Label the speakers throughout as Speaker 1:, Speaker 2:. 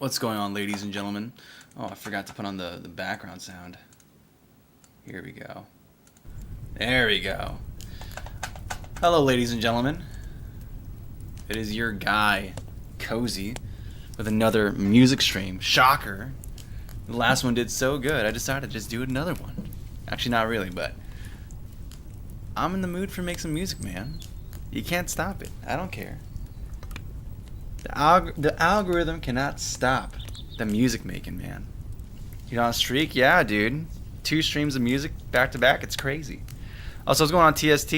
Speaker 1: What's going on, ladies and gentlemen? Oh, I forgot to put on the background sound. Here we go. There we go. Hello, ladies and gentlemen. It is your guy, Cozy, with another music stream. Shocker. The last one did so good, I decided to just do another one. Actually, not really, but I'm in the mood for make some music, man. You can't stop it. I don't care. The algorithm cannot stop the music making, man. You know, on a streak? Yeah, dude. 2 streams of music back to back. It's crazy. Also, what's going on, TST?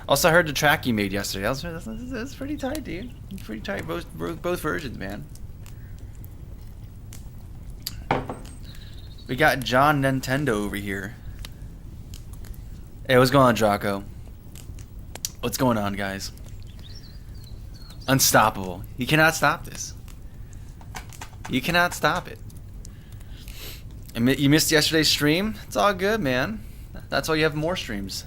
Speaker 1: Also, I heard the track you made yesterday. That's pretty tight, dude. It's pretty tight. Both versions, man. We got John Nintendo over here. Hey, what's going on, Draco? What's going on, guys? Unstoppable. You cannot stop this. You cannot stop it. You missed yesterday's stream? It's all good, man. That's why you have more streams.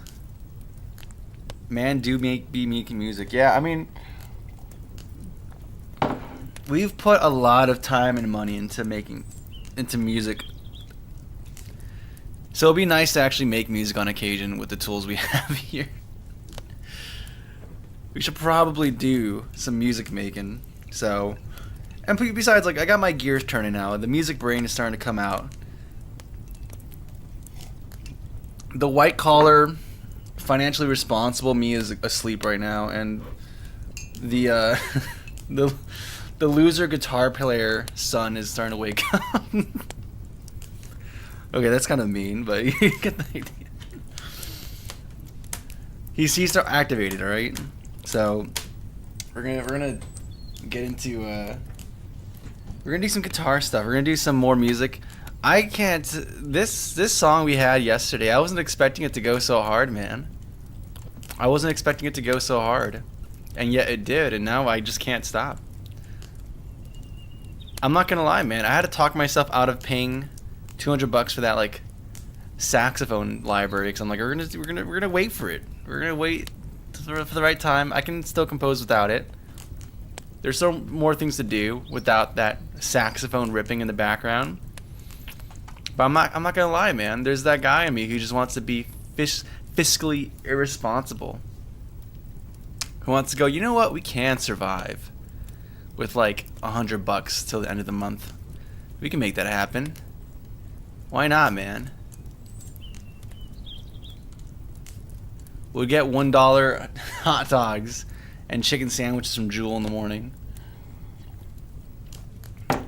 Speaker 1: Man, be making music. Yeah, I mean, we've put a lot of time and money into music. So it'd be nice to actually make music on occasion with the tools we have here. We should probably do some music making. So, and besides, like, I got my gears turning now. The music brain is starting to come out. The white collar, financially responsible me is asleep right now, and the the loser guitar player son is starting to wake up. Okay, that's kind of mean, but you get the idea. He's activated, all right. So we're gonna get into we're gonna do some guitar stuff. We're gonna do some more music. I can't. This song we had yesterday, I wasn't expecting it to go so hard, man. I wasn't expecting it to go so hard, and yet it did, and now I just can't stop. I'm not gonna lie, man. I had to talk myself out of paying $200 for that like saxophone library, because I'm like, we're gonna wait for it. We're gonna wait for the right time. I can still compose without it. There's still more things to do without that saxophone ripping in the background. But I'm not gonna lie, man. There's that guy in me who just wants to be fiscally irresponsible. Who wants to go, you know what? We can survive with like $100 till the end of the month. We can make that happen. Why not, man? We'll get $1 hot dogs and chicken sandwiches from Jewel in the morning.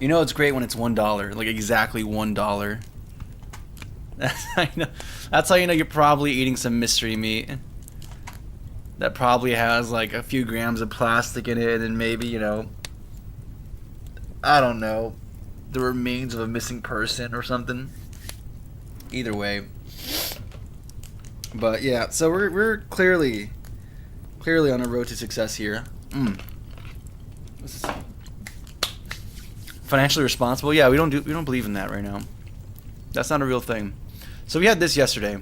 Speaker 1: You know it's great when it's $1, like exactly $1. That's how you know you're probably eating some mystery meat that probably has like a few grams of plastic in it, and maybe, you know, I don't know, the remains of a missing person or something. Either way. But yeah, so we're clearly on a road to success here. What's this? Financially responsible? Yeah, we don't believe in that right now. That's not a real thing. So we had this yesterday.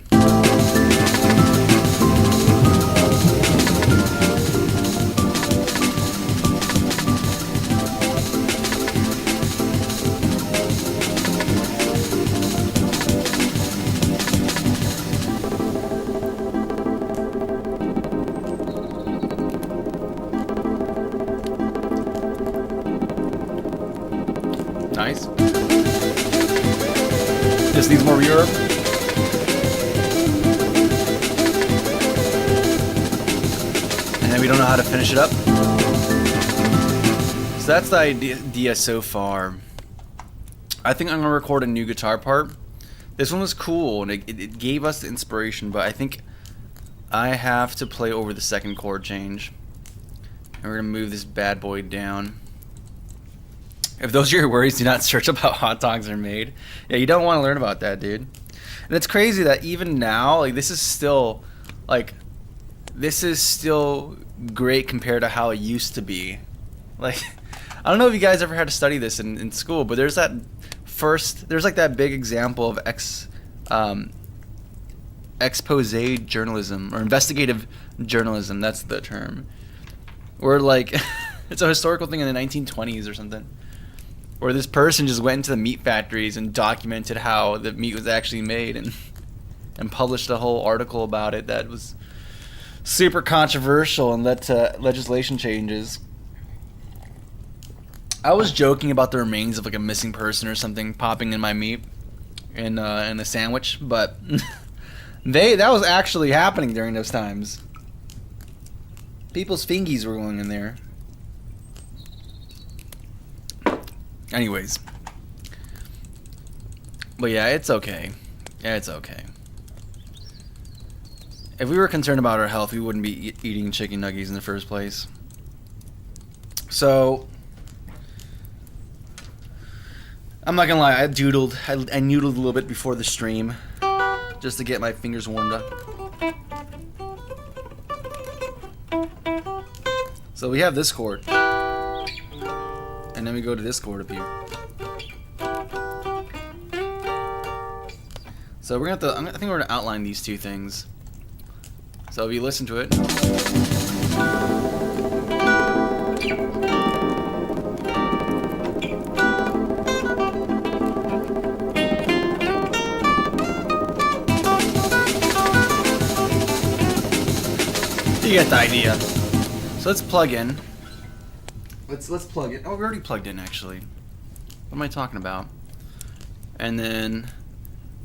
Speaker 1: Nice. Just needs more reverb. And then we don't know how to finish it up. So that's the idea so far. I think I'm going to record a new guitar part. This one was cool, and it gave us the inspiration, but I think I have to play over the second chord change. And we're going to move this bad boy down. If those are your worries, do not search up how hot dogs are made. Yeah, you don't want to learn about that, dude. And it's crazy that even now, like, this is still great compared to how it used to be. Like, I don't know if you guys ever had to study this in school, but there's like that big example of expose journalism, or investigative journalism, that's the term. Or like, it's a historical thing in the 1920s or something. Or this person just went into the meat factories and documented how the meat was actually made and published a whole article about it that was super controversial and led to legislation changes. I was joking about the remains of like a missing person or something popping in my meat in a sandwich, but that was actually happening during those times. People's fingies were going in there. Anyways. But yeah, it's okay. Yeah, it's okay. If we were concerned about our health, we wouldn't be eating chicken nuggets in the first place. So, I'm not gonna lie, I noodled a little bit before the stream, just to get my fingers warmed up. So we have this chord, and then we go to this chord up here. So we're gonna I think we're gonna outline these two things. So if you listen to it. You get the idea. So let's plug in. Let's plug it. Oh, we're already plugged in actually. What am I talking about? And then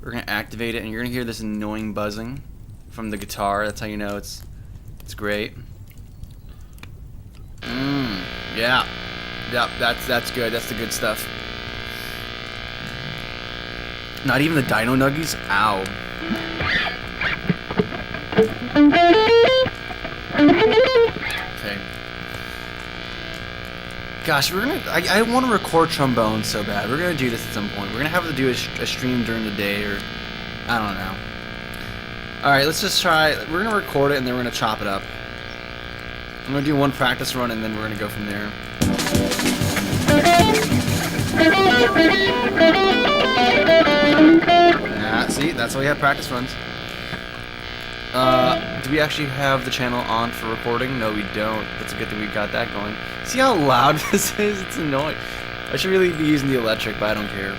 Speaker 1: we're gonna activate it, and you're gonna hear this annoying buzzing from the guitar. That's how you know it's great. Yeah. Yep, that's good. That's the good stuff. Not even the Dino Nuggies? Ow. Okay. Gosh, we're gonna. I want to record trombone so bad. We're gonna do this at some point. We're gonna have to do a stream during the day, or I don't know. All right, let's just try. We're gonna record it and then we're gonna chop it up. I'm gonna do one practice run and then we're gonna go from there. See, that's why we have practice runs. Do we actually have the channel on for recording? No, we don't. That's a good thing we got that going. See how loud this is? It's annoying. I should really be using the electric, but I don't care.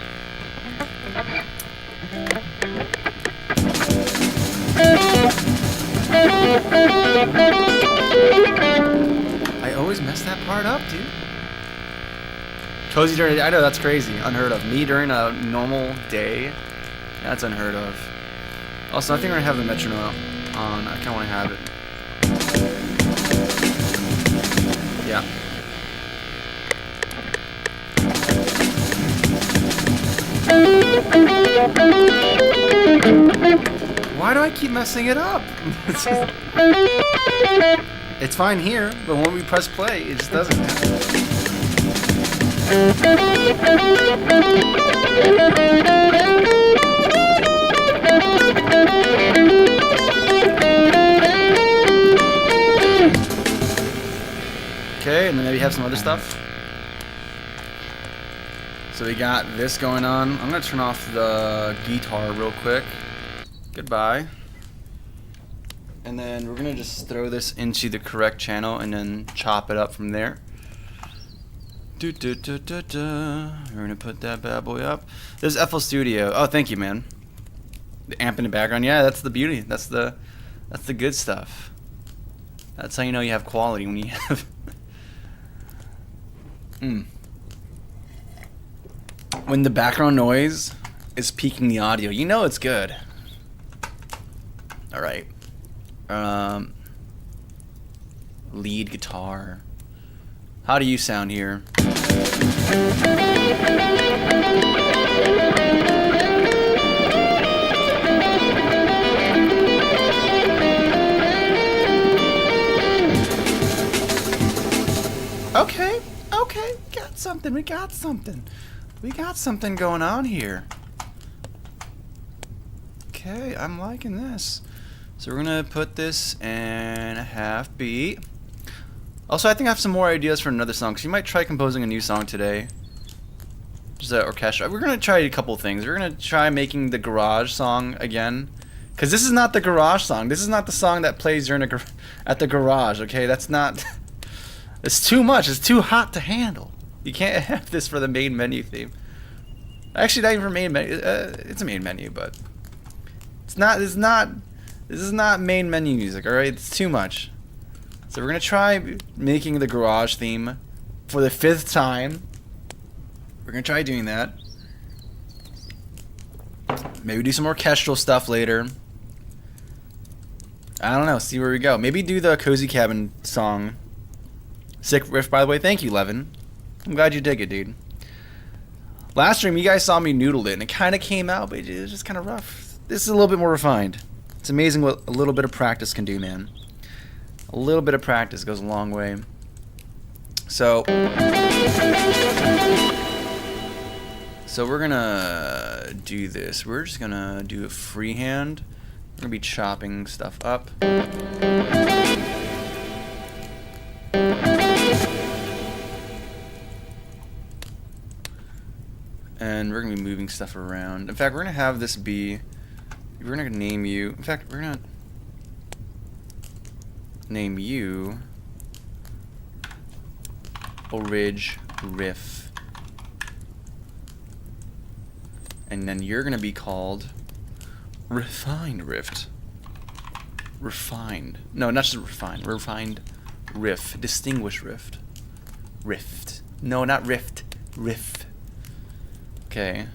Speaker 1: I always mess that part up, dude. Cozy during, I know that's crazy, unheard of. Me during a normal day, that's unheard of. Also, I think we're gonna have the metronome on. I kind of want to have it. Yeah. Why do I keep messing it up? It's fine here, but when we press play, it just doesn't happen. Okay, and then maybe have some other stuff. So we got this going on. I'm gonna turn off the guitar real quick. Goodbye. And then we're gonna just throw this into the correct channel and then chop it up from there. We're gonna put that bad boy up. This is FL Studio. Oh, thank you, man. The amp in the background. Yeah, that's the beauty. That's the good stuff. That's how you know you have quality, when you have. When the background noise is peaking the audio, you know it's good. All right. Lead guitar. How do you sound here? Okay, got something. We got something going on here. Okay, I'm liking this. So we're gonna put this in a half beat. Also, I think I have some more ideas for another song, because you might try composing a new song today. Just an orchestra. We're gonna try a couple things. We're gonna try making the garage song again, because this is not the garage song. This is not the song that plays during at the garage. Okay, that's not. It's too much. It's too hot to handle. You can't have this for the main menu theme. Actually, not even for main menu. It's a main menu, but it's not. This is not main menu music. All right, it's too much. So we're gonna try making the garage theme for the 5th time. We're gonna try doing that. Maybe do some orchestral stuff later. I don't know. See where we go. Maybe do the Cozy Cabin song. Sick riff, by the way. Thank you, Levin. I'm glad you dig it, dude. Last stream, you guys saw me noodle it, and it kind of came out, but it was just kind of rough. This is a little bit more refined. It's amazing what a little bit of practice can do, man. A little bit of practice goes a long way. So we're gonna do this. We're just gonna do it freehand. We're gonna be chopping stuff up. And we're gonna be moving stuff around. In fact, we're gonna have this be. We're gonna name you. In fact, we're gonna name you Orig Riff. And then you're gonna be called Refined Rift. Refined. No, not just refined. Refined Riff. Distinguished Rift. Rift. No, not Rift. Riff. Okay.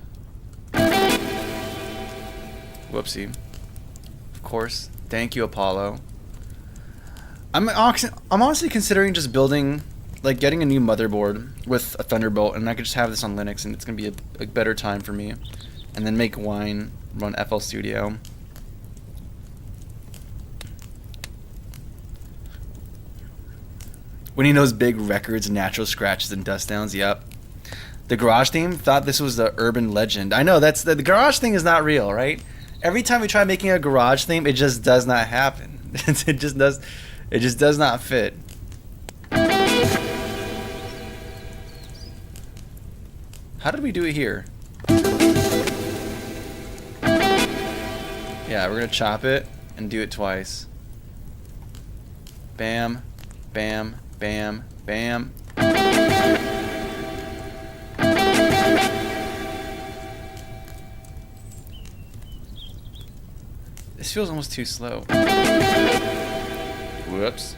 Speaker 1: Whoopsie. Of course. Thank you, Apollo. I'm honestly considering just building, like, getting a new motherboard with a Thunderbolt, and I could just have this on Linux, and it's gonna be a better time for me. And then make Wine run FL Studio. When he knows big records, natural scratches, and dust downs. Yep. The garage theme thought this was the urban legend. I know the garage thing is not real, right? Every time we try making a garage theme, it just does not happen. It just does not fit. How did we do it here? Yeah, we're gonna chop it and do it twice. Bam, bam, bam, bam. This feels almost too slow. Whoops.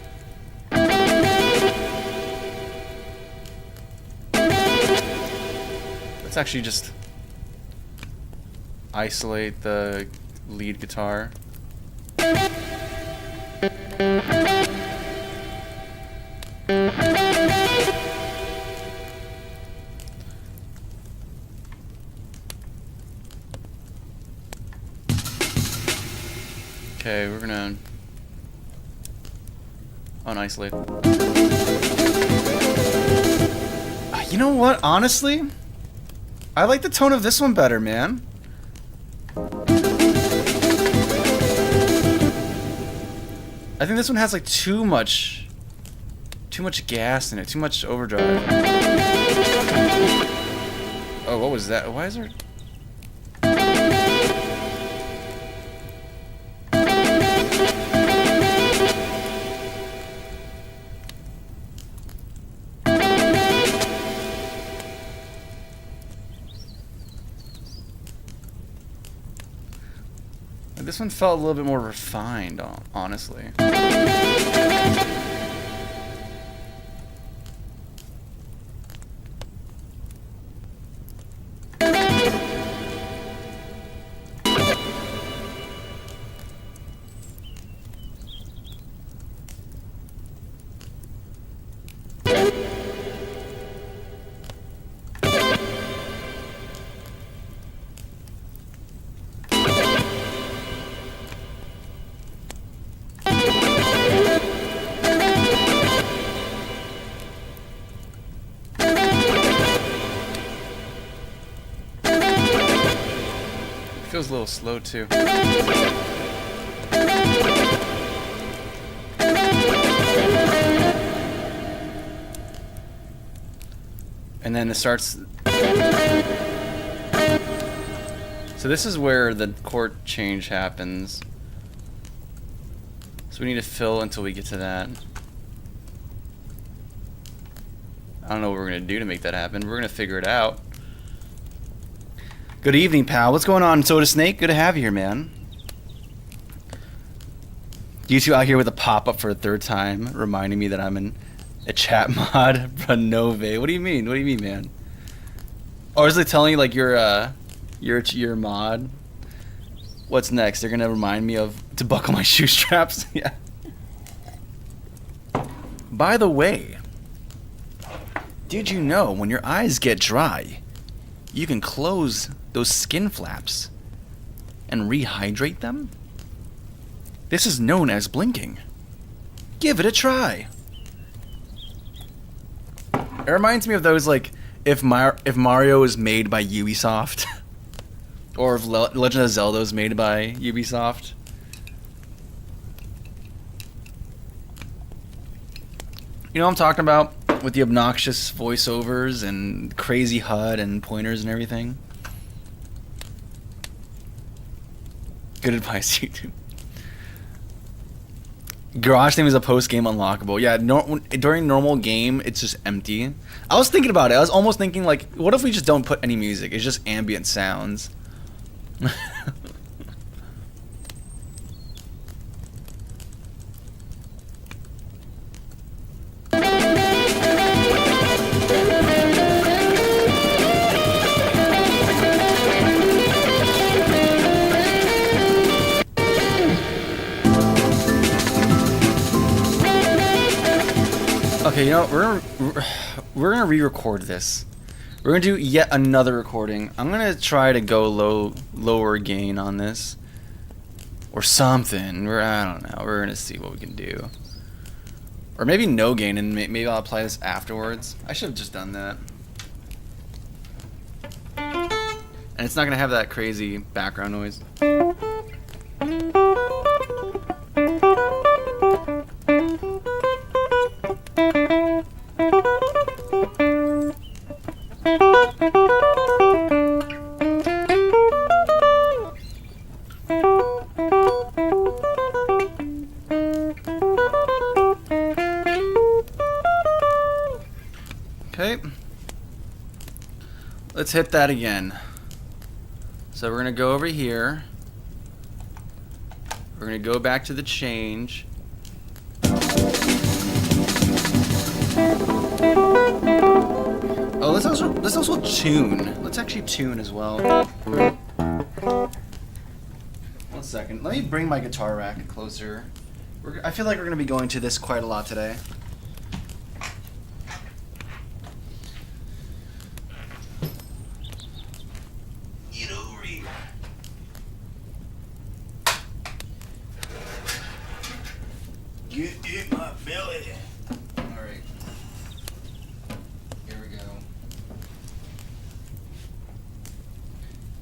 Speaker 1: Let's actually just isolate the lead guitar. Okay, we're gonna unisolate. You know what? Honestly, I like the tone of this one better, man. I think this one has like too much gas in it, too much overdrive. Oh, what was that? Why is there? This one felt a little bit more refined, honestly. Feels a little slow too. And then it starts. So this is where the chord change happens. So we need to fill until we get to that. I don't know what we're gonna do to make that happen. We're gonna figure it out. Good evening, pal. What's going on, Soda Snake? Good to have you here, man. You two out here with a pop-up for a third time, reminding me that I'm in a chat mod. Renove. What do you mean? What do you mean, man? Or is it telling you like you're a mod? What's next? They're gonna remind me to buckle my shoe straps. Yeah. By the way, did you know when your eyes get dry, you can close those skin flaps and rehydrate them? This is known as blinking. Give it a try. It reminds me of those, like, if Mario is made by Ubisoft, or if Legend of Zelda is made by Ubisoft. You know what I'm talking about? With the obnoxious voiceovers and crazy HUD and pointers and everything. Good advice, YouTube. Garage theme is a post-game unlockable. Yeah, during normal game, it's just empty. I was thinking about it. I was almost thinking, like, what if we just don't put any music? It's just ambient sounds. Okay, you know, we're gonna re-record this. We're gonna do yet another recording. I'm gonna try to go lower gain on this, or something. I don't know. We're gonna see what we can do, or maybe no gain, and maybe I'll apply this afterwards. I should have just done that. And it's not gonna have that crazy background noise. Okay, let's hit that again. So we're gonna go over here. We're gonna go back to the change. Oh, let's also tune. Let's actually tune as well. 1 second. Let me bring my guitar rack closer. I feel like we're gonna be going to this quite a lot today.
Speaker 2: Get in my belly.
Speaker 1: Alright. Here we go.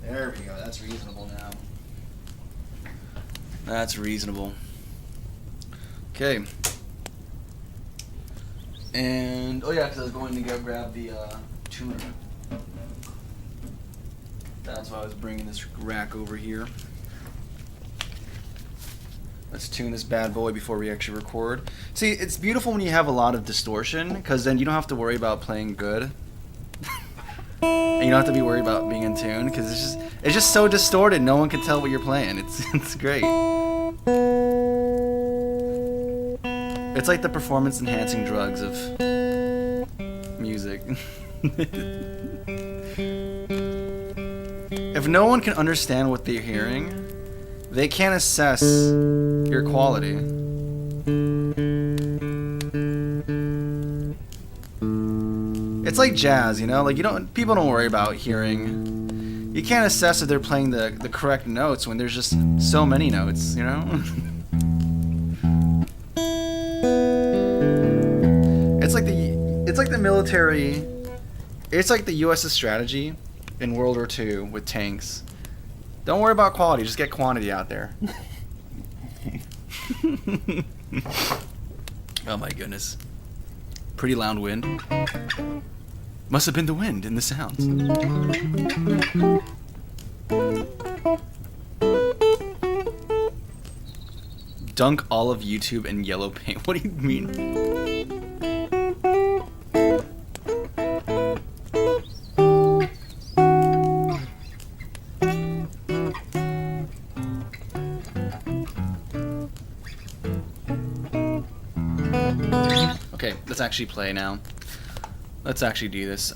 Speaker 1: There we go. That's reasonable now. That's reasonable. Okay. And, oh yeah, because I was going to go grab the tuner. That's why I was bringing this rack over here. Let's tune this bad boy before we actually record. See, it's beautiful when you have a lot of distortion, because then you don't have to worry about playing good. And you don't have to be worried about being in tune, because it's just so distorted, no one can tell what you're playing. It's great. It's like the performance enhancing drugs of music. If no one can understand what they're hearing, they can't assess your quality. It's like jazz, you know? Like people don't worry about hearing. You can't assess if they're playing the correct notes when there's just so many notes, you know? It's like the military. It's like the U.S.'s strategy in World War II with tanks. Don't worry about quality, just get quantity out there. Oh my goodness. Pretty loud wind. Must have been the wind in the sounds. Dunk all of YouTube in yellow paint. What do you mean? Okay, let's actually play now. Let's actually do this.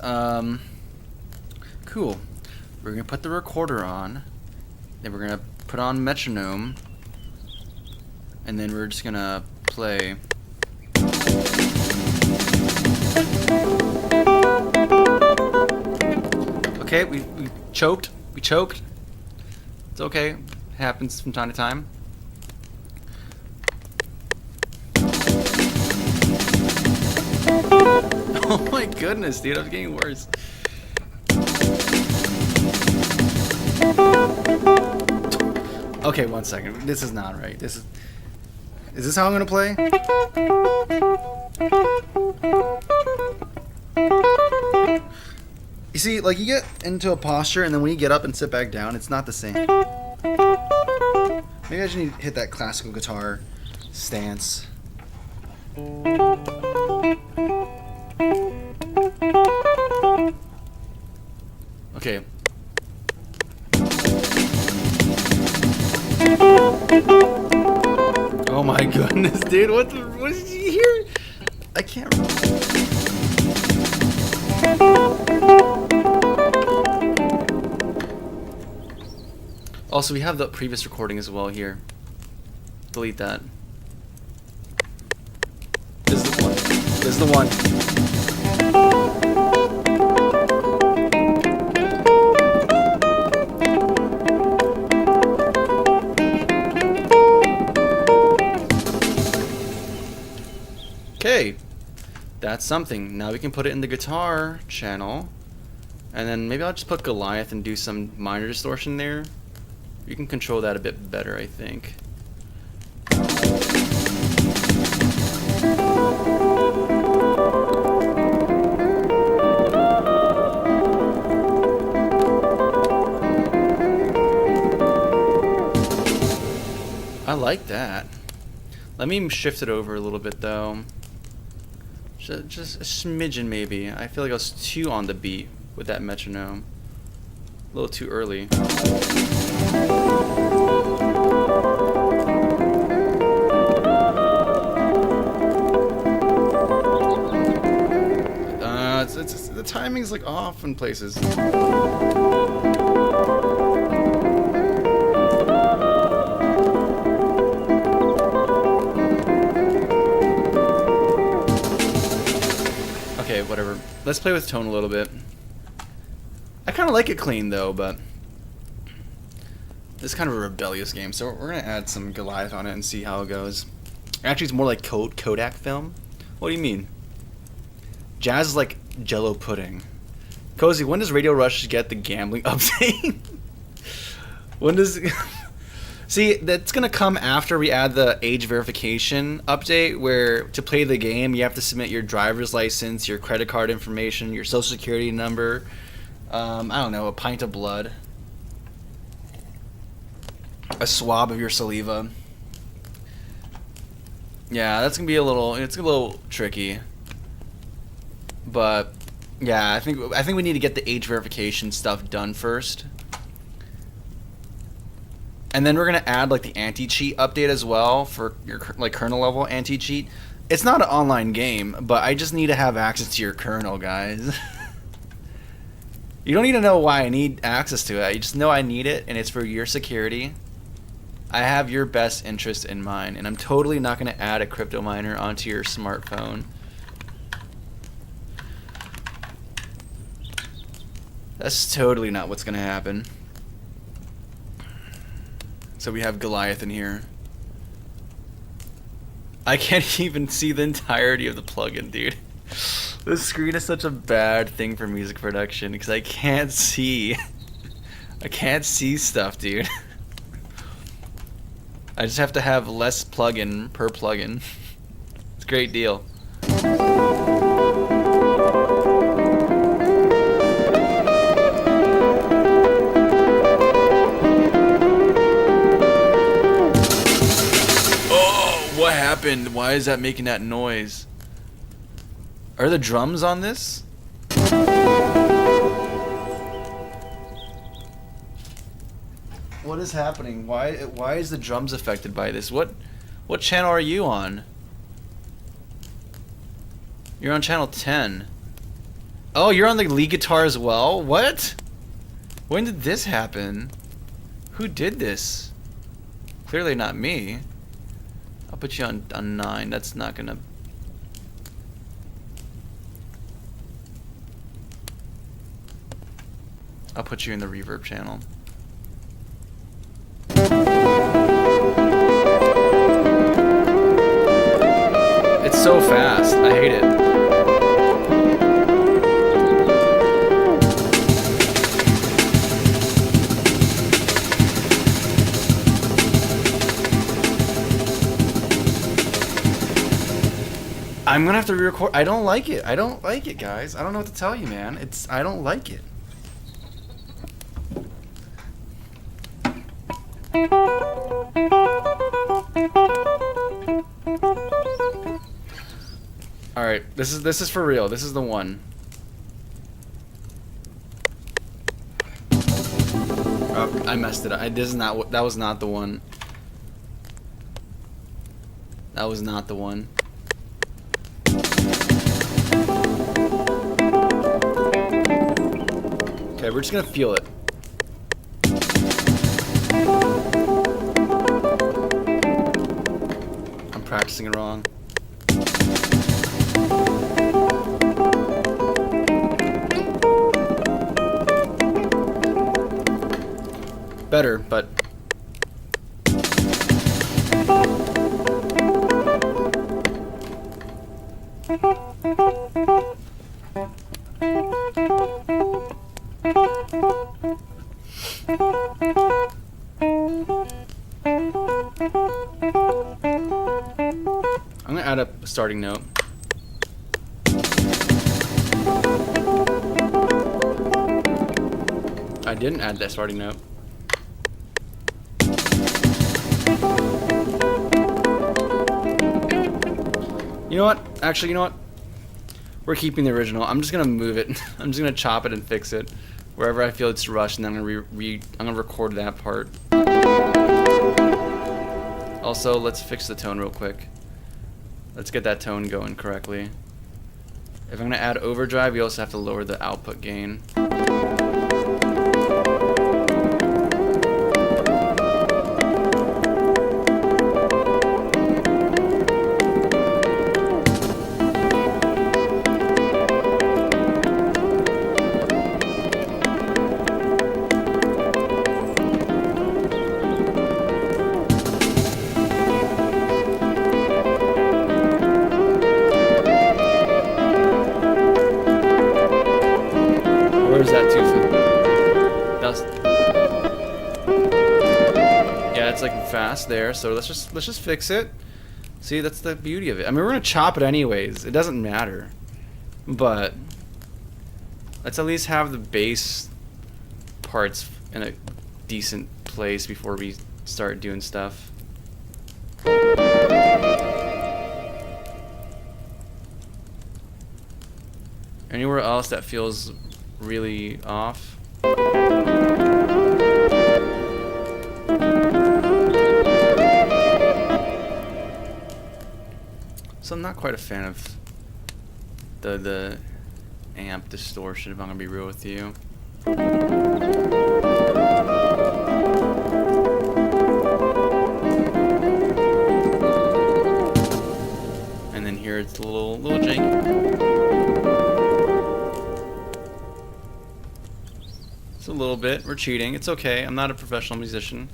Speaker 1: Cool. We're gonna put the recorder on. Then we're gonna put on metronome. And then we're just gonna play. Okay, we choked. We choked. It's okay. It happens from time to time. Oh my goodness, dude, I'm getting worse. Okay, 1 second. This is not right. Is this how I'm gonna play? You see, like, you get into a posture, and then when you get up and sit back down, it's not the same. Maybe I just need to hit that classical guitar stance. Okay. Oh my goodness, dude! What did you hear? I can't remember. Also, we have the previous recording as well here. Delete that. This is the one. This is the one. Okay, that's something. Now we can put it in the guitar channel, and then maybe I'll just put Goliath and do some minor distortion there. You can control that a bit better, I think. I like that. Let me shift it over a little bit though. Just a smidgen maybe. I feel like I was too on the beat with that metronome. A little too early. The timing's like off in places. Okay, whatever. Let's play with tone a little bit. I kind of like it clean though, but this is kind of a rebellious game, so we're gonna add some Goliath on it and see how it goes. Actually, it's more like Kodak film. What do you mean? Jazz is like Jello pudding. Cozy, when does Radio Rush get the gambling update? When does... See, that's gonna come after we add the age verification update, where to play the game you have to submit your driver's license, your credit card information, your social security number, I don't know, a pint of blood, a swab of your saliva. Yeah, that's gonna be it's a little tricky. But yeah, I think we need to get the age verification stuff done first. And then we're gonna add like the anti-cheat update as well for your like kernel level anti-cheat. It's not an online game, but I just need to have access to your kernel, guys. You don't need to know why I need access to it. You just know I need it, and it's for your security. I have your best interest in mind, and I'm totally not gonna add a crypto miner onto your smartphone. That's totally not what's gonna happen. So we have Goliath in here. I can't even see the entirety of the plugin, dude. This screen is such a bad thing for music production because I can't see. I can't see stuff, dude. I just have to have less plugin per plugin. It's a great deal. What happened? Why is that making that noise? Are the drums on this? What is happening? Why is the drums affected by this? What channel are you on? You're on channel 10. Oh, you're on the lead guitar as well? What? When did this happen? Who did this? Clearly not me. I'll put you on 9. That's not gonna... I'll put you in the reverb channel. It's so fast. I hate it. I'm gonna have to re-record. I don't like it. I don't like it, guys. I don't know what to tell you, man. I don't like it. All right, this is for real. This is the one. Oh, I messed it up. This is not. That was not the one. That was not the one. Okay, we're just gonna feel it. I'm practicing it wrong. Better, but I'm gonna add a starting note. I didn't add that starting note. You know what? Actually, you know what? We're keeping the original. I'm just gonna move it. I'm just gonna chop it and fix it wherever I feel it's rushed, and then I'm gonna record that part. Also, let's fix the tone real quick. Let's get that tone going correctly. If I'm gonna add overdrive, we also have to lower the output gain. Where's that too? Yeah, it's like fast there. So let's just fix it. See, that's the beauty of it. I mean, we're gonna chop it anyways. It doesn't matter. But let's at least have the bass parts in a decent place before we start doing stuff. Anywhere else that feels really off? So I'm not quite a fan of the amp distortion, if I'm gonna be real with you. And then here it's a little janky. It's a little bit. We're cheating. It's okay. I'm not a professional musician.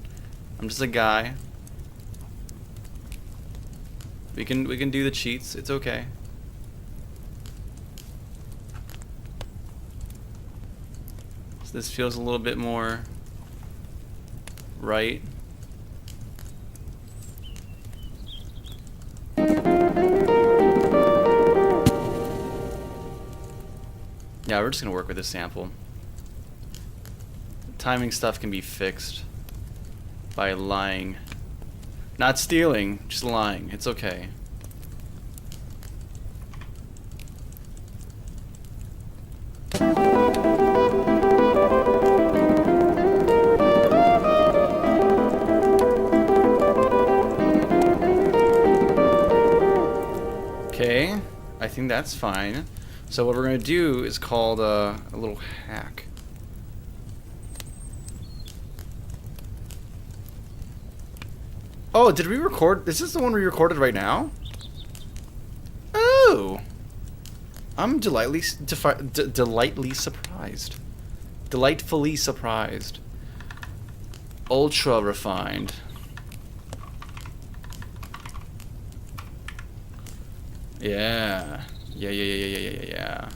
Speaker 1: I'm just a guy. We can do the cheats. It's okay. So this feels a little bit more right. Yeah, we're just gonna work with this sample. Timing stuff can be fixed by lying. Not stealing, just lying. It's okay. Okay. I think that's fine. So what we're gonna do is called a little hack. Oh, did we record? Is this the one we recorded right now? Oh, I'm delightfully surprised. Delightfully surprised. Ultra refined. Yeah. Yeah.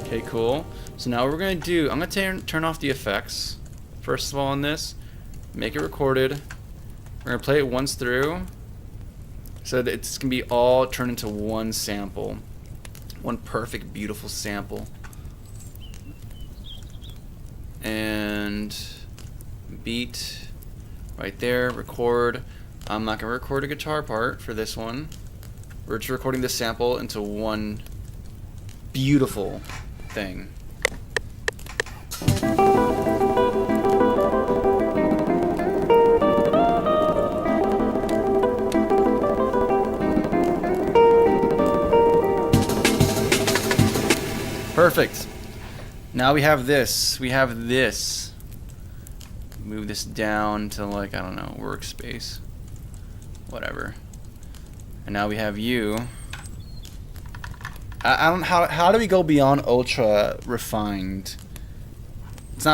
Speaker 1: Okay, cool. So now what we're gonna do, I'm gonna turn off the effects. First of all on this, make it recorded. We're gonna play it once through, so that it's gonna be all turned into one sample. One perfect, beautiful sample. And beat right there, record. I'm not gonna record a guitar part for this one. We're just recording the sample into one beautiful thing. Perfect. Now we have this. Move this down to, like, I don't know, workspace. Whatever. And now we have you. I don't how do we go beyond ultra refined? It's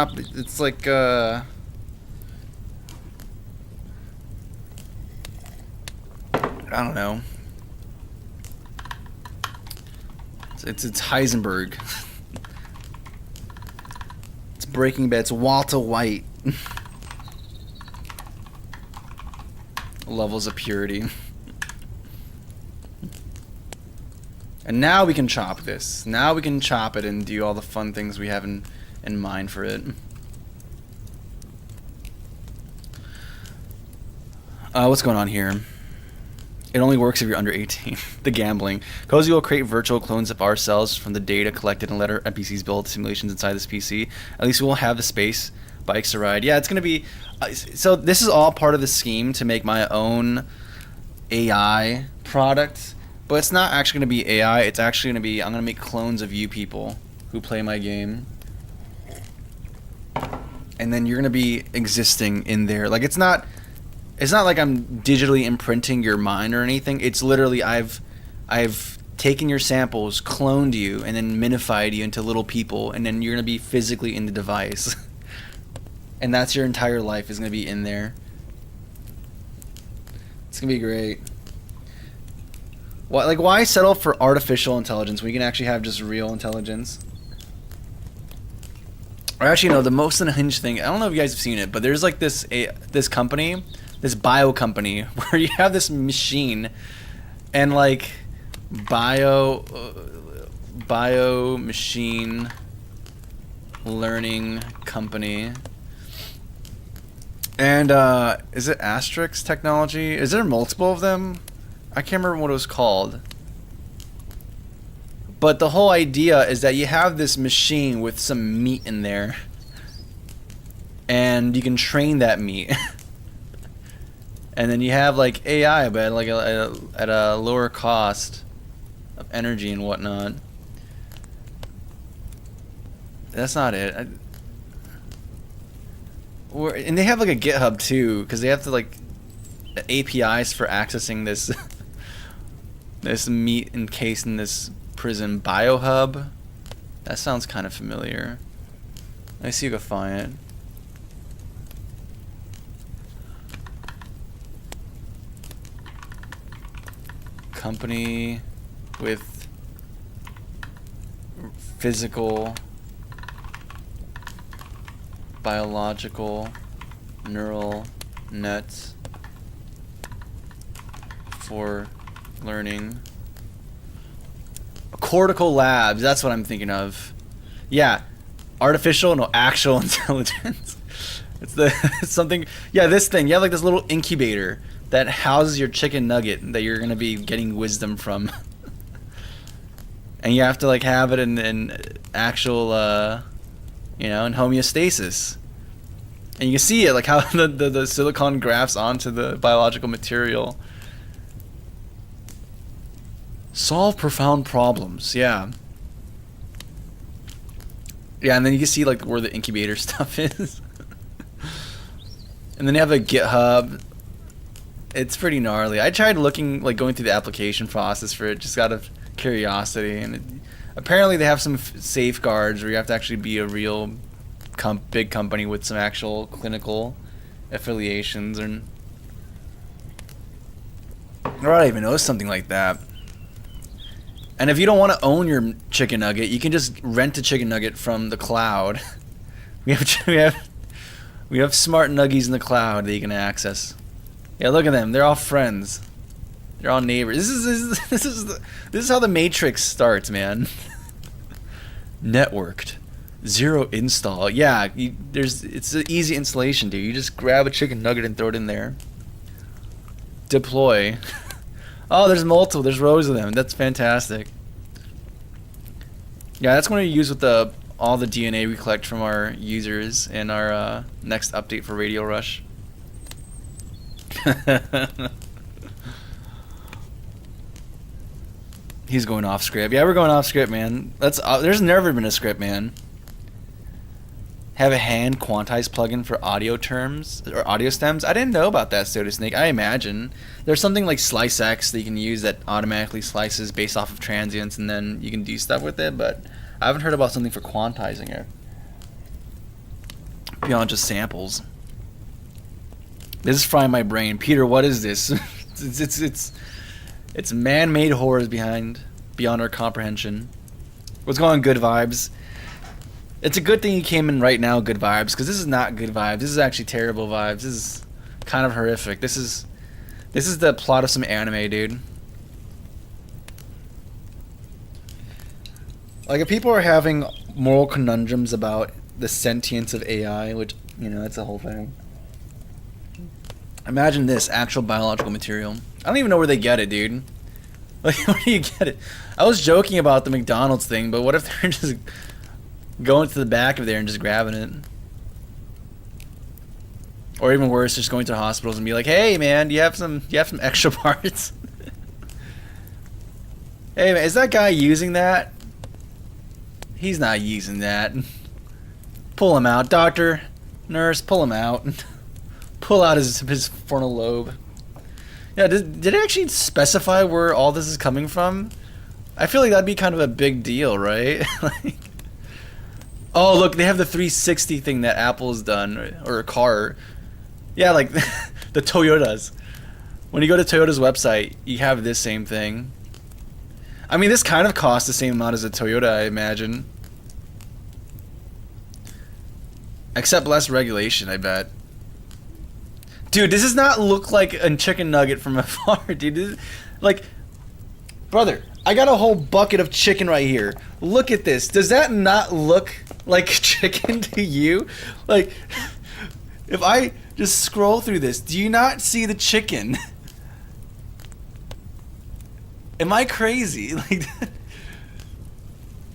Speaker 1: like I don't know. It's Heisenberg. It's Breaking Bad. It's Walter White. Levels of purity. And now we can chop this. Now we can chop it and do all the fun things we have in mind for it. What's going on here? It only works if you're under 18. The gambling. Cozy will create virtual clones of ourselves from the data collected and let our NPCs build simulations inside this PC. At least we won't have the space. Bikes to ride. Yeah, it's going to be... so this is all part of the scheme to make my own AI product. But it's not actually going to be AI. It's actually going to be... I'm going to make clones of you people who play my game. And then you're going to be existing in there. Like, it's not like I'm digitally imprinting your mind or anything. It's literally I've taken your samples, cloned you, and then minified you into little people, and then you're gonna be physically in the device. And that's your entire life is gonna be in there. It's gonna be great. Why settle for artificial intelligence when you can actually have just real intelligence? Or actually, no, the most unhinged thing, I don't know if you guys have seen it, but there's like this company, this bio company, where you have this machine and like bio machine learning company. And is it Asterix technology? Is there multiple of them? I can't remember what it was called. But the whole idea is that you have this machine with some meat in there, and you can train that meat. And then you have like AI, but like at a lower cost of energy and whatnot. That's not it. And they have like a GitHub too, because they have to like APIs for accessing this this meat encased in this prison. Biohub. That sounds kind of familiar. Let me see if I can find it. Company with physical, biological, neural nets for learning. Cortical labs, that's what I'm thinking of. Yeah, artificial, no, actual intelligence. It's something, yeah, this thing. You have like this little incubator that houses your chicken nugget that you're gonna be getting wisdom from. And you have to like have it in actual you know, and homeostasis. And you can see it, like how the silicon grafts onto the biological material. Solve profound problems, yeah. Yeah, and then you can see like where the incubator stuff is. And then you have a GitHub. It's pretty gnarly. I tried looking, like going through the application process for it, just out of curiosity. And apparently they have some safeguards where you have to actually be a real big company with some actual clinical affiliations. Or I don't even know, something like that. And if you don't want to own your chicken nugget, you can just rent a chicken nugget from the cloud. we have smart nuggies in the cloud that you can access. Yeah, look at them. They're all friends. They're all neighbors. This is how the Matrix starts, man. Networked. Zero install. Yeah, it's an easy installation, dude. You just grab a chicken nugget and throw it in there. Deploy. Oh, there's multiple. There's rows of them. That's fantastic. Yeah, that's what we use with all the DNA we collect from our users in our next update for Radio Rush. He's going off script. Yeah, we're going off script, man. There's never been a script, man. Have a hand quantized plugin for audio terms or audio stems. I didn't know about that, Soda Snake. I imagine there's something like SliceX that you can use that automatically slices based off of transients, and then you can do stuff with it. But I haven't heard about something for quantizing it beyond just samples. This is frying my brain, Peter. What is this? it's man-made horrors beyond our comprehension. What's going on, Good Vibes? It's a good thing you came in right now, Good Vibes, because this is not good vibes. This is actually terrible vibes. This is kind of horrific. This is the plot of some anime, dude. Like, if people are having moral conundrums about the sentience of AI, which, you know, that's the whole thing. Imagine this, actual biological material. I don't even know where they get it, dude. Like, where do you get it? I was joking about the McDonald's thing, but what if they're just going to the back of there and just grabbing it? Or even worse, just going to hospitals and be like, "Hey man, do you have some extra parts?" Hey man, is that guy using that? He's not using that. Pull him out, doctor, nurse, pull him out. Pull out his frontal lobe. Yeah, did it actually specify where all this is coming from? I feel like that'd be kind of a big deal, right? Like, oh, look, they have the 360 thing that Apple's done, or a car. Yeah, like the Toyotas. When you go to Toyota's website, you have this same thing. I mean, this kind of costs the same amount as a Toyota, I imagine. Except less regulation, I bet. Dude, this does not look like a chicken nugget from afar, dude. Like, brother, I got a whole bucket of chicken right here. Look at this. Does that not look like chicken to you? Like, if I just scroll through this, do you not see the chicken? Am I crazy? Like,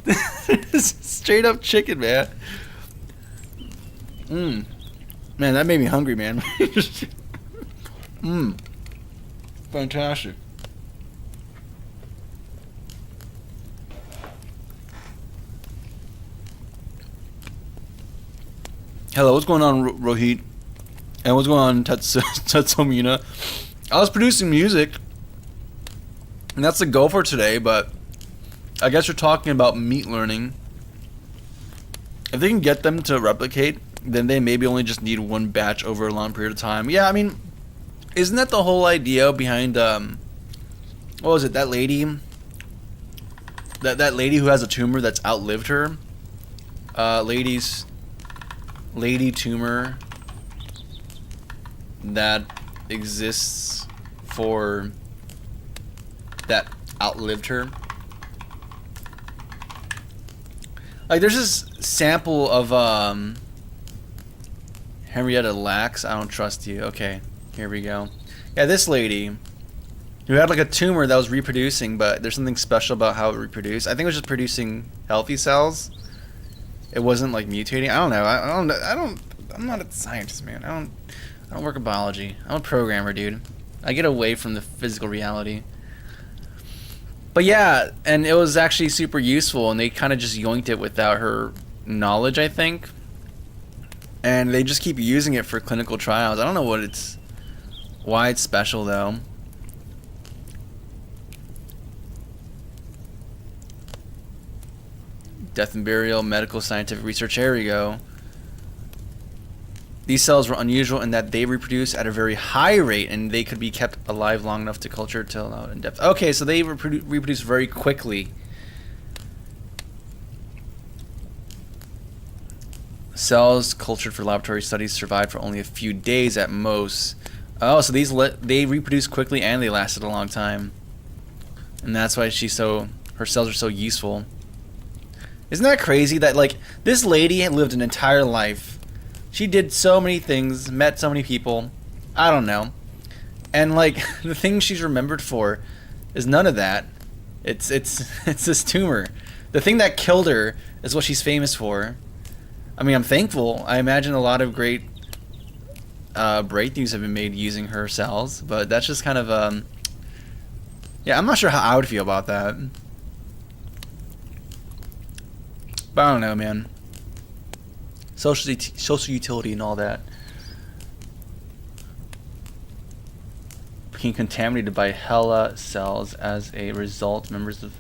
Speaker 1: this is straight up chicken, man. Man, that made me hungry, man. Fantastic. Hello, what's going on, Rohit? And what's going on, Tatsumina? I was producing music, and that's the goal for today, but I guess you're talking about meat learning. If they can get them to replicate, then they maybe only just need one batch over a long period of time. Yeah, I mean, isn't that the whole idea behind, what was it, that lady? That lady who has a tumor that's outlived her? Lady tumor that exists for, that outlived her. Like, there's this sample of, Henrietta Lacks, I don't trust you. Okay, here we go. Yeah, this lady who had like a tumor that was reproducing, but there's something special about how it reproduced. I think it was just producing healthy cells. it wasn't like mutating. I don't know. I'm not a scientist, man. I don't work in biology. I'm a programmer, dude. I get away from the physical reality. But yeah, and it was actually super useful, and they kind of just yoinked it without her knowledge, I think. And they just keep using it for clinical trials. I don't know why it's special though. Death and burial, medical, scientific research. Here we go. These cells were unusual in that they reproduce at a very high rate, and they could be kept alive long enough to culture to allow in depth. Okay, so they reproduce very quickly. Cells cultured for laboratory studies survived for only a few days at most. Oh, so they reproduce quickly and they lasted a long time, and that's why her cells are so useful. Isn't that crazy that like this lady lived an entire life? She did so many things, met so many people. I don't know. And like the thing she's remembered for is none of that. It's this tumor. The thing that killed her is what she's famous for. I mean, I'm thankful. I imagine a lot of great breakthroughs have been made using her cells, but that's just kind of yeah, I'm not sure how I would feel about that. But I don't know, man. Social utility and all that. Being contaminated by HeLa cells as a result, members of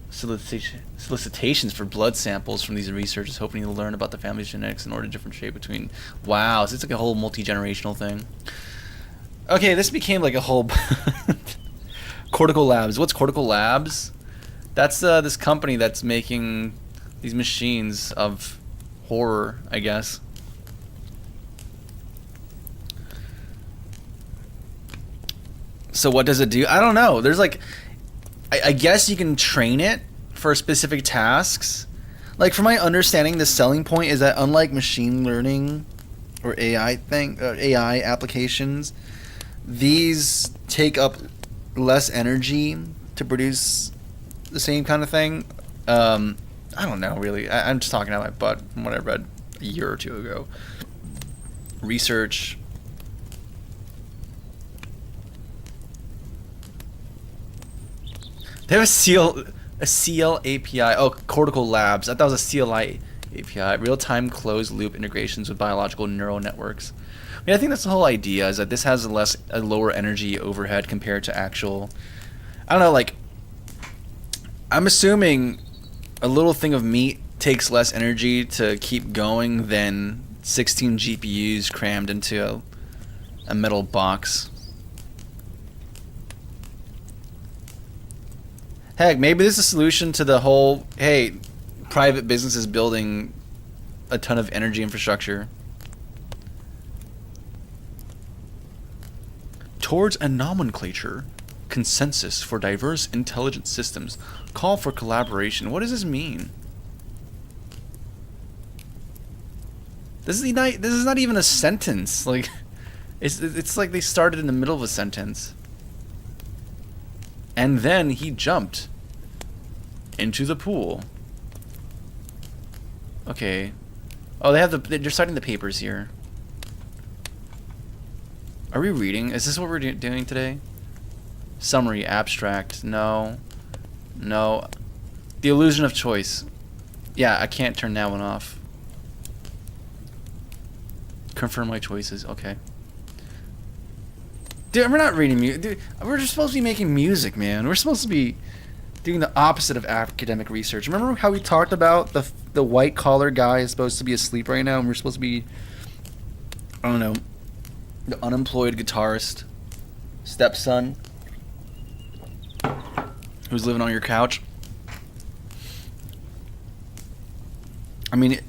Speaker 1: solicitations for blood samples from these researchers hoping to learn about the family's genetics in order to differentiate between... Wow, so it's like a whole multi-generational thing. Okay, this became like a whole... Cortical Labs. What's Cortical Labs? That's this company that's making these machines of horror, I guess. So what does it do? I don't know. There's like... I guess you can train it for specific tasks. Like, from my understanding, the selling point is that unlike machine learning or AI applications, these take up less energy to produce the same kind of thing. I don't know, really. I'm just talking out my butt from what I read a year or two ago. Research. They have a CL API. Oh, Cortical Labs. I thought it was a CLI API. Real-time closed-loop integrations with biological neural networks. I mean, I think that's the whole idea, is that this has a lower energy overhead compared to actual... I don't know, like... I'm assuming a little thing of meat takes less energy to keep going than 16 GPUs crammed into a metal box. Heck, maybe this is a solution to the whole, hey, private businesses building a ton of energy infrastructure. Towards a nomenclature, consensus for diverse intelligent systems, call for collaboration. What does this mean? This is not even a sentence. Like, it's like they started in the middle of a sentence. And then he jumped into the pool. Okay. Oh, they're citing the papers here. Are we reading? Is this what we're doing today? Summary, abstract, no. No. The illusion of choice. Yeah, I can't turn that one off. Confirm my choices, okay. Dude, we're not reading music. Dude, we're just supposed to be making music, man. We're supposed to be doing the opposite of academic research. Remember how we talked about the white collar guy is supposed to be asleep right now, and we're supposed to be, I don't know, the unemployed guitarist, stepson, who's living on your couch? I mean,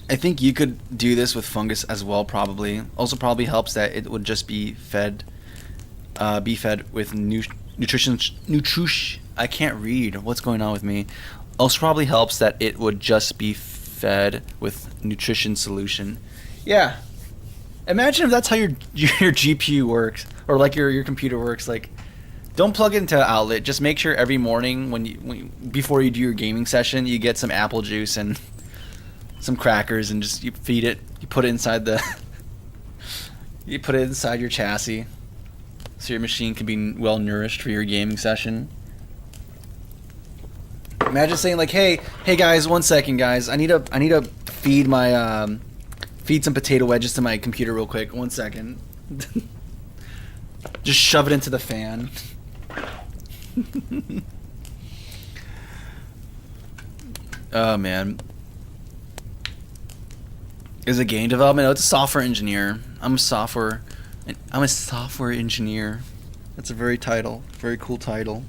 Speaker 1: I think you could do this with fungus as well, probably. Also probably helps that it would just be fed with nutrition. I can't read. What's going on with me? Also probably helps that it would just be fed with nutrition solution. Yeah. Imagine if that's how your GPU works, or like your computer works. Like, don't plug it into an outlet. Just make sure every morning before you do your gaming session, you get some apple juice and some crackers and just you feed it. You put it inside the. You put it inside your chassis, so your machine can be well nourished for your gaming session. Imagine saying like, "Hey guys, 1 second, guys. I need to feed my feed some potato wedges to my computer real quick. 1 second." Just shove it into the fan. Oh man. Is it game development? No, it's a software engineer. I'm a software engineer. That's a very cool title.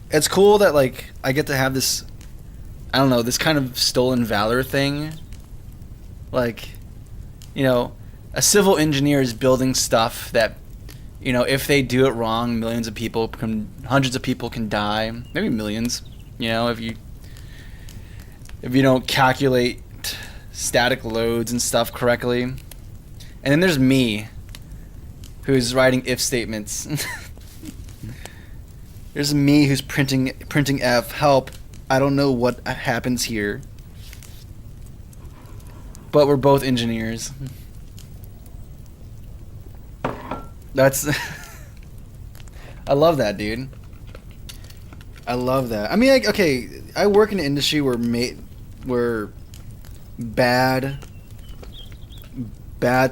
Speaker 1: It's cool that like I get to have this, I don't know, this kind of stolen valor thing. Like, you know, a civil engineer is building stuff that, you know, if they do it wrong, hundreds of people can die, maybe millions. You know, if you don't calculate static loads and stuff correctly. And then there's me, who's writing if statements. There's me who's printing F, help, I don't know what happens here. But we're both engineers. That's I love that, dude. I love that. I mean, like, okay, I work in an industry where bad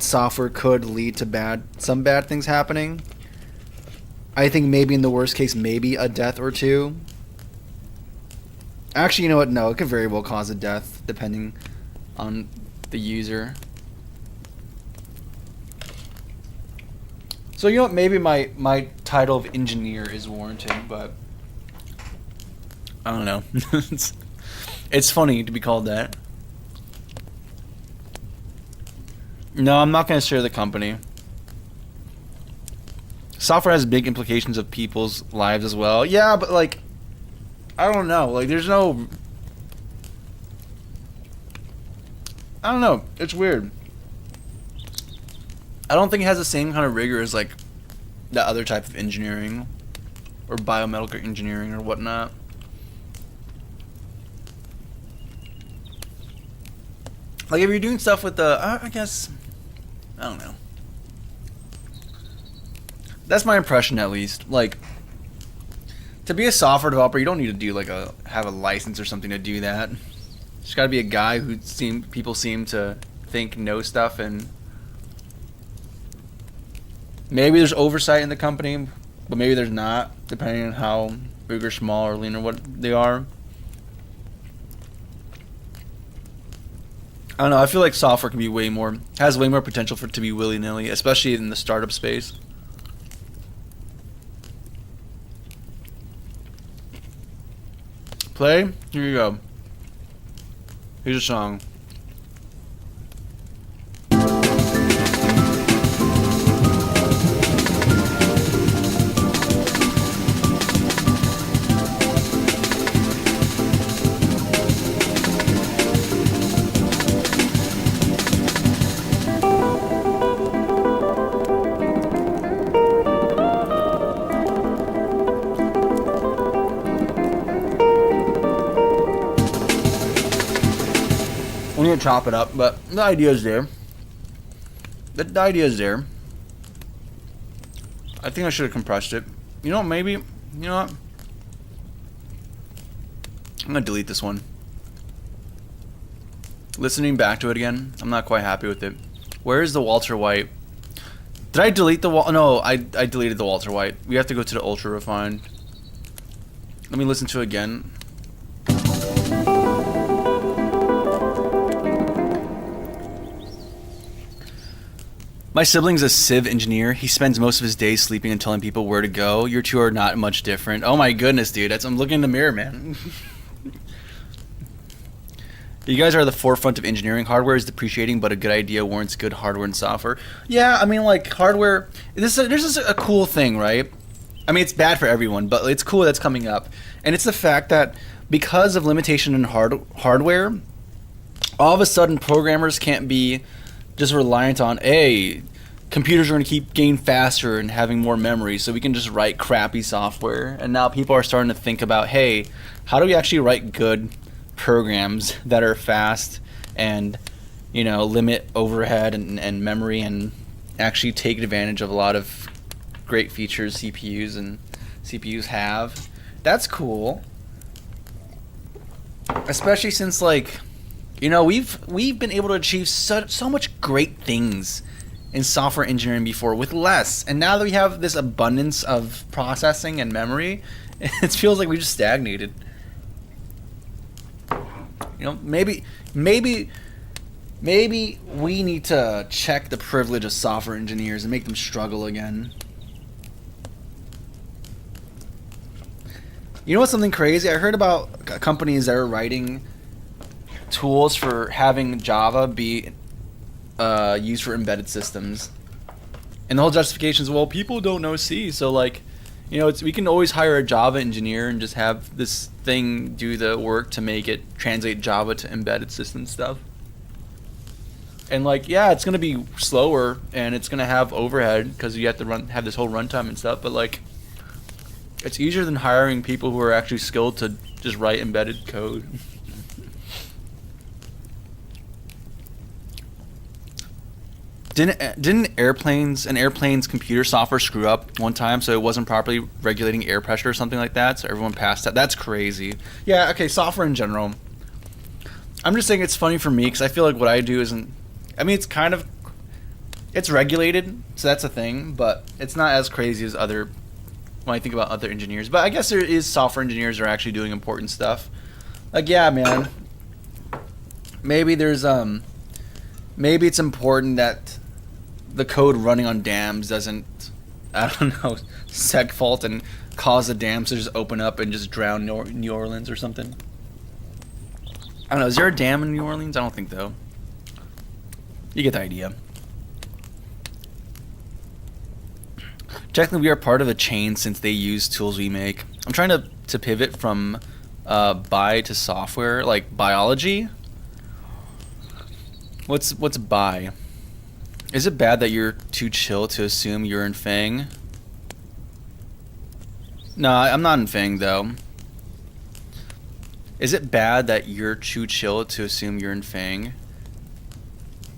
Speaker 1: software could lead to some bad things happening. I think maybe in the worst case, maybe a death or two. Actually, you know what? No, it could very well cause a death depending on the user. So you know what? Maybe my title of engineer is warranted, but I don't know. It's funny to be called that. No, I'm not going to share the company. Software has big implications of people's lives as well. Yeah, but like, I don't know. Like, there's no. I don't know. It's weird. I don't think it has the same kind of rigor as like the other type of engineering or biomedical engineering or whatnot. Like if you're doing stuff with the, I guess, I don't know. That's my impression at least. Like, to be a software developer, you don't need to do like have a license or something to do that. Just got to be a guy who people seem to think knows stuff, and maybe there's oversight in the company, but maybe there's not, depending on how big or small or lean or what they are. I don't know. I feel like software can be has way more potential for it to be willy-nilly, especially in the startup space. Play? Here you go. Here's a song. We need to chop it up, but the idea is there. The idea is there. I think I should have compressed it. You know what, maybe, you know what? I'm gonna delete this one. Listening back to it again, I'm not quite happy with it. Where is the Walter White? Did I delete the No, I deleted the Walter White. We have to go to the ultra refined. Let me listen to it again. My sibling's a civ engineer. He spends most of his days sleeping and telling people where to go. Your two are not much different. Oh my goodness, dude. I'm looking in the mirror, man. You guys are the forefront of engineering. Hardware is depreciating, but a good idea warrants good hardware and software. Yeah, I mean, like, hardware... There's just a cool thing, right? I mean, it's bad for everyone, but it's cool that's coming up. And it's the fact that because of limitation in hardware, all of a sudden programmers can't be just reliant on, hey, computers are going to keep getting faster and having more memory, so we can just write crappy software. And now people are starting to think about, hey, how do we actually write good programs that are fast and, you know, limit overhead and memory and actually take advantage of a lot of great features CPUs have. That's cool. Especially since, like, you know, we've been able to achieve so much great things in software engineering before with less, and now that we have this abundance of processing and memory, it feels like we just stagnated. You know, maybe we need to check the privilege of software engineers and make them struggle again. You know what's something crazy? I heard about companies that are writing tools for having Java be used for embedded systems. And the whole justification is, well, people don't know C, so, like, you know, we can always hire a Java engineer and just have this thing do the work to make it translate Java to embedded system stuff. And, like, yeah, it's going to be slower and it's going to have overhead because you have to have this whole runtime and stuff, but, like, it's easier than hiring people who are actually skilled to just write embedded code. Didn't an airplane's computer software screw up one time, so it wasn't properly regulating air pressure or something like that, so everyone passed that? That's crazy. Yeah, okay, software in general. I'm just saying it's funny for me because I feel like what I do isn't... I mean, it's regulated, so that's a thing, but it's not as crazy as when I think about other engineers. But I guess there is software engineers that are actually doing important stuff. Like, yeah, man. Maybe maybe it's important that the code running on dams doesn't, I don't know, seg fault and cause the dams to just open up and just drown New Orleans or something. I don't know. Is there a dam in New Orleans? I don't think though. You get the idea. Technically, we are part of the chain since they use tools we make. I'm trying to pivot from bi to software, like biology. What's bi? Is it bad that you're too chill to assume you're in Fang? No, I'm not in Fang though. Is it bad that you're too chill to assume you're in Fang?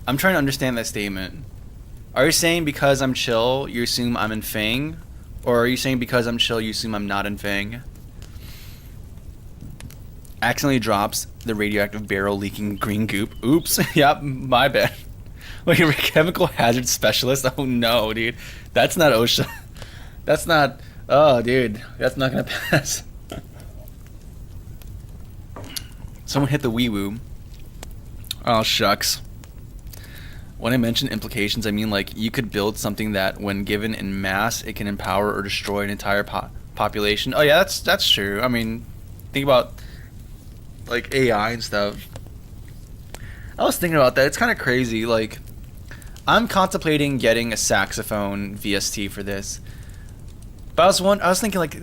Speaker 1: I'm trying to understand that statement. Are you saying because I'm chill, you assume I'm in Fang? Or are you saying because I'm chill, you assume I'm not in Fang? Accidentally drops the radioactive barrel leaking green goop. Oops. Yep, my bad. Wait, you're a chemical hazard specialist? Oh no, dude. That's not OSHA. That's not... Oh, dude. That's not gonna pass. Someone hit the wee-woo. Oh, shucks. When I mention implications, I mean, like, you could build something that, when given in mass, it can empower or destroy an entire population. Oh, yeah, that's true. I mean, think about, like, AI and stuff. I was thinking about that. It's kind of crazy. Like, I'm contemplating getting a saxophone VST for this. But I was thinking, like,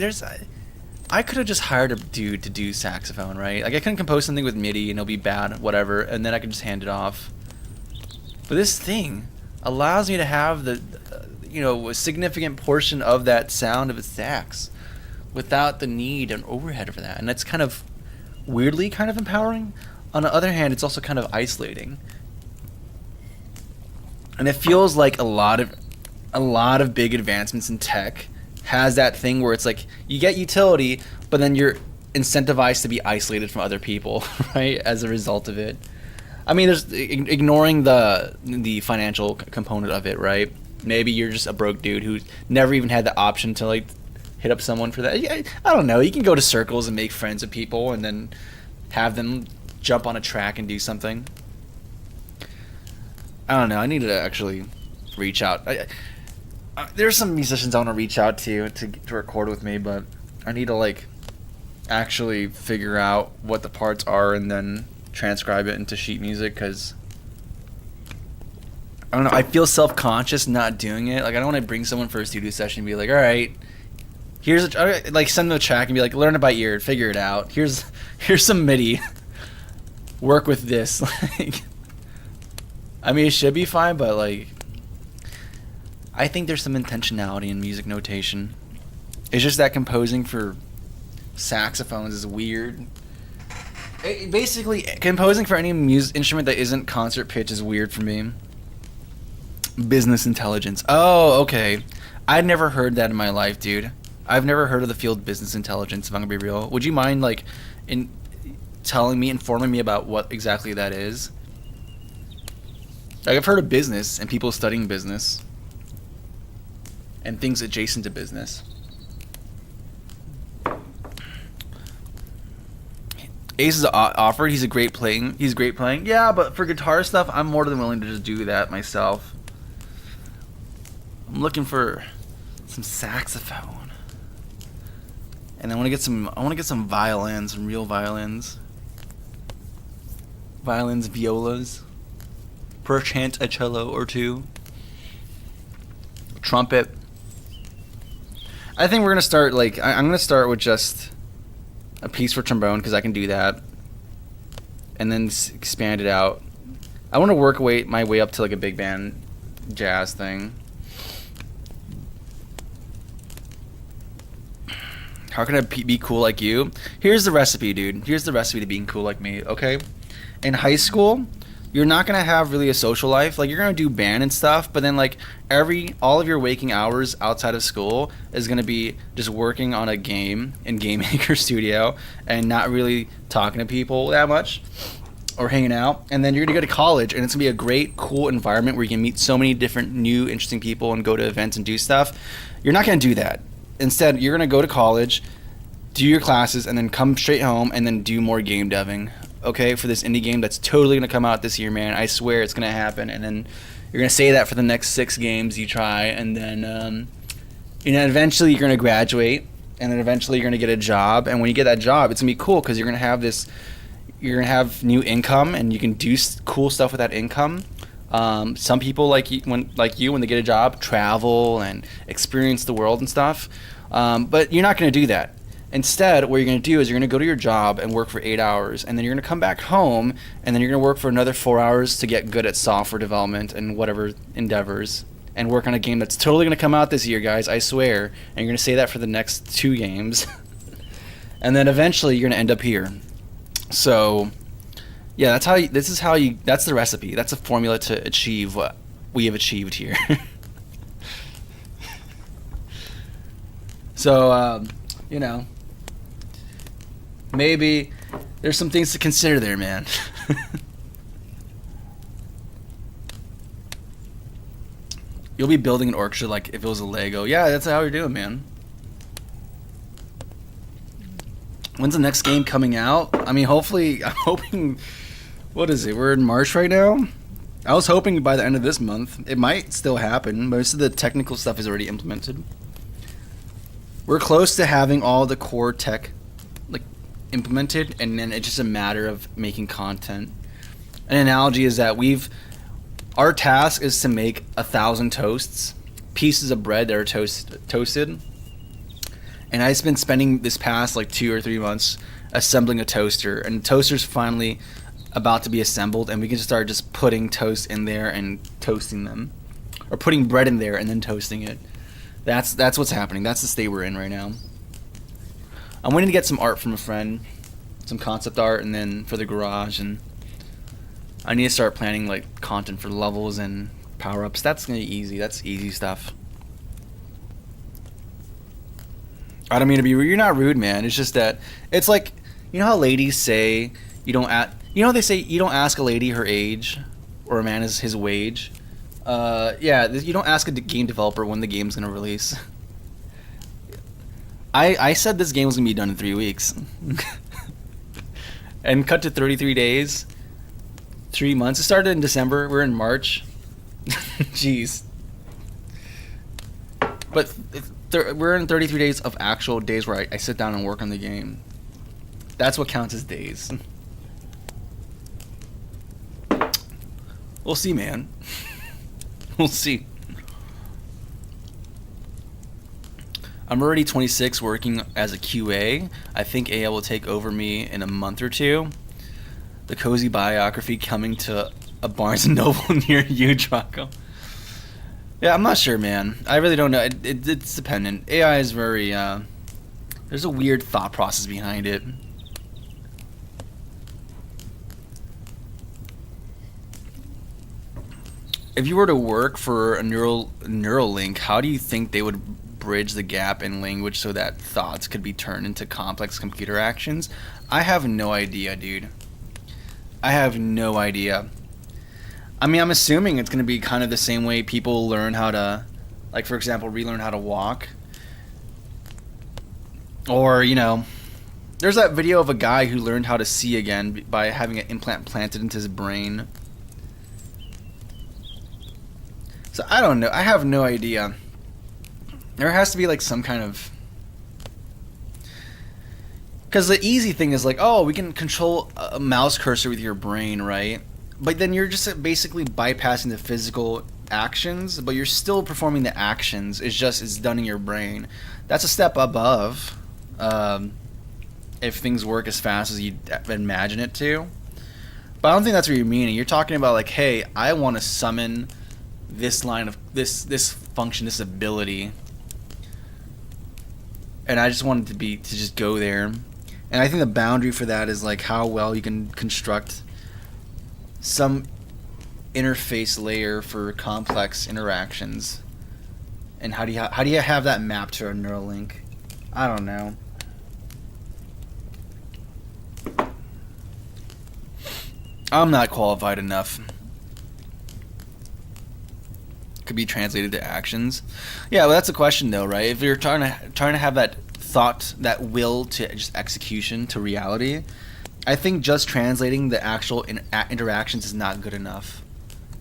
Speaker 1: I could have just hired a dude to do saxophone, right? Like, I couldn't compose something with MIDI and it'll be bad, whatever, and then I could just hand it off. But this thing allows me to have a significant portion of that sound of a sax without the need and overhead for that. And that's kind of weirdly kind of empowering. On the other hand, it's also kind of isolating. And it feels like a lot of big advancements in tech has that thing where it's like you get utility, but then you're incentivized to be isolated from other people, right? As a result of it. I mean, there's ignoring the financial component of it, right? Maybe you're just a broke dude who never even had the option to, like, hit up someone for that. I don't know. You can go to circles and make friends with people and then have them jump on a track and do something. I don't know. I need to actually reach out. There's some musicians I want to reach out to record with me, but I need to, like, actually figure out what the parts are and then transcribe it into sheet music, because I don't know, I feel self-conscious not doing it. Like, I don't want to bring someone for a studio session and be like, all right, like, send them a track and be like, learn it by ear, figure it out, here's some MIDI, work with this. Like, I mean, it should be fine, but, like, I think there's some intentionality in music notation. It's just that composing for saxophones is weird. Basically, composing for any music instrument that isn't concert pitch is weird for me. Business intelligence. Oh, okay. I'd never heard that in my life, dude. I've never heard of the field business intelligence, if I'm gonna be real. Would you mind, like, informing me about what exactly that is? Like, I've heard of business and people studying business and things adjacent to business. Ace is offered. He's great playing. Yeah, but for guitar stuff, I'm more than willing to just do that myself. I'm looking for some saxophone, and I want to get some violins, some real violins, violas, perchance a cello or two, trumpet. I think we're gonna start I'm gonna start with just a piece for trombone because I can do that, and then expand it out. I want to work my way up to like a big band jazz thing. How can I be cool like you? Here's the recipe, dude. Here's the recipe to being cool like me, okay? In high school, you're not going to have really a social life. Like, you're going to do band and stuff, but then, like, all of your waking hours outside of school is going to be just working on a game in Game Maker Studio and not really talking to people that much or hanging out. And then you're going to go to college, and it's going to be a great, cool environment where you can meet so many different new, interesting people and go to events and do stuff. You're not going to do that. Instead, you're going to go to college, do your classes, and then come straight home and then do more game deving, okay, for this indie game that's totally going to come out this year, man. I swear it's going to happen. And then you're going to say that for the next 6 games you try, and then eventually you're going to graduate, and then eventually you're going to get a job. And when you get that job, it's going to be cool because you're going to have new income, and you can do cool stuff with that income. Some people like you when they get a job, travel and experience the world and stuff. But you're not going to do that. Instead, what you're going to do is you're going to go to your job and work for 8 hours, and then you're going to come back home, and then you're going to work for another 4 hours to get good at software development and whatever endeavors, and work on a game that's totally going to come out this year, guys, I swear. And you're going to say that for the next 2 games. And then eventually you're going to end up here. So, yeah, that's the recipe. That's a formula to achieve what we have achieved here. So, maybe there's some things to consider there, man. You'll be building an orchestra like if it was a Lego. Yeah, that's how you're doing, man. When's the next game coming out? I mean, hopefully, I'm hoping, what is it? We're in March right now? I was hoping by the end of this month. It might still happen. Most of the technical stuff is already implemented. We're close to having all the core tech implemented, and then it's just a matter of making content. An analogy is that our task is to make 1,000 toasts, pieces of bread that are toasted. And I've been spending this past 2 or 3 months assembling a toaster, and the toaster's finally about to be assembled, and we can just start putting toast in there and toasting them, or putting bread in there and then toasting it. That's what's happening. That's the state we're in right now. I'm waiting to get some art from a friend, some concept art, and then for the garage, and I need to start planning content for levels and power-ups. That's gonna be easy. That's easy stuff. I don't mean to be rude. You're not rude, man. It's just that it's like, how ladies say you don't they say you don't ask a lady her age or a man his wage. Yeah, you don't ask a game developer when the game's gonna release. I said this game was gonna be done in 3 weeks, and cut to 33 days, 3 months. It started in December. We're in March. Jeez. But we're in 33 days of actual days where I sit down and work on the game. That's what counts as days. We'll see, man. We'll see. I'm already 26 working as a QA. I think AI will take over me in a month or 2. The cozy biography coming to a Barnes & Noble near you, Draco. Yeah, I'm not sure, man. I really don't know. It's dependent. AI is very, there's a weird thought process behind it. if you were to work for a neural link, how do you think they would bridge the gap in language so that thoughts could be turned into complex computer actions? I have no idea, dude. I have no idea. I mean, I'm assuming it's going to be kind of the same way people learn how to, like, for example, relearn how to walk. Or, you know, there's that video of a guy who learned how to see again by having an implant planted into his brain. So I don't know. I have no idea. There has to be like some kind of... Because the easy thing is like, oh, we can control a mouse cursor with your brain, right? But then you're just basically bypassing the physical actions, but you're still performing the actions. It's done in your brain. That's a step above. If things work as fast as you imagine it to. But I don't think that's what you're meaning. You're talking about like, hey, I want to summon this line of this function, this ability, and I just want it to just go there. And I think the boundary for that is like how well you can construct some interface layer for complex interactions, and how do you have that mapped to a neural link? I don't know. I'm not qualified enough. Could be translated to actions. Yeah, well, that's a question though, right? If you're trying to have that thought, that will to just execution to reality, I think just translating the actual interactions is not good enough.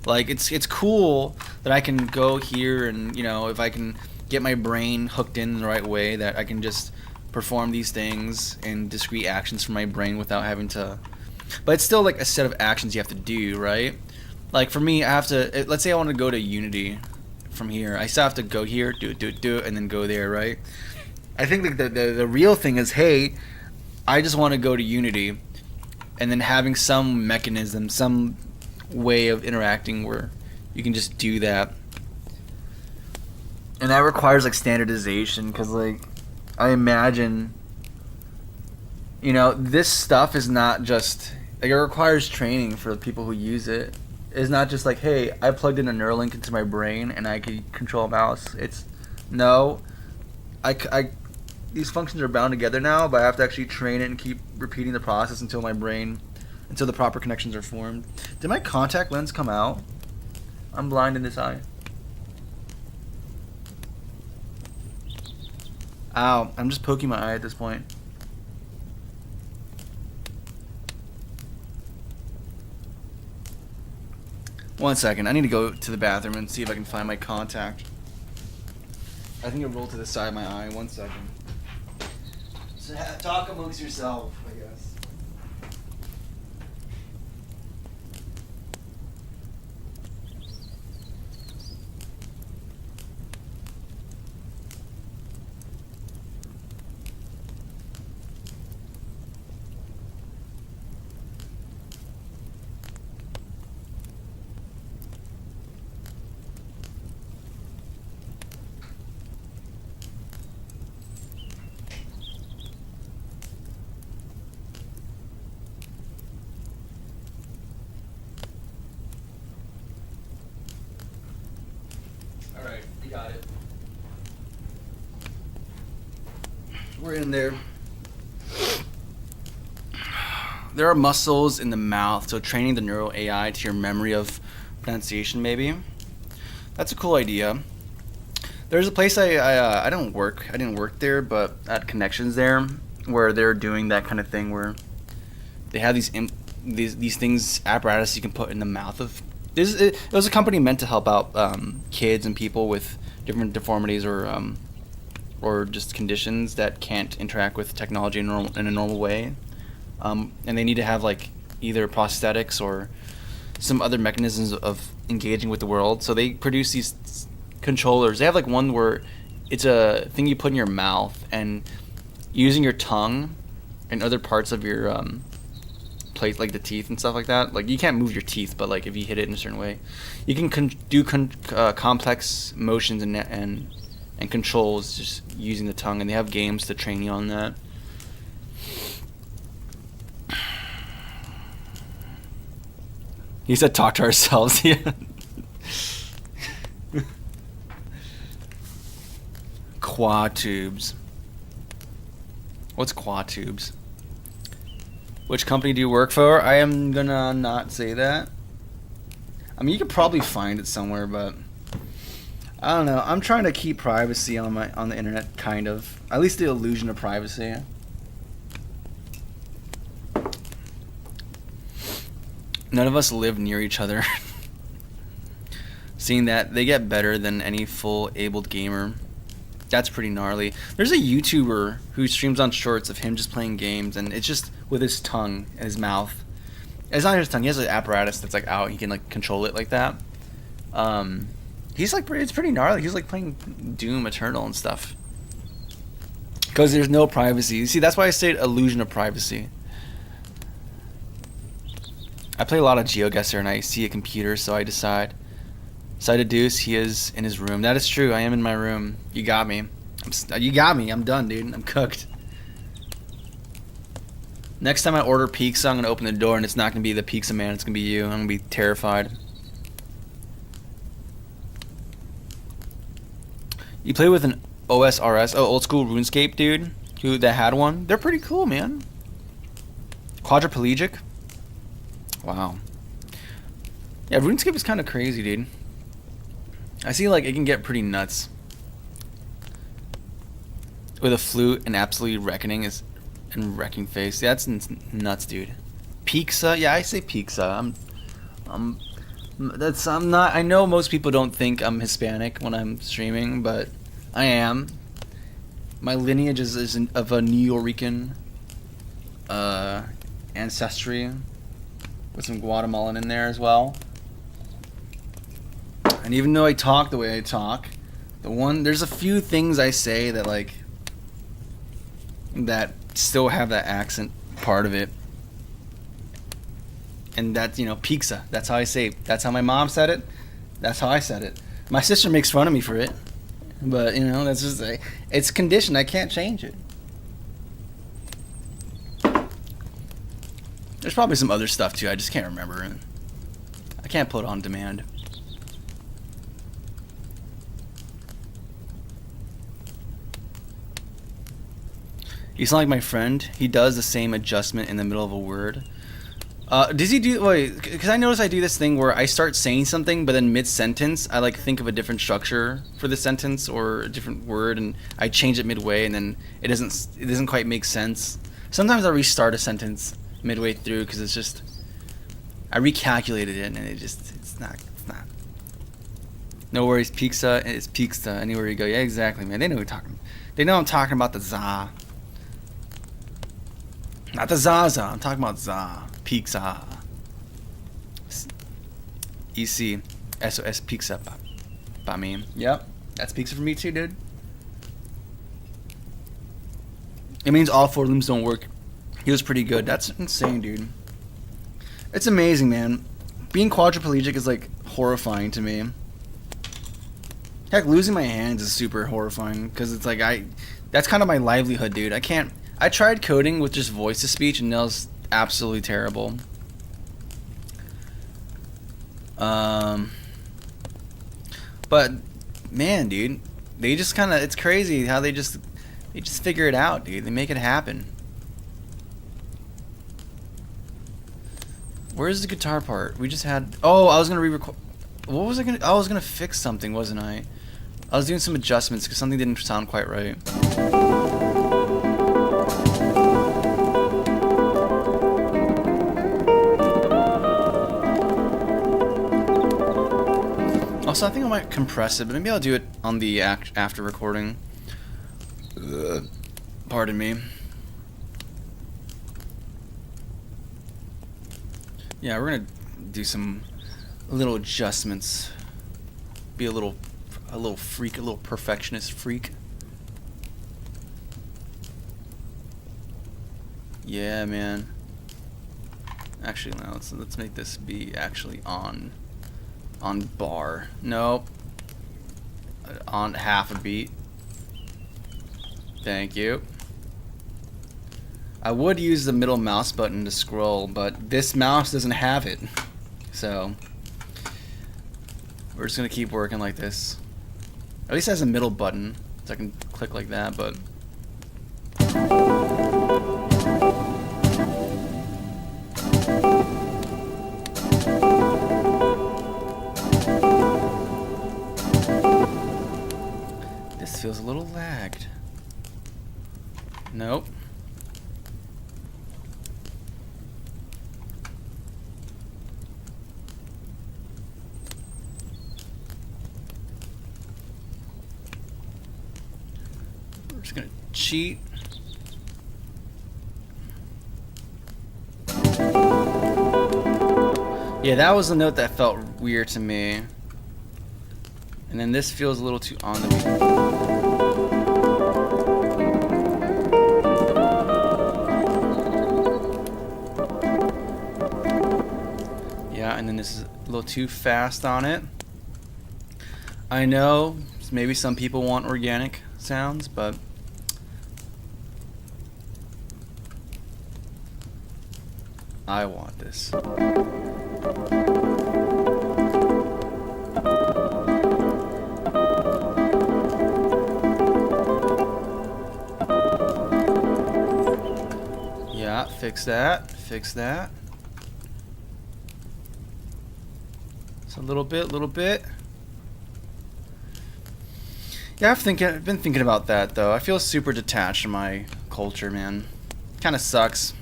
Speaker 1: Like it's cool that I can go here and, you know, if I can get my brain hooked in the right way, that I can just perform these things in discrete actions from my brain without having to. But it's still like a set of actions you have to do, right? Like for me, I have to. Let's say I want to go to Unity from here. I still have to go here, do it, and then go there, right? I think like the real thing is, hey, I just want to go to Unity, and then having some mechanism, some way of interacting where you can just do that. And that requires like standardization, because like I imagine, you know, this stuff is not just like, it requires training for the people who use it. It's not just like, hey, I plugged in a Neuralink into my brain and I can control a mouse. It's no, these functions are bound together now, but I have to actually train it and keep repeating the process until the proper connections are formed. Did my contact lens come out? I'm blind in this eye. Ow, I'm just poking my eye at this point. One second, I need to go to the bathroom and see if I can find my contact. I think it rolled to the side of my eye. 1 second. So talk amongst yourself, I guess. Alright, you got it. We're in there. There are muscles in the mouth, so training the neural AI to your memory of pronunciation, maybe. That's a cool idea. There's a place I didn't work there, but at Connections there, where they're doing that kind of thing where they have these things, apparatus you can put in the mouth of. It was a company meant to help out kids and people with different deformities or just conditions that can't interact with technology in a normal way, and they need to have like either prosthetics or some other mechanisms of engaging with the world. So they produce these controllers. They have like one where it's a thing you put in your mouth, and using your tongue and other parts of your plate, like the teeth and stuff like that. Like you can't move your teeth, but like if you hit it in a certain way, you can do complex motions and controls just using the tongue. And they have games to train you on that. He said, "Talk to ourselves." Yeah. Quad tubes. What's quad tubes? Which company do you work for? I am gonna not say that. I mean, you could probably find it somewhere, but I don't know. I'm trying to keep privacy on the internet, kind of. At least the illusion of privacy. None of us live near each other. Seeing that they get better than any full abled gamer. That's pretty gnarly. There's a YouTuber who streams on shorts of him just playing games, and it's just with his tongue and his mouth. It's not his tongue. He has an apparatus that's like out. He can like control it like that. He's like it's pretty gnarly. He's like playing Doom Eternal and stuff. Because there's no privacy. You see, that's why I say illusion of privacy. I play a lot of GeoGuessr and I see a computer, so I decide. So I deduce he is in his room. That is true. I am in my room. You got me. You got me. I'm done, dude. I'm cooked. Next time I order pizza, I'm going to open the door and it's not going to be the pizza man. It's going to be you. I'm going to be terrified. You play with an OSRS? Oh, old school RuneScape dude that had one? They're pretty cool, man. Quadriplegic? Wow. Yeah, RuneScape is kind of crazy, dude. I see like it can get pretty nuts. With a flute and absolutely reckoning and wrecking face. Yeah, that's nuts, dude. Pizza? Yeah, I say pizza. I'm not. I know most people don't think I'm Hispanic when I'm streaming, but I am. My lineage is of a Nuyorican ancestry, with some Guatemalan in there as well. And even though I talk the way I talk, there's a few things I say that like that still have that accent part of it. And that's, pizza. That's how I say it. That's how my mom said it. That's how I said it. My sister makes fun of me for it. But, that's just it's conditioned. I can't change it. There's probably some other stuff too. I just can't remember it. I can't put it on demand. You sound like my friend. He does the same adjustment in the middle of a word. Does he do... Wait, because I notice I do this thing where I start saying something, but then mid-sentence, I like think of a different structure for the sentence or a different word, and I change it midway, and then it doesn't quite make sense. Sometimes I restart a sentence midway through because it's just... I recalculated it, and it's not... No worries, pizza is pizza anywhere you go. Yeah, exactly, man. They know what we're talking. They know I'm talking about the za. Not the Zaza, I'm talking about za. Pizza. EC. SOS pizza. By me. Yep. That's pizza for me too, dude. It means all four limbs don't work. He was pretty good. That's insane, dude. It's amazing, man. Being quadriplegic is like horrifying to me. Heck, losing my hands is super horrifying because it's like that's kind of my livelihood, dude. I tried coding with just voice to speech and that was absolutely terrible. But man, dude, they just kind of, it's crazy how they just figure it out, dude. They make it happen. Where's the guitar part? We just had, I was gonna re-record. What was I gonna? I was gonna fix something, wasn't I? I was doing some adjustments because something didn't sound quite right. Also, I think I might compress it, but maybe I'll do it on the after recording. Pardon me. Yeah, we're gonna do some little adjustments. Be a little freak, a little perfectionist freak. Yeah, man. Actually, no. Let's make this be actually on bar. Nope. On half a beat. Thank you. I would use the middle mouse button to scroll, but this mouse doesn't have it. So We're just gonna keep working like this. At least it has a middle button, so I can click like that, but... This feels a little lagged. Nope. We're just gonna cheat. Yeah, that was a note that felt weird to me. And then this feels a little too on the beat. Yeah, and then this is a little too fast on it. I know maybe some people want organic sounds, but I want this. Yeah, fix that, fix that. So a little bit. Yeah, I've been thinking about that though. I feel super detached from my culture, man. Kind of sucks.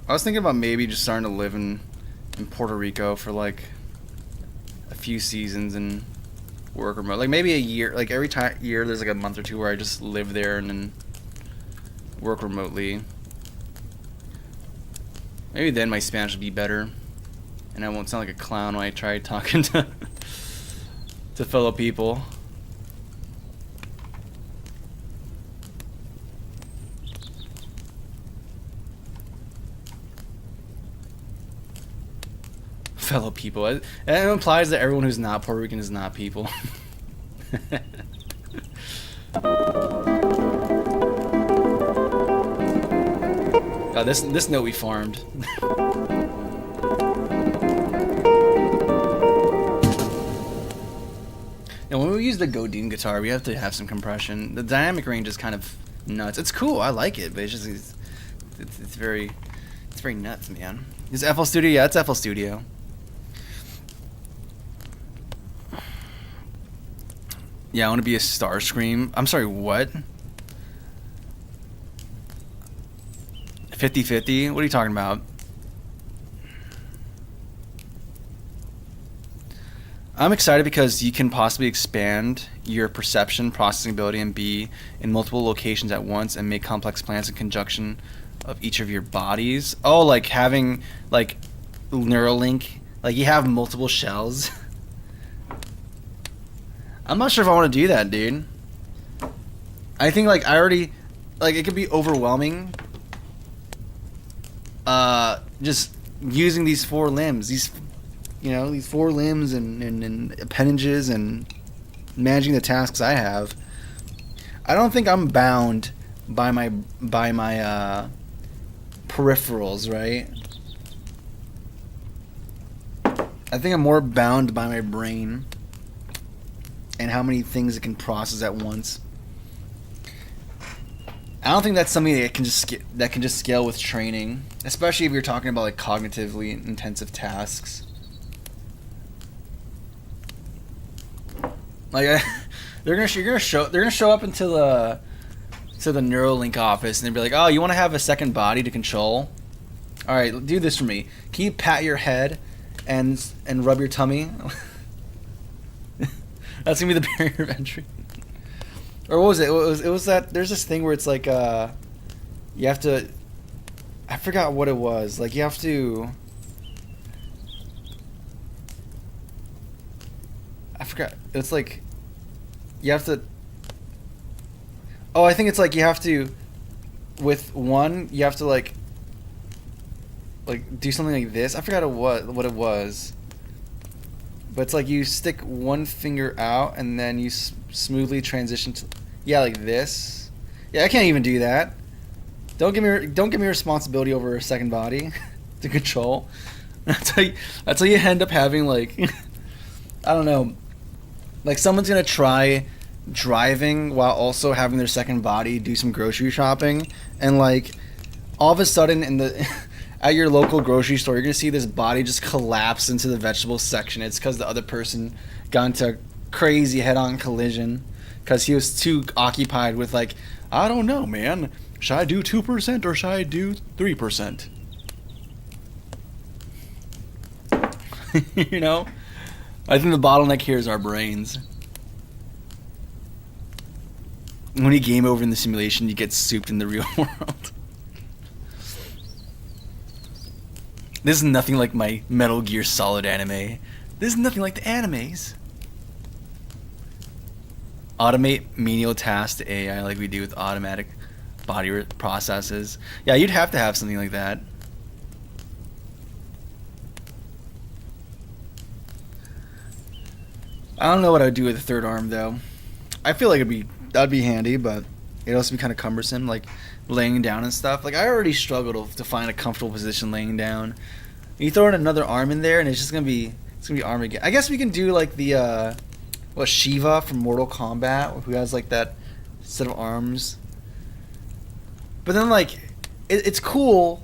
Speaker 1: I was thinking about maybe just starting to live in Puerto Rico for like a few seasons and work remote. Like maybe a year. Like every year there's like a month or two where I just live there and then work remotely. Maybe then my Spanish will be better, and I won't sound like a clown when I try talking to fellow people. Fellow people. It implies that everyone who's not Puerto Rican is not people. Oh, this note we farmed. And when we use the Godin guitar, we have to have some compression. The dynamic range is kind of nuts. It's cool, I like it, but it's just it's very nuts, man. Is it FL Studio? Yeah, it's FL Studio. Yeah, I want to be a Starscream. I'm sorry, what? 50-50? What are you talking about? I'm excited because you can possibly expand your perception, processing ability, and be in multiple locations at once and make complex plans in conjunction of each of your bodies. Oh, like having like Neuralink, like you have multiple shells. I'm not sure if I want to do that, dude. I think like I already, like it could be overwhelming. Just using these four limbs, these four limbs and appendages and managing the tasks I have. I don't think I'm bound by my peripherals, right? I think I'm more bound by my brain and how many things it can process at once. I don't think that's something that can just scale with training, especially if you're talking about like cognitively intensive tasks. Like they're gonna show up into the Neuralink office and they'll be like, "Oh, you want to have a second body to control? All right, do this for me. Can you pat your head and rub your tummy?" That's gonna be the barrier of entry. Or what was it? It was that there's this thing where it's like you have to. I forgot what it was. Like you have to. I forgot. It's like you have to. Oh, I think it's like you have to. With one, you have to like do something like this. I forgot what it was. But it's like you stick one finger out and then you smoothly transition to, yeah, like this. Yeah, I can't even do that. Don't give me responsibility over a second body to control. That's how you end up having like I don't know, like someone's gonna try driving while also having their second body do some grocery shopping, and like all of a sudden in the at your local grocery store you're gonna see this body just collapse into the vegetable section. It's because the other person got into a crazy head-on collision because he was too occupied with like, I don't know, man, should I do 2% or should I do 3%? You know, I think the bottleneck here is our brains. When you game over in the simulation, you get souped in the real world. This is nothing like my Metal Gear Solid anime. This is nothing like the animes. Automate menial tasks to AI like we do with automatic body processes. Yeah, you'd have to have something like that. I don't know what I'd do with a third arm though. I feel like that'd be handy, but it'd also be kind of cumbersome, like laying down and stuff. Like I already struggle to find a comfortable position laying down. You throw in another arm in there, and it's gonna be arm again. I guess we can do like the Shiva from Mortal Kombat, who has like that set of arms. But then like it's cool,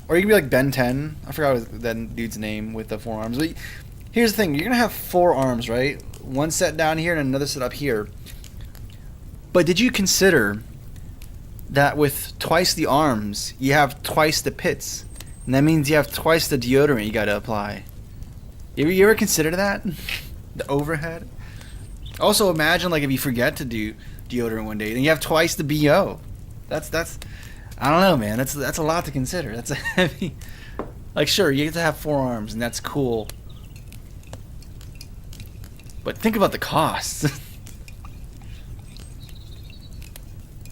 Speaker 1: or you can be like Ben 10. I forgot that dude's name with the four arms. But here's the thing: you're gonna have four arms, right? One set down here and another set up here. But did you consider that with twice the arms, you have twice the pits? And that means you have twice the deodorant you gotta apply. You ever consider that? The overhead? Also, imagine like if you forget to do deodorant one day, then you have twice the BO. That's I don't know, man. That's a lot to consider. That's a heavy. Like, sure, you get to have four arms, and that's cool. But think about the costs.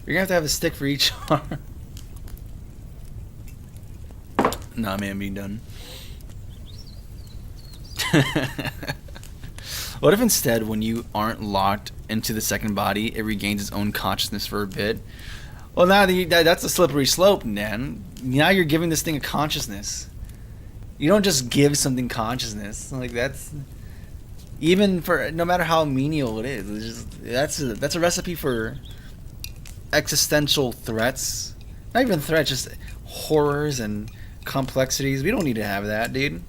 Speaker 1: You're gonna have a stick for each arm. Nah, man, being done. What if instead, when you aren't locked into the second body, it regains its own consciousness for a bit? Well, now that's a slippery slope, man. Now you're giving this thing a consciousness. You don't just give something consciousness. Like that's even for no matter how menial it is. It's just, that's a recipe for existential threats. Not even threats, just horrors and complexities. We don't need to have that, dude.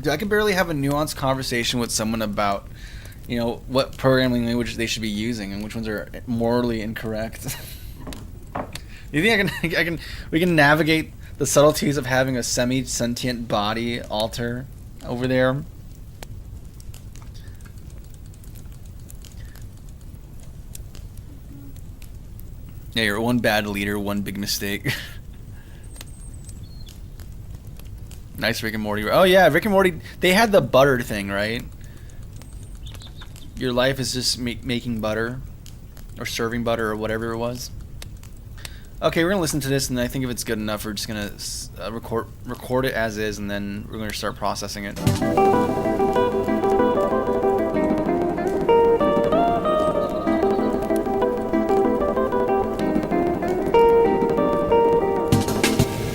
Speaker 1: Dude, I can barely have a nuanced conversation with someone about, you know, what programming language they should be using and which ones are morally incorrect. You think we can navigate the subtleties of having a semi-sentient body alter over there? Yeah, you're one bad leader, one big mistake. Nice Rick and Morty. Oh yeah, Rick and Morty, they had the butter thing, right? Your life is just making butter or serving butter or whatever it was. Okay, we're gonna listen to this, and I think if it's good enough, we're just gonna record it as is, and then we're gonna start processing it.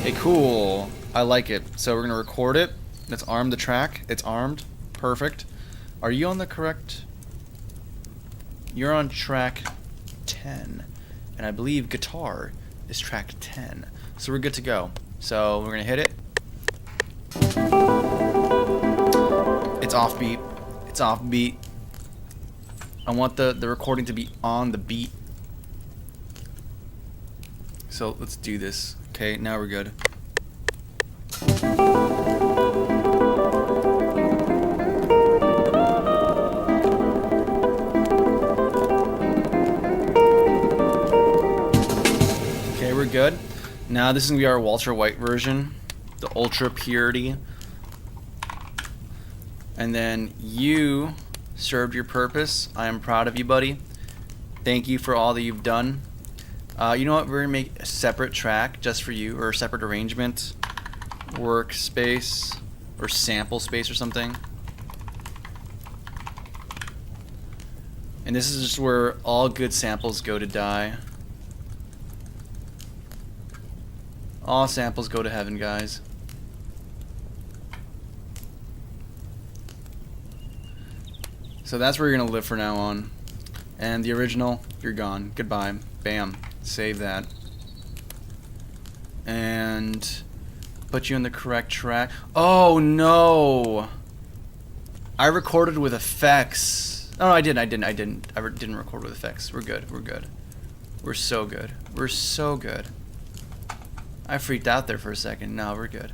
Speaker 1: Hey, cool. I like it. So we're gonna record it. Let's arm the track. It's armed. Perfect. Are you on the correct? You're on track 10, and I believe guitar is track 10. So we're good to go. So we're gonna hit it. It's offbeat. It's offbeat. I want the recording to be on the beat. So let's do this. Okay, now we're good. Okay, we're good. Now this is gonna be our Walter White version, the ultra purity. And then you served your purpose. I am proud of you, buddy. Thank you for all that you've done. You know what? We're gonna make a separate track just for you, or a separate arrangement, workspace, or sample space, or something. And this is just where all good samples go to die. All samples go to heaven, guys. So that's where you're gonna live from now on. And the original, you're gone. Goodbye. Bam. Save that. And put you on the correct track. Oh no! I recorded with effects. Oh, no, I didn't. I didn't record with effects. We're good. We're good. We're so good. We're so good. I freaked out there for a second. No, we're good.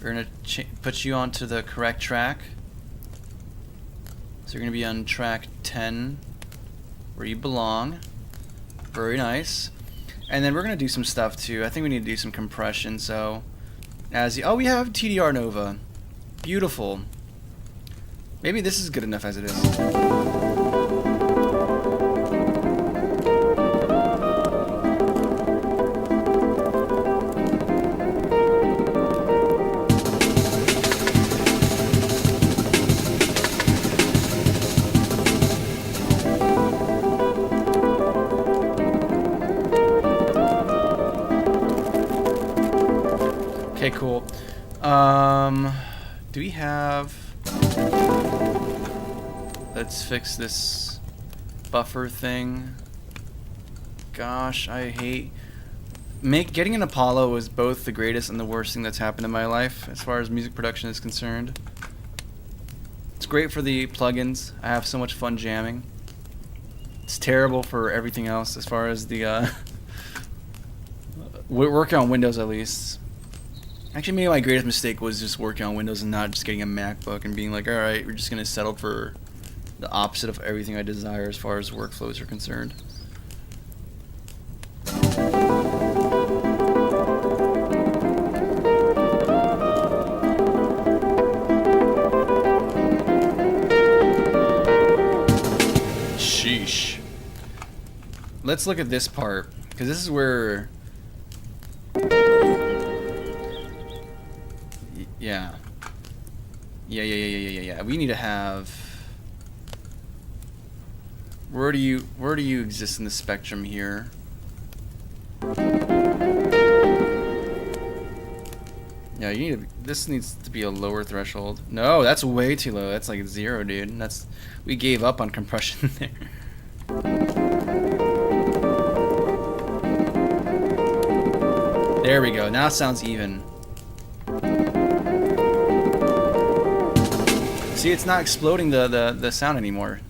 Speaker 1: We're gonna put you onto the correct track. So you're gonna be on track 10, where you belong. Very nice. And then we're gonna do some stuff too. I think we need to do some compression. So, oh, we have TDR Nova. Beautiful. Maybe this is good enough as it is. Okay, cool. Do we have... Let's fix this buffer thing. Gosh, I hate... Getting an Apollo was both the greatest and the worst thing that's happened in my life as far as music production is concerned. It's great for the plugins. I have so much fun jamming. It's terrible for everything else as far as the... working on Windows at least. Actually, maybe my greatest mistake was just working on Windows and not just getting a MacBook and being like, alright, we're just going to settle for the opposite of everything I desire as far as workflows are concerned. Sheesh. Let's look at this part, because this is where... Yeah. Yeah. We need to have... Where do you exist in the spectrum here? Yeah, you need to... This needs to be a lower threshold. No, that's way too low. That's like 0, dude. We gave up on compression there. There we go. Now it sounds even. See, it's not exploding the sound anymore.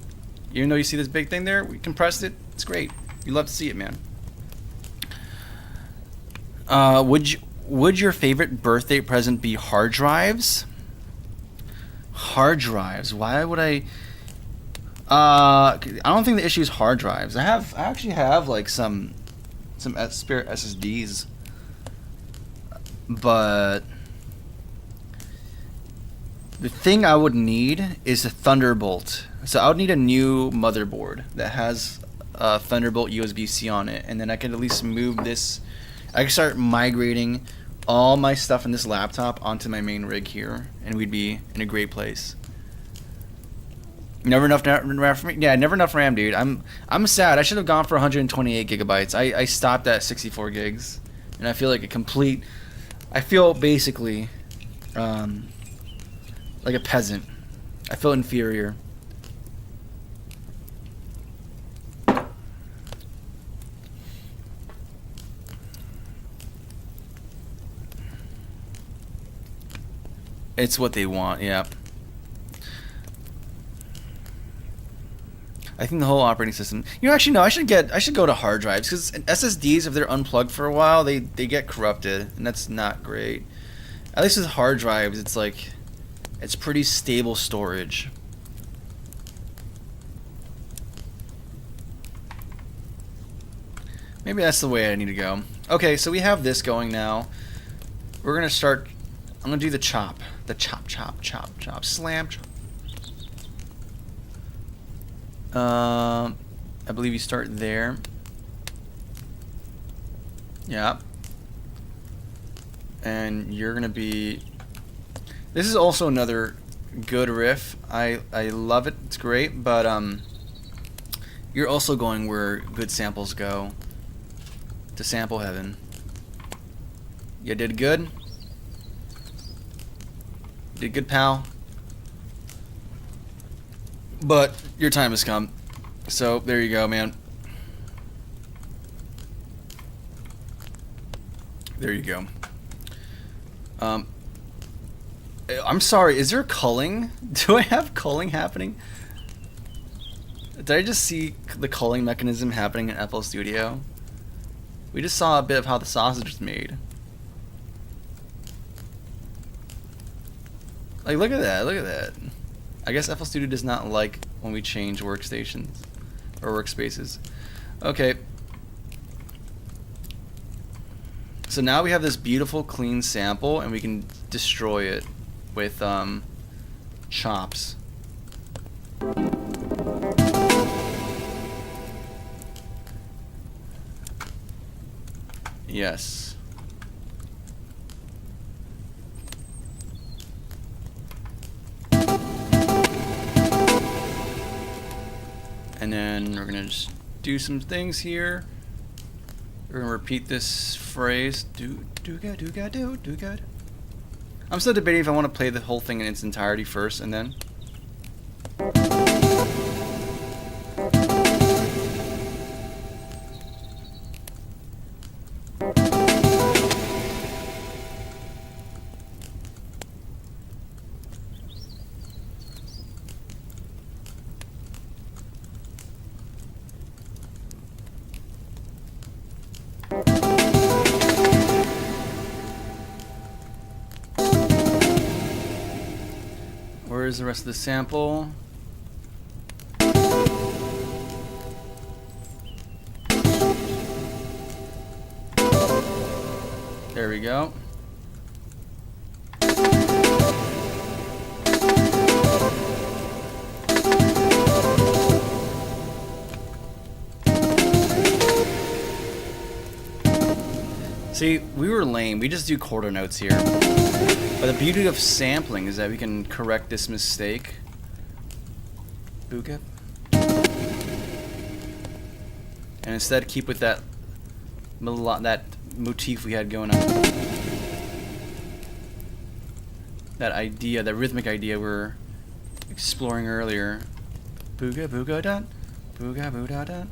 Speaker 1: Even though you see this big thing there, we compressed it. It's great. You love to see it, man. Would your favorite birthday present be hard drives? Hard drives. Why would I? I don't think the issue is hard drives. I actually have like some spare SSDs, but the thing I would need is a Thunderbolt. So I would need a new motherboard that has a Thunderbolt USB-C on it, and then I could at least move this. I could start migrating all my stuff in this laptop onto my main rig here, and we'd be in a great place. Never enough RAM. Yeah, never enough RAM, dude. I'm sad. I should have gone for 128 gigabytes. I stopped at 64 gigs, and I feel like I feel basically like a peasant. I feel inferior. It's what they want, yeah. I think the whole operating system. Actually no. I should go to hard drives, because SSDs, if they're unplugged for a while, they get corrupted, and that's not great. At least with hard drives, it's pretty stable storage. Maybe that's the way I need to go. Okay, so we have this going now. We're gonna start. I'm gonna do the chop. The chop, slam. I believe you start there. Yeah. And you're gonna be. This is also another good riff. I love it. It's great, but you're also going where good samples go. To sample heaven. You did good. Did good, pal. But your time has come. So there you go, man. There you go. I'm sorry, is there culling? Do I have culling happening? Did I just see the culling mechanism happening in FL Studio? We just saw a bit of how the sausage was made. Like, look at that, look at that. I guess FL Studio does not like when we change workstations or workspaces. Okay. So now we have this beautiful clean sample and we can destroy it with chops. Yes. And then we're gonna just do some things here. We're gonna repeat this phrase. Do good. I'm still debating if I want to play the whole thing in its entirety first and then. Where's the rest of the sample? There we go. See, we were lame. We just do quarter notes here. But the beauty of sampling is that we can correct this mistake. Booga. And instead keep with that motif we had going on. That idea, that rhythmic idea we were exploring earlier. Booga booga dot. Booga booga dot.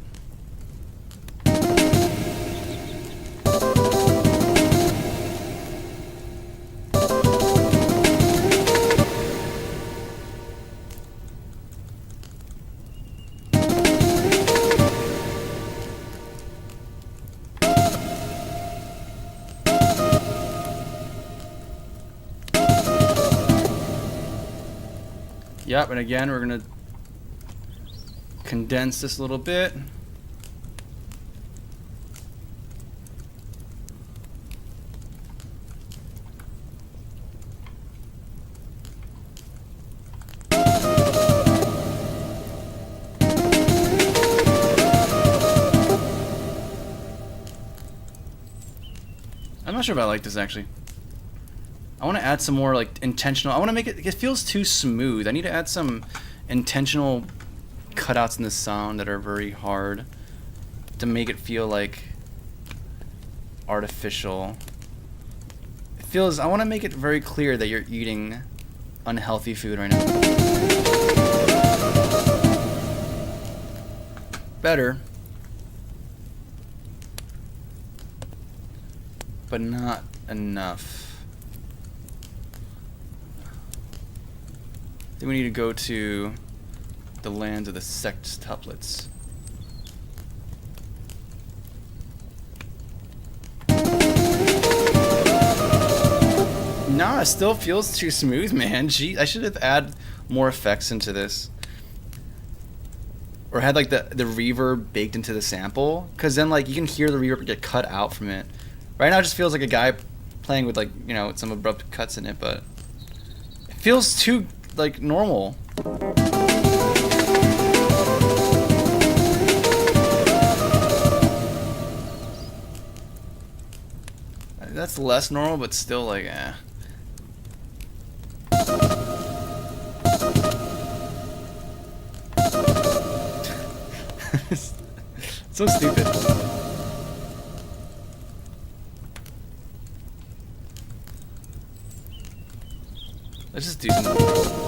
Speaker 1: Yep, and again we're gonna condense this a little bit. I'm not sure if I like this actually. I want to add some more like intentional. I want to make it. It feels too smooth. I need to add some intentional cutouts in the sound that are very hard to make it feel like artificial. It feels. I want to make it very clear that you're eating unhealthy food right now. Better, but not enough. Then we need to go to the lands of the sextuplets. Nah, it still feels too smooth, man. Gee, I should have added more effects into this. Or had like the reverb baked into the sample. Cause then like you can hear the reverb get cut out from it. Right now it just feels like a guy playing with like, you know, some abrupt cuts in it, but it feels too like normal. That's less normal, but still like, eh. So stupid. Let's just do some.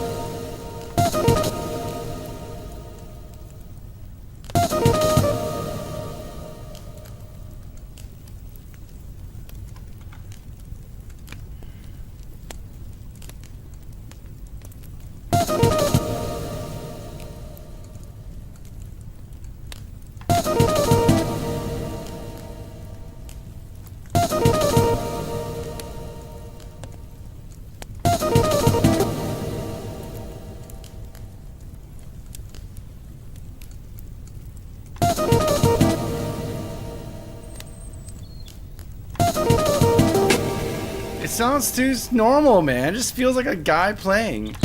Speaker 1: It sounds too normal, man. It just feels like a guy playing.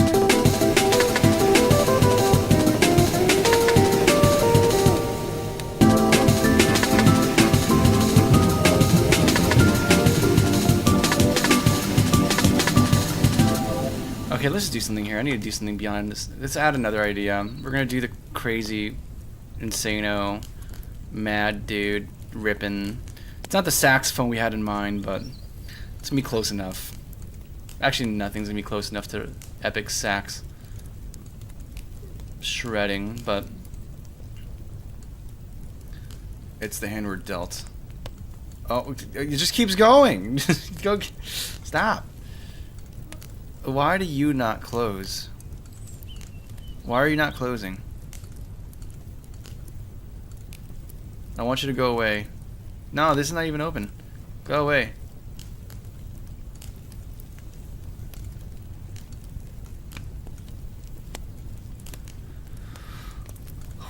Speaker 1: Okay, let's do something here. I need to do something beyond this. Let's add another idea. We're gonna do the crazy, insano, mad dude ripping. It's not the saxophone we had in mind, but it's gonna be close enough. Actually, nothing's gonna be close enough to epic sax shredding, but it's the hand we're dealt. Oh, it just keeps going. Go, stop. Why do you not close? Why are you not closing? I want you to go away. No, this is not even open. Go away.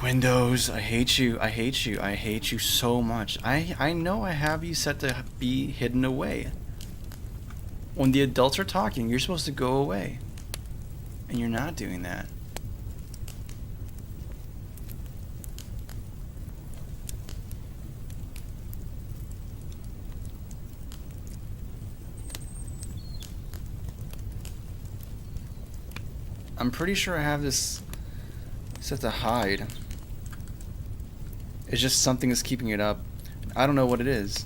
Speaker 1: Windows, I hate you. I hate you. I hate you so much. I know I have you set to be hidden away. When the adults are talking, you're supposed to go away. And you're not doing that. I'm pretty sure I have this set to hide. It's just something is keeping it up. I don't know what it is.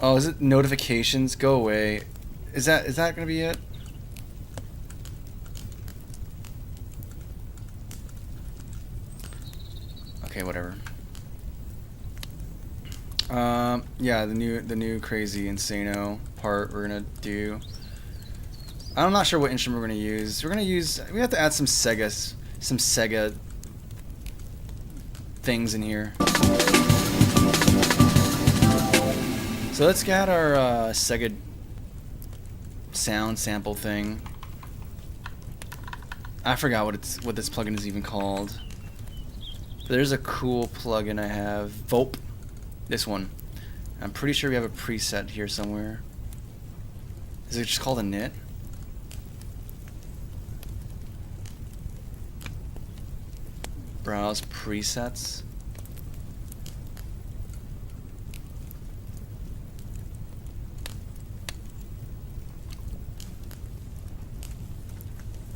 Speaker 1: Oh, is it notifications? Go away. Is that gonna be it? Okay, whatever. Yeah, the new crazy insano part we're gonna do. I'm not sure what instrument we're gonna use. We have to add some Sega things in here. So let's get our Sega sound sample thing. I forgot what this plugin is even called. There's a cool plugin I have, Volp. This one. I'm pretty sure we have a preset here somewhere. Is it just called a knit? Browse presets.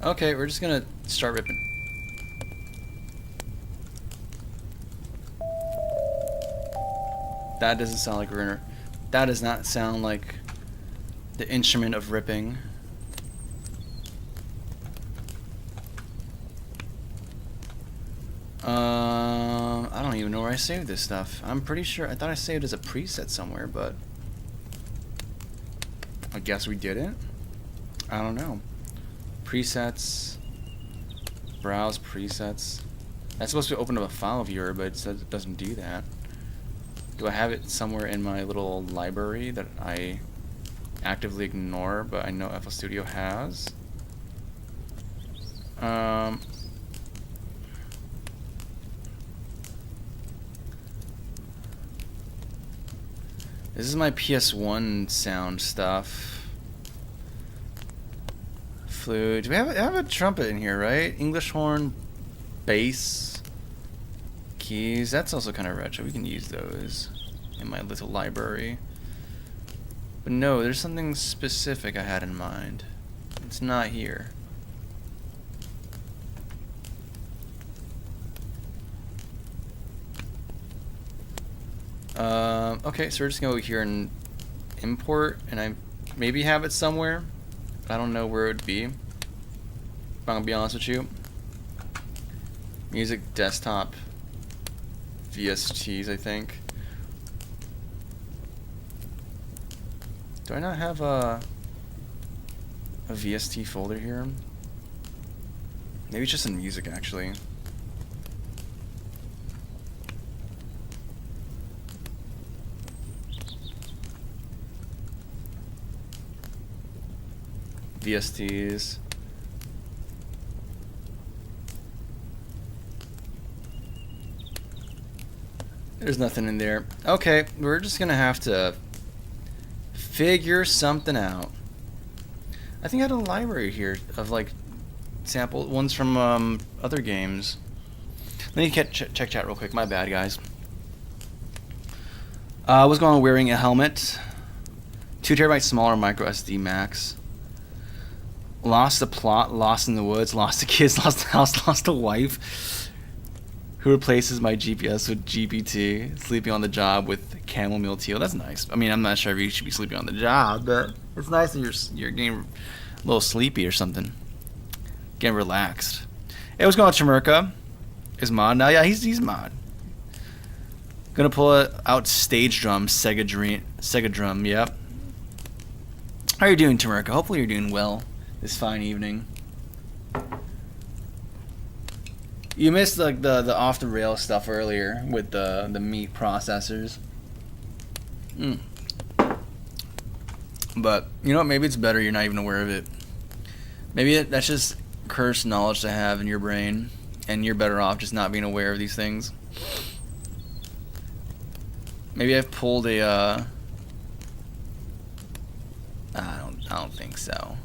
Speaker 1: Okay, we're just gonna start ripping. That doesn't sound like Runner. That does not sound like the instrument of ripping. I don't even know where I saved this stuff. I'm pretty sure, I thought I saved it as a preset somewhere, but I guess we didn't. I don't know. Presets, browse presets. That's supposed to open up a file viewer, but it says it doesn't do that. Do I have it somewhere in my little library that I actively ignore, but I know FL Studio has? This is my PS1 sound stuff. Flute. Do we have I have a trumpet in here, right? English horn, bass, keys. That's also kind of retro. We can use those in my little library. But no, there's something specific I had in mind. It's not here. Okay, so we're just gonna go here and import, and I maybe have it somewhere. I don't know where it would be. If I'm gonna be honest with you. Music desktop VSTs, I think. Do I not have a VST folder here? Maybe it's just in music, actually. VSTs. There's nothing in there. Okay, we're just gonna have to figure something out. I think I had a library here of like sample ones from other games. Let me check chat real quick. My bad, guys. I was going on wearing a helmet. 2 terabyte smaller micro SD max. Lost the plot, lost in the woods, lost the kids, lost the house, lost the wife. Who replaces my GPS with GPT? Sleeping on the job with chamomile tea. Well, that's nice. I mean, I'm not sure if you should be sleeping on the job, but it's nice that you're getting a little sleepy or something. Getting relaxed. Hey, what's going on, Chamerka? Is mod now? Yeah, he's mod. Gonna pull out stage drum, Sega drum. Yep. How are you doing, Chamerka? Hopefully you're doing well this fine evening. You missed like the off the rail stuff earlier with the meat processors. But you know what? Maybe it's better you're not even aware of it. Maybe that's just cursed knowledge to have in your brain, and you're better off just not being aware of these things. Maybe I've pulled a. I don't think so.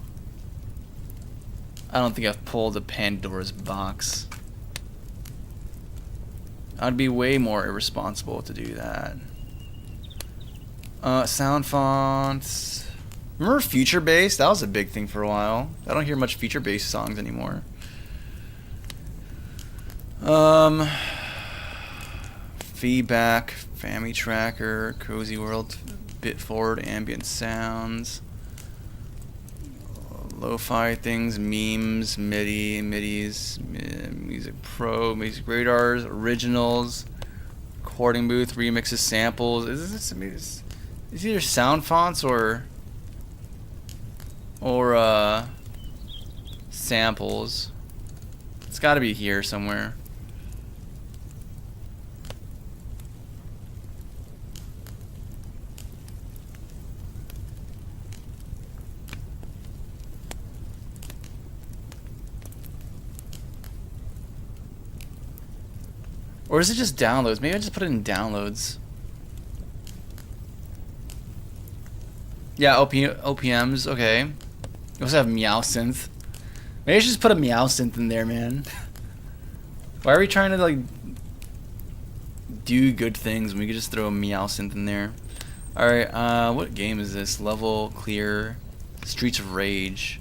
Speaker 1: I don't think I've pulled a Pandora's box. I'd be way more irresponsible to do that. Sound fonts. Remember Future Bass? That was a big thing for a while. I don't hear much Future Bass songs anymore. Feedback, Family Tracker, Cozy World, Bitforward, Ambient Sounds, Lo-fi things, memes, MIDIs, Music Pro, Music Radars, Originals, Recording Booth, Remixes, Samples. Is either sound fonts or samples. It's got to be here somewhere. Or is it just downloads? Maybe I just put it in downloads. Yeah, OPMs, okay. You also have Meow Synth. Maybe I should just put a Meow Synth in there, man. Why are we trying to, like, do good things when we could just throw a Meow Synth in there? Alright, what game is this? Level, Clear, Streets of Rage.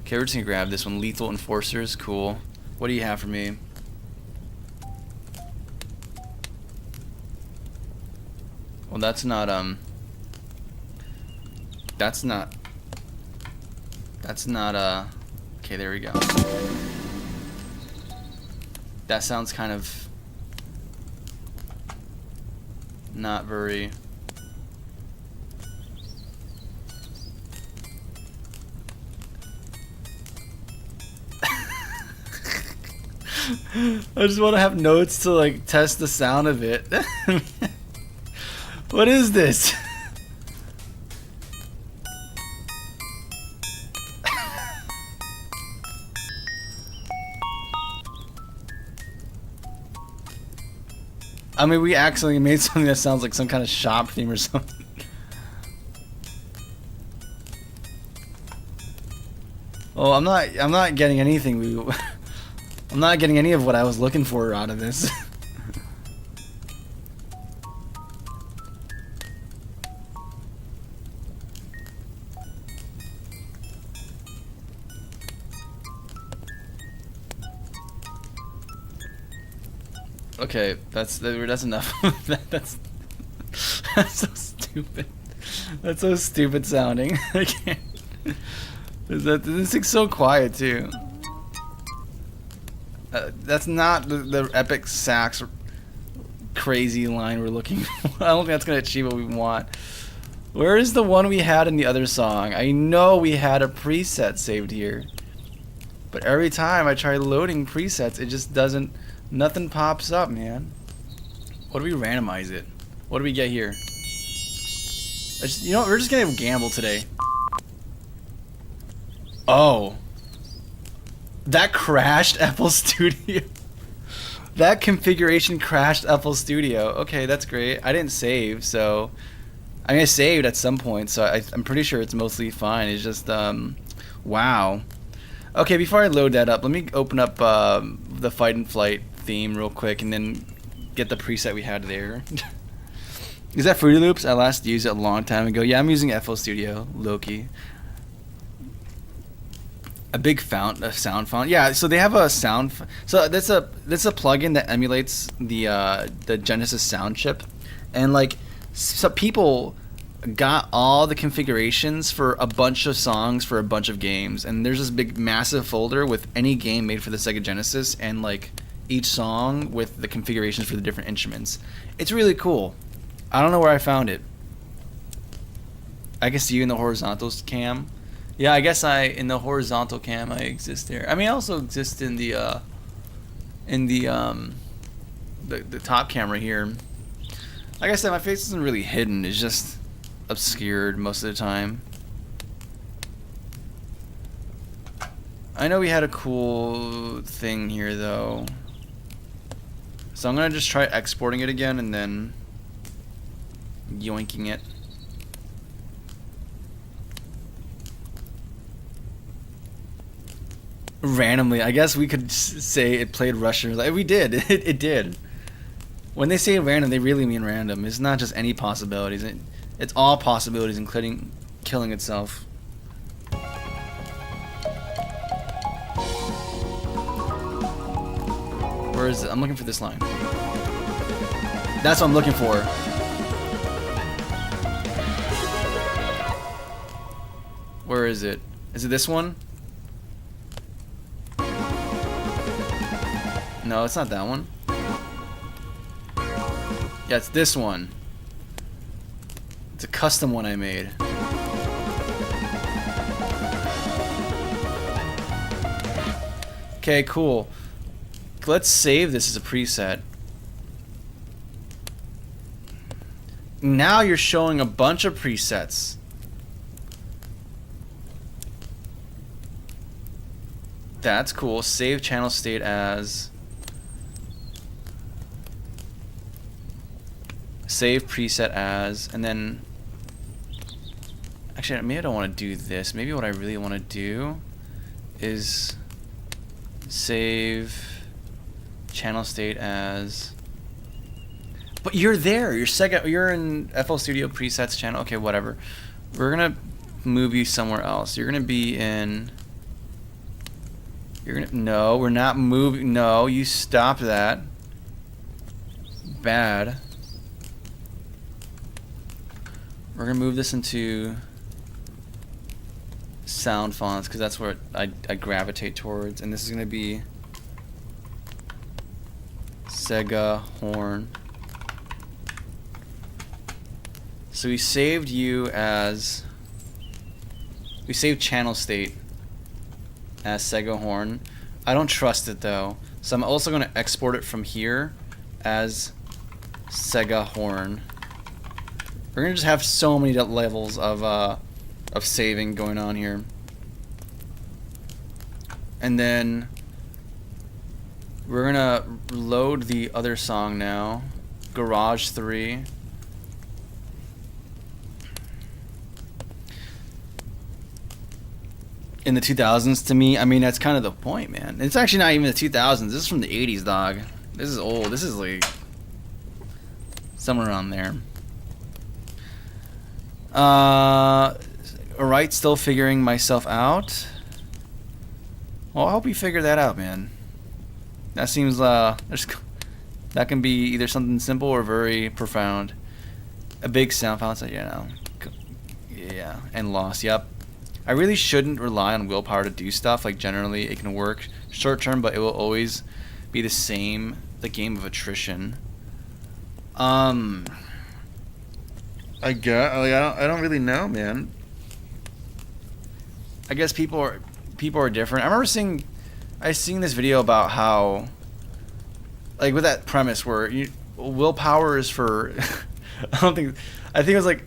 Speaker 1: Okay, we're just gonna grab this one. Lethal Enforcers, cool. What do you have for me? Well, that's not, okay, there we go. That sounds kind of not very... I just want to have notes to, like, test the sound of it. What is this? I mean, we accidentally made something that sounds like some kind of shop theme or something. Well, I'm not getting anything. I'm not getting any of what I was looking for out of this. Okay, that's enough. That's so stupid. That's so stupid sounding. I can't. This thing's so quiet too. That's not the epic sax crazy line we're looking for. I don't think that's gonna achieve what we want. Where is the one we had in the other song? I know we had a preset saved here, but every time I try loading presets, it just doesn't. Nothing pops up, man. What do we randomize it? What do we get here? You know what? We're just gonna gamble today. Oh. That crashed FL Studio. That configuration crashed FL Studio. Okay, that's great. I didn't save, so... I mean, I saved at some point, so I'm pretty sure it's mostly fine. It's just, wow. Okay, before I load that up, let me open up the Fight and Flight theme real quick and then get the preset we had there. Is that Fruity Loops? I last used it a long time ago. Yeah, I'm using FL Studio, Loki. A big sound font. Yeah, so they have a sound. So that's a plugin that emulates the Genesis sound chip, and like some people got all the configurations for a bunch of songs for a bunch of games, and there's this big massive folder with any game made for the Sega Genesis and like each song with the configurations for the different instruments. It's really cool. I don't know where I found it. I can see you in the horizontal cam. Yeah, I guess in the horizontal cam I exist there. I mean, I also exist in the top camera here. Like I said, my face isn't really hidden. It's just obscured most of the time. I know we had a cool thing here though. So I'm gonna just try exporting it again and then yoinking it. Randomly, I guess we could say it played Russian. Like we did. It did. When they say random, they really mean random. It's not just any possibilities. It's all possibilities, including killing itself. Where is it? I'm looking for this line. That's what I'm looking for. Where is it? Is it this one? No, it's not that one. Yeah, it's this one. It's a custom one I made. Okay, cool. Let's save this as a preset. Now you're showing a bunch of presets. That's cool. Save channel state as... Save preset as, and then actually maybe I don't want to do this. Maybe what I really want to do is save channel state as, but you're there, you're in FL Studio presets channel. Okay, whatever. We're gonna move you somewhere else. You're gonna be in, no, we're not moving. No, you stop that. Bad. We're gonna move this into sound fonts because that's where I gravitate towards, and this is gonna be Sega horn. So we saved you as, we saved channel state as Sega horn. I don't trust it though, so I'm also gonna export it from here as Sega horn. We're gonna just have so many levels of saving going on here, and then we're gonna load the other song now, Garage 3. In the 2000s, to me, I mean that's kind of the point, man. It's actually not even the 2000s. This is from the 80s, dog. This is old. This is like somewhere around there. Alright, still figuring myself out. Well, I hope you figure that out, man. That seems, that can be either something simple or very profound. A big sound file, so, you know. Yeah, and loss, yep. I really shouldn't rely on willpower to do stuff. Like, generally, it can work short term, but it will always be the same. The game of attrition. I guess, like, I don't really know, man. I guess people are different. I remember seeing this video about how, like, with that premise where willpower is for I think it was like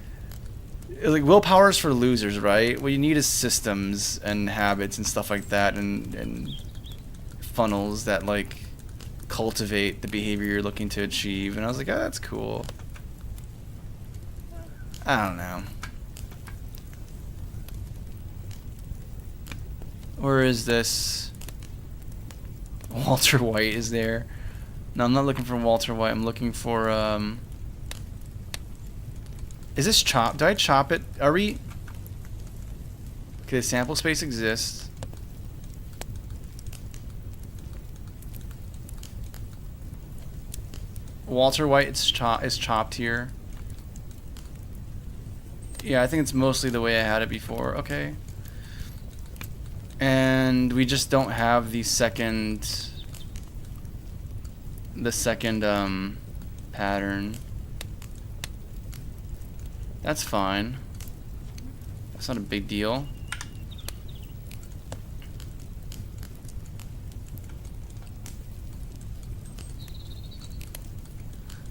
Speaker 1: willpower is for losers, right? What you need is systems and habits and stuff like that, and funnels that like cultivate the behavior you're looking to achieve. And I was like, oh, that's cool. I don't know. Where is this? Walter White is there. No, I'm not looking for Walter White. I'm looking for, is this chop? Do I chop it? Are we... Okay, the sample space exists. Walter White is chopped here. Yeah, I think it's mostly the way I had it before. Okay. And we just don't have the second pattern. That's fine. That's not a big deal.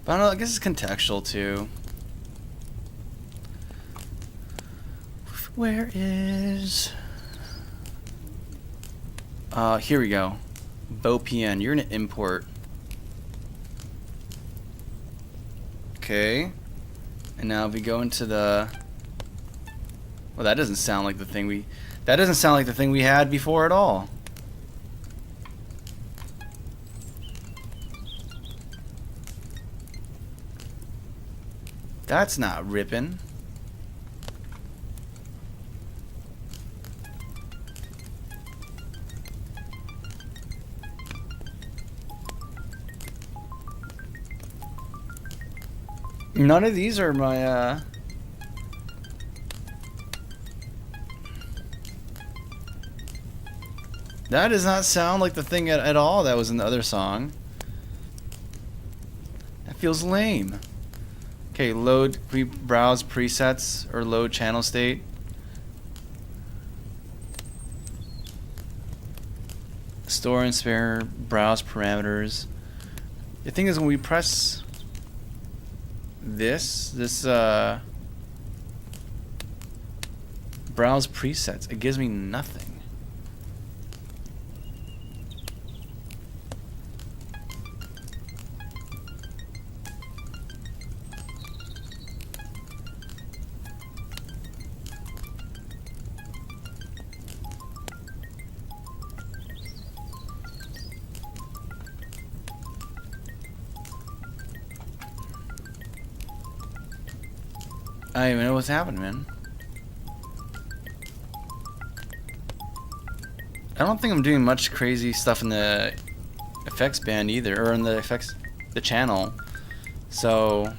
Speaker 1: But I don't know, I guess it's contextual too. Where is... here we go. BoPN, you're gonna import. Okay. And now if we go into the... Well, that doesn't sound like the thing we... That doesn't sound like the thing we had before at all. That's not ripping. None of these are my, That does not sound like the thing at all that was in the other song. That feels lame. Okay, load, browse presets, or load channel state. Store and spare, browse parameters. The thing is, when we press this browse presets, it gives me nothing. I don't even know what's happening, man. I don't think I'm doing much crazy stuff in the effects band either, or in the channel. So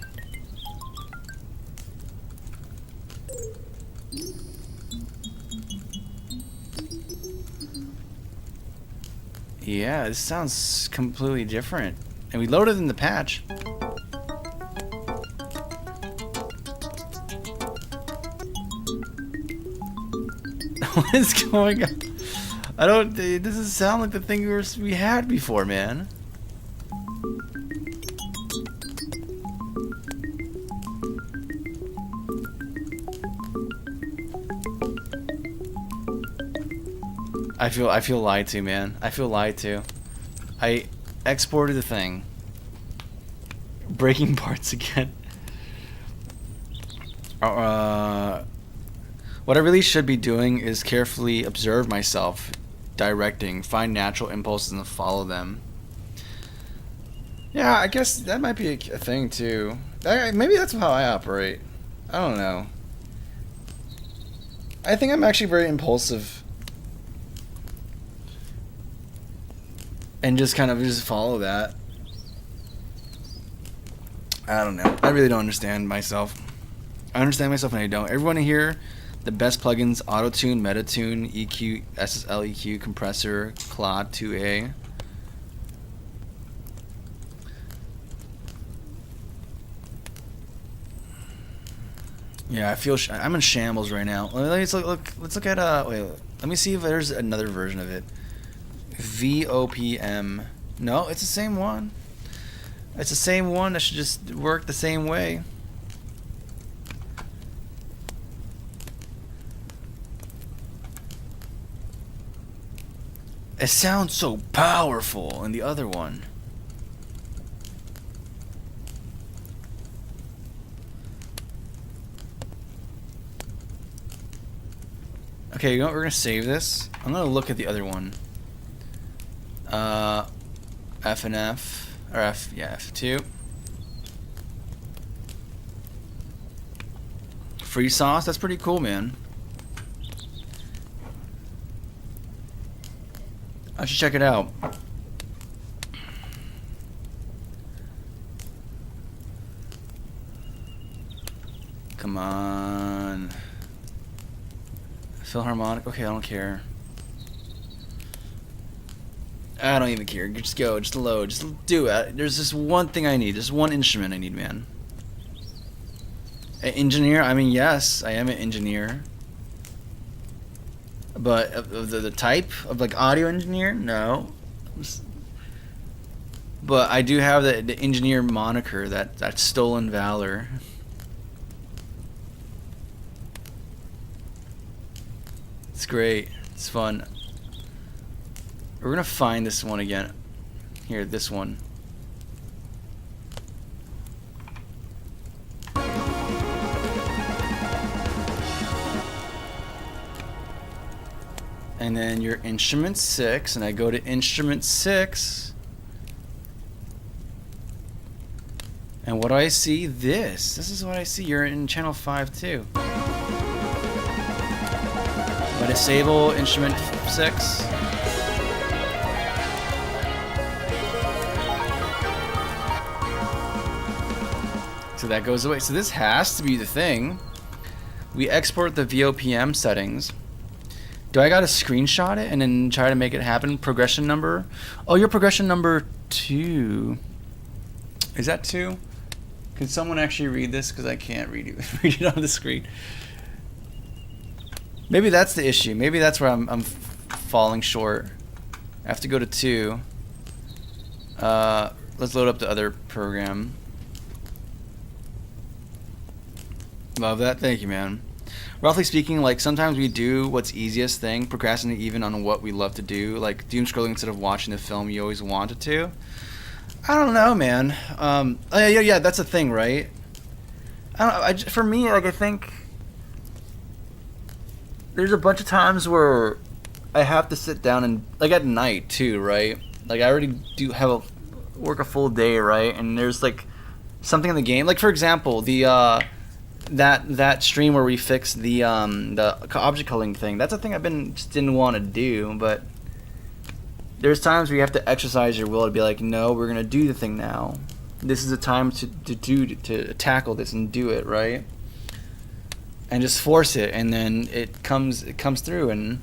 Speaker 1: yeah, this sounds completely different. And we loaded in the patch. What is going on? I don't. It doesn't sound like the thing we had before, man. I feel lied to, man. I feel lied to. I exported the thing. Breaking parts again. What I really should be doing is carefully observe myself, directing, find natural impulses and follow them. Yeah, I guess that might be a thing too. Maybe that's how I operate. I don't know. I think I'm actually very impulsive. And just kind of just follow that. I don't know. I really don't understand myself. I understand myself and I don't. Everyone here The best plugins: Auto-Tune, Meta-Tune, EQ, SSL EQ, Compressor, Claude 2A. Yeah, I feel I'm in shambles right now. Let's look at wait. Let me see if there's another version of it. VOPM. No, it's the same one. It's the same one. That should just work the same way. It sounds so powerful in the other one. Okay, you know what? We're gonna save this. I'm gonna look at the other one. F and F, or F, yeah, F2. Free sauce. That's pretty cool, man. I should check it out. Come on. Philharmonic. Okay, I don't care. I don't even care. Just go. Just load. Just do it. There's just one thing I need. Just one instrument I need, man. An engineer? I mean, yes, I am an engineer. But of the type of like audio engineer, no. But I do have the engineer moniker, that stolen valor. It's great. It's fun. We're gonna find this one again. Here, this one. And then your instrument 6, and I go to instrument 6. And what do I see? This is what I see. You're in channel 5 too. I disable instrument 6. So that goes away. So this has to be the thing. We export the VOPM settings. Do I gotta screenshot it and then try to make it happen? Progression number? Oh, your progression number 2. Is that 2? Can someone actually read this? Because I can't read it on the screen. Maybe that's the issue. Maybe that's where I'm falling short. I have to go to 2. Let's load up the other program. Love that. Thank you, man. Roughly speaking, like sometimes we do what's easiest thing, procrastinate even on what we love to do, like doom scrolling instead of watching the film you always wanted to. I don't know, man. Yeah, that's the thing, right? I don't know. For me, like I think there's a bunch of times where I have to sit down and like at night too, right? Like I already do have work a full day, right? And there's like something in the game, like for example, the that stream where we fixed the object culling thing. That's a thing I've just didn't want to do, but there's times where you have to exercise your will to be like, no, we're gonna do the thing now. This is the time to tackle this and do it, right? And just force it, and then it comes through, and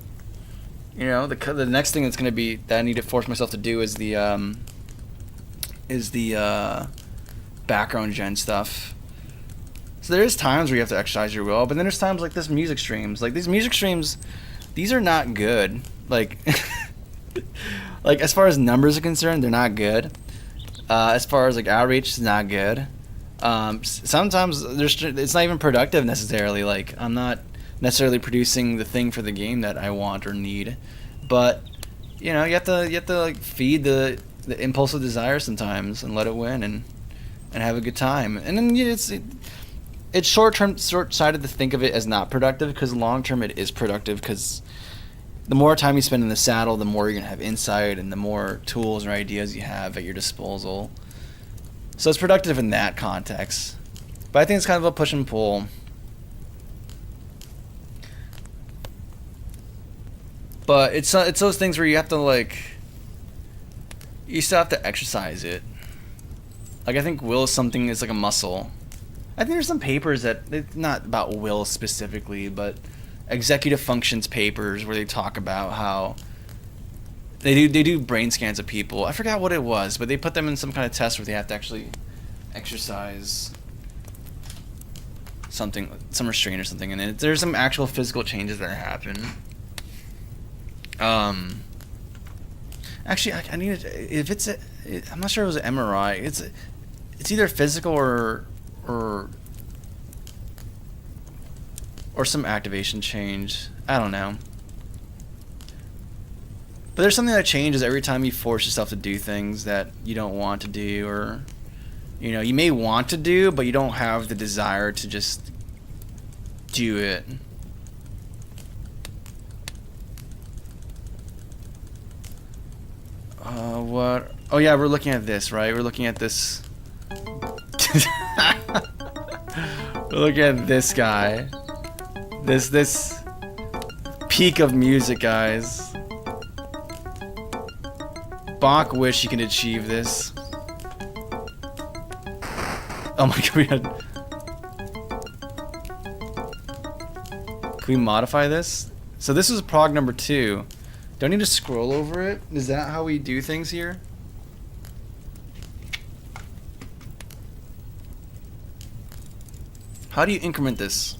Speaker 1: you know the next thing that's gonna be that I need to force myself to do is the background gen stuff. So there's times where you have to exercise your will, but then there's times like this music streams. Like these music streams, these are not good. Like, like as far as numbers are concerned, they're not good. As far as like outreach, it's not good. Sometimes it's not even productive necessarily. Like I'm not necessarily producing the thing for the game that I want or need. But you know, you have to like feed the impulse of desire sometimes and let it win and have a good time. And then it's short-sighted to think of it as not productive, because long-term it is productive, because the more time you spend in the saddle, the more you're going to have insight and the more tools or ideas you have at your disposal. So it's productive in that context. But I think it's kind of a push and pull. But it's those things where you have to you still have to exercise it. Like I think will is like a muscle. I think there's some papers that it's not about will specifically, but executive functions papers where they talk about how they do brain scans of people. I forgot what it was, but they put them in some kind of test where they have to actually exercise something, some restraint or something, and there's some actual physical changes that happen. Actually, I need to, if it's I'm not sure it was an MRI. It's either physical or some activation change. I don't know. But there's something that changes every time you force yourself to do things that you don't want to do, or you may want to do, but you don't have the desire to just do it. What? Oh yeah, we're looking at this, right? We're looking at this. We're looking at this guy. This peak of music, guys. Bach wish you can achieve this. Oh my god. Can we modify this? So this is prog number 2. Do I need to scroll over it? Is that how we do things here? How do you increment this?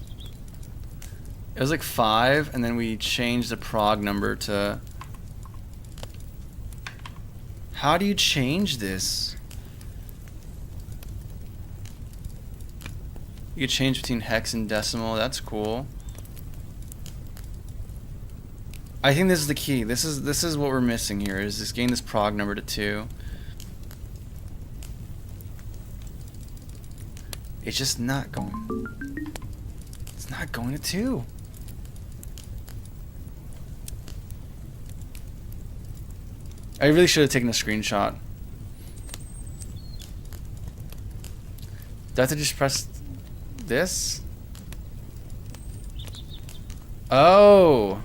Speaker 1: It was like 5, and then we changed the prog number to... How do you change this? You can change between hex and decimal. That's cool. I think this is the key. This is what we're missing here. Is this getting this prog number to 2? It's just not going. It's not going to 2. I really should have taken a screenshot. Do I have to just press this? Oh.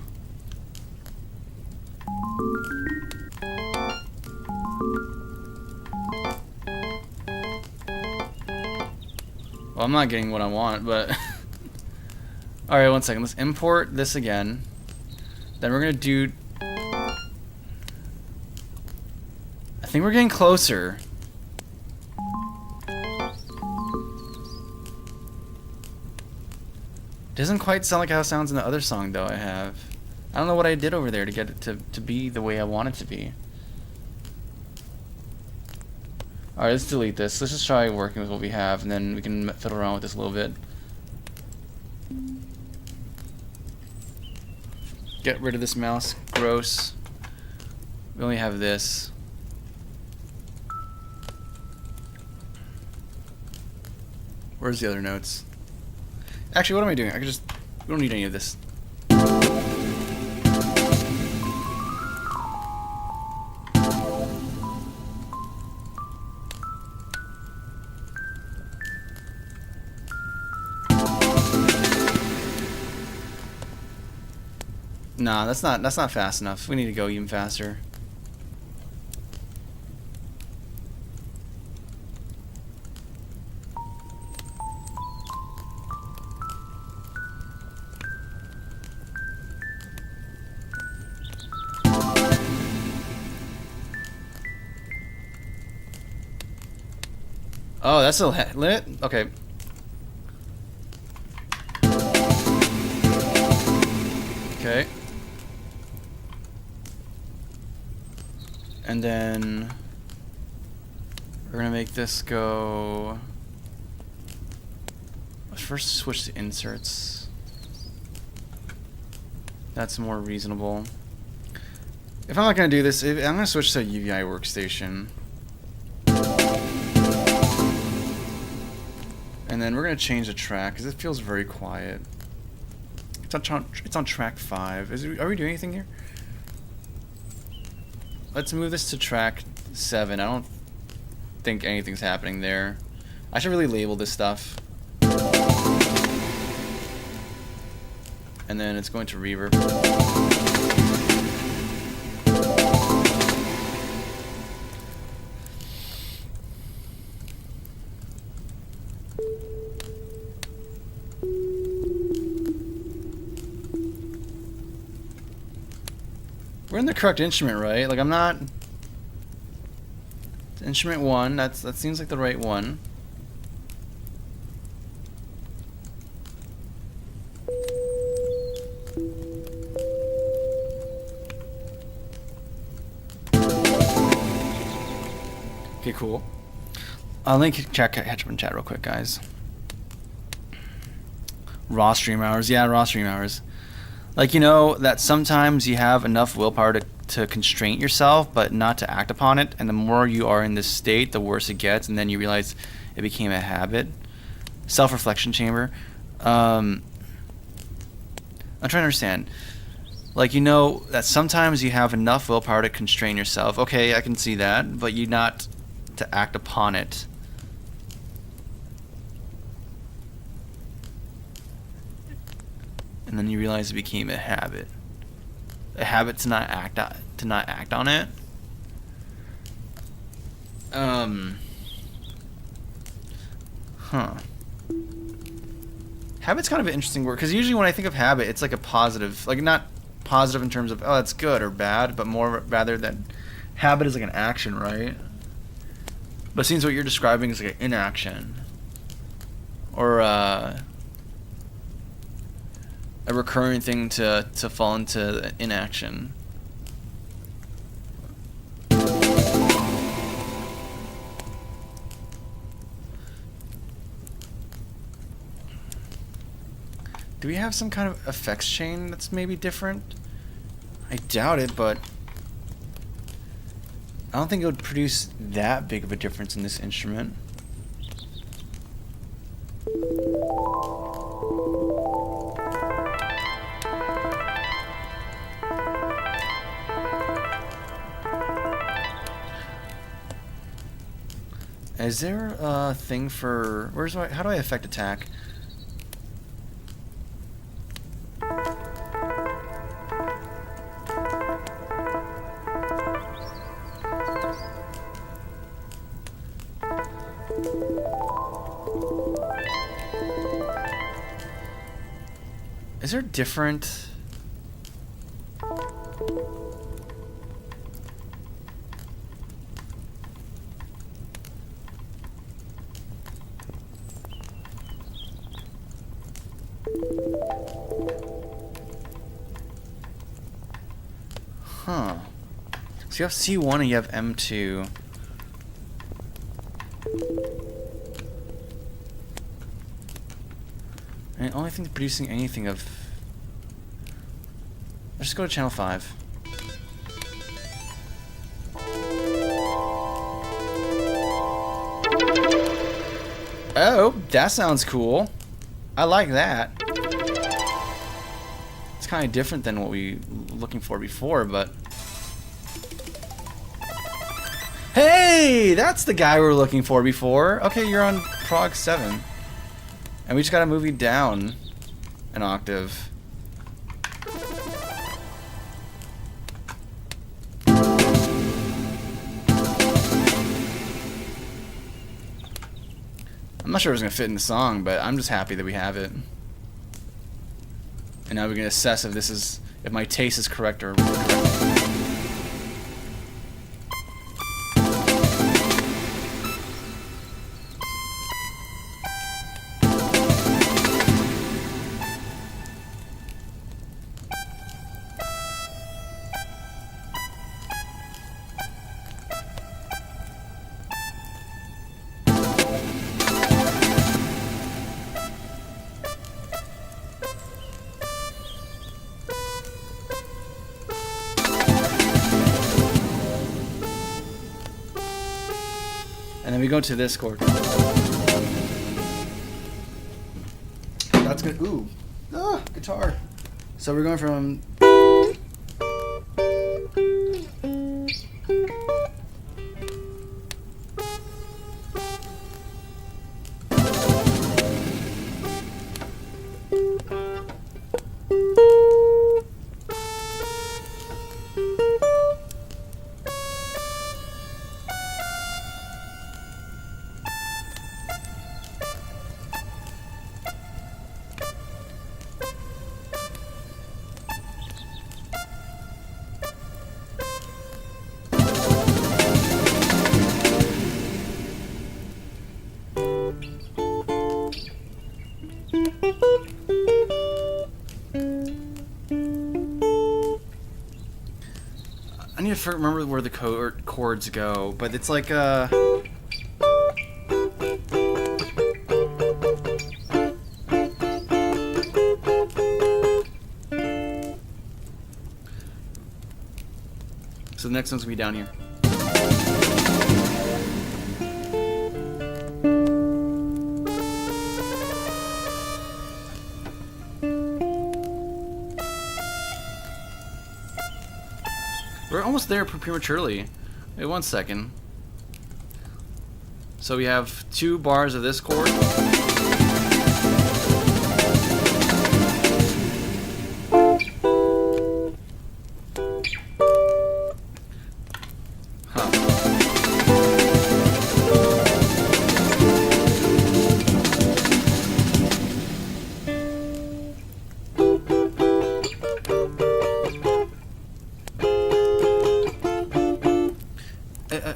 Speaker 1: Well, I'm not getting what I want, but... Alright, one second. Let's import this again. Then we're going to do... I think we're getting closer. Doesn't quite sound like how it sounds in the other song, though, I have. I don't know what I did over there to get it to be the way I want it to be. Alright, let's delete this. Let's just try working with what we have, and then we can fiddle around with this a little bit. Get rid of this mouse. Gross. We only have this. Where's the other notes? Actually, what am I doing? I can just... We don't need any of this. Nah, that's not fast enough. We need to go even faster. Oh, that's a limit? Okay. Okay. And then we're gonna make this go. Let's first switch to inserts. That's more reasonable. If I'm not gonna do this, I'm gonna switch to a UVI workstation. And then we're gonna change the track because it feels very quiet. It's on track 5. Are we doing anything here? Let's move this to track 7. I don't think anything's happening there. I should really label this stuff. And then it's going to reverb. We're in the correct instrument, right? Like I'm not. Instrument 1. That seems like the right one. Okay, cool. Let me catch up in chat real quick, guys. Raw stream hours. Yeah, raw stream hours. Like, you know, that sometimes you have enough willpower to constrain yourself, but not to act upon it. And the more you are in this state, the worse it gets. And then you realize it became a habit. Self-reflection chamber. I'm trying to understand. Like, you know that sometimes you have enough willpower to constrain yourself. Okay, I can see that. But you not to act upon it. And then you realize it became a habit. A habit to not act on it. Habit's kind of an interesting word, because usually when I think of habit, it's like a positive, like not positive in terms of oh that's good or bad, but more rather than habit is like an action, right? But it seems what you're describing is like an inaction, or a recurring thing to fall into inaction. Do we have some kind of effects chain that's maybe different? I doubt it, but I don't think it would produce that big of a difference in this instrument. Is there a thing for how do I affect attack? Is there different? Huh. So you have C1 and you have M2. And the only thing producing anything of... Let's just go to channel 5. Oh, that sounds cool. I like that. It's kind of different than what we were looking for before, but... Hey! That's the guy we were looking for before. Okay, you're on Prog 7. And we just gotta move you down an octave. I'm not sure if it's gonna fit in the song, but I'm just happy that we have it. And now we can assess if my taste is correct or incorrect. And then we go to this chord. That's good. Ooh. Ah, guitar. So we're going from... remember where the chords go, but it's like so the next one's gonna be down here. We're almost there prematurely. Wait 1 second. So we have 2 bars of this chord.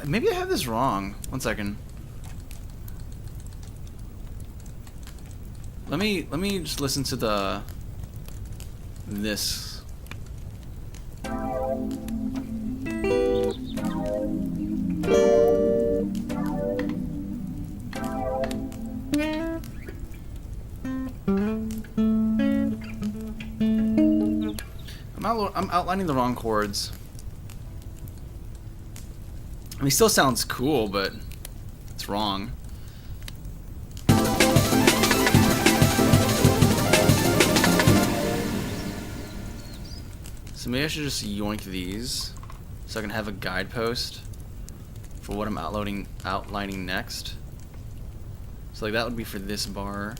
Speaker 1: Maybe I have this wrong. 1 second. Let me just listen to this. I'm outlining the wrong chords. I mean, it still sounds cool, but it's wrong. So maybe I should just yoink these so I can have a guidepost for what I'm outlining next. So like that would be for this bar.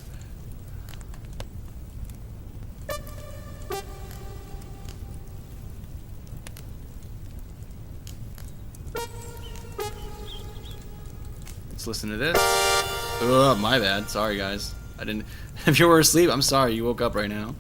Speaker 1: Let's listen to this. Ugh, my bad. Sorry, guys. I didn't. If you were asleep, I'm sorry. You woke up right now.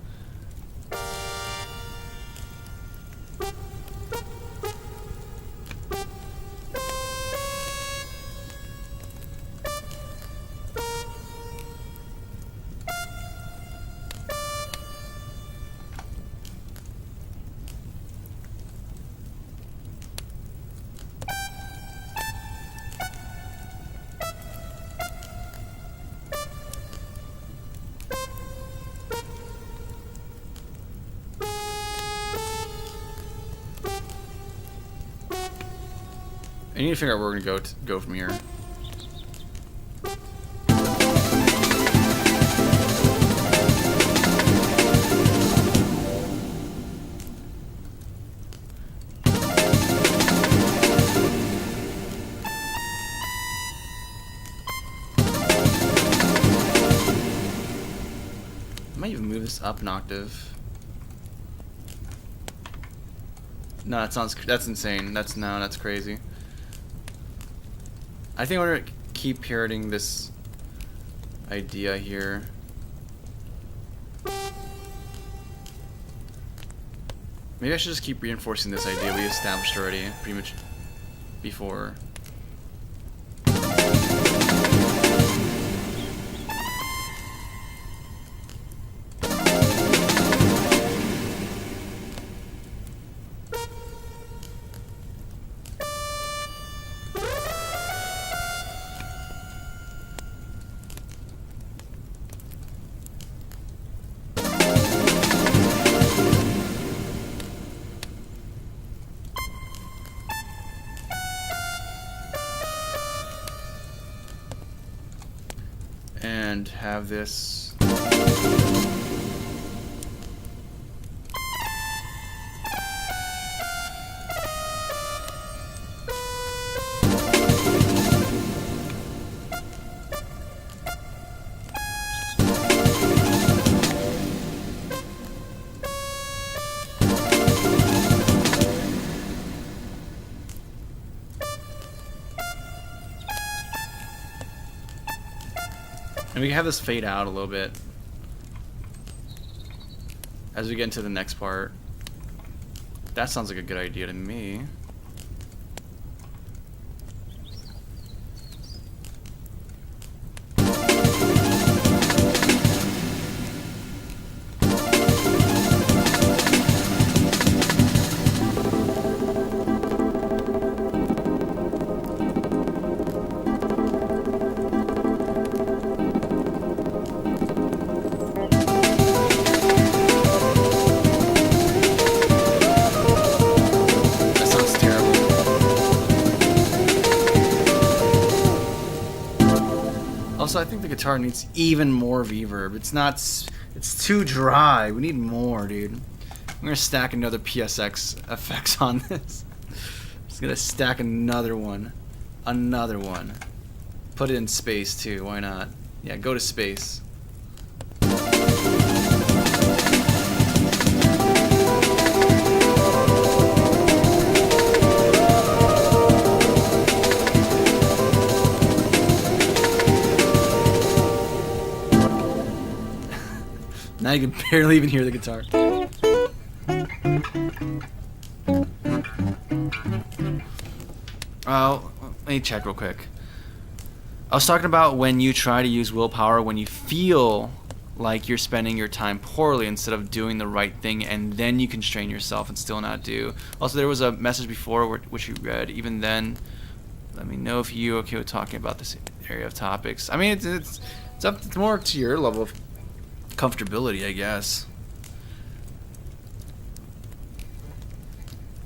Speaker 1: I need to figure out where we're gonna go from here. I might even move this up an octave. No, that's insane. That's crazy. I think I'm gonna keep parroting this idea here. Maybe I should just keep reinforcing this idea we established already, pretty much before. And have this. And we can have this fade out a little bit as we get into the next part. That sounds like a good idea to me. guitar needs even more reverb. It's not. It's too dry. We need more, dude. I'm gonna stack another PSX effects on this. Just gonna stack another one. Another one. Put it in space too. Why not? Yeah, go to space. Now you can barely even hear the guitar. Let me check real quick. I was talking about when you try to use willpower when you feel like you're spending your time poorly instead of doing the right thing, and then you constrain yourself and still not do. Also, there was a message before which you read. Even then, let me know if you're okay with talking about this area of topics. I mean, it's more to your level of comfortability, I guess.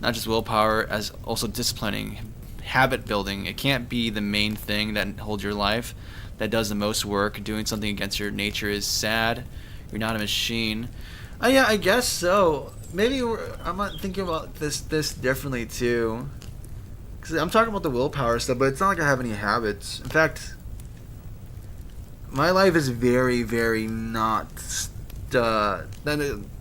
Speaker 1: Not just willpower, as also disciplining, habit building. It can't be the main thing that holds your life, that does the most work. Doing something against your nature is sad. You're not a machine. Yeah, I guess so. Maybe I'm not thinking about this differently too. Cause I'm talking about the willpower stuff, but it's not like I have any habits. In fact, my life is very, very not. I'm not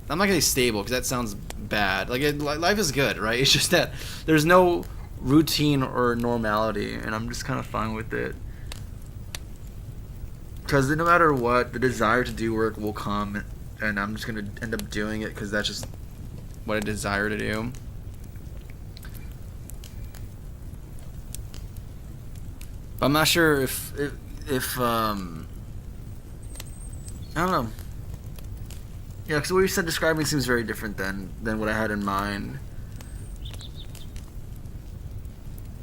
Speaker 1: gonna say stable because that sounds bad. Like life is good, right? It's just that there's no routine or normality, and I'm just kind of fine with it. Because no matter what, the desire to do work will come, and I'm just gonna end up doing it because that's just what I desire to do. But I'm not sure if I don't know. Yeah, because what you said describing seems very different than what I had in mind.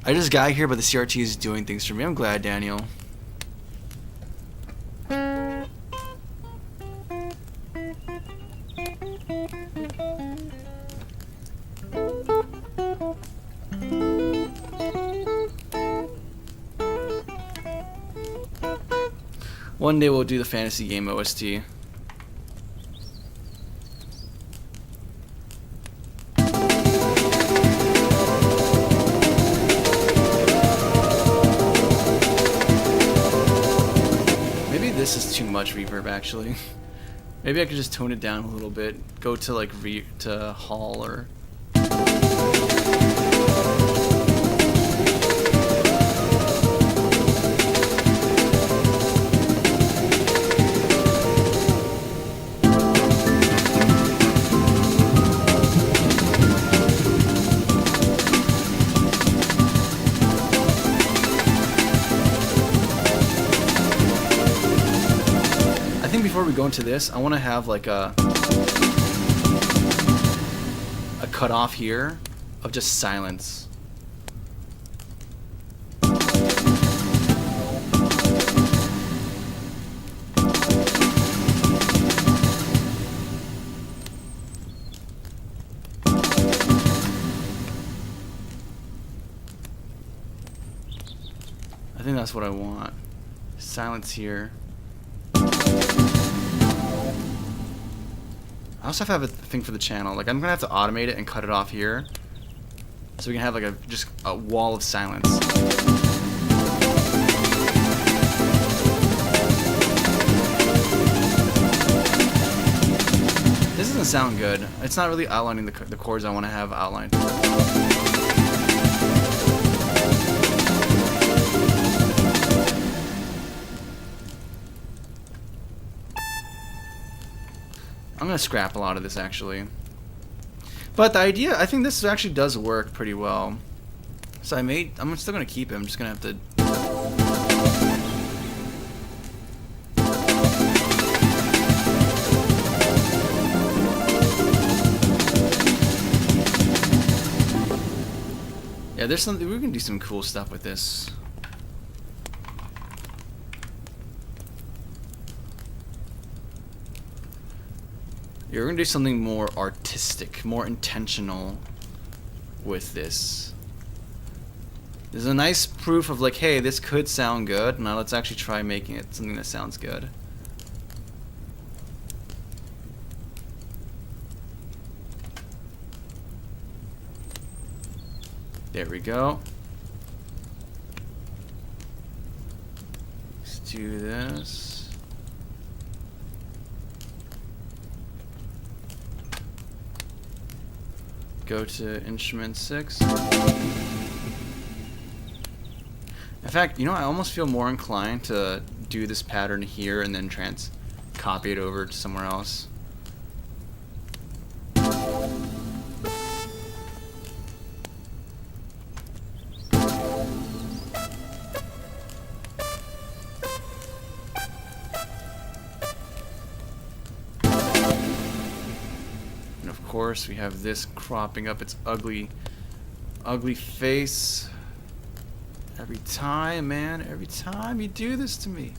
Speaker 1: I just got here, but the CRT is doing things for me. I'm glad, Daniel. One day we'll do the fantasy game OST. This is too much reverb, actually. Maybe I could just tone it down a little bit. Go to like to Hall or. Before we go into this, I want to have like a cutoff here of just silence. I think that's what I want. Silence here. I also have a thing for the channel. Like, I'm gonna have to automate it and cut it off here, so we can have like just a wall of silence. This doesn't sound good. It's not really outlining the chords I want to have outlined. I'm gonna scrap a lot of this actually, but the idea, I think this actually does work pretty well. So I'm still gonna keep it. I'm just gonna have to. Yeah, there's something we can do some cool stuff with this. You're gonna do something more artistic, more intentional with this. There's a nice proof of like, hey, this could sound good. Now let's actually try making it something that sounds good. There we go. Let's do this. Go to instrument 6. In fact, you know, I almost feel more inclined to do this pattern here and then copy it over to somewhere else. And of course, we have this cropping up its ugly face. Every time, man, every time you do this to me.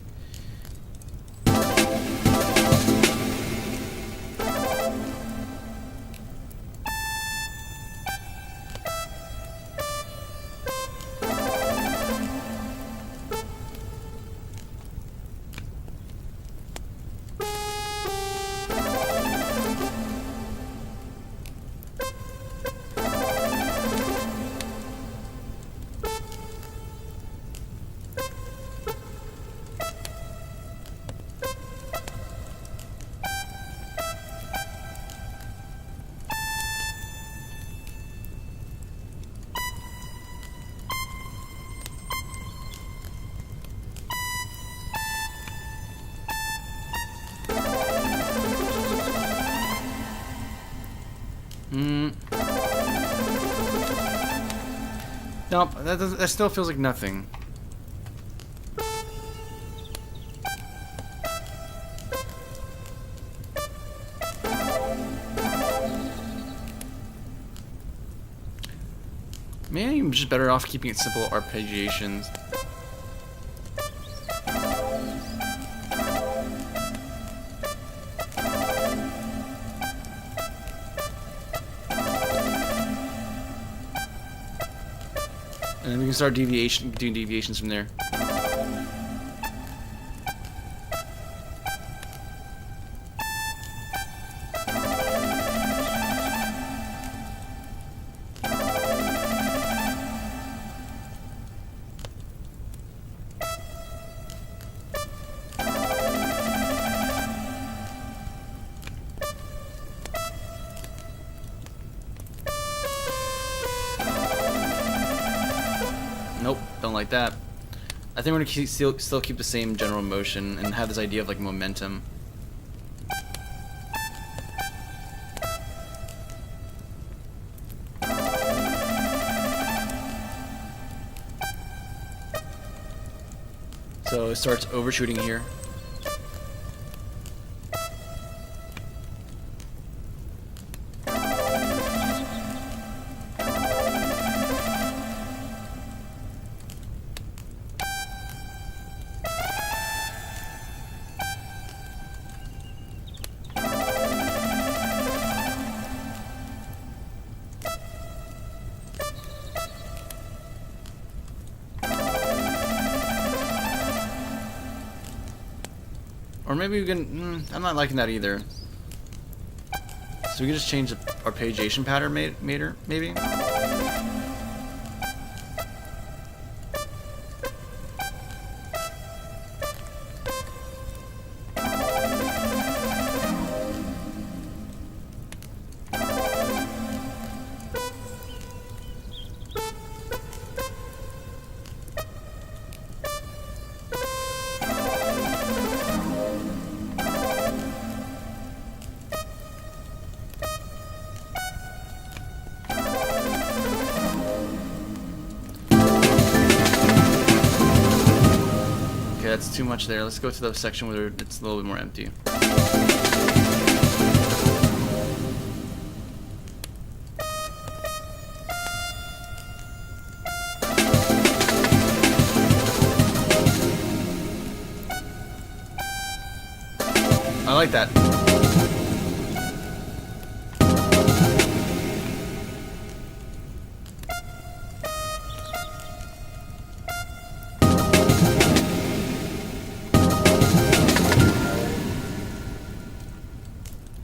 Speaker 1: Nope, that still feels like nothing. Maybe I'm just better off keeping it simple arpeggiations. And then we can start doing deviations from there. Nope, don't like that. I think we're gonna still keep the same general motion and have this idea of like momentum. So it starts overshooting here. Or maybe we can, I'm not liking that either. So we can just change the arpeggiation pattern maybe? That's too much there. Let's go to the section where it's a little bit more empty. I like that.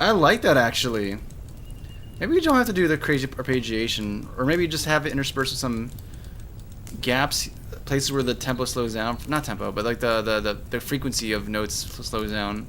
Speaker 1: I like that actually. Maybe you don't have to do the crazy arpeggiation, or maybe just have it interspersed with some gaps, places where the tempo slows down. Not tempo, but like the frequency of notes slows down.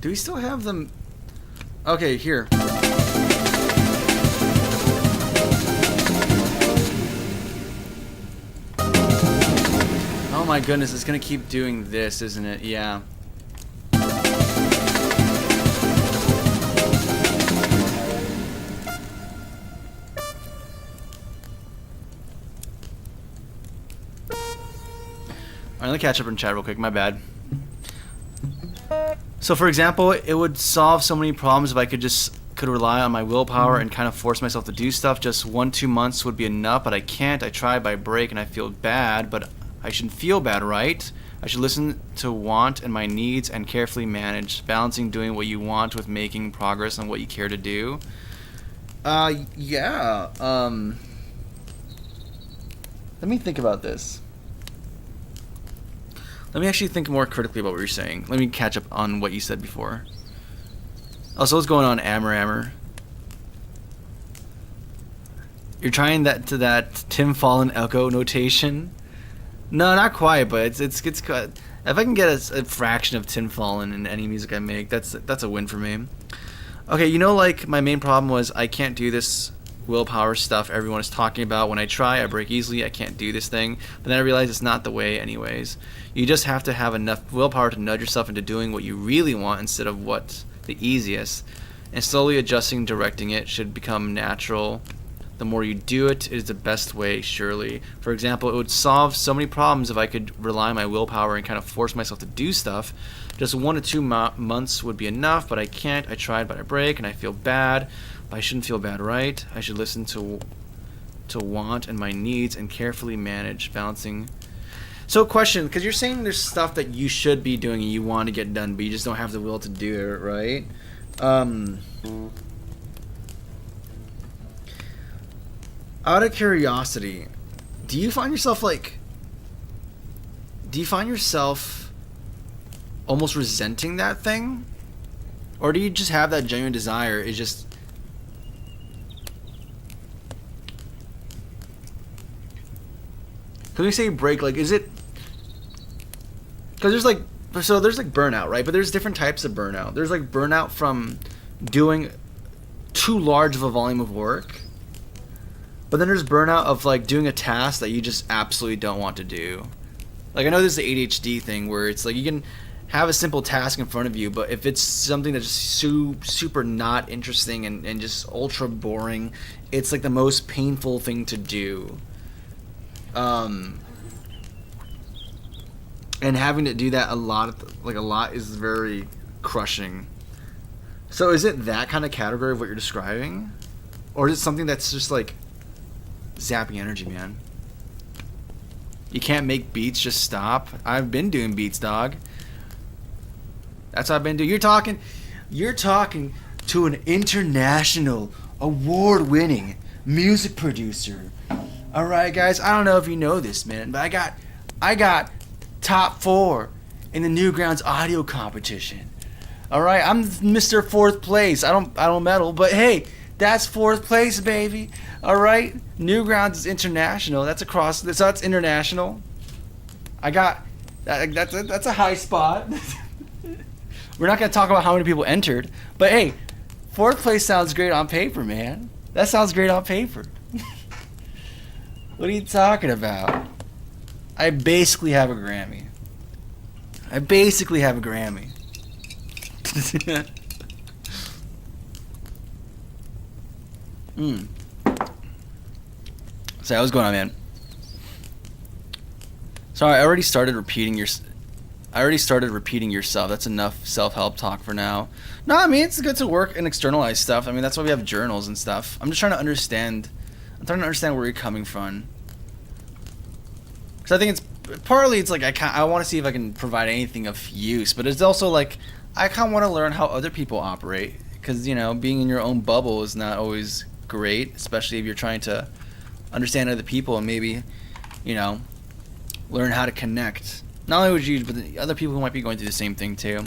Speaker 1: Do we still have them? Okay, here. Oh my goodness, it's gonna keep doing this, isn't it? Yeah. Alright, let me catch up in chat real quick, my bad. So for example, it would solve so many problems if I could rely on my willpower and kind of force myself to do stuff. Just 1-2 months would be enough, but I can't. I try by break and I feel bad, but I shouldn't feel bad, right? I should listen to want and my needs and carefully manage, balancing doing what you want with making progress on what you care to do. Yeah. Let me think about this. Let me actually think more critically about what you're saying. Let me catch up on what you said before. Also, what's going on, Ammer? You're trying that Tim Fallon echo notation? No, not quite, but it's if I can get a fraction of Tim Fallon in any music I make, that's a win for me. Okay, you know, like my main problem was I can't do this willpower stuff everyone is talking about. When I try, I break easily. I can't do this thing. But then I realize it's not the way anyways. You just have to have enough willpower to nudge yourself into doing what you really want instead of what's the easiest. And slowly adjusting, directing it should become natural. The more you do it, it is the best way, surely. For example, it would solve so many problems if I could rely on my willpower and kind of force myself to do stuff. Just 1 to 2 months would be enough, but I can't. I tried, but I break, and I feel bad. But I shouldn't feel bad, right? I should listen to want and my needs and carefully manage, balancing. So question, because you're saying there's stuff that you should be doing and you want to get done, but you just don't have the will to do it, right? Out of curiosity, do you find yourself almost resenting that thing? Or do you just have that genuine desire? It's just... Because we say break, like, is it... Because there's like burnout, right? But there's different types of burnout. There's like burnout from doing too large of a volume of work. But then there's burnout of like doing a task that you just absolutely don't want to do. Like, I know this is the ADHD thing where it's like you can have a simple task in front of you, but if it's something that's just super not interesting and just ultra boring, it's like the most painful thing to do. And having to do that a lot is very crushing. So is it that kind of category of what you're describing? Or is it something that's just like zapping energy, man? You can't make beats just stop. I've been doing beats, dog. That's what I've been doing. You're talking to an international award-winning music producer. All right, guys. I don't know if you know this, man, but I got top 4 in the Newgrounds audio competition. All right, I'm Mr. 4th place. I don't medal, but hey, that's 4th place, baby. All right, Newgrounds is international. That's international. I got that's a high spot. We're not gonna talk about how many people entered, but hey, 4th place sounds great on paper, man. That sounds great on paper. What are you talking about? I basically have a Grammy. So what's going on, man? Sorry, I already started repeating yourself. That's enough self-help talk for now. No, I mean, it's good to work and externalize stuff. I mean, that's why we have journals and stuff. I'm just trying to understand. I'm trying to understand where you're coming from. Because I think it's partly it's like I want to see if I can provide anything of use, but it's also like I kind of want to learn how other people operate. Because, you know, being in your own bubble is not always great, especially if you're trying to understand other people and maybe, you know, learn how to connect. Not only with you, but the other people who might be going through the same thing too.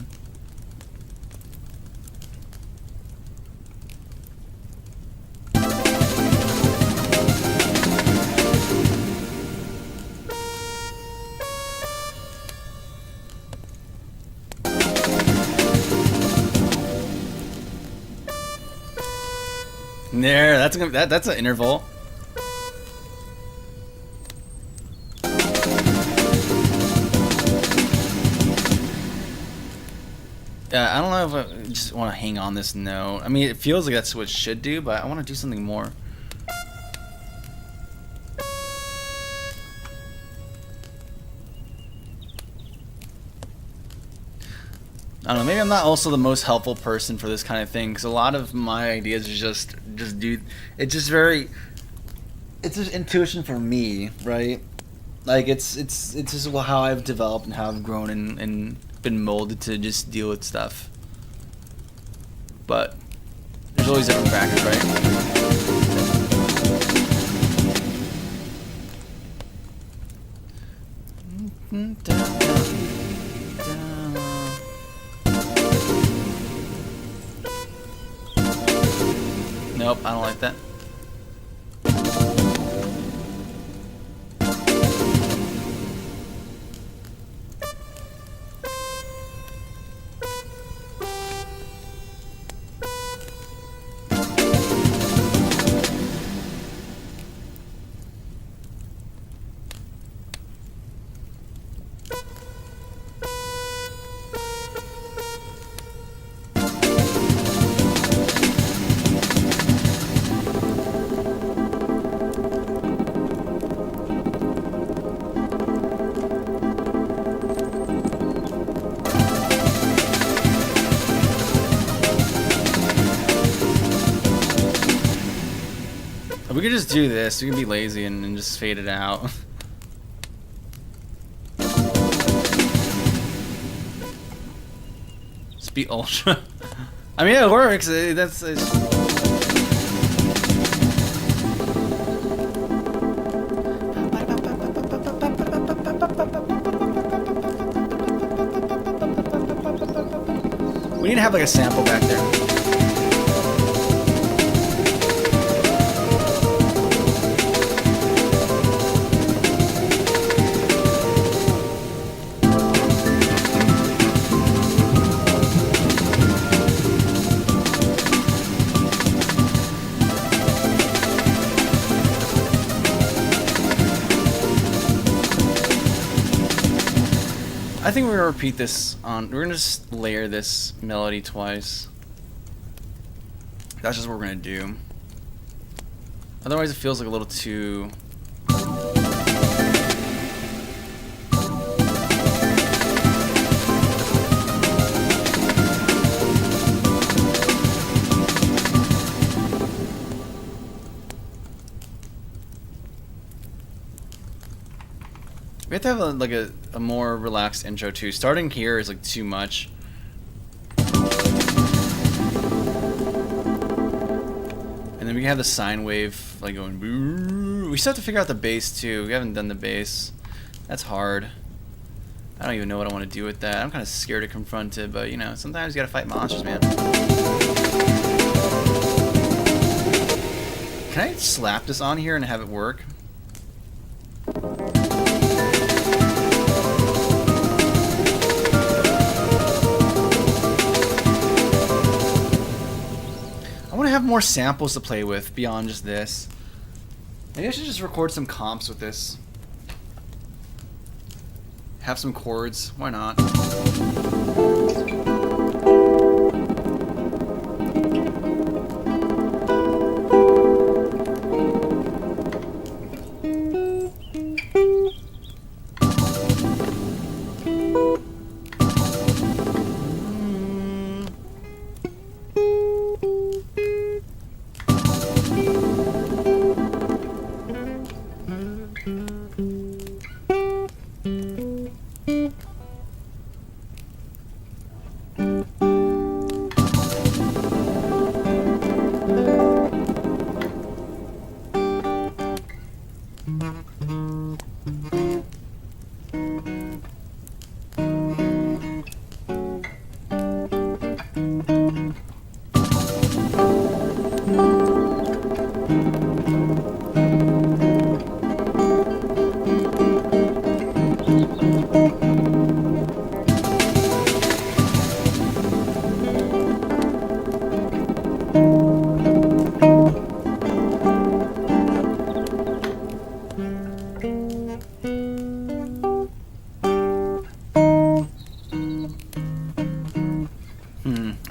Speaker 1: There, that's an interval. Yeah, I don't know if I just want to hang on this note. I mean, it feels like that's what it should do, but I want to do something more. I don't know, maybe I'm not also the most helpful person for this kind of thing, because a lot of my ideas are just do, it's just intuition for me, right? Like, it's just how I've developed and how I've grown and been molded to just deal with stuff. But there's always different factors, right? Nope, I don't like that. We could just do this. We can be lazy and just fade it out. Just be ultra. I mean, it works. That's. We need to have like a sample back there. I think we're gonna repeat this on. We're gonna just layer this melody twice. That's just what we're gonna do. Otherwise, it feels like a little too. We have to have a more relaxed intro too. Starting here is like too much. And then we can have the sine wave like going boo. We still have to figure out the bass too. We haven't done the bass. That's hard. I don't even know what I want to do with that. I'm kind of scared to confront it, but you know, sometimes you gotta fight monsters, man. Can I slap this on here and have it work? I want to have more samples to play with beyond just this. Maybe I should just record some comps with this. Have some chords. Why not?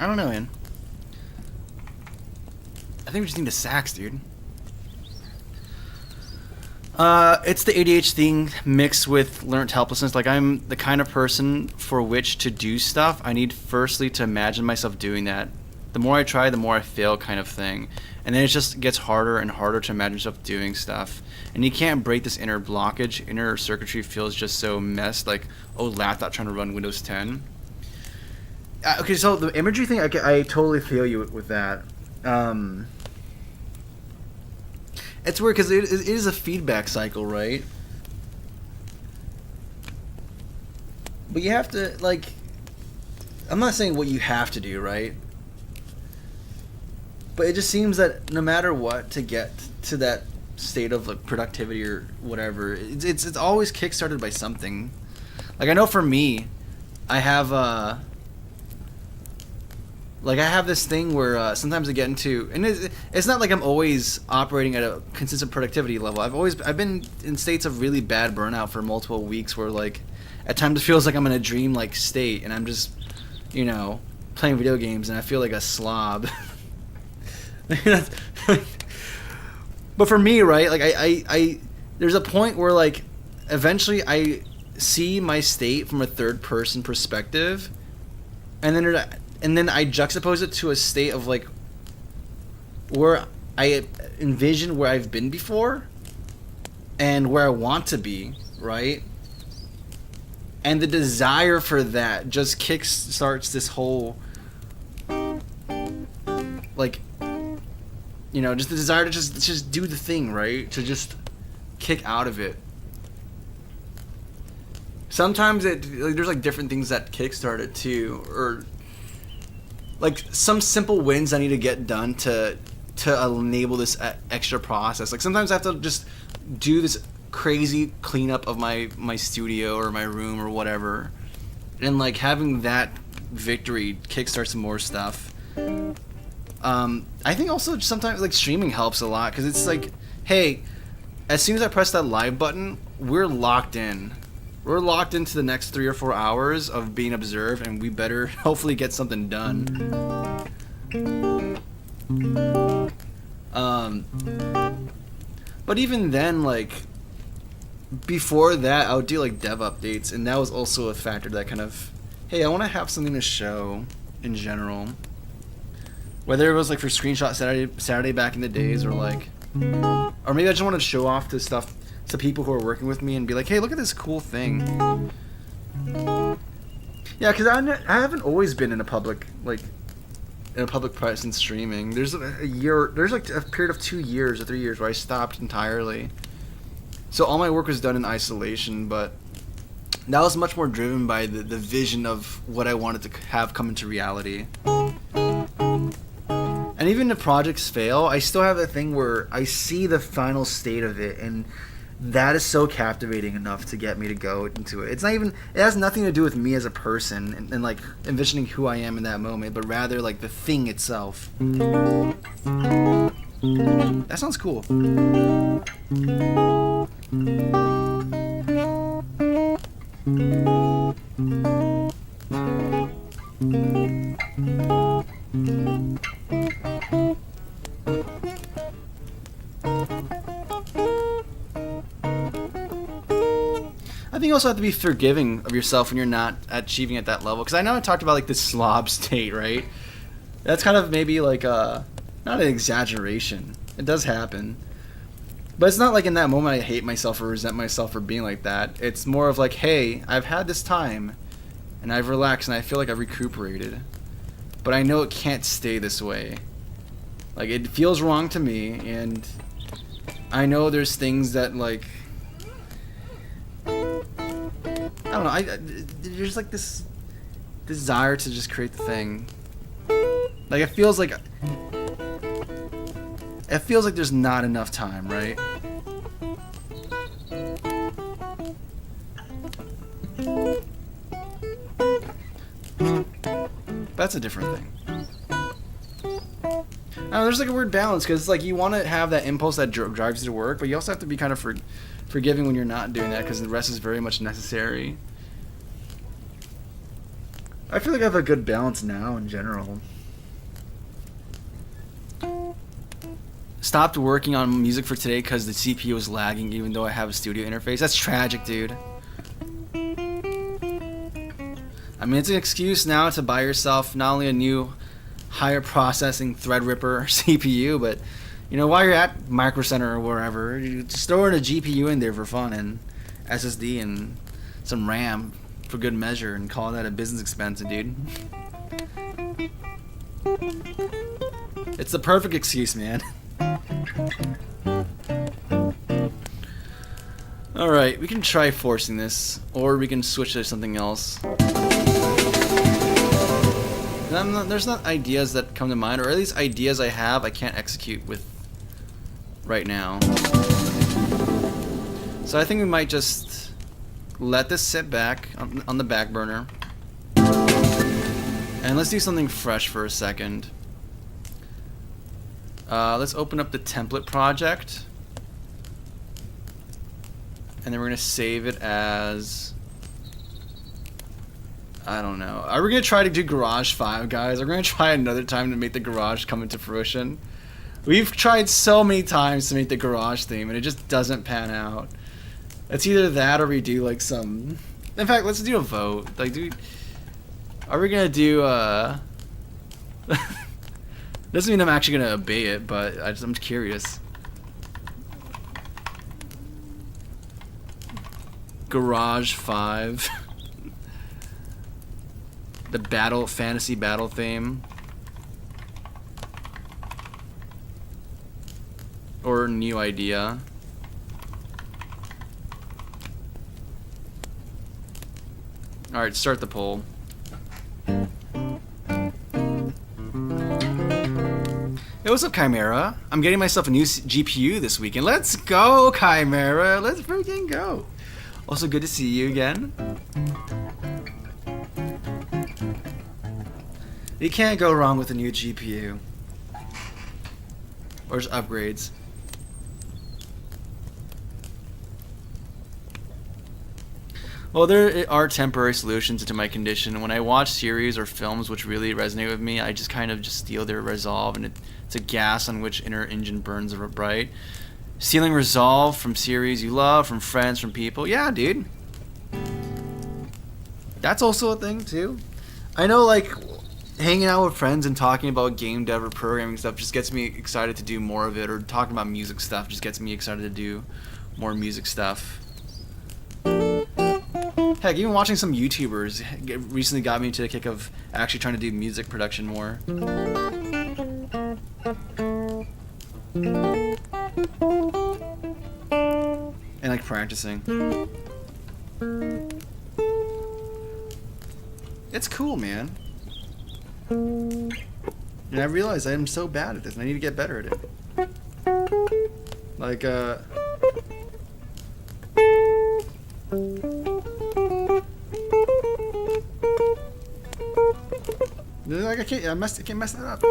Speaker 1: I don't know, man. I think we just need a sax, dude. It's the ADHD thing mixed with learned helplessness. Like, I'm the kind of person for which to do stuff, I need firstly to imagine myself doing that. The more I try, the more I fail, kind of thing. And then it just gets harder and harder to imagine yourself doing stuff. And you can't break this inner blockage. Inner circuitry feels just so messed. Like, oh, laptop trying to run Windows 10. Okay, so the imagery thing, I totally feel you with that. It's weird because it is a feedback cycle, right? But you have to, like... I'm not saying what you have to do, right? But it just seems that no matter what, to get to that state of like productivity or whatever, it's always kickstarted by something. Like, I know for me, I have this thing where sometimes I get into, and it's not like I'm always operating at a consistent productivity level. I've been in states of really bad burnout for multiple weeks where, like, at times it feels like I'm in a dream-like state and I'm just, you know, playing video games and I feel like a slob. But for me, right, like, I there's a point where, like, eventually I see my state from a third-person perspective, and then I juxtapose it to a state of, like, where I envision where I've been before and where I want to be, right? And the desire for that just kickstarts this whole, like, you know, just the desire to just do the thing, right? To just kick out of it. Sometimes there's, like, different things that kickstart it too, or like some simple wins I need to get done to enable this extra process. Like, sometimes I have to just do this crazy cleanup of my studio or my room or whatever, and, like, having that victory kickstarts some more stuff. I think also sometimes, like, streaming helps a lot because it's like, hey, as soon as I press that live button, we're locked in. We're locked into the next 3 or 4 hours of being observed, and we better hopefully get something done. But even then, like, before that, I would do, like, dev updates, and that was also a factor that kind of, hey, I want to have something to show in general. Whether it was, like, for Screenshot Saturday back in the days, or, like, or maybe I just wanted to show off this stuff to people who are working with me and be like, hey, look at this cool thing. Yeah, because I haven't always been in a public, like, in a public presence streaming. There's like a period of 2 years or 3 years where I stopped entirely. So all my work was done in isolation, but that was much more driven by the vision of what I wanted to have come into reality. And even if projects fail, I still have that thing where I see the final state of it, and that is so captivating enough to get me to go into it. It has nothing to do with me as a person and like envisioning who I am in that moment, but rather like the thing itself. That sounds cool. I think you also have to be forgiving of yourself when you're not achieving at that level. Because I know I talked about like this slob state, right? That's kind of maybe like not an exaggeration. It does happen. But it's not like in that moment I hate myself or resent myself for being like that. It's more of like, hey, I've had this time and I've relaxed and I feel like I've recuperated. But I know it can't stay this way. Like, it feels wrong to me, and I know there's things that, like, I don't know, there's like this desire to just create the thing. Like, it feels like there's not enough time, right? That's a different thing. I don't know, there's like a weird balance, because it's like you want to have that impulse that drives you to work, but you also have to be kind of forgiving when you're not doing that, because the rest is very much necessary. I feel like I have a good balance now in general. Stopped working on music for today because the CPU was lagging even though I have a studio interface. That's tragic, dude. I mean, it's an excuse now to buy yourself not only a new higher processing Threadripper CPU, but, you know, while you're at Micro Center or wherever, you just throw in a GPU in there for fun and SSD and some RAM for good measure and call that a business expense, dude. It's the perfect excuse, man. Alright, we can try forcing this, or we can switch to something else. There's not ideas that come to mind, or at least ideas I have I can't execute with right now. So I think we might just let this sit back on the back burner. And let's do something fresh for a second. Let's open up the template project. And then we're going to save it as... I don't know. Are we going to try to do Garage 5, guys? We're going to try another time to make the Garage come into fruition. We've tried so many times to make the Garage theme, and it just doesn't pan out. It's either that or we do, like, some... In fact, let's do a vote. Like, dude... Are we going to do, Doesn't mean I'm actually going to obey it, but I'm curious. Garage 5. The fantasy battle theme. Or new idea. Alright, start the poll. Hey, what's up, Chimera? I'm getting myself a new GPU this weekend. Let's go, Chimera! Let's freaking go! Also, good to see you again. You can't go wrong with a new GPU. Or just upgrades. Well, there are temporary solutions to my condition. When I watch series or films which really resonate with me, I just kind of just steal their resolve, and it's a gas on which inner engine burns bright. Stealing resolve from series you love, from friends, from people. Yeah, dude. That's also a thing, too. I know, like, hanging out with friends and talking about game dev or programming stuff just gets me excited to do more of it, or talking about music stuff just gets me excited to do more music stuff. Heck, even watching some YouTubers recently got me into the kick of actually trying to do music production more. And like practicing. It's cool, man. And I realize I am so bad at this and I need to get better at it. Like, I can't mess that up.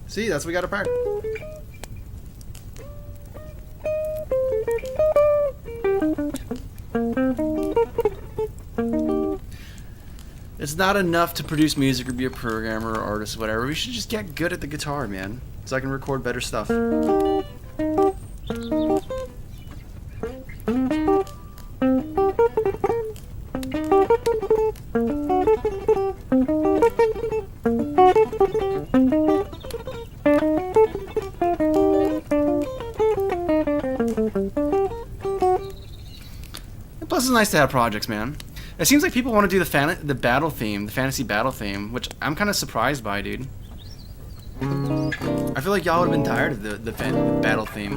Speaker 1: See, that's what we got to practice. It's not enough to produce music or be a programmer or artist or whatever. We should just get good at the guitar, man, so I can record better stuff. Plus, it's nice to have projects, man. It seems like people want to do the battle theme, the fantasy battle theme, which I'm kind of surprised by, dude. I feel like y'all would have been tired of the battle theme.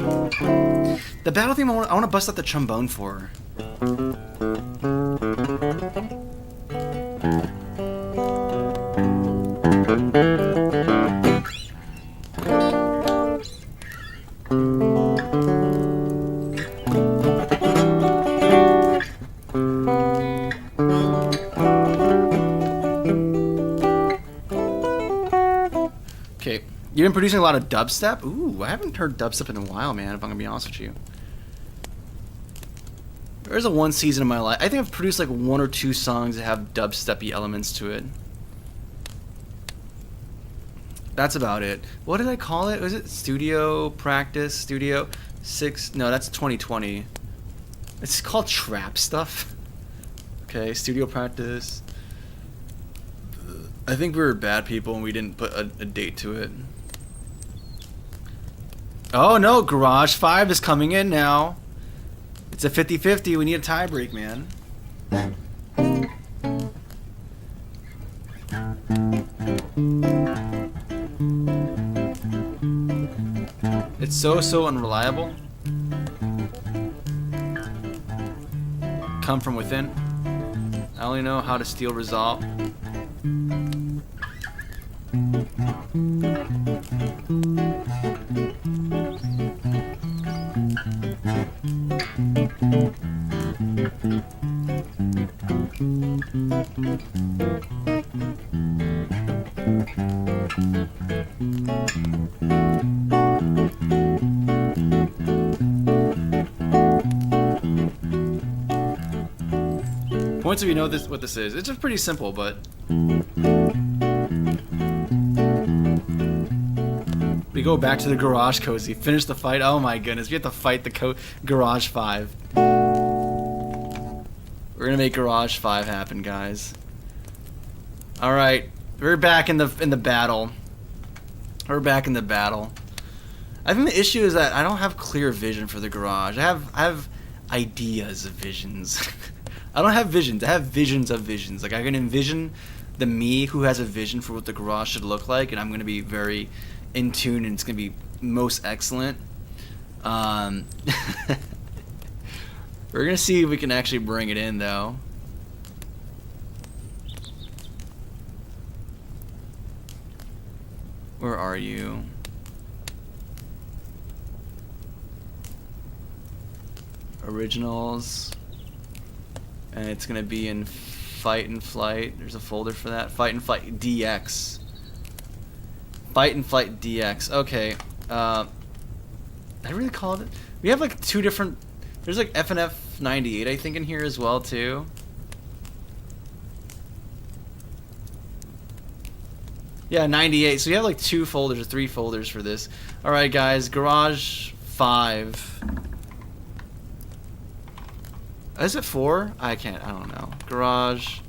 Speaker 1: The battle theme I want to bust out the trombone for. You've been producing a lot of dubstep? Ooh, I haven't heard dubstep in a while, man, if I'm gonna be honest with you. There's a one season of my life. I think I've produced like 1 or 2 songs that have dubsteppy elements to it. That's about it. What did I call it? Was it Studio Practice? Studio 6? No, that's 2020. It's called Trap Stuff. Okay, Studio Practice. I think we were bad people and we didn't put a date to it. Oh no, Garage 5 is coming in now. It's a 50-50. We need a tie break, man. It's so unreliable. Come from within. I only know how to steal resolve. Points if you know this what this is. It's just pretty simple, but we go back to the garage cozy. Finish the fight. Oh my goodness, we have to fight the Garage 5. We're gonna make Garage 5 happen, guys. All right, we're back in the battle. We're back in the battle. I think the issue is that I don't have clear vision for the garage. I have ideas of visions. I don't have visions. I have visions of visions. Like I can envision the me who has a vision for what the garage should look like, and I'm gonna be very in tune, and it's gonna be most excellent. We're gonna see if we can actually bring it in, though. Where are you? Originals. And it's gonna be in Fight and Flight. There's a folder for that. Fight and Flight DX. Fight and Flight DX. Okay. I really called it. We have like 2 different. There's like FNF 98, I think, in here as well too. Yeah, 98. So we have like 2 folders or 3 folders for this. All right, guys. Garage 5. Is it 4? I don't know. Garage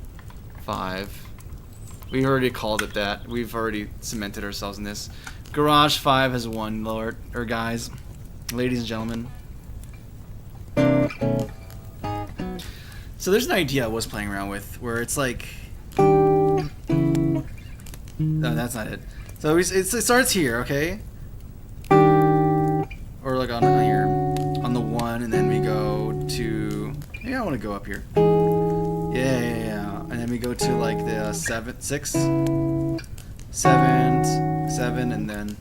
Speaker 1: 5. We already called it that. We've already cemented ourselves in this. Garage 5 has won, guys. Ladies and gentlemen. So there's an idea I was playing around with where it's like... No, that's not it. So it starts here, okay? Or like on here. On the 1, and then we go to... Yeah, I want to go up here. Yeah. And then we go to like the 7, 6, 7, 7, and then...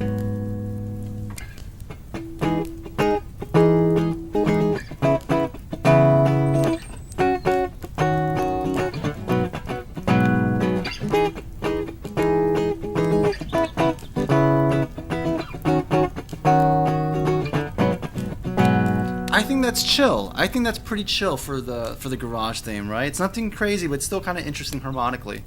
Speaker 1: I think that's chill. I think that's pretty chill for the garage theme, right? It's nothing crazy, but still kind of interesting harmonically.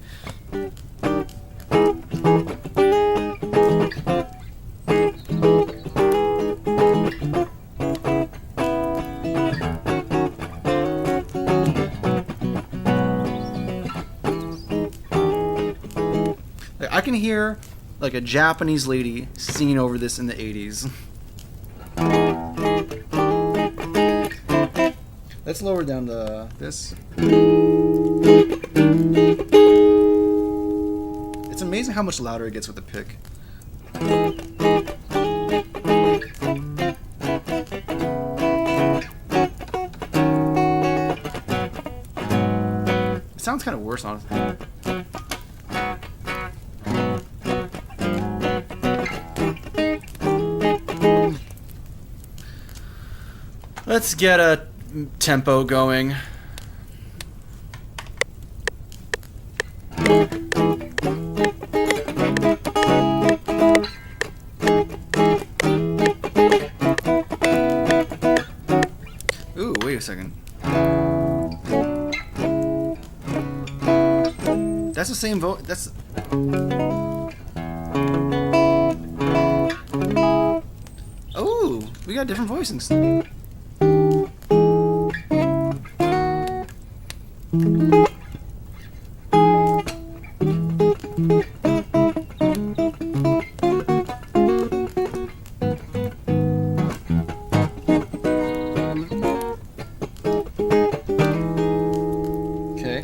Speaker 1: Like, I can hear like a Japanese lady singing over this in the 80s. Let's lower down this. It's amazing how much louder it gets with the pick. It sounds kind of worse, honestly. Let's get a tempo going. second. That's the same vote. That's. Oh, we got different voicings. Okay.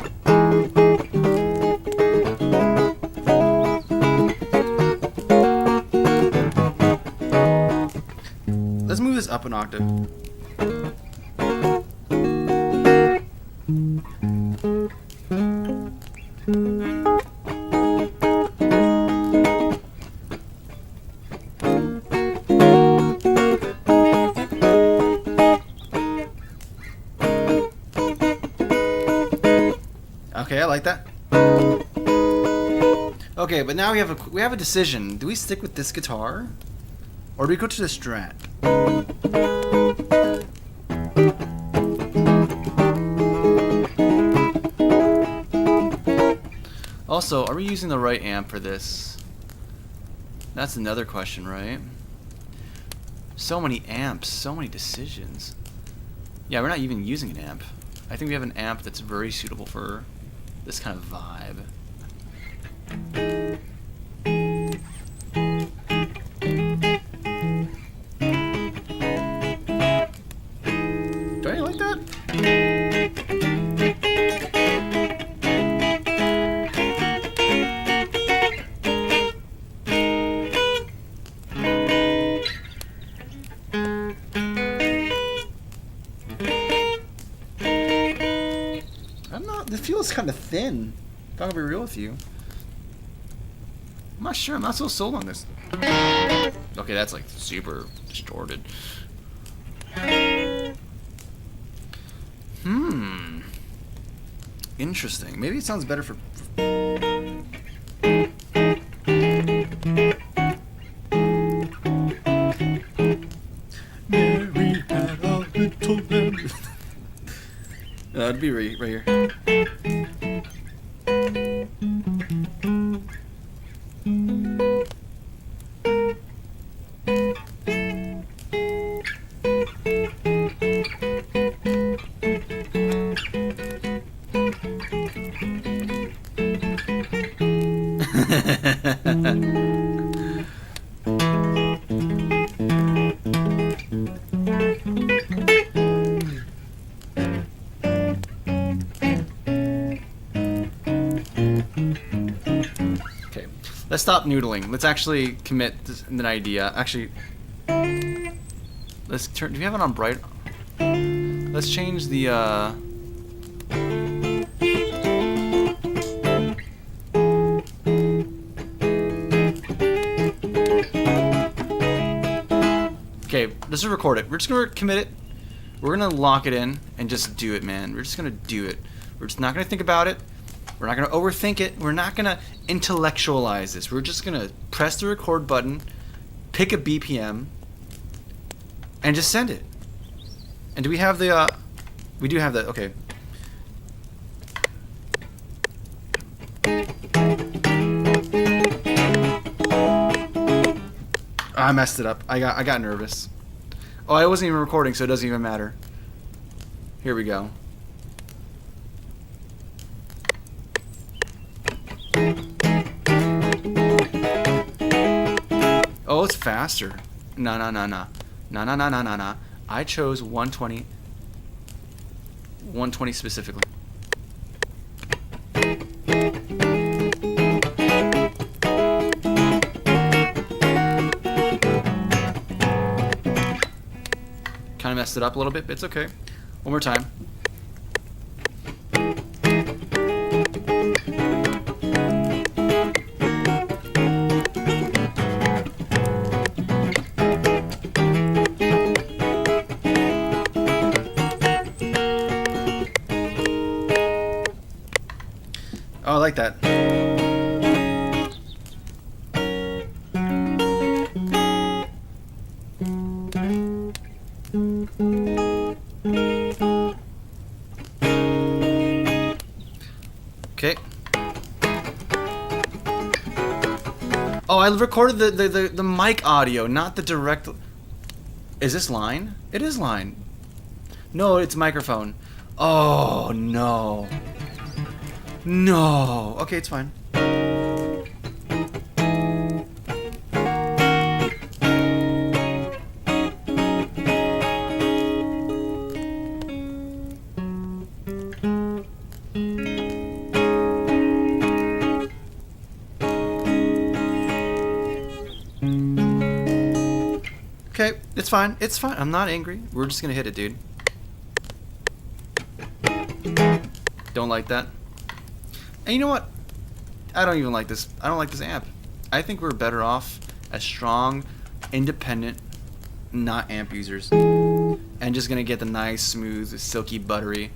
Speaker 1: Let's move this up an octave. Okay, I like that. Okay, but now we have a decision. Do we stick with this guitar, or do we go to the Strat? Also, are we using the right amp for this? That's another question, right? So many amps, so many decisions. Yeah, we're not even using an amp. I think we have an amp that's very suitable for this kind of vibe. Do I like that? This feels kind of thin. If I'm gonna be real with you. I'm not sure. I'm not so sold on this. Okay, that's like super distorted. Interesting. Maybe it sounds better for Mary had a little lamb. It'd be right here. Okay, let's stop noodling. Let's actually commit an idea. Actually, let's turn. Do we have it on bright? Let's change the. Okay, let's just record it. We're just gonna commit it. We're gonna lock it in and just do it, man. We're just gonna do it. We're just not gonna think about it. We're not gonna overthink it. We're not gonna intellectualize this. We're just gonna press the record button, pick a BPM, and just send it. And do we have the? We do have that. Okay. I messed it up. I got nervous. Oh, I wasn't even recording, so it doesn't even matter. Here we go. Oh, it's faster. No. I chose 120. 120 specifically. Kind of messed it up a little bit, but it's okay. One more time. Oh, I like that. I recorded the mic audio, not the direct. Is this line? It is line. No, it's microphone. Oh no. No. Okay, it's fine. Okay, it's fine. It's fine. I'm not angry. We're just gonna hit it, dude. Don't like that. And you know what? I don't even like this. I don't like this amp. I think we're better off as strong, independent, not amp users. And just gonna get the nice, smooth, silky, buttery.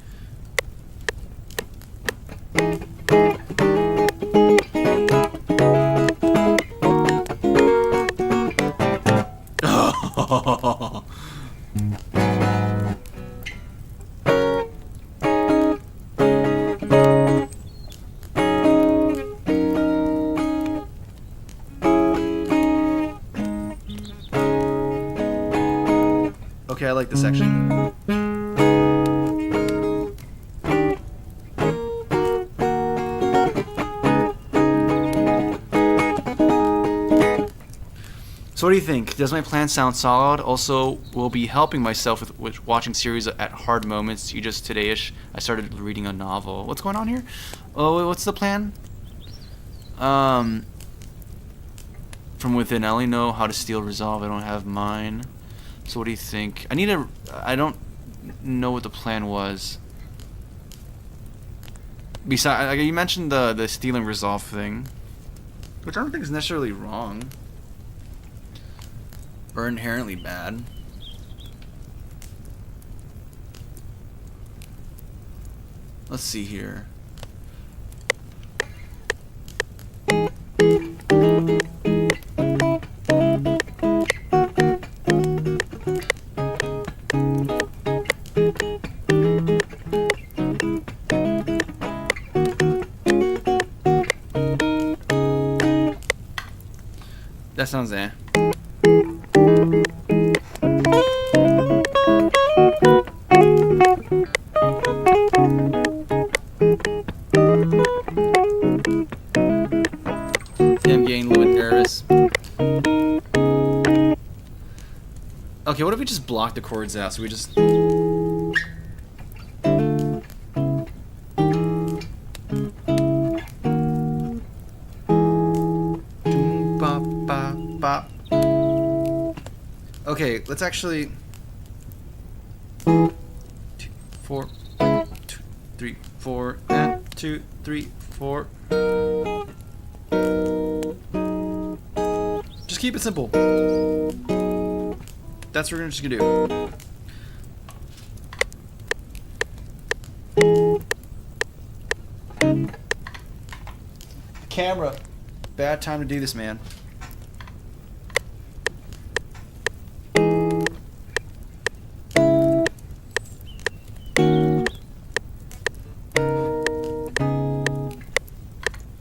Speaker 1: Okay, I like this section. So what do you think? Does my plan sound solid? Also, will be helping myself with watching series at hard moments. You just today-ish, I started reading a novel. What's going on here? Oh, what's the plan? From within, I only know how to steal resolve. I don't have mine. So what do you think? I don't know what the plan was. Besides, you mentioned the stealing resolve thing, which I don't think is necessarily wrong or inherently bad. Let's see here. That sounds eh. I'm getting a little bit nervous. Okay, what if we just block the chords out? So we just. Okay, let's actually. 2, 4, 2, 3, 4, and 2, 3, 4. Just keep it simple. That's what we're just gonna do. Camera. Bad time to do this, man.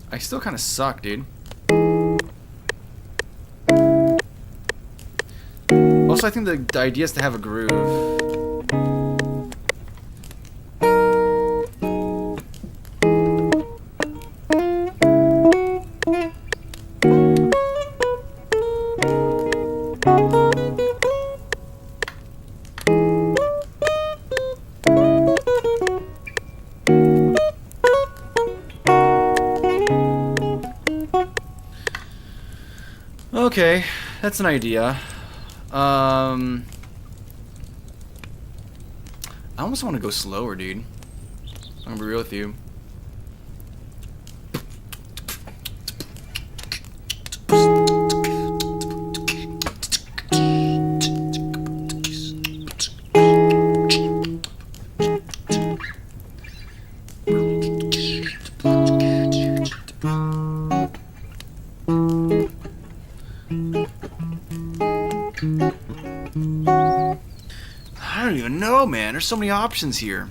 Speaker 1: I still kind of suck, dude. Also, I think the idea is to have a groove. Okay, that's an idea. I almost want to go slower, dude. I'm gonna be real with you. I don't even know, man. There's so many options here.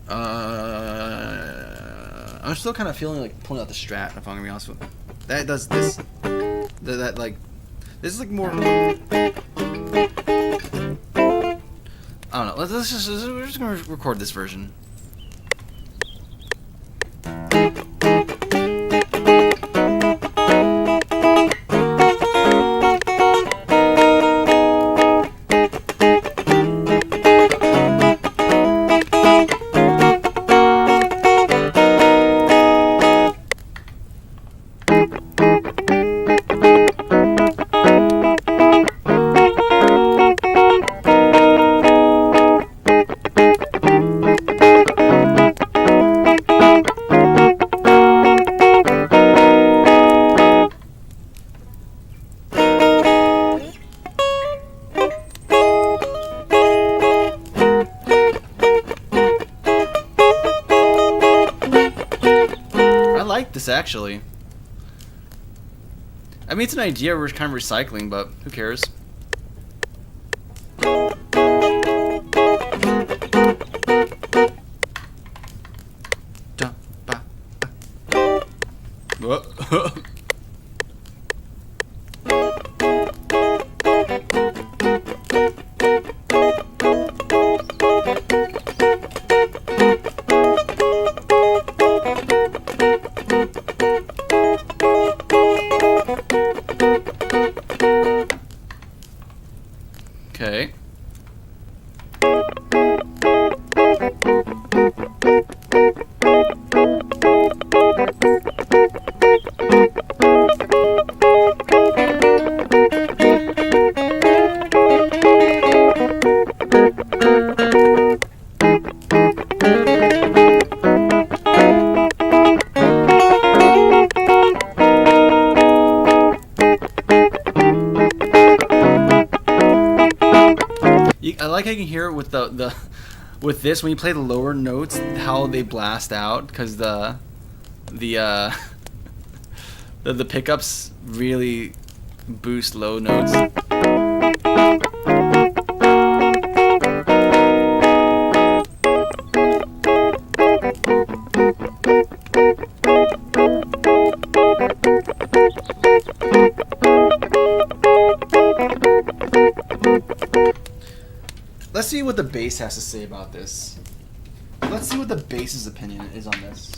Speaker 1: I'm still kind of feeling like pulling out the Strat, if I'm gonna be honest with you. That does this. That like, this is like more. I don't know. We're just gonna record this version. This actually. I mean, it's an idea we're kind of recycling, but who cares? Okay. I like how you can hear it with with this when you play the lower notes, how they blast out, because the pickups really boost low notes. Let's see what the bass has to say about this. Let's see what the bass's opinion is on this.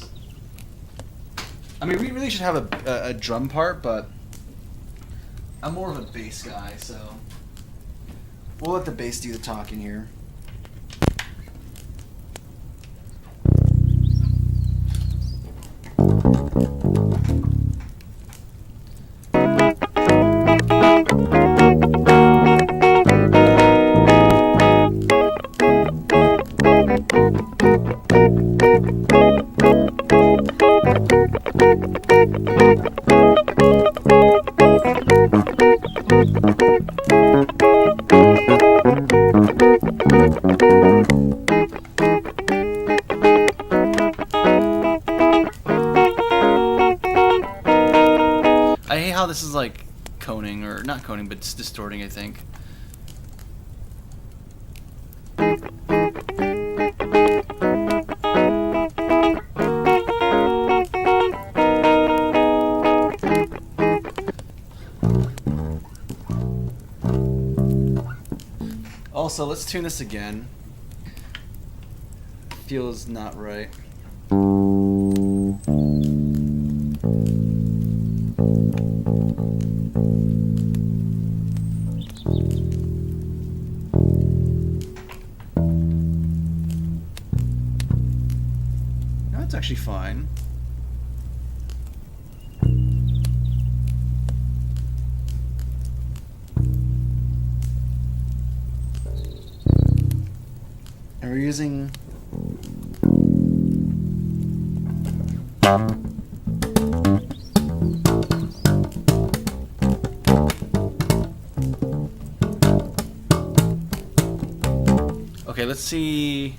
Speaker 1: I mean, we really should have a drum part, but I'm more of a bass guy, so we'll let the bass do the talking here. I hate how this is like coning, or not coning, but it's distorting, I think. Also, let's tune this again. Feels not right. That's actually fine. And we're using okay, let's see.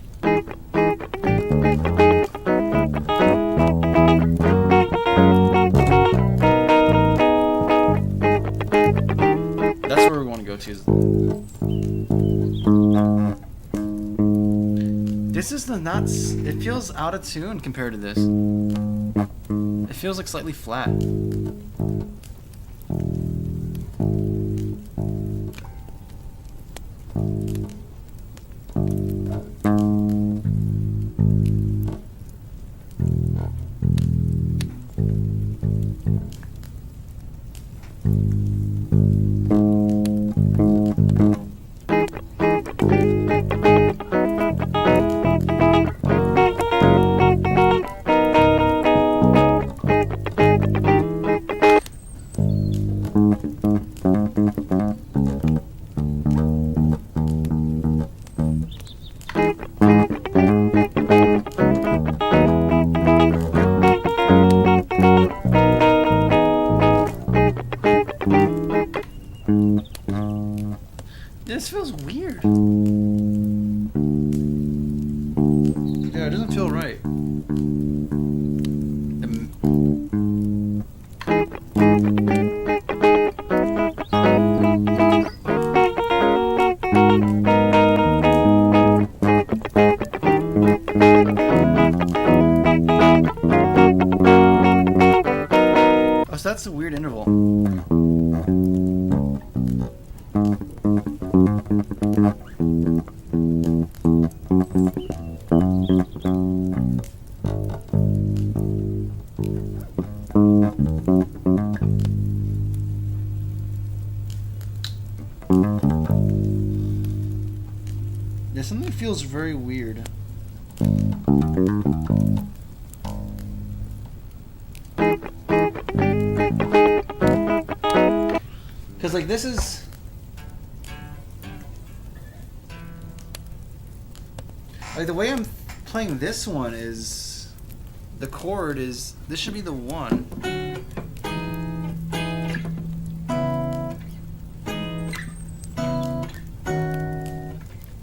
Speaker 1: That's where we want to go to. This is the nuts. It feels out of tune compared to this. It feels like slightly flat. This feels weird. Yeah, it doesn't feel right. Oh, so that's a weird interval. Yeah, something feels very weird. Because, like, this is... Like, the way I'm playing this one is... The chord is... This should be the 1.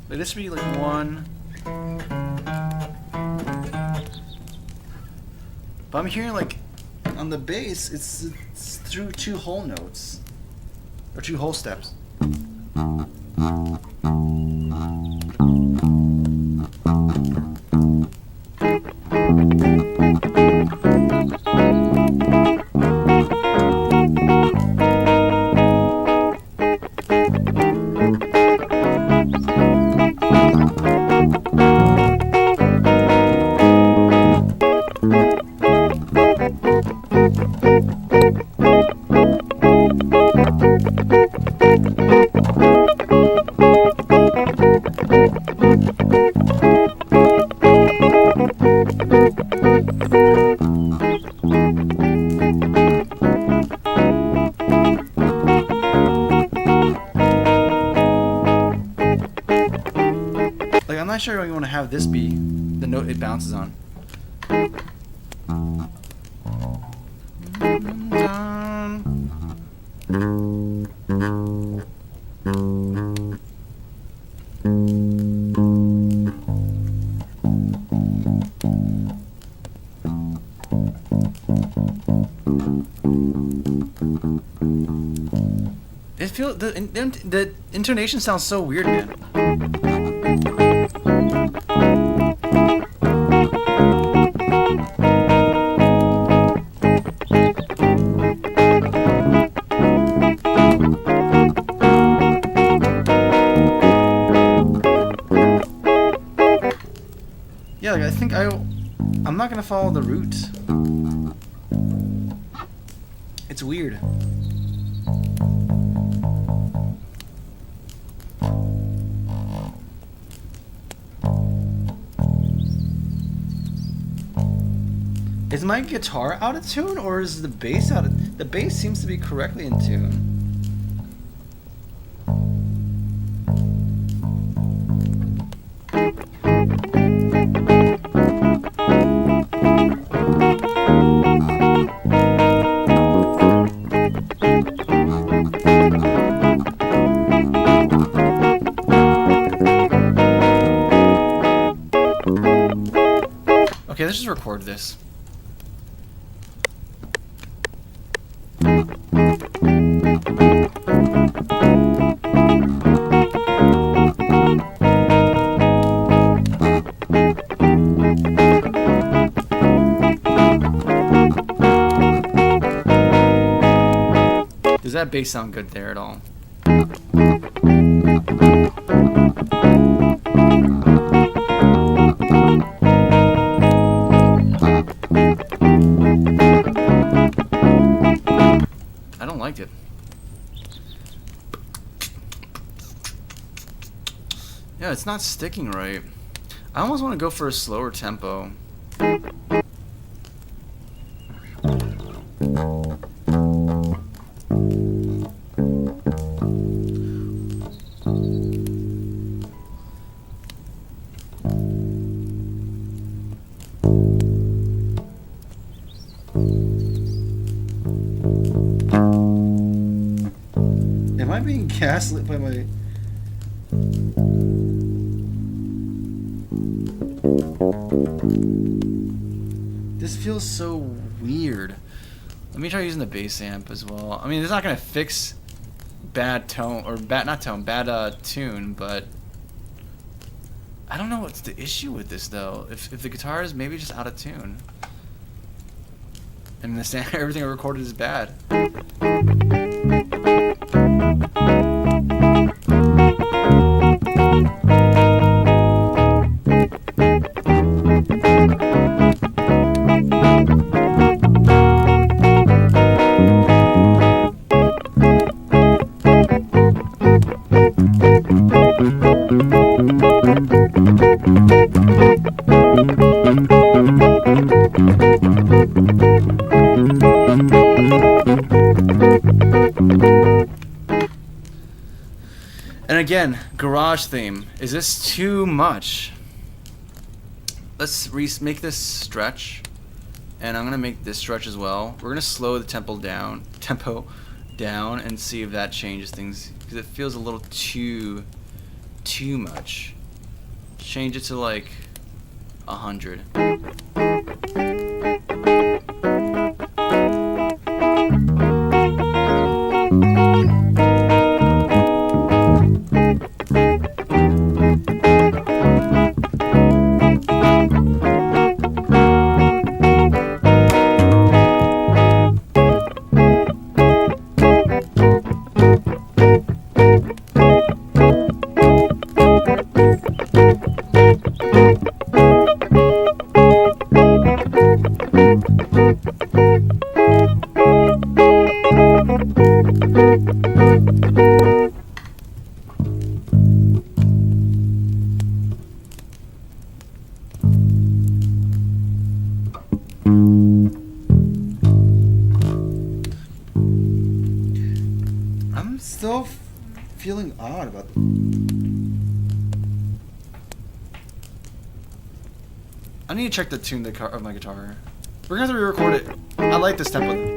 Speaker 1: Like, this should be, like, 1. But I'm hearing, like, on the bass, it's through 2 whole notes. Or 2 whole steps. I'm not sure you want to have this be the note it bounces on. It feels the intonation sounds so weird, man. Yeah, like I think I'm not gonna follow the root. It's weird. Is my guitar out of tune, or is the bass out of... The bass seems to be correctly in tune. Okay, let's just record this. that bass sound good there at all? I don't like it. Yeah, it's not sticking right. I almost want to go for a slower tempo.
Speaker 3: Am I being gaslit by my...
Speaker 1: This feels so weird. Let me try using the bass amp as well. I mean, it's not gonna fix bad tone or bad tune, but I don't know what's the issue with this though. If the guitar is maybe just out of tune, and everything I recorded is bad. And again, garage theme. Is this too much? Let's make this stretch, and I'm gonna make this stretch as well. We're gonna slow the tempo down, and see if that changes things, because it feels a little too much. Change it to like 100.
Speaker 3: I'm still feeling odd about...
Speaker 1: I need to check the tune of my guitar. We're gonna have to re-record it. I like this tempo.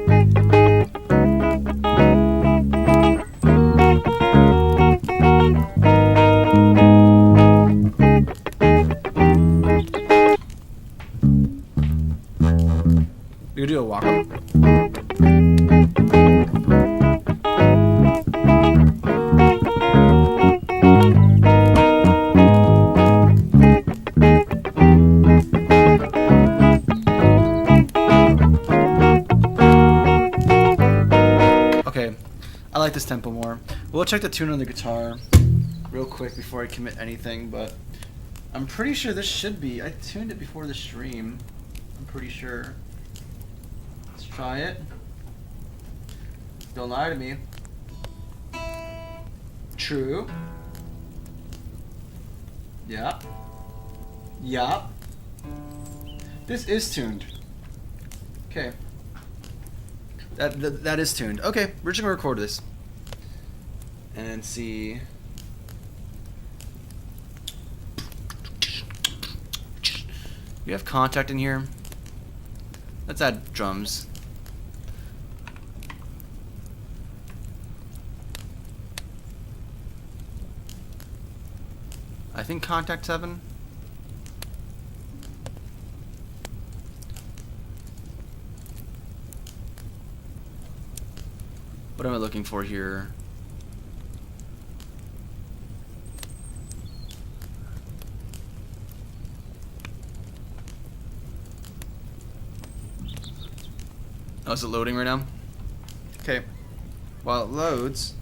Speaker 1: We could do a walk-up. Okay, I like this tempo more. We'll check the tune on the guitar real quick before I commit anything, but I'm pretty sure this should be. I tuned it before the stream. I'm pretty sure. Let's try it. Don't lie to me. True. Yeah. Yeah. This is tuned. Okay. That is tuned. Okay, we're just gonna record this and see. We have contact in here. Let's add drums. I think contact 7. What am I looking for here? Oh, is it loading right now? Okay.
Speaker 3: while it loads.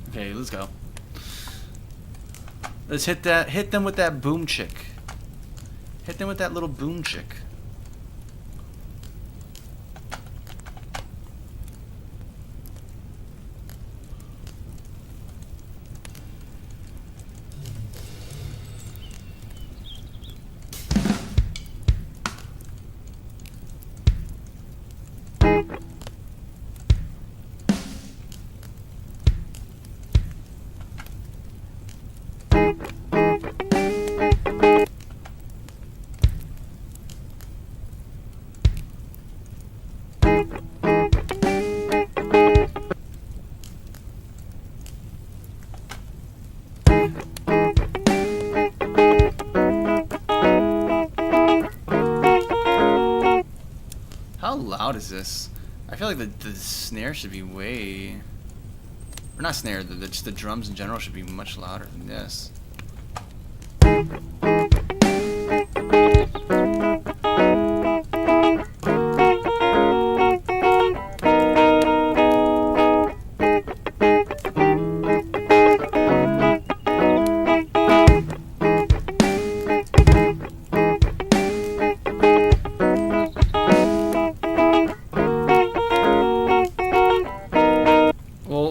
Speaker 1: Okay, let's go. Let's hit them with that boom chick. Hit them with that little boom chick. How loud is this? I feel like the snare should be way... Or not snare, just the drums in general should be much louder than this.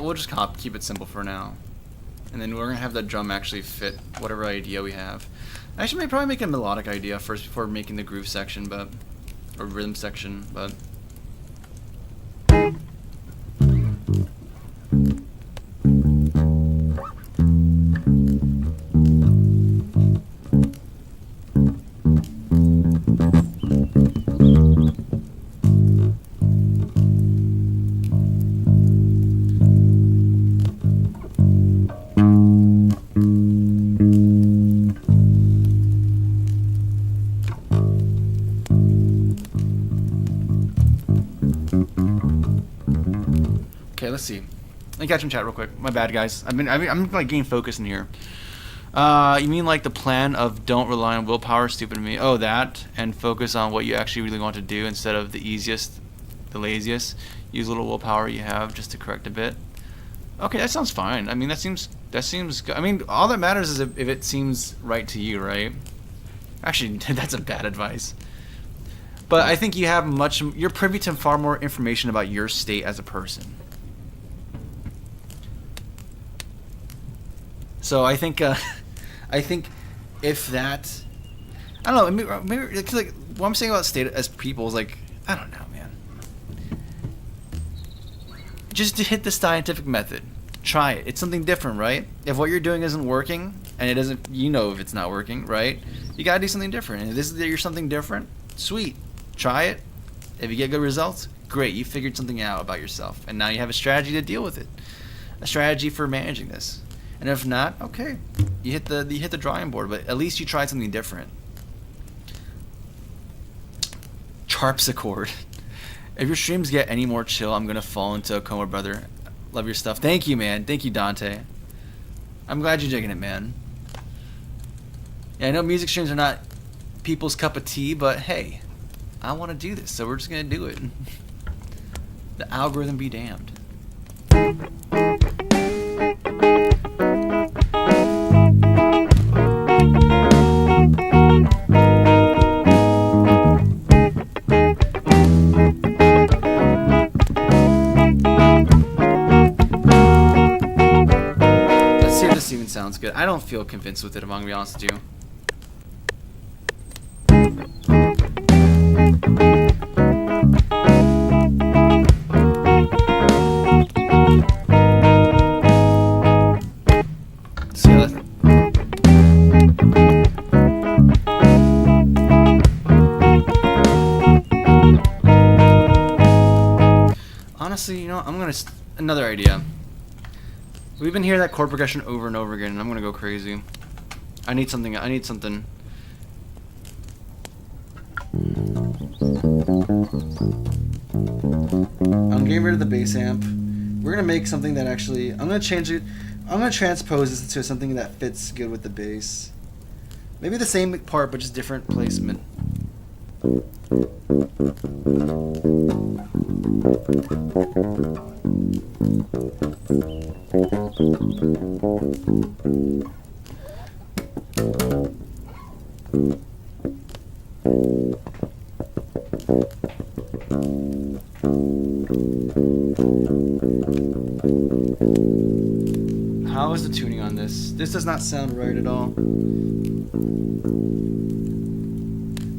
Speaker 1: We'll just keep it simple for now, and then we're gonna have the drum actually fit whatever idea we have. I should probably make a melodic idea first before making the groove section, or rhythm section, but. Okay, let's see. Let me catch him chat real quick. My bad, guys. I'm like getting focused in here. You mean like the plan of don't rely on willpower? Stupid to me. Oh, that, and focus on what you actually really want to do instead of the easiest, the laziest. Use a little willpower you have just to correct a bit. Okay, that sounds fine. I mean, that seems good. I mean, all that matters is if it seems right to you, right? Actually, that's a bad advice. But I think you're privy to far more information about your state as a person. So I think if that, I don't know, maybe like what I'm saying about state as people is like, I don't know, man. Just to hit the scientific method, try it. It's something different, right? If what you're doing isn't working, and it doesn't, if it's not working, right? You gotta do something different. And if you're something different, sweet, try it. If you get good results, great, you figured something out about yourself, and now you have a strategy to deal with it, a strategy for managing this. And if not, okay, you hit the drawing board, but at least you tried something different. Charpsichord. If your streams get any more chill, I'm gonna fall into a coma, brother. Love your stuff. Thank you, man. Thank you, Dante. I'm glad you're digging it, man. Yeah, I know music streams are not people's cup of tea, but hey, I want to do this, so we're just gonna do it. The algorithm be damned. Sounds good. I don't feel convinced with it, if I'm gonna be honest with you. See that? Honestly, I'm gonna another idea. We've been hearing that chord progression over and over again, and I'm gonna go crazy. I need something.
Speaker 3: I'm getting rid of the bass amp. We're gonna make something that actually, I'm gonna change it. I'm gonna transpose this to something that fits good with the bass. Maybe the same part, but just different placement. How is the tuning on this? This does not sound right at all.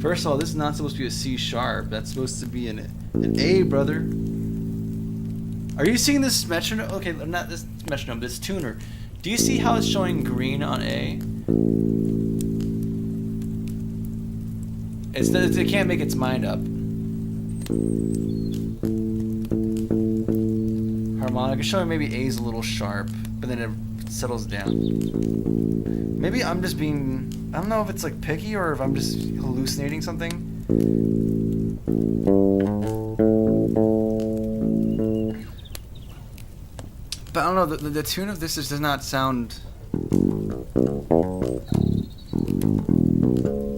Speaker 3: First of all, this is not supposed to be a C sharp. That's supposed to be an A, brother. Are you seeing this metronome? Okay, not this metronome, this tuner. Do you see how it's showing green on A? It can't make its mind up. Harmonic is showing maybe A's a little sharp, but then it settles down. Maybe I'm just being, I don't know if it's like picky or if I'm just hallucinating something. But I don't know, the tune of this just does not sound...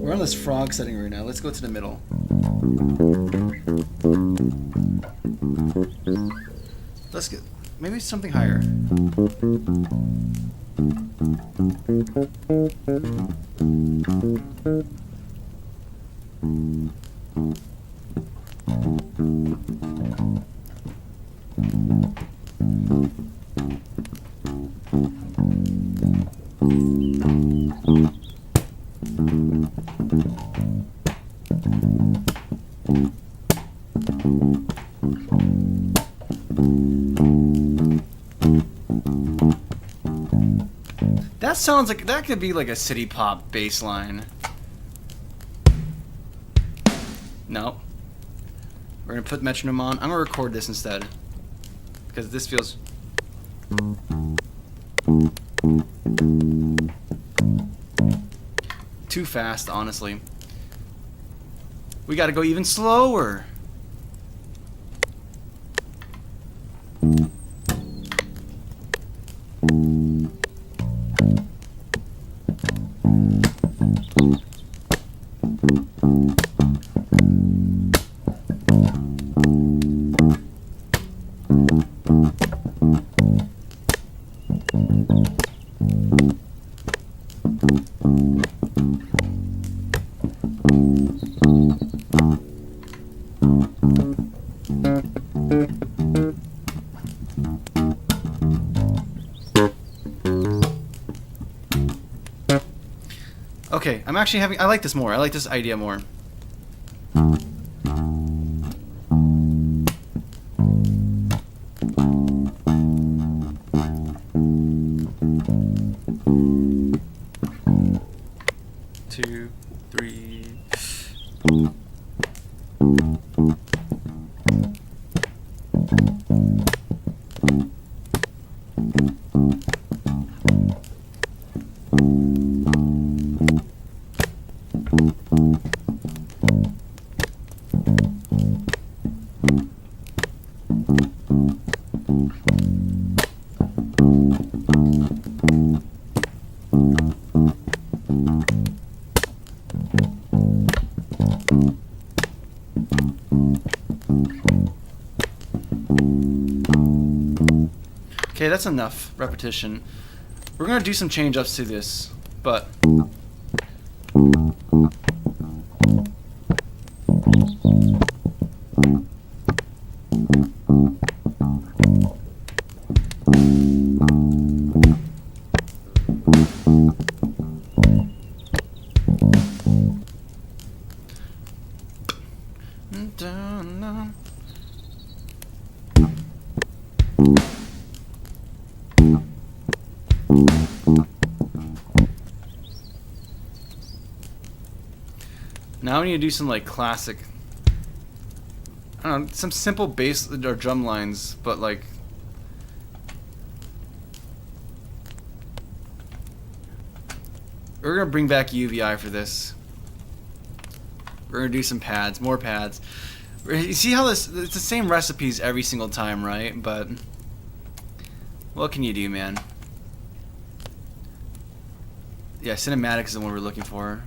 Speaker 3: We're on this frog setting right now. Let's go to the middle. Let's get maybe something higher. That sounds like that could be like a city pop bass line. No. We're gonna put metronome on. I'm gonna record this instead. Because this feels... too fast, honestly. We gotta go even slower. Okay, I'm actually having... I like this more. I like this idea more. Two, three... Okay, that's enough repetition. We're gonna do some change ups to this, but now we need to do some like classic, I don't know, some simple bass or drum lines, but like we're gonna bring back UVI for this. We're gonna do some pads, more pads. You see how it's the same recipes every single time, right? But what can you do, man? Yeah, cinematic is the one we're looking for.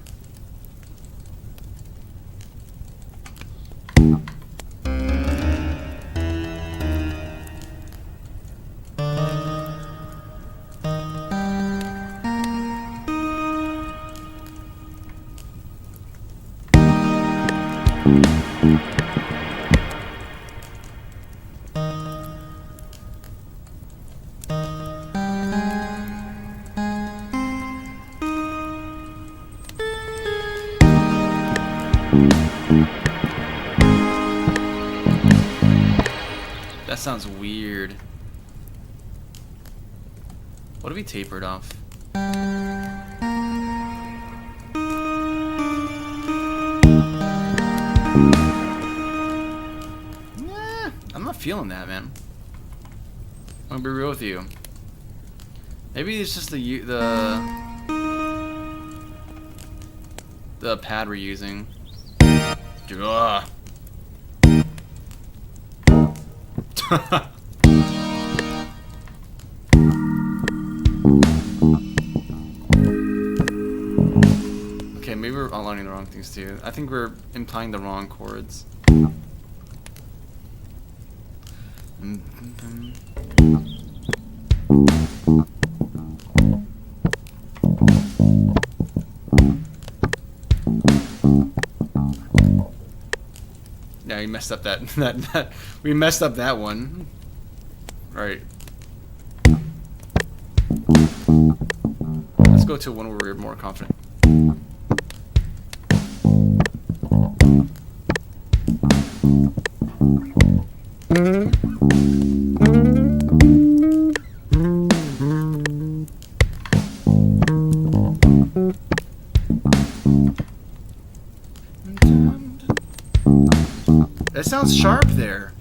Speaker 3: That sounds weird. What if we tapered off? Nah, I'm not feeling that, man. I'm gonna be real with you. Maybe it's just the pad we're using. Ugh. Okay, maybe we're outlining the wrong things too. I think we're implying the wrong chords. Yeah, we messed up that we messed up that one. Right. Let's go to one where we're more confident. That sounds sharp there.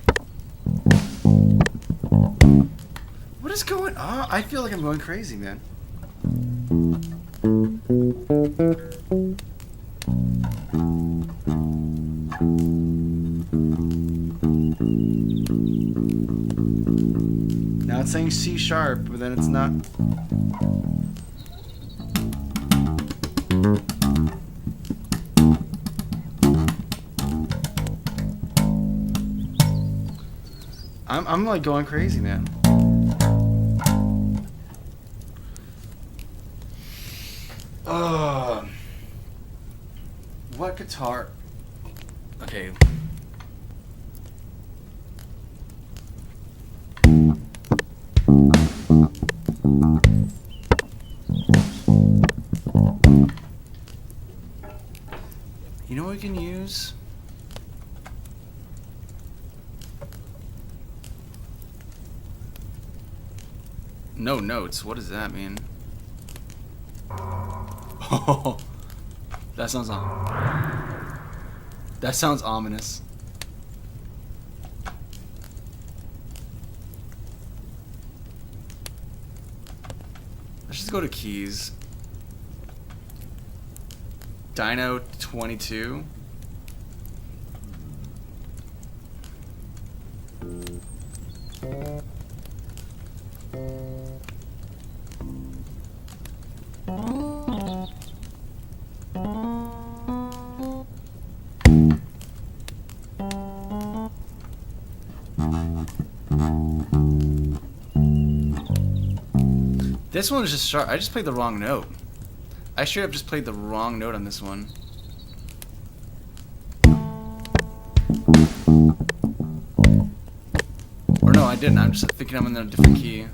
Speaker 3: What is going on? I feel like I'm going crazy, man. Now it's saying C sharp, but then it's not. I'm like going crazy, man. What guitar? Okay. You know what we can use? No notes. What does that mean? Oh, that sounds ominous. Let's just go to keys. Dyno 22. This one is just sharp. I just played the wrong note. I straight up just played the wrong note on this one. Or no, I didn't. I'm just thinking I'm in a different key.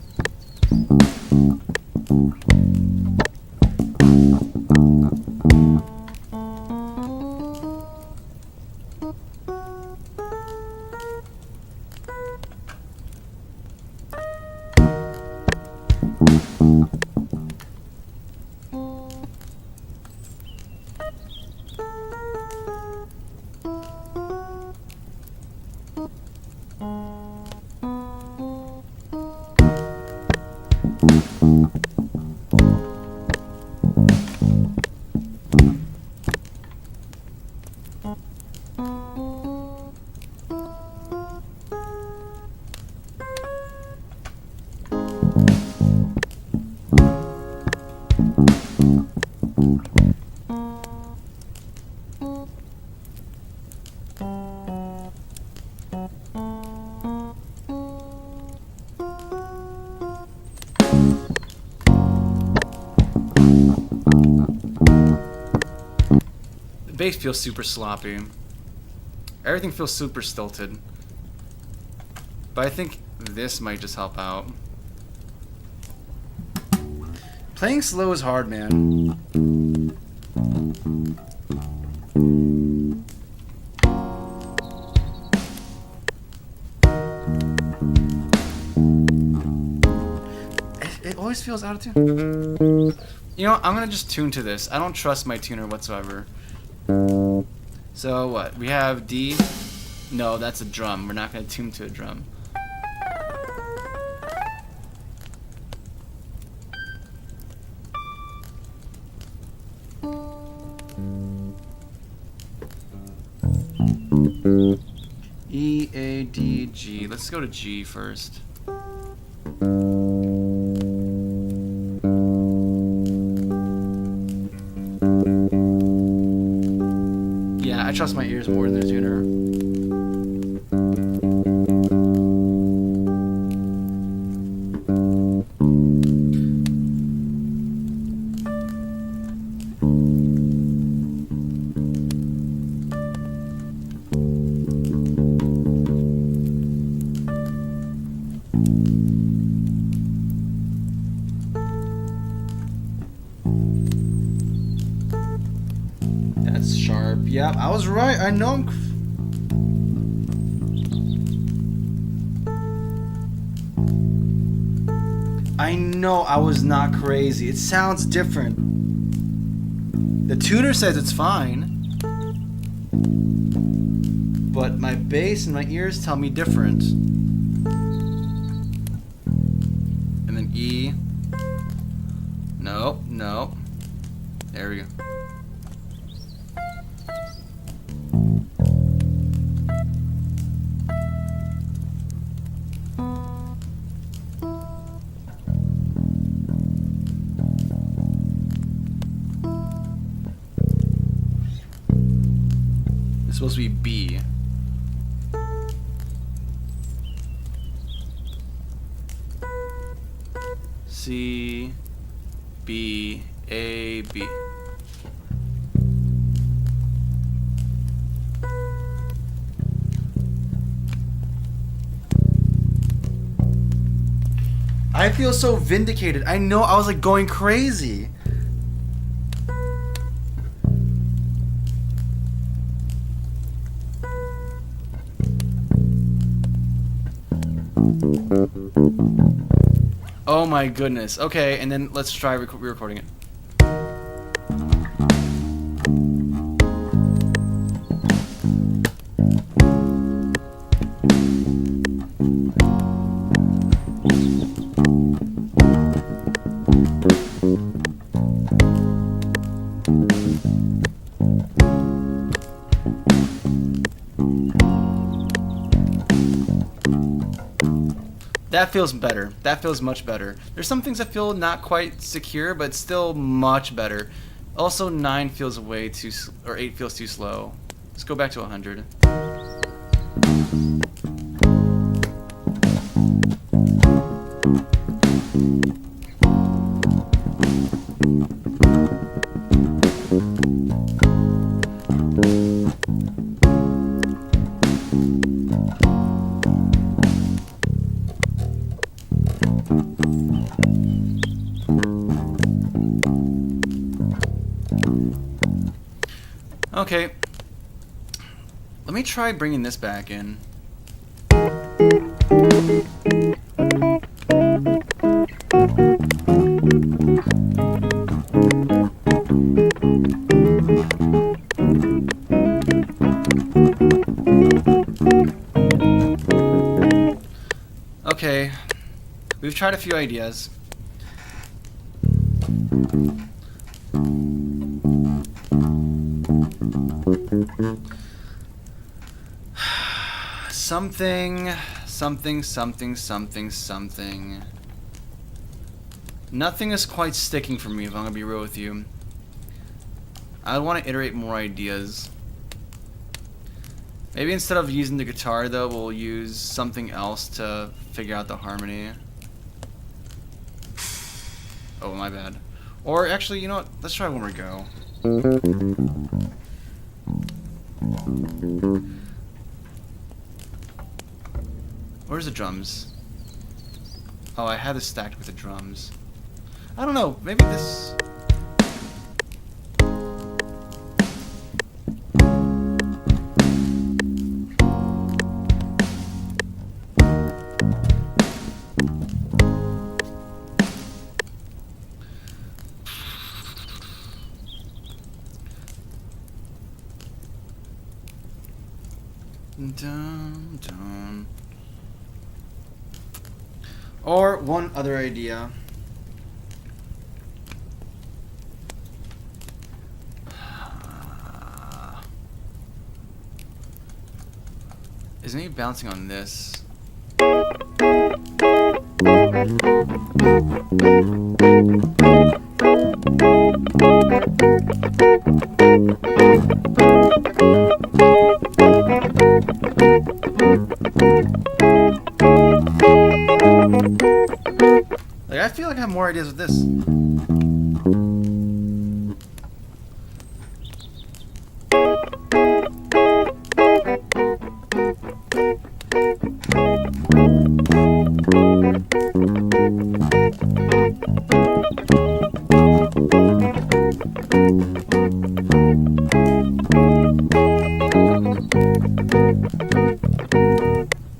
Speaker 3: bass feels super sloppy. Everything feels super stilted. But I think this might just help out. Playing slow is hard, man. It always feels out of tune. You know, I'm gonna just tune to this. I don't trust my tuner whatsoever. So what? We have D. No, that's a drum. We're not gonna tune to a drum. E, A, D, G. Let's go to G first. Yeah, I trust my ears more than the tuner. That's sharp. Yep, I was right. I know I know I was not crazy. It sounds different. The tuner says it's fine. But my bass and my ears tell me different. And then E. No, no. There we go. It's supposed to be B. C, B, A, B. I feel so vindicated. I know I was like going crazy. Oh my goodness. Okay, and then let's try re-recording it. That feels better. That feels much better. There's some things that feel not quite secure, but still much better. Also, 9 feels way too, or 8 feels too slow. Let's go back to 100. Okay, let me try bringing this back in. Okay, we've tried a few ideas. Something. Nothing is quite sticking for me, if I'm gonna be real with you. I want to iterate more ideas. Maybe instead of using the guitar, though, we'll use something else to figure out the harmony. Oh, my bad. Or actually, you know what? Let's try one more go. Where's the drums? Oh, I had this stacked with the drums. I don't know. Maybe this. Dun, dun. Or one other idea. Is maybe bouncing on this? Like, I feel like I have more ideas with this.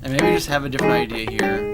Speaker 3: And maybe just have a different idea here.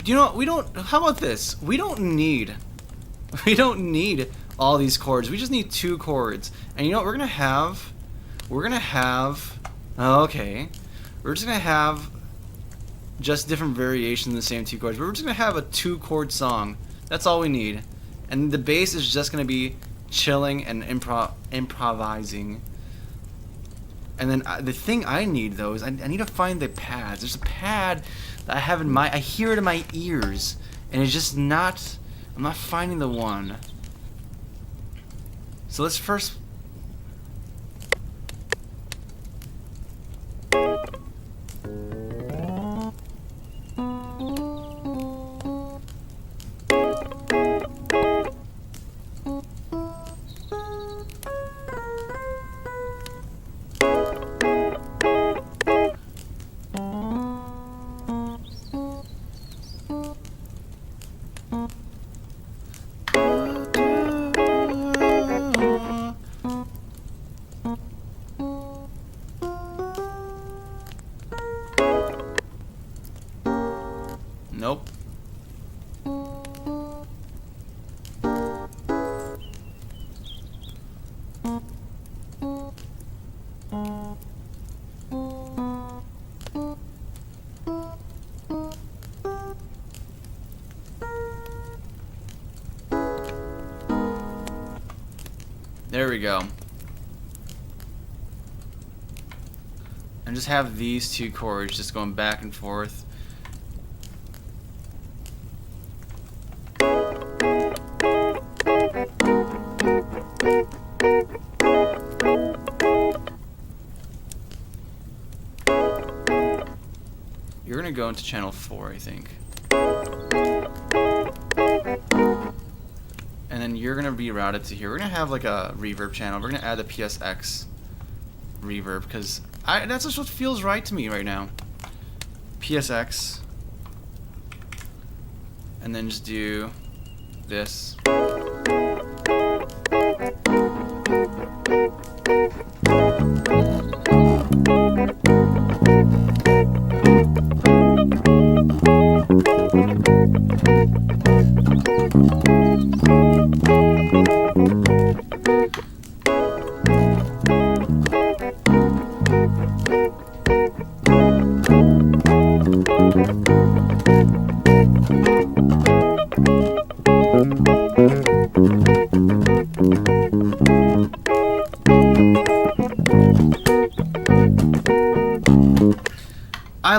Speaker 3: You know, we don't. How about this? We don't need all these chords. We just need 2 chords. And you know what we're gonna have? Okay. We're just gonna have just different variations of the same 2 chords. We're just gonna have a 2-chord song. That's all we need. And the bass is just gonna be chilling and improvising. And then the thing I need though is I need to find the pads. There's a pad that I have in my. I hear it in my ears, and it's just not. I'm not finding the one. So let's first. Nope. There we go. And just have these 2 chords just going back and forth. You're gonna go into channel 4, I think. And then you're gonna be routed to here. We're gonna have like a reverb channel. We're gonna add the PSX reverb because that's just what feels right to me right now. PSX. And then just do this.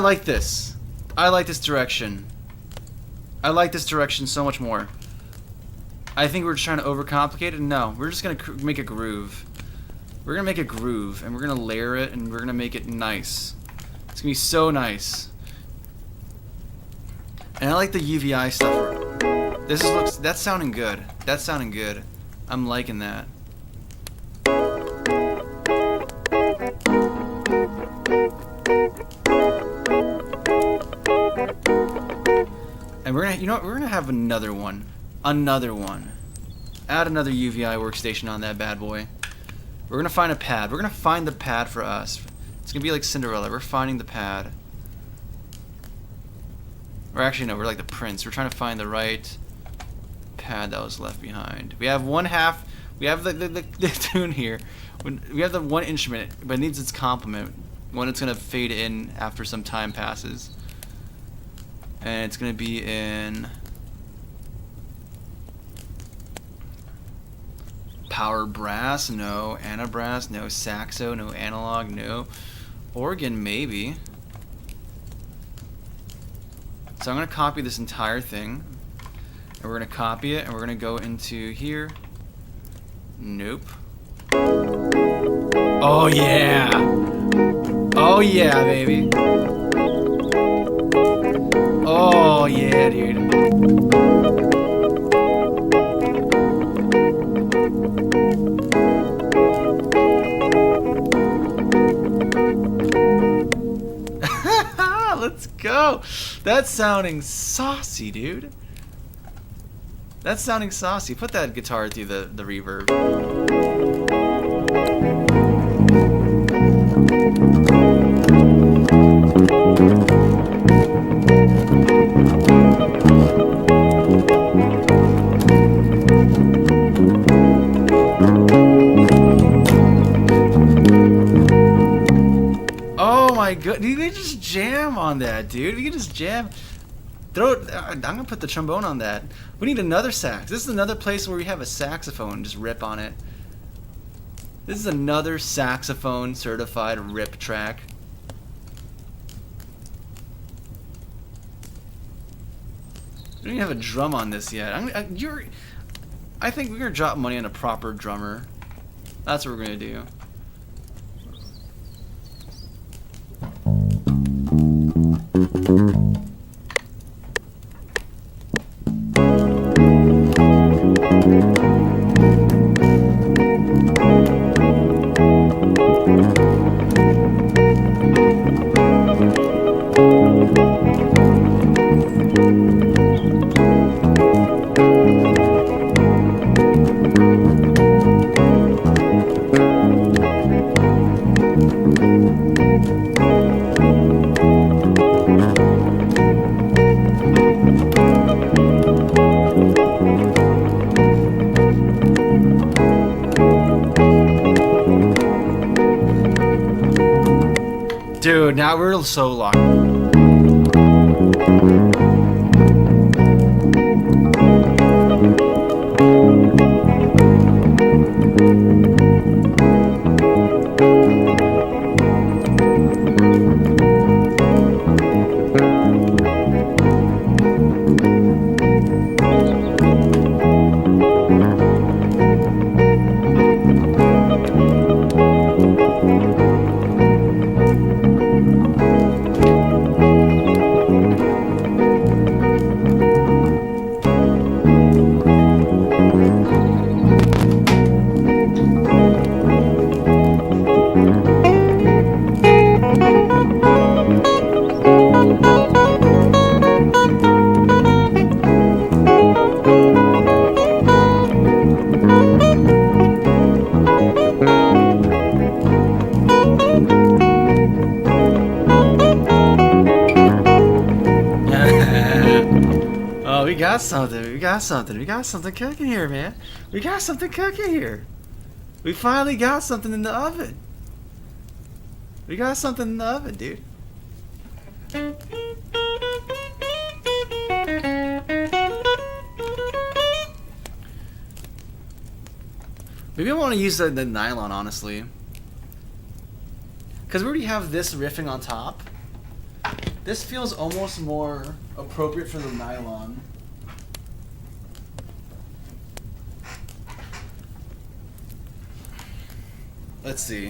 Speaker 3: like this. I like this direction. I like this direction so much more. I think we're trying to overcomplicate it. No, we're just gonna make a groove. We're gonna make a groove, and we're gonna layer it, and we're gonna make it nice. It's gonna be so nice. And I like the UVI stuff. That's sounding good. That's sounding good. I'm liking that. And we're gonna, you know what? We're gonna have another one. Another one. Add another UVI workstation on that bad boy. We're gonna find a pad. We're gonna find the pad for us. It's gonna be like Cinderella. We're finding the pad. Or actually, no, we're like the prince. We're trying to find the right pad that was left behind. We have one half. We have the tune here. We have the one instrument, but it needs its complement. One it's gonna fade in after some time passes. And it's gonna be in power brass, no. Anabrass, no. Saxo, no. Analog, no. Organ, maybe. So I'm gonna copy this entire thing, and we're gonna copy it, and we're gonna go into here. Nope. Oh yeah! Oh yeah, baby! Oh yeah, dude. Let's go. That's sounding saucy, dude. That's sounding saucy. Put that guitar through the reverb. Oh my god, we can just jam on that, dude. We can just jam. Throw it. I'm gonna put the trombone on that. We need another sax. This is another place where we have a saxophone. Just rip on it. This is another saxophone certified rip track. We don't even have a drum on this yet. I think we're gonna drop money on a proper drummer. That's what we're gonna do. Dude, now we're so locked. We got something. We got something. We got something cooking here, man. We got something cooking here. We finally got something in the oven. We got something in the oven, dude. Maybe I want to use the nylon, honestly. Because we already have this riffing on top. This feels almost more appropriate for the nylon. Let's see.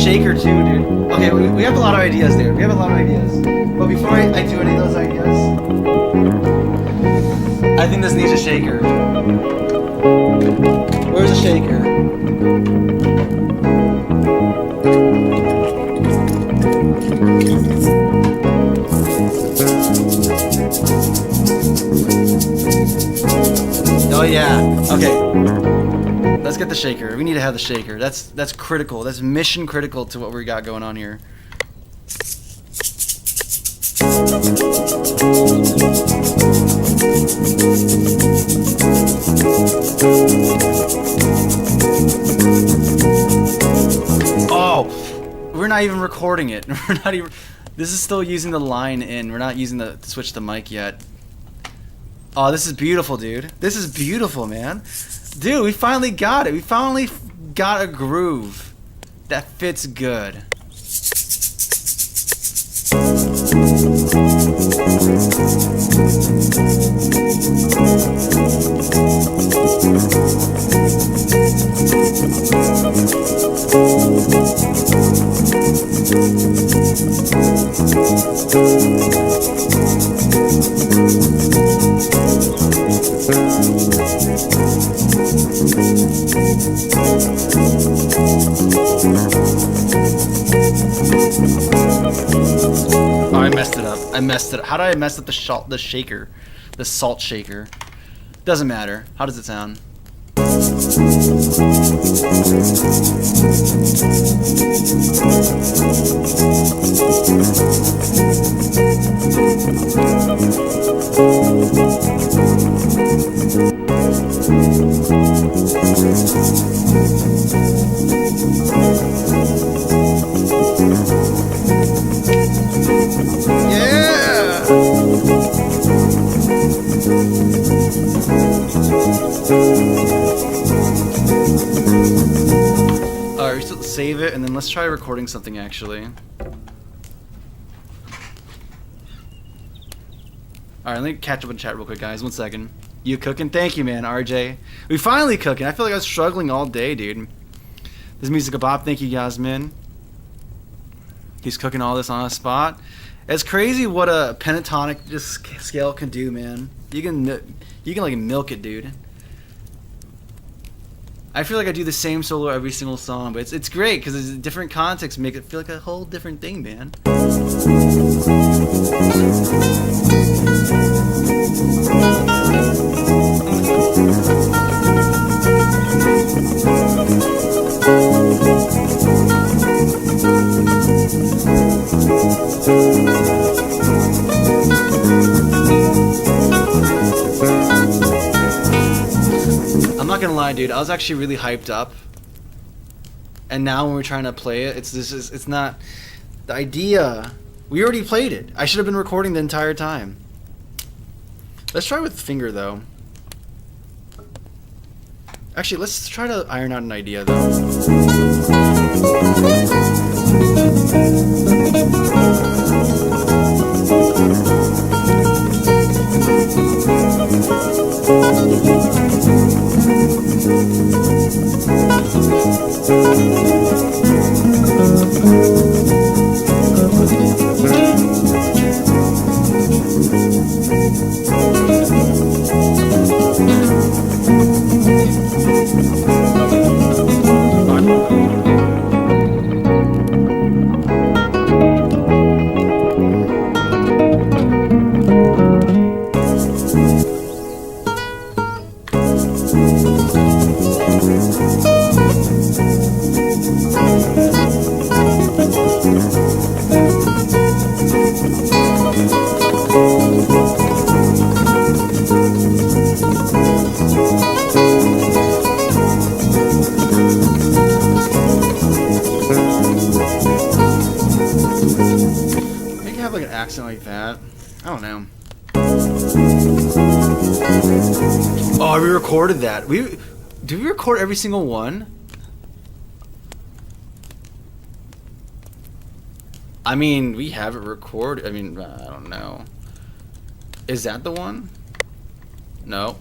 Speaker 3: Shaker too, dude. Okay, we have a lot of ideas there. We have a lot of ideas. But before I do any of those ideas, I think this needs a shaker. Where's a shaker? Oh yeah. Okay. Let's get the shaker. We need to have the shaker. That's critical. That's mission critical to what we got going on here. Oh, we're not even recording it. We're not even. This is still using the line in. We're not using the switch the mic yet. Oh, this is beautiful, dude. This is beautiful, man. Dude, we finally got it. We finally got a groove that fits good. Oh, I messed it up. I messed it up. How did I mess up the shaker? The salt shaker. Doesn't matter. How does it sound? Alright, so save it and then let's try recording something actually. Alright, let me catch up in chat real quick, guys. 1 second. You cooking? Thank you, man, RJ. We finally cooking. I feel like I was struggling all day, dude. This music a bop. Thank you, Yasmin. He's cooking all this on a spot. It's crazy what a pentatonic just scale can do, man. You can like milk it, dude. I feel like I do the same solo every single song, but it's great because it's different contexts make it feel like a whole different thing, man. I'm not gonna lie, dude. I was actually really hyped up, and now when we're trying to play it, it's not the idea. We already played it. I should have been recording the entire time. Let's try with finger though. Actually, let's try to iron out an idea though. Maybe have like an accent like that. I don't know. Oh, we recorded that. Did we record every single one? I mean, we have it recorded. I mean, I don't know. Is that the one? No.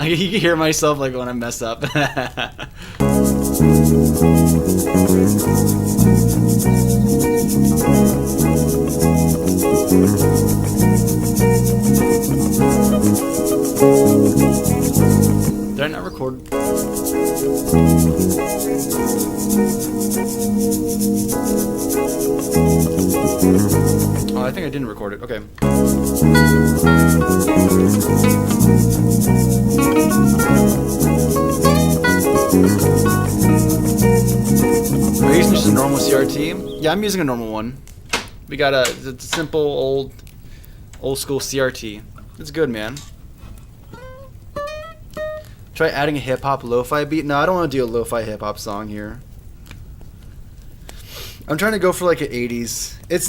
Speaker 3: You can hear myself like when I mess up. Did I not record? Oh, I think I didn't record it. Okay. Are you using just a normal CRT? Yeah, I'm using a normal one. We got a simple old school CRT. It's good, man. Try adding a hip hop lo-fi beat. No, I don't want to do a lo-fi hip hop song here. I'm trying to go for like an 80s. It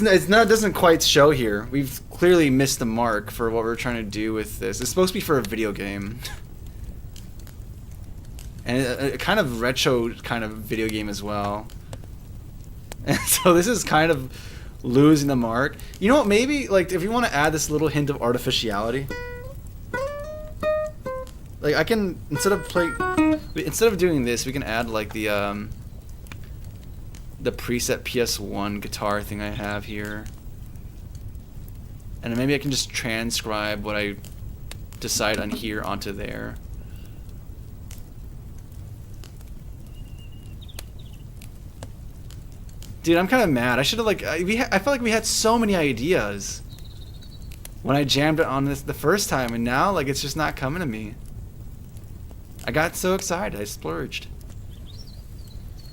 Speaker 3: doesn't quite show here. We've clearly missed the mark for what we're trying to do with this. It's supposed to be for a video game. And a kind of retro kind of video game as well. And so this is kind of losing the mark. You know what, maybe like if you want to add this little hint of artificiality, like I can instead of doing this, we can add like the preset PS1 guitar thing I have here. And then maybe I can just transcribe what I decide on here onto there. Dude, I'm kind of mad. I should have like I felt like we had so many ideas when I jammed it on this the first time, and now like it's just not coming to me. I got so excited, I splurged.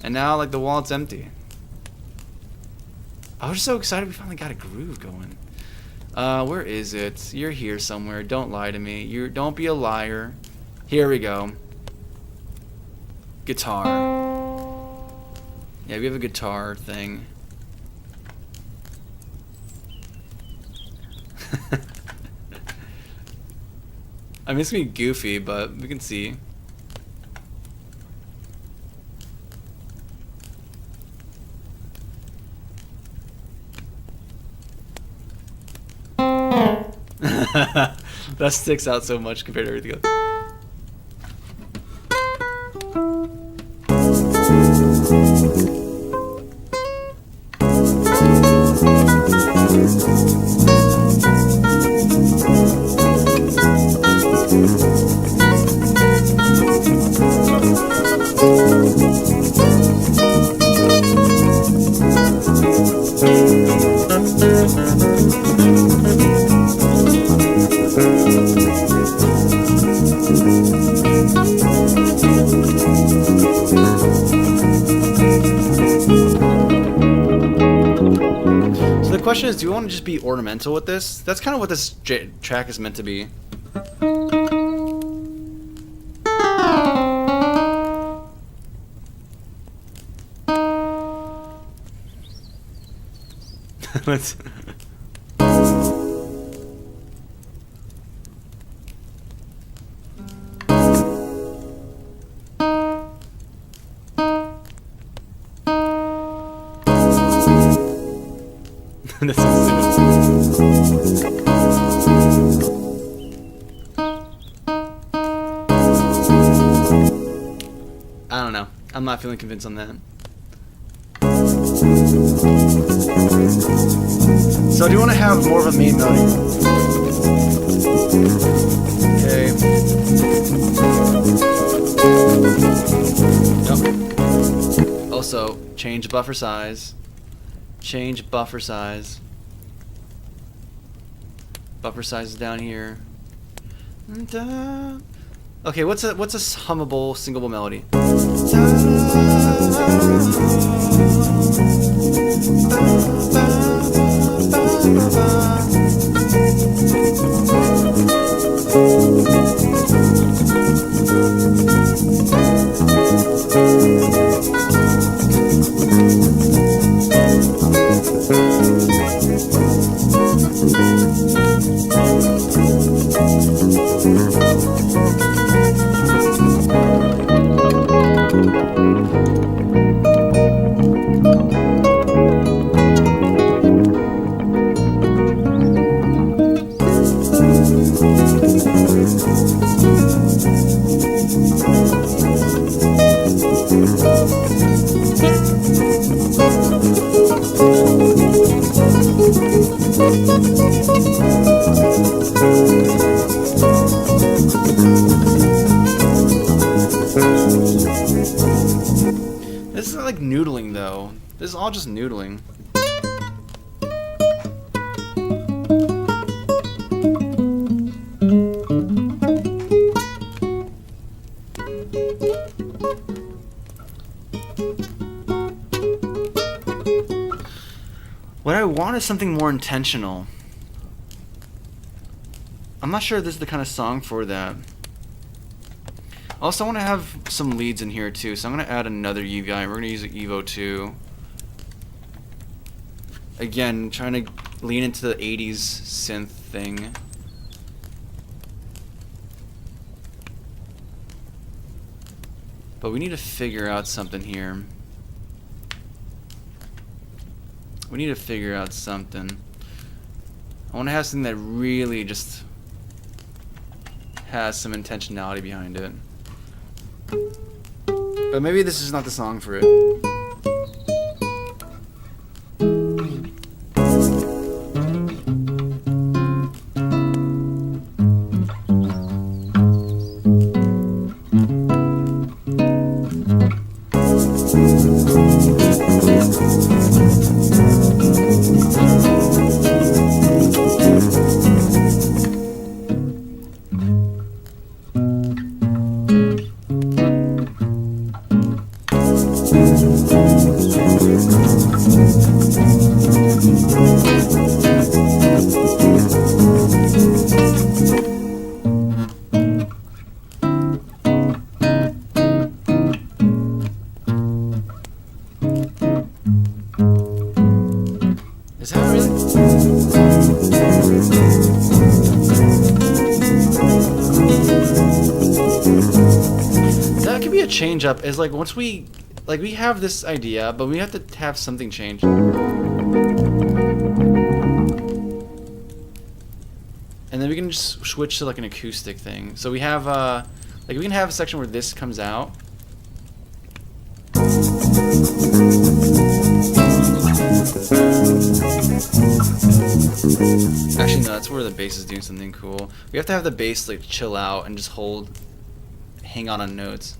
Speaker 3: And now like the wallet's empty. I was so excited we finally got a groove going. Where is it? You're here somewhere. Don't lie to me. Don't be a liar. Here we go. Guitar. Yeah, we have a guitar thing. I mean, it's gonna be goofy, but we can see. That sticks out so much compared to everything else. The question is, do you want to just be ornamental with this? That's kind of what this track is meant to be. Let's This is stupid. I don't know. I'm not feeling convinced on that. So do you want to have more of a main melody? Okay. Yep.
Speaker 1: Also, change buffer size. Change buffer size. Buffer size is down here. Okay, what's a hummable, singable melody? This is like noodling though. This is all just noodling. What I want is something more intentional. I'm not sure if this is the kind of song for that. Also, I want to have some leads in here too, so I'm going to add another Evo guy. We're going to use an Evo 2. Again, trying to lean into the 80s synth thing. But we need to figure out something here. We need to figure out something. I want to have something that really just has some intentionality behind it. But maybe this is not the song for it. Is that really? That could be a change up. Is like once we have this idea, but we have to have something change. And then we can just switch to like an acoustic thing. So we have like we can have a section where this comes out. Actually, no, that's where the bass is doing something cool. We have to have the bass like chill out and just hang on notes.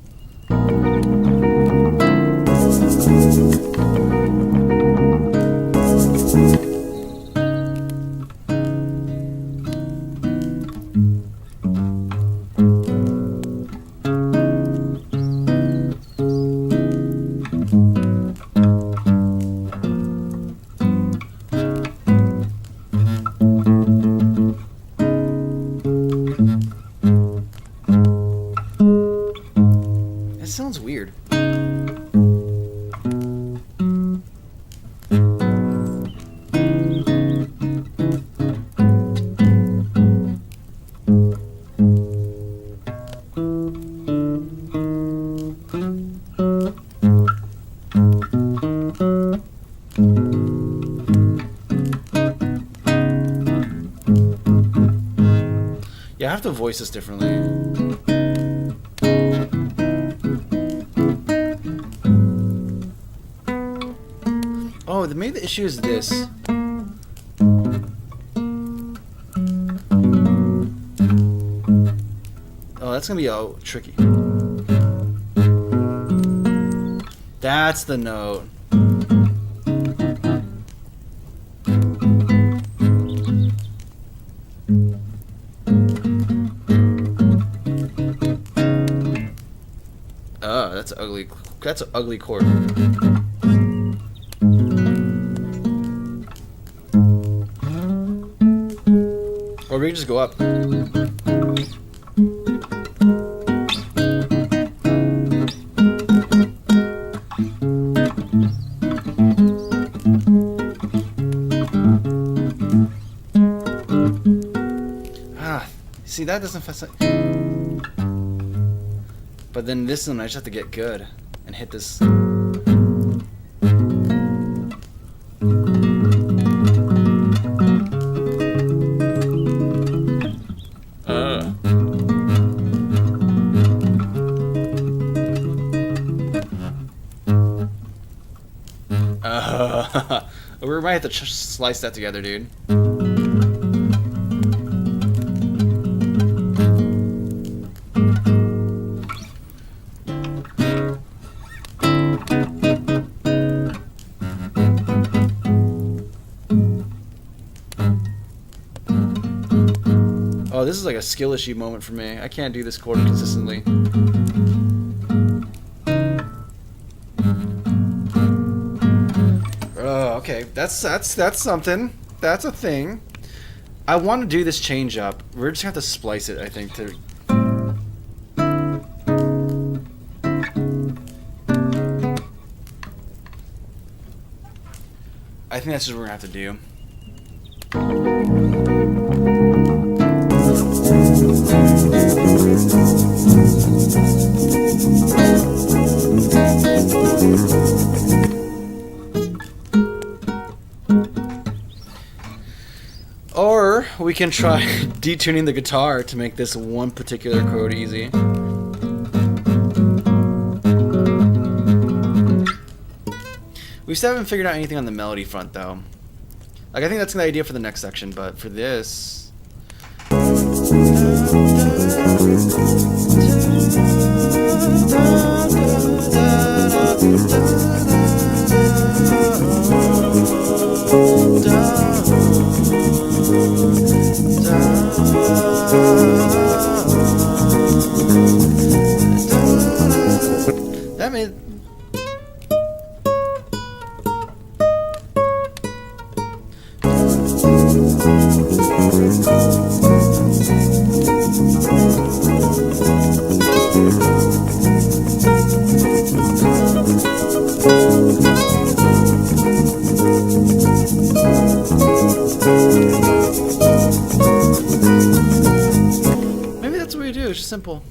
Speaker 1: It sounds weird. Yeah, I have to voice this differently. Oh, maybe the issue is this. Oh, that's gonna be tricky.
Speaker 3: That's the note. Oh, that's ugly. That's an ugly chord. Or we can just go up. Ah, see, that doesn't feel like... But then this one, I just have to get good and hit this. We might have to slice that together, dude. Oh, this is like a skill issue moment for me. I can't do this chord consistently. Okay, that's something. That's a thing. I want to do this change up. We're just gonna have to splice it, I think, to... I think that's just what we're gonna have to do. Or we can try detuning the guitar to make this one particular chord easy. We still haven't figured out anything on the melody front, though. Like, I think that's the idea for the next section, but for this... That made... Maybe that's what we do, it's just simple.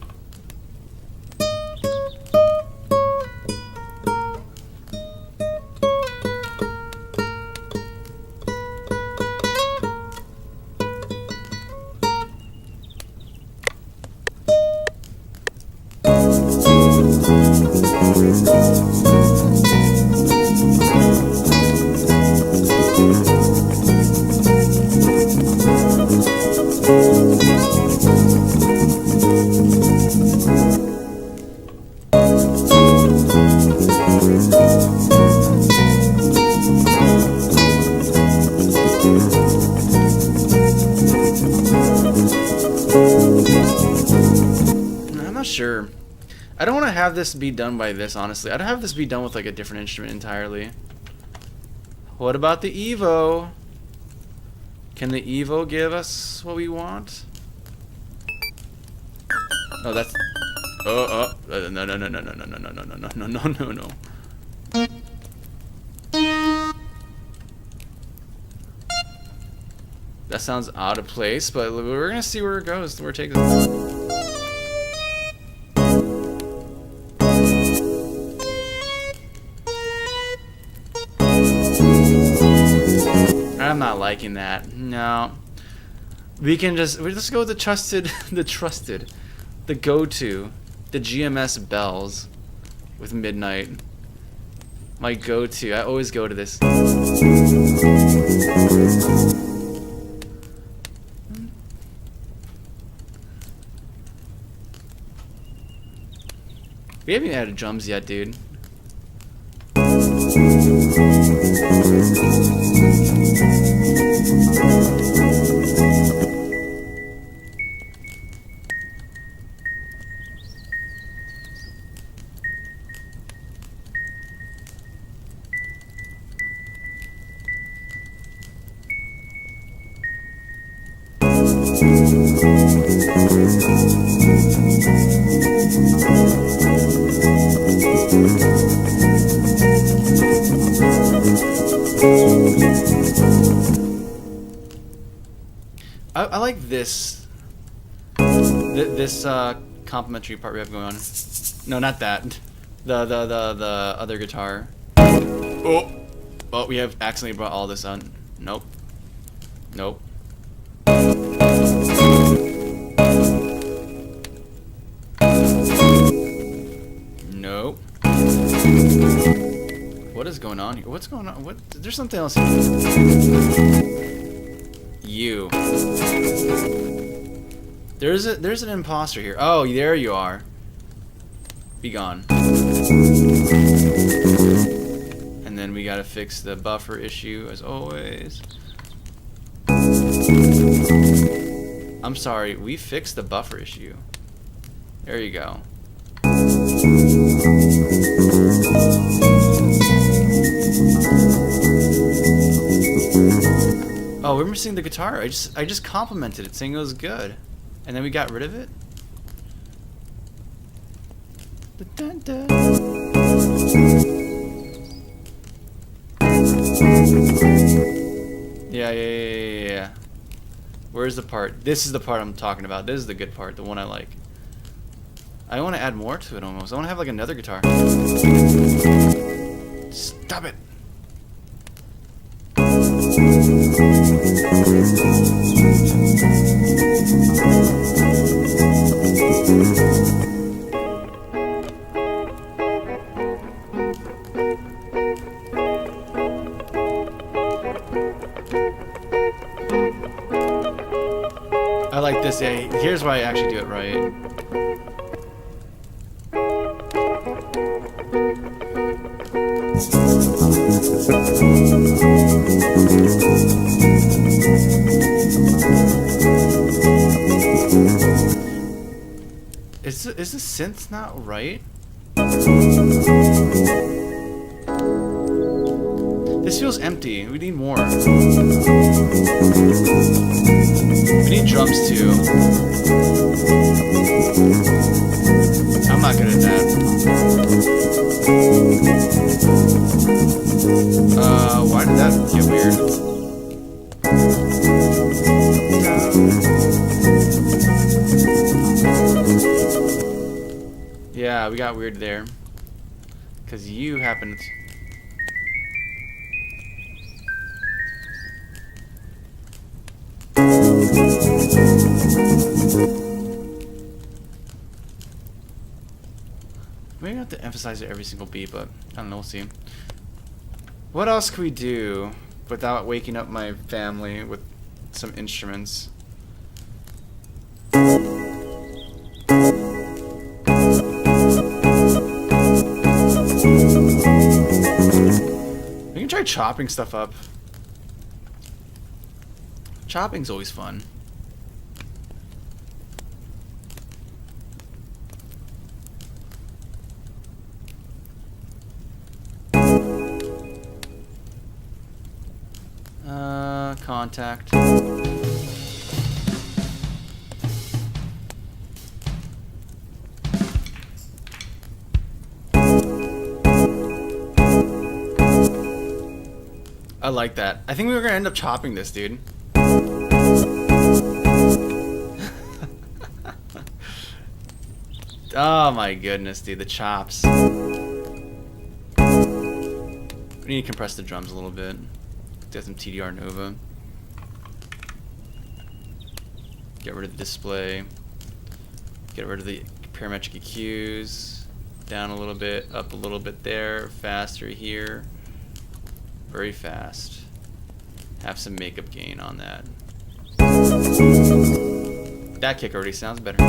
Speaker 3: Sure. I don't want to have this be done by this, honestly. I'd have this be done with like a different instrument entirely. What about the Evo? Can the Evo give us what we want? Oh, that's... no, no, no, no, no, no, no, no, no, no, no, no, no, no, no. That sounds out of place, but we're gonna see where it goes, where it takes us. I'm not liking that. No. We just go with the the go-to, the GMS bells with Midnight. My go-to. I always go to this. We haven't even added drums yet, dude. I like this. This complimentary part we have going on. No, not that. The other guitar. Oh, oh, we have accidentally brought all this on. Nope. Nope. Nope. What is going on here? What's going on? What? There's something else here. You. There's an imposter here. Oh, there you are. Be gone. And then we gotta fix the buffer issue as always. I'm sorry, we fixed the buffer issue. There you go. Oh, we're missing the guitar. I just complimented it, saying it was good, and then we got rid of it. Yeah. Where's the part? This is the part I'm talking about. This is the good part, the one I like. I want to add more to it almost. I want to have like another guitar. Stop it. I like this. Yeah, here's why I actually do it right. Is the synth not right? This feels empty. We need more. We need drums too. I'm not good at that. Why did that get weird? Yeah, we got weird there. Because you happened to... Maybe I have to emphasize it every single beat, but I don't know, we'll see. What else can we do without waking up my family with some instruments? We can try chopping stuff up. Chopping's always fun. Contact. I like that. I think we were gonna end up chopping this, dude. Oh my goodness, dude, the chops. We need to compress the drums a little bit. Get some TDR Nova. Get rid of the display. Get rid of the parametric EQs. Down a little bit, up a little bit there. Faster here. Very fast. Have some makeup gain on that. That kick already sounds better.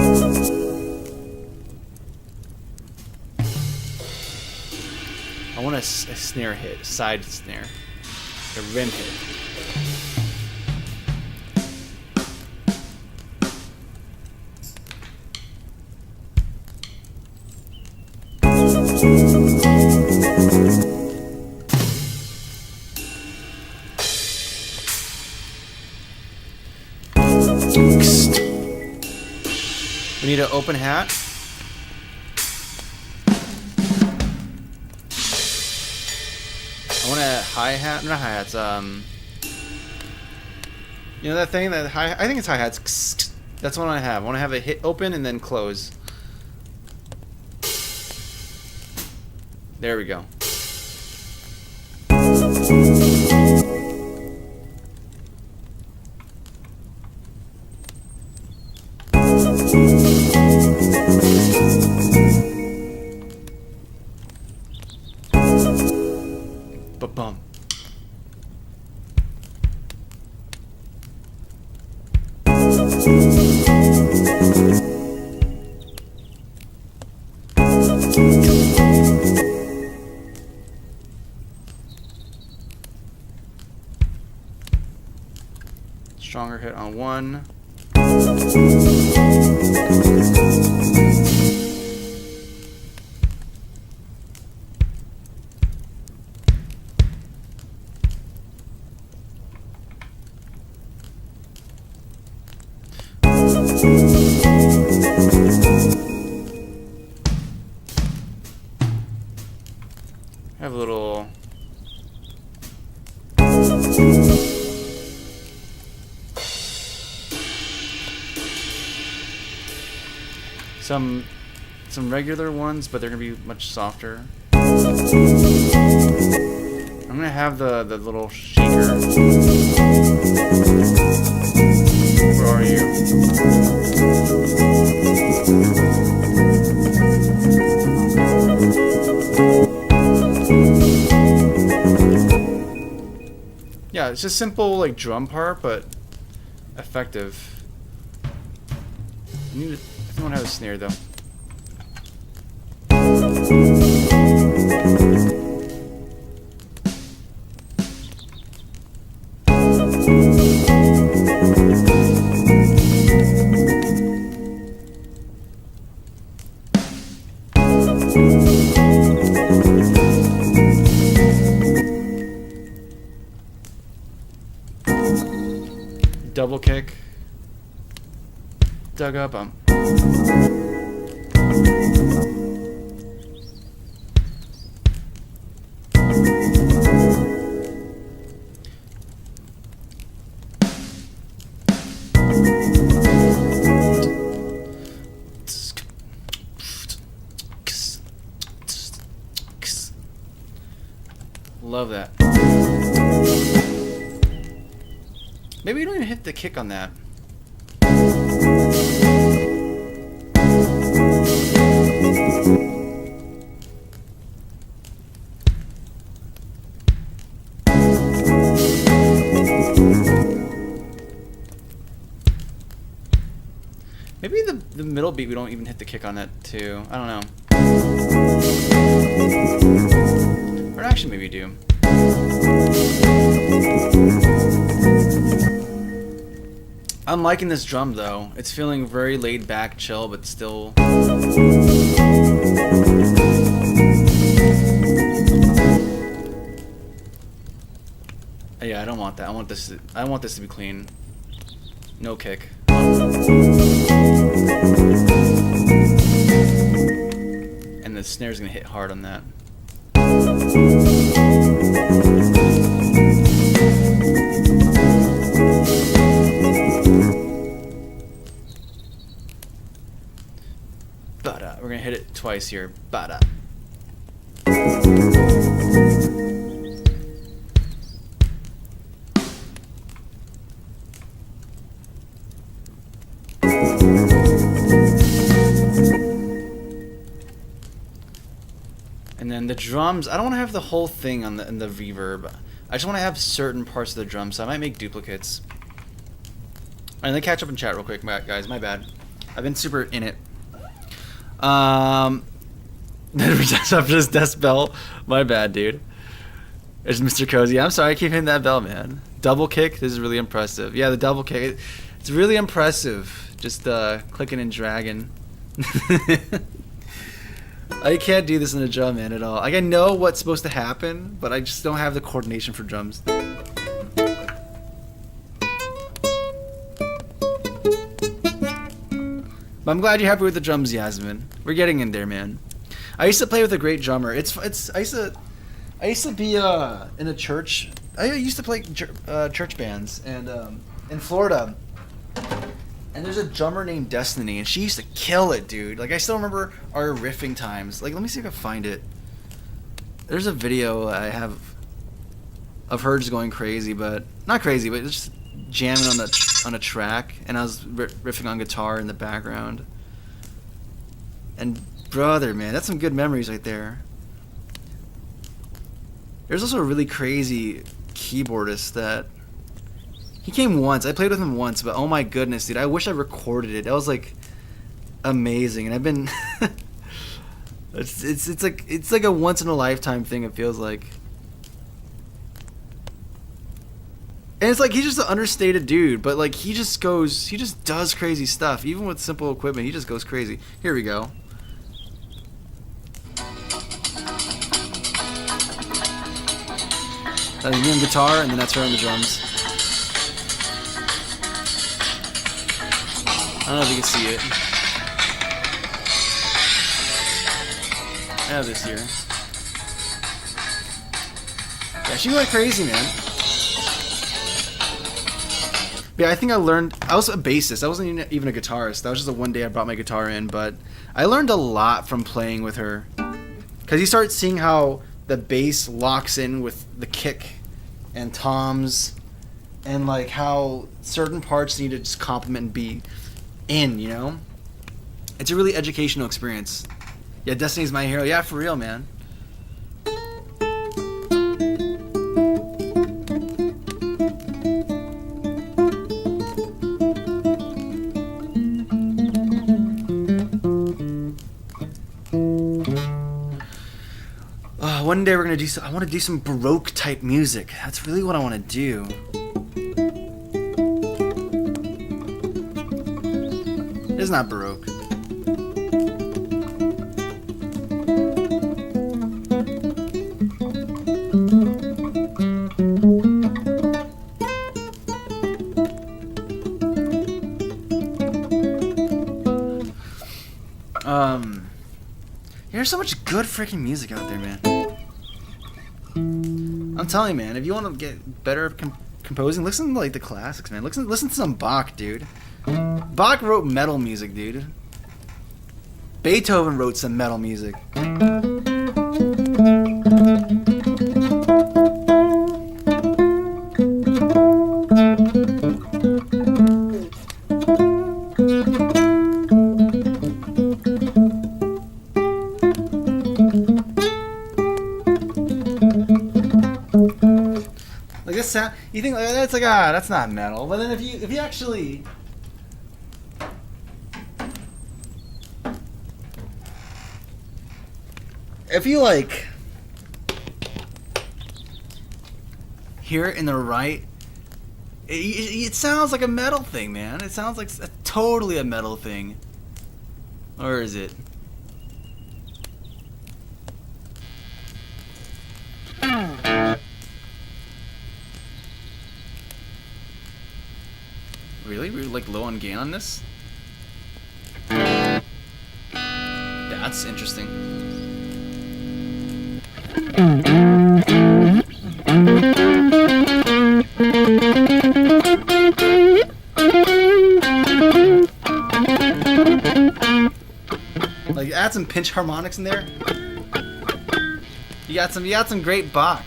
Speaker 3: I want a snare hit, side snare. The rim hit. We need an open hat. I want a hi-hat, not hi-hats, you know that thing, that hi, I think it's hi-hats. That's what I have. I want to have it hit open and then close. There we go. Ba-bum. Stronger hit on one. Have a little some regular ones, but they're gonna be much softer. I'm gonna have the little shaker. Where are you? Yeah, it's just simple like drum part, but effective. I don't have a snare though. Double kick. Dug up. Love that. Maybe you don't even hit the kick on that. Maybe the middle beat we don't even hit the kick on that too. I don't know. Or actually maybe do. I'm liking this drum though. It's feeling very laid back, chill, but still. Yeah, I don't want that. I want this to be clean. No kick. And the snare's gonna hit hard on that. Bada. We're gonna hit it twice here. Bada. And then the drums, I don't want to have the whole thing on in the reverb. I just want to have certain parts of the drum, so I might make duplicates. And then catch up in chat real quick, guys. My bad. I've been super in it. Just decibel. My bad, dude. There's Mr. Cozy. I'm sorry, I keep hitting that bell, man. Double kick. This is really impressive. Yeah, the double kick. It's really impressive. Just clicking and dragging. I can't do this in a drum, man, at all. Like, I know what's supposed to happen, but I just don't have the coordination for drums. But I'm glad you're happy with the drums, Yasmin. We're getting in there, man. I used to play with a great drummer. I used to be in a church. I used to play church bands and in Florida. And there's a drummer named Destiny, and she used to kill it, dude. Like, I still remember our riffing times. Like, let me see if I can find it. There's a video I have of her just going crazy, but not crazy, but just jamming on a track, and I was riffing on guitar in the background. And brother, man, that's some good memories right there. There's also a really crazy keyboardist that he came once. I played with him once, but oh my goodness, dude, I wish I recorded it. That was like amazing, and I've been it's like a once in a lifetime thing. It feels like. And it's like he's just an understated dude, but like he just does crazy stuff. Even with simple equipment, he just goes crazy. Here we go. That's me on guitar, and then that's her on the drums. I don't know if you can see it. I have this here. Yeah, she went crazy, man. Yeah, I think I was a bassist. I wasn't even a guitarist. That was just the one day I brought my guitar in, but I learned a lot from playing with her. Because you start seeing how the bass locks in with the kick and toms, and like how certain parts need to just complement and be in, you know? It's a really educational experience. Yeah, Destiny's my hero. Yeah, for real, man. One day we're gonna I want to do some Baroque type music. That's really what I want to do. It's not Baroque. There's so much good freaking music out there, man. I'm telling you, man, if you want to get better at composing, listen to like the classics, man. Listen to some Bach, dude. Bach wrote metal music, dude. Beethoven wrote some metal music. Like this sound, you think that's like that's not metal, but then if you actually like hear it in the right, it sounds like a metal thing, man. It sounds like totally a metal thing. Or is it? Really? We're like low on gain on this? That's interesting. Like add some pinch harmonics in there. You got some great Bach.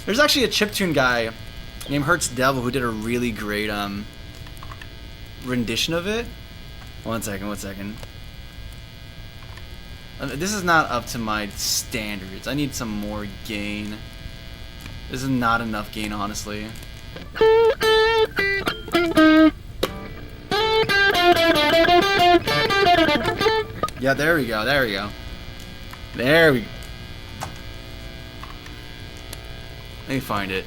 Speaker 3: There's actually a chiptune guy named Hertz Devil who did a really great rendition of it. One second. This is not up to my standards. I need some more gain. This is not enough gain, honestly. Yeah, there we go. There we go. Let me find it.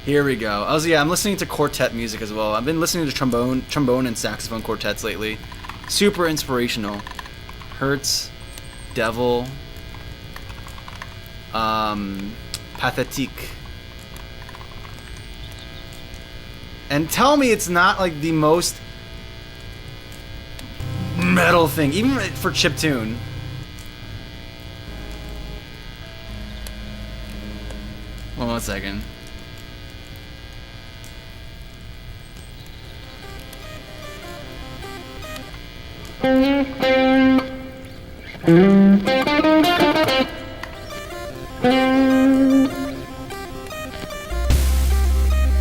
Speaker 3: Here we go. I'm listening to quartet music as well. I've been listening to trombone and saxophone quartets lately. Super inspirational. Hertz, Devil, Pathétique. And tell me it's not like the most metal thing, even for chiptune. One second.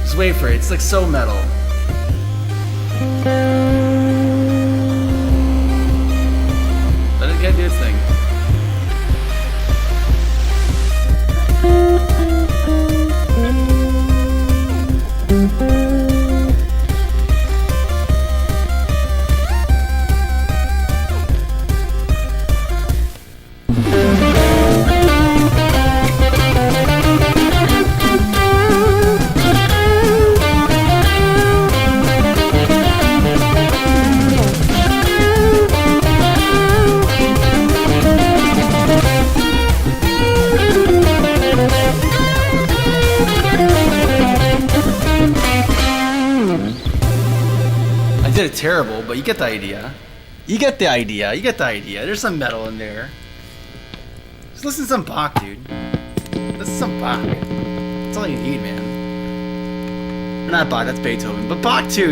Speaker 3: Just wait for it. It's like so metal. Let it do its thing. Did it terrible, but you get the idea. You get the idea. You get the idea. There's some metal in there. Just listen to some Bach, dude. Listen to some Bach. That's all you need, man. Not Bach, that's Beethoven, but Bach too.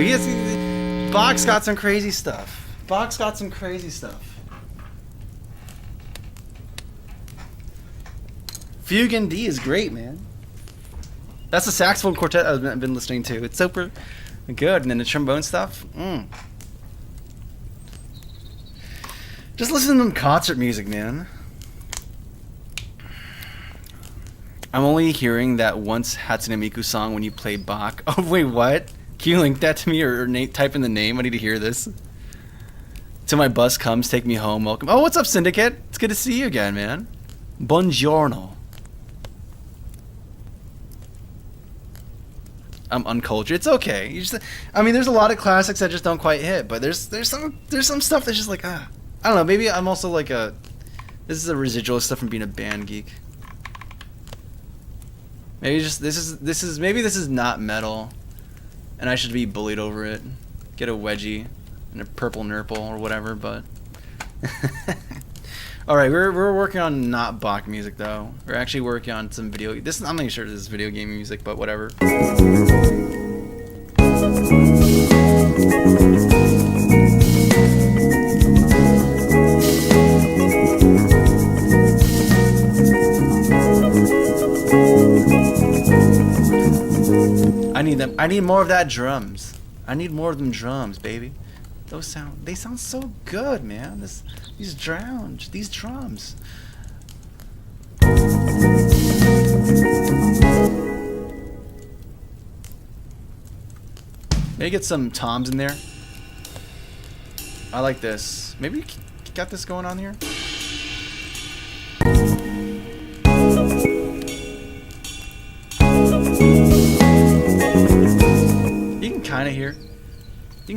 Speaker 3: Bach's got some crazy stuff. Bach's got some crazy stuff. Fugue in D is great, man. That's the saxophone quartet I've been listening to. It's super good, and then the trombone stuff. Just listen to some concert music, man. I'm only hearing that once Hatsune Miku song when you play Bach. Oh wait, what? Can you link that to me or type in the name? I need to hear this. Till my bus comes, take me home. Welcome. Oh, what's up, Syndicate? It's good to see you again, man. Buongiorno. I'm uncultured. It's okay. I mean, there's a lot of classics that just don't quite hit, but there's some stuff that's just like I don't know. Maybe I'm also like this is a residual stuff from being a band geek. Maybe just this is not metal, and I should be bullied over it. Get a wedgie and a purple nurple or whatever. But all right, we're working on not Bach music though. We're actually working on some video. I'm not even sure this is video game music, but whatever. I need more of that drums. I need more of them drums, baby. They sound so good, man. These drums. Maybe get some toms in there. I like this. Maybe you got this going on here. You can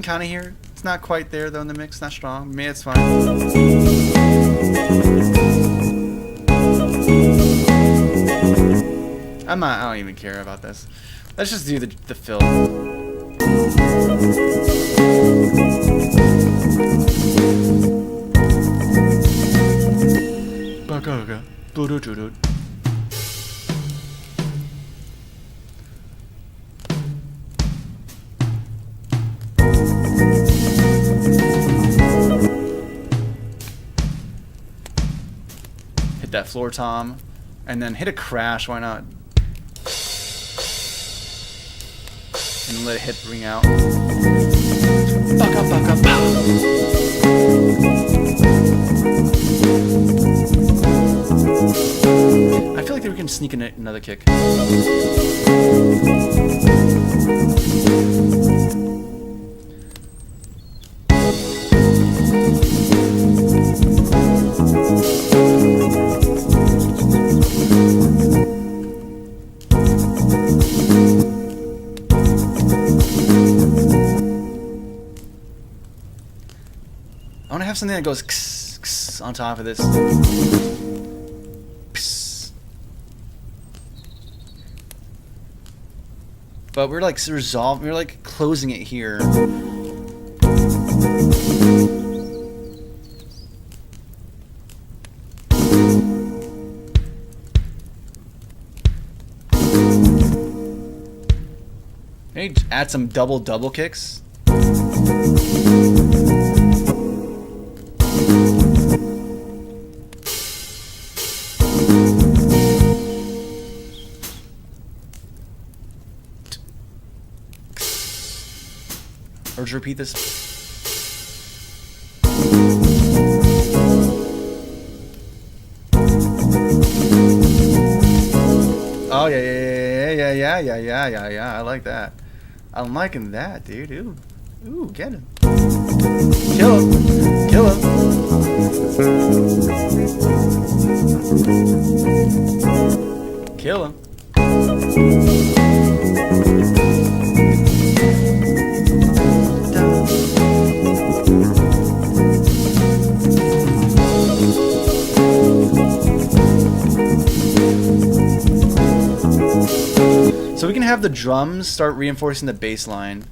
Speaker 3: kind of hear. It's not quite there though in the mix. Not strong. Maybe it's fine. I don't even care about this. Let's just do the fill. Hit that floor tom, and then hit a crash. Why not? And let it hit ring out. Baka, pow. I feel like we can sneak in another kick. have something that goes kss, kss on top of this. Kss. But we're like we're like closing it here. Maybe add some double kicks. Or just repeat this. Oh yeah. I like that. I'm liking that, dude. Ooh, get him. Kill him. Kill him. So we can have the drums start reinforcing the bass line.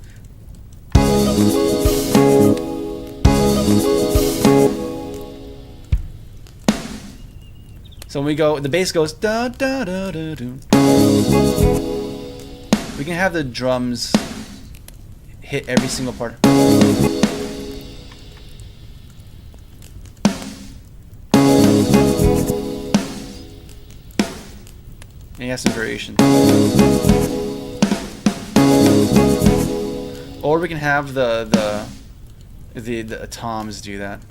Speaker 3: So when we go, the bass goes da da da da da. We can have the drums hit every single part. And you have some variation. Or we can have the toms do that.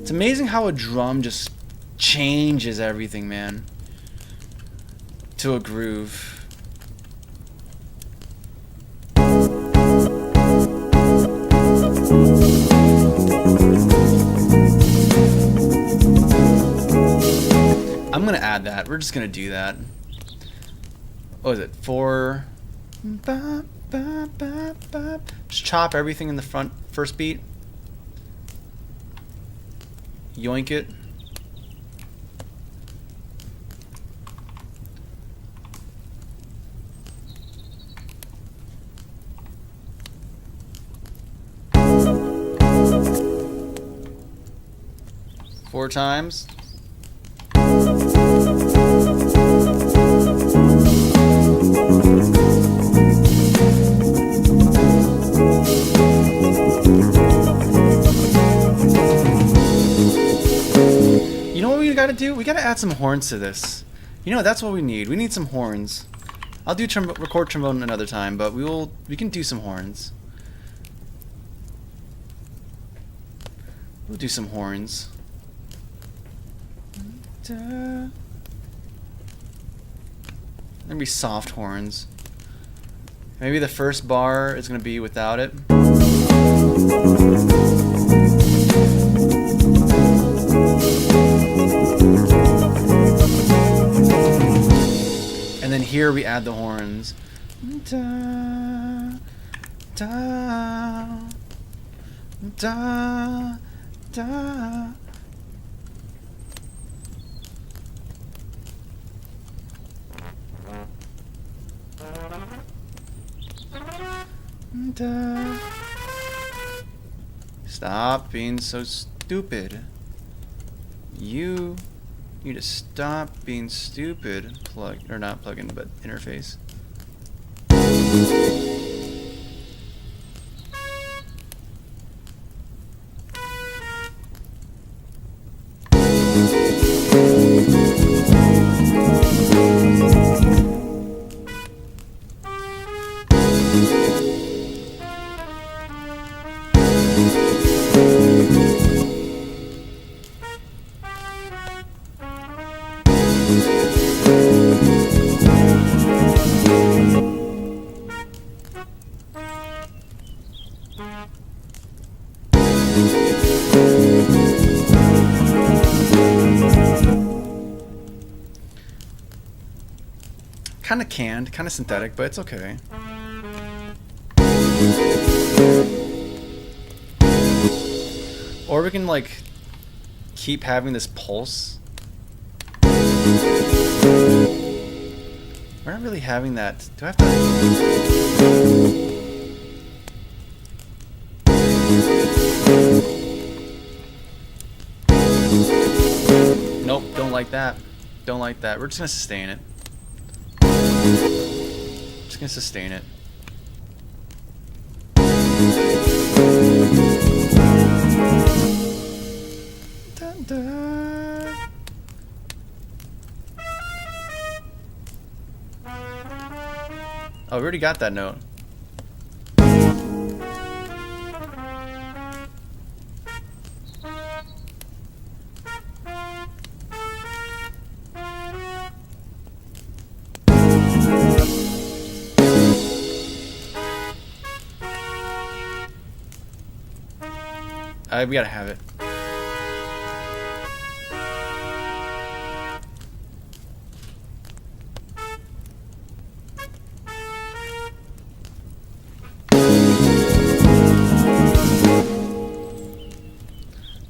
Speaker 3: It's amazing how a drum just changes everything, man, to a groove. I'm gonna add that. We're just gonna do that. What is it? 4. Just chop everything in the first beat. Yoink it. Four times. You know what we gotta do? We gotta add some horns to this. You know, that's what we need. We need some horns. I'll do record trombone another time, but we can do some horns. We'll do some horns. Maybe soft horns. Maybe the first bar is gonna be without it. And then here we add the horns. Da, da, da, da. Da. Stop being so stupid. You need to stop being stupid. Or not plug in, but interface. Kind of canned, kind of synthetic, but it's okay. Or we can like keep having this pulse. We're not really having that. Do I have to? Nope, don't like that. Don't like that. We're just gonna sustain it. Just gonna sustain it. Dun, dun. Oh, we already got that note. We gotta have it.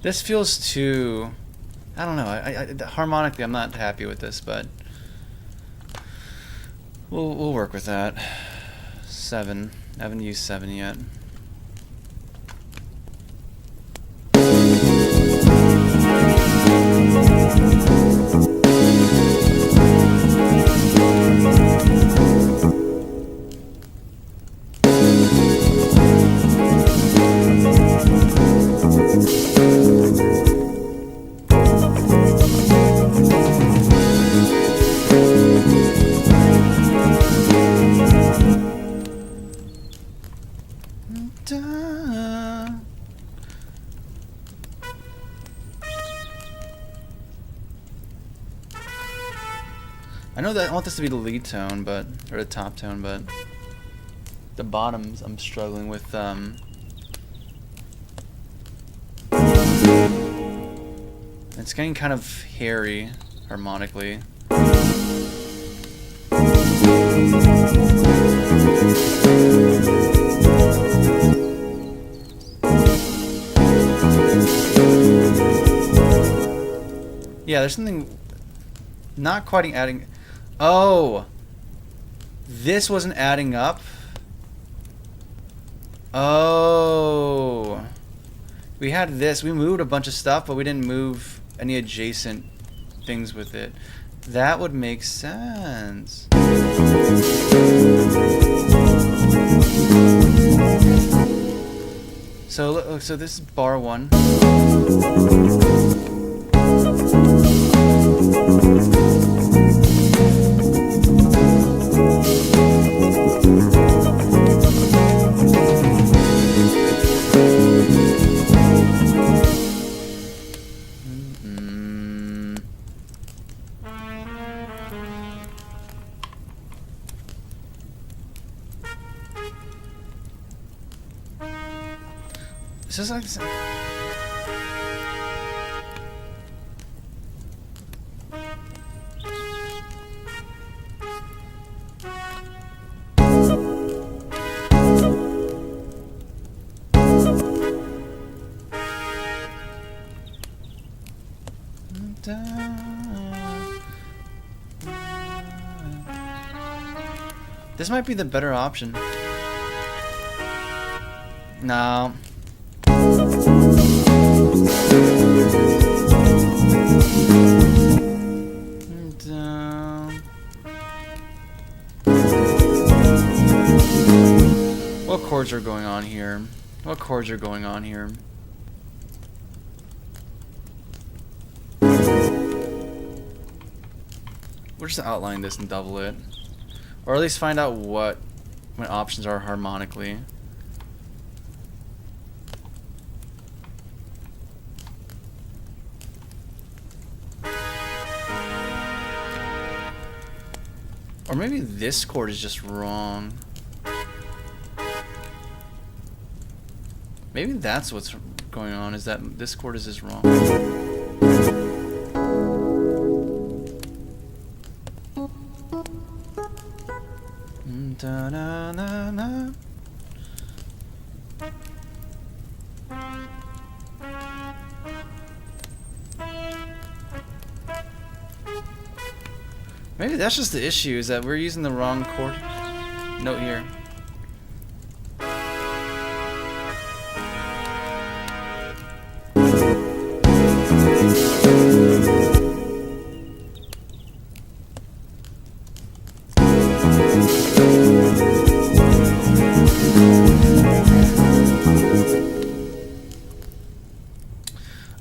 Speaker 3: This feels too... I don't know. Harmonically, I'm not happy with this, but we'll work with that. 7. I haven't used 7 yet. I know that I want this to be the lead tone, but or the top tone, but the bottoms I'm struggling with. It's getting kind of hairy harmonically. Yeah, there's something not quite adding. Oh, this wasn't adding up. Oh, we had this. We moved a bunch of stuff, but we didn't move any adjacent things with it. That would make sense. So this is bar 1. This is like... This might be the better option. No. What chords are going on here? What chords are going on here? We'll just outline this and double it. Or at least find out what my options are harmonically.
Speaker 1: Or maybe this chord is just wrong. Maybe that's what's going on, is that this chord is just wrong. Da-na-na-na. Maybe that's just the issue, is that we're using the wrong chord note here.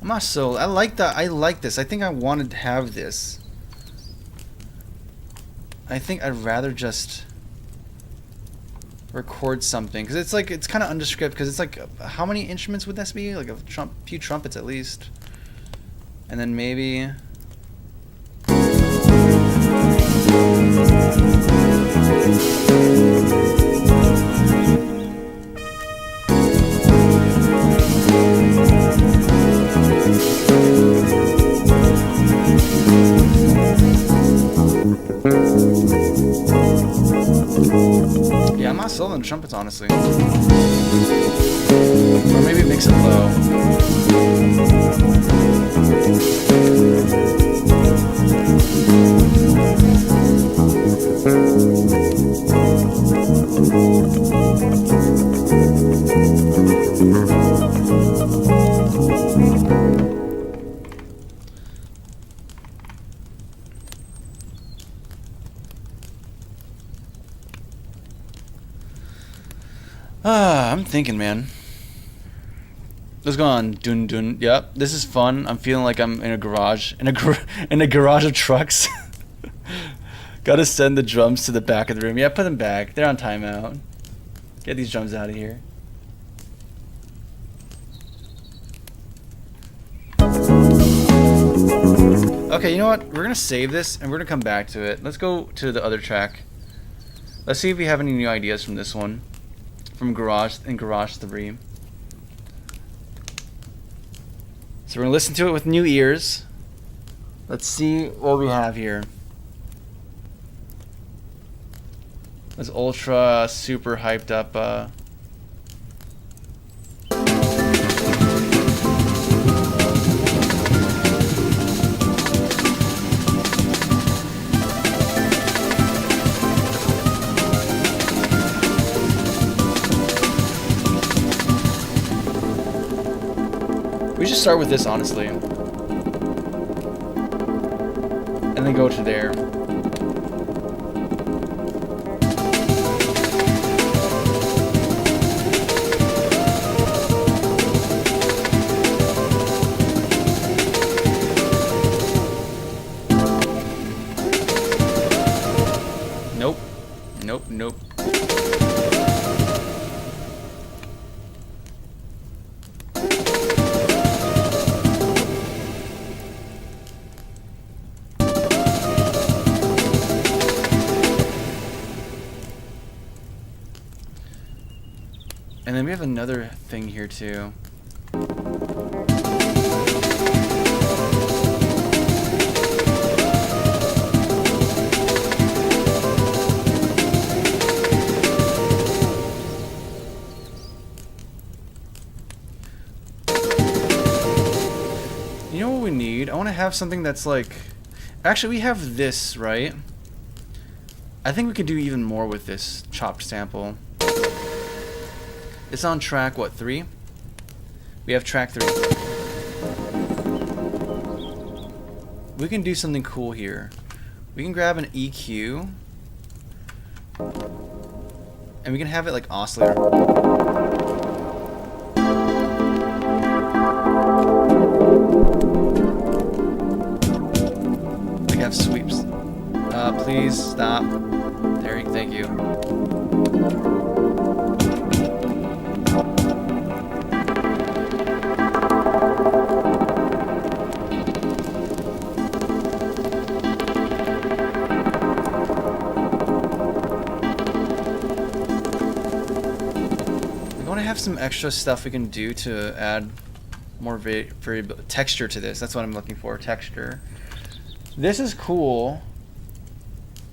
Speaker 1: I'm not so. I like that. I like this. I think I wanted to have this. I think I'd rather just record something, because it's like, it's kind of undescript, because it's like, how many instruments would this be? Like a few trumpets at least, and then maybe. Yeah, I'm not soloing trumpets, honestly. Or maybe mix it low. I'm thinking, man. Let's go on. Dun dun. Yep, this is fun. I'm feeling like I'm in a garage, in a garage of trucks. Gotta send the drums to the back of the room. Yeah, put them back. They're on timeout. Get these drums out of here. Okay, you know what? We're gonna save this and we're gonna come back to it. Let's go to the other track. Let's see if we have any new ideas from this one. From Garage 3. So we're gonna listen to it with new ears. Let's see what we have here. This ultra super hyped up we should start with this, honestly. And then go to there. Nope. Nope, nope. And then we have another thing here too. You know what we need? I want to have something that's like... Actually, we have this, right? I think we could do even more with this chopped sample. It's on track, what, 3? We have track 3. We can do something cool here. We can grab an EQ. And we can have it like oscillator. We have sweeps. Please stop. There, thank you.
Speaker 3: have some extra stuff we can do to add more variable texture to this. That's what I'm looking for, texture. This is cool.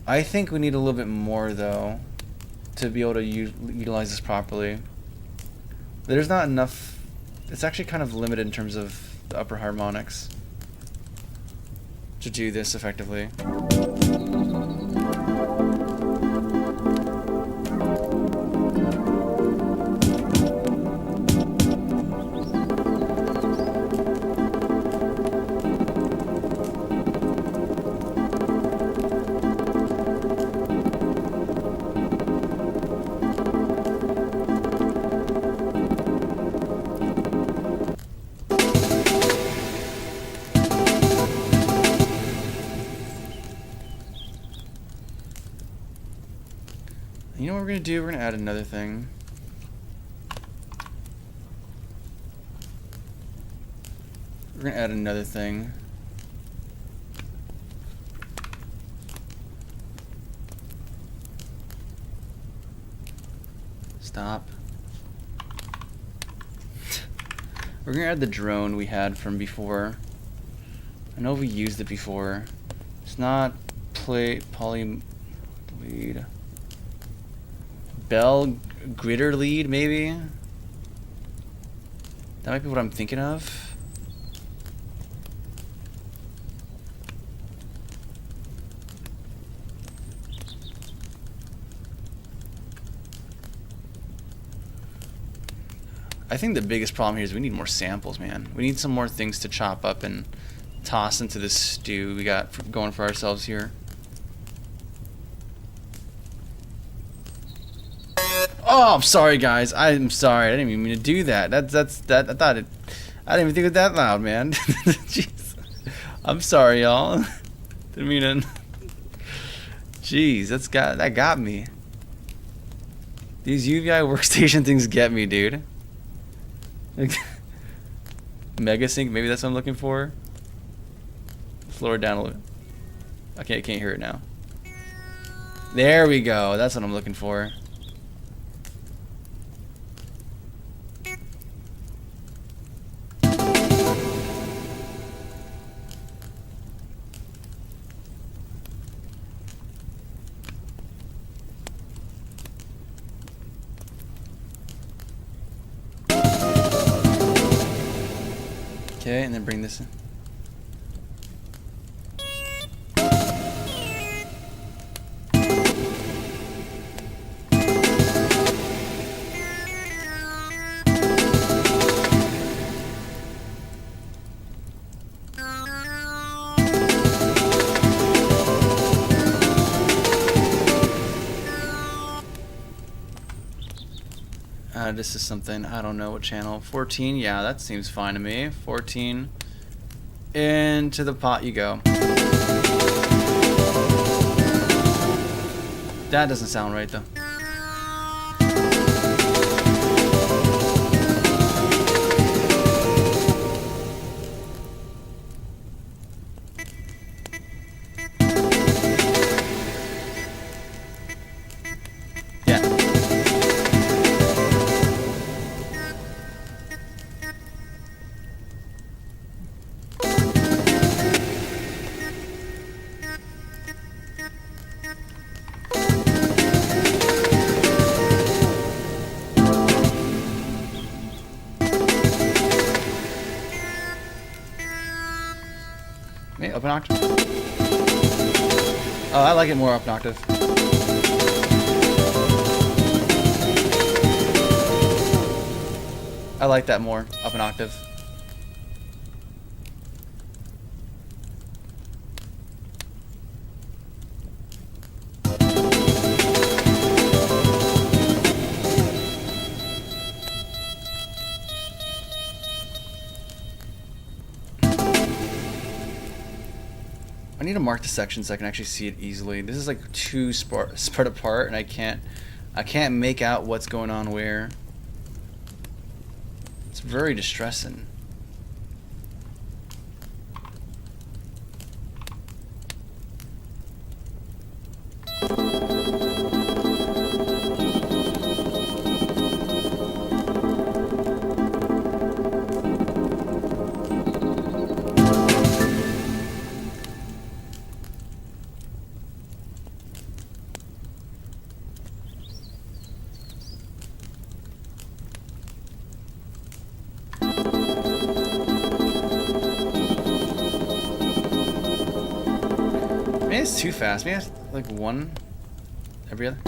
Speaker 3: I think we need a little bit more though to be able to utilize this properly. There's not enough. It's actually kind of limited in terms of the upper harmonics to do this effectively. You know what we're gonna do? We're gonna add another thing. We're gonna add another thing. Stop. We're gonna add the drone we had from before. I know we used it before. It's not poly lead. Bell gritter lead, maybe? That might be what I'm thinking of. I think the biggest problem here is we need more samples, man. We need some more things to chop up and toss into this stew we got going for ourselves here. Oh, I'm sorry, guys. I'm sorry. I didn't even mean to do that. I thought it. I didn't even think it was that loud, man. Jeez. I'm sorry, y'all. Didn't mean to. Jeez, that got me. These UVI workstation things get me, dude. Mega sync. Maybe that's what I'm looking for. Slow it down a little. Okay, I can't hear it now. There we go. That's what I'm looking for. Okay, and then bring this in. This is something, I don't know what channel. 14, yeah, that seems fine to me. 14. Into the pot you go. That doesn't sound right though. Maybe up an octave. Oh, I like it more up an octave. I like that more, up an octave. I need to mark the section so I can actually see it easily. This is like too spread apart, and I can't make out what's going on where. It's very distressing. Maybe it's too fast. Maybe it's like one every other.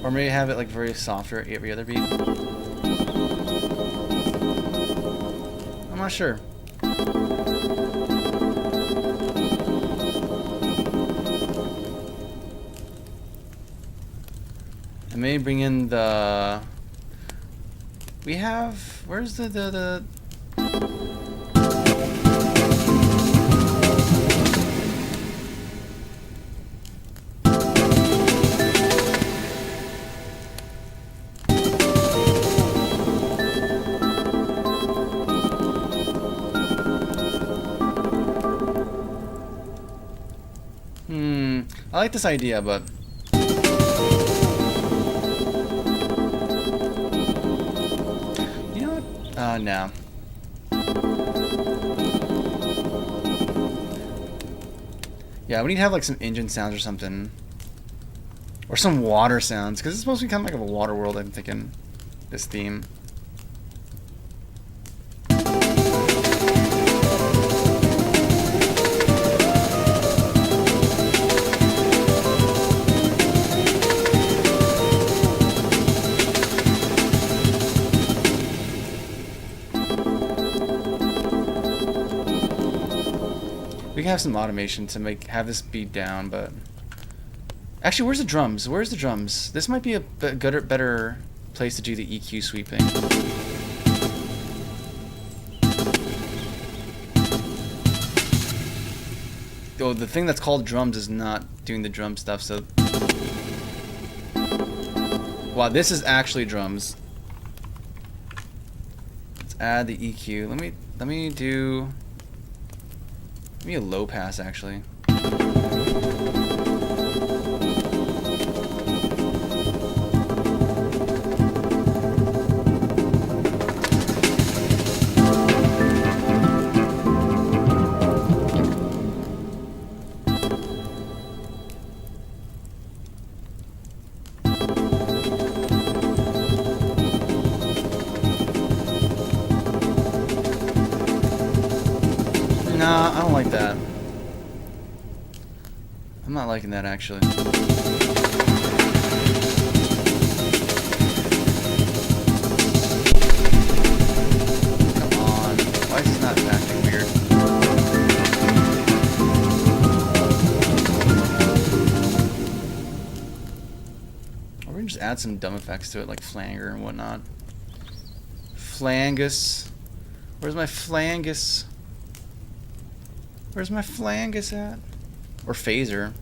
Speaker 3: Or maybe have it like very softer every other beat. I'm not sure. I may bring in the. We have. Where's the. I like this idea, but you know what? No. Yeah, we need to have like some engine sounds or something, or some water sounds, because it's supposed to be kind of like a water world. I'm thinking this theme. We can have some automation to have this beat down, but actually, where's the drums? Where's the drums? This might be a better place to do the EQ sweeping. Oh, the thing that's called drums is not doing the drum stuff. So, wow, this is actually drums. Let's add the EQ. Let me do. Maybe a low pass, actually. Nah, I don't like that. I'm not liking that, actually. Come on. Why is this not acting weird? Or we can just add some dumb effects to it, like flanger and whatnot. Flangus. Where's my flangus? Where's my flangus at? Or phaser.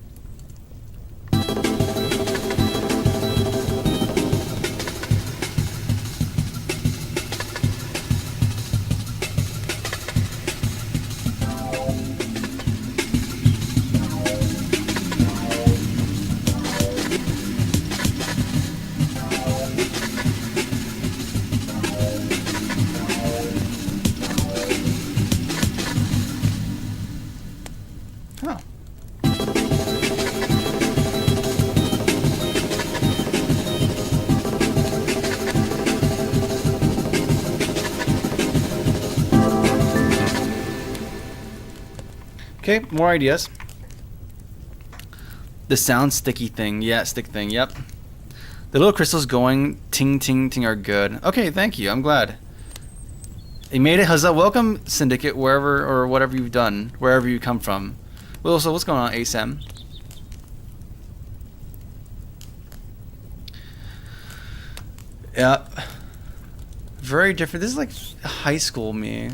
Speaker 3: Huh. Okay, more ideas. The sound sticky thing. Yeah, stick thing. Yep. The little crystals going ting ting ting are good. Okay, thank you. I'm glad. You made it. Huzzah. Welcome, Syndicate, wherever or whatever you've done, wherever you come from. Well, so what's going on, ASM? Yeah. Very different. This is like high school me.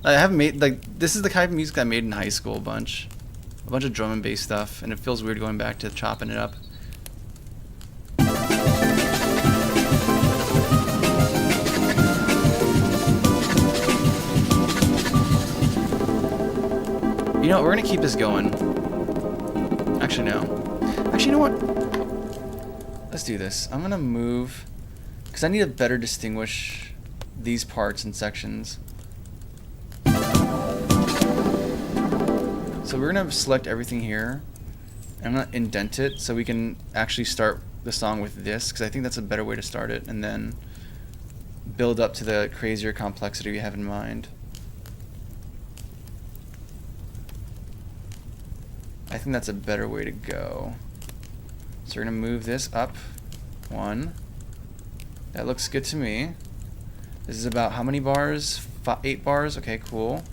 Speaker 3: I haven't made, like, this is the kind of music I made in high school a bunch of drum and bass stuff, and it feels weird going back to chopping it up. You know what, we're gonna keep this going. Actually, no. Actually, you know what? Let's do this. I'm gonna move, because I need to better distinguish these parts and sections. So we're gonna select everything here, and I'm gonna indent it so we can actually start the song with this, because I think that's a better way to start it, and then build up to the crazier complexity we have in mind. I think that's a better way to go. So we're gonna move this up 1. That looks good to me. This is about how many bars? 8 bars? Okay, cool.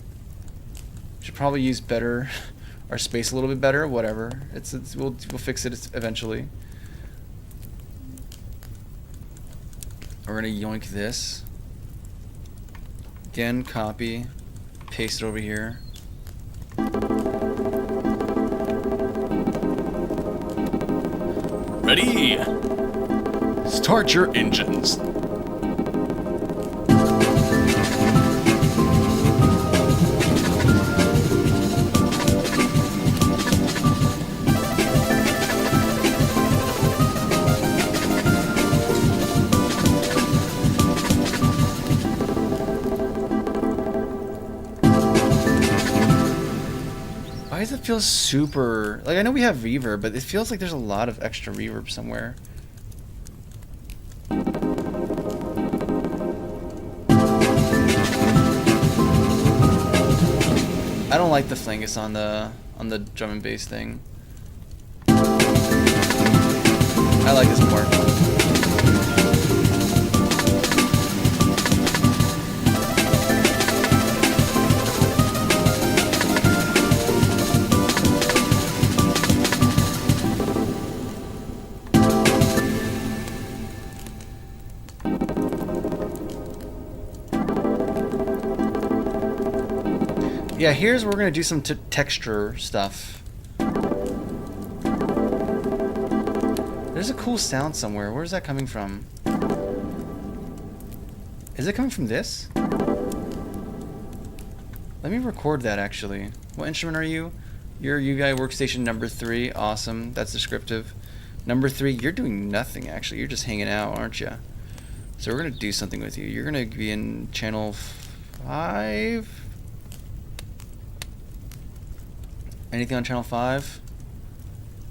Speaker 3: Should probably use better our space a little bit better, whatever. We'll fix it eventually. We're gonna yoink this. Again, copy, paste it over here.
Speaker 1: Ready? Start your engines.
Speaker 3: Why does it feel super... Like, I know we have reverb, but it feels like there's a lot of extra reverb somewhere. I don't like the flingus on the drum and bass thing. I like this part. Yeah, here's where we're gonna do some texture stuff. There's a cool sound somewhere. Where's that coming from? Is it coming from this? Let me record that actually. What instrument are you? You're UI workstation number 3. Awesome. That's descriptive. Number 3, you're doing nothing actually. You're just hanging out, aren't you? So we're gonna do something with you. You're gonna be in channel 5. Anything on channel 5?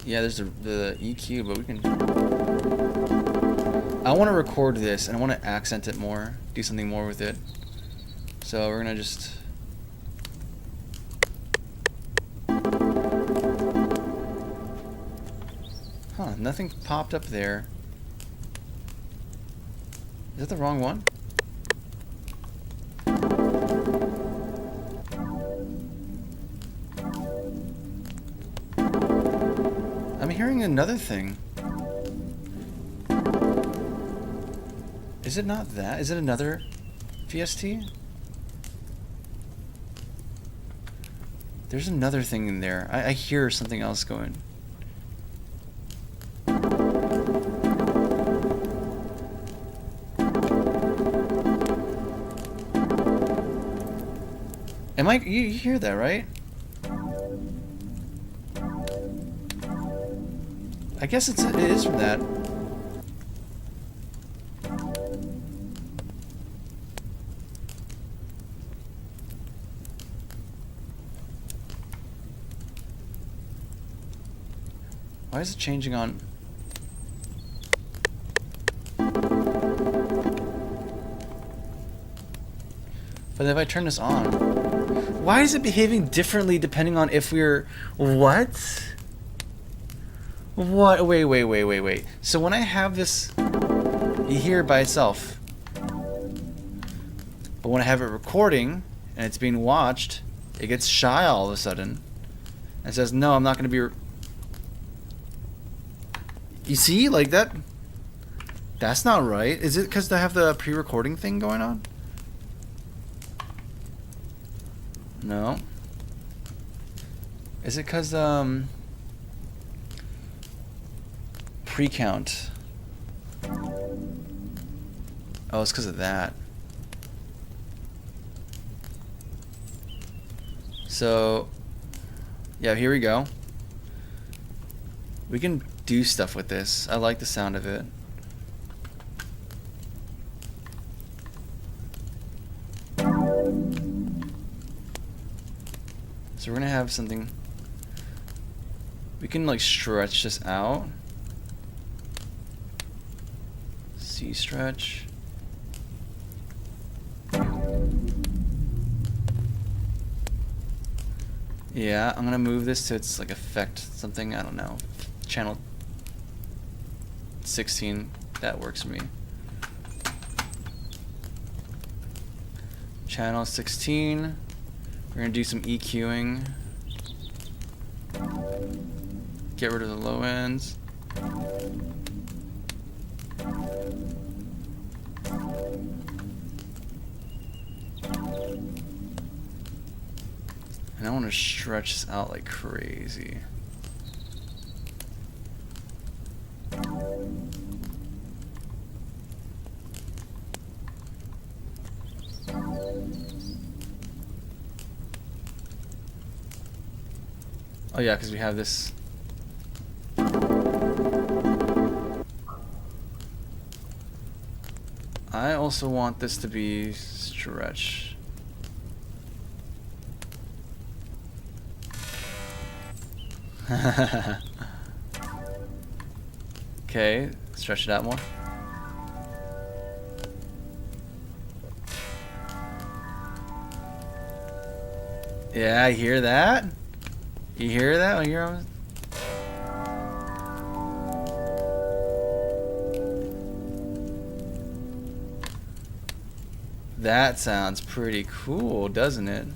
Speaker 3: Yeah, there's the EQ, but we can... I want to record this, and I want to accent it more. Do something more with it. So we're going to just... Huh, nothing popped up there. Is that the wrong one? I'm hearing another thing. Is it not that? Is it another VST? There's another thing in there. I hear something else going. Am I? You hear that, right? I guess it is from that. Why is it changing on? But if I turn this on, why is it behaving differently depending on if we're... What? What? Wait. So when I have this, you hear it by itself. But when I have it recording and it's being watched, it gets shy all of a sudden and says, no, I'm not going to be... You see? Like that? That's not right. Is it because I have the pre-recording thing going on? No. Is it because, pre-count? Oh, it's because of that. So, yeah, here we go. We can do stuff with this. I like the sound of it. So we're gonna have something. We can like stretch this out. C stretch. Yeah, I'm gonna move this to its like effect something, I don't know. Channel 16. That works for me. Channel 16. We're gonna do some EQing. Get rid of the low ends. And I want to stretch this out like crazy. Oh yeah, because we have this. I also want this to be stretch. Okay, stretch it out more. Yeah, I hear that. You hear that? I hear. That sounds pretty cool, doesn't it?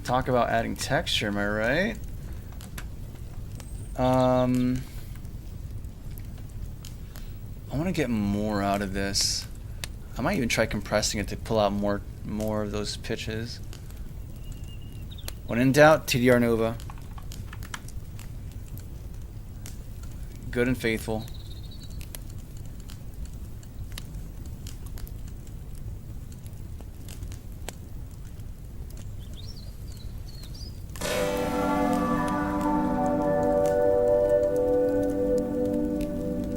Speaker 3: Talk about adding texture, am I right? I want to get more out of this. I might even try compressing it to pull out more of those pitches. When in doubt, TDR Nova. Good and faithful.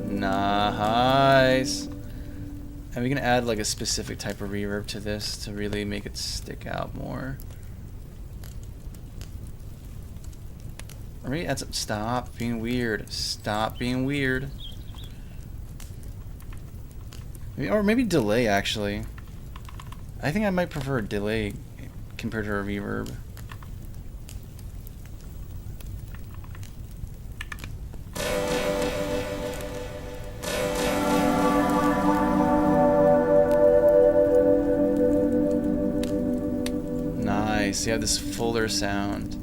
Speaker 3: Nice. And we can add like a specific type of reverb to this to really make it stick out more. Or maybe add some. Stop being weird. Stop being weird. Or maybe delay actually. I think I might prefer a delay compared to a reverb. Nice. You have this fuller sound.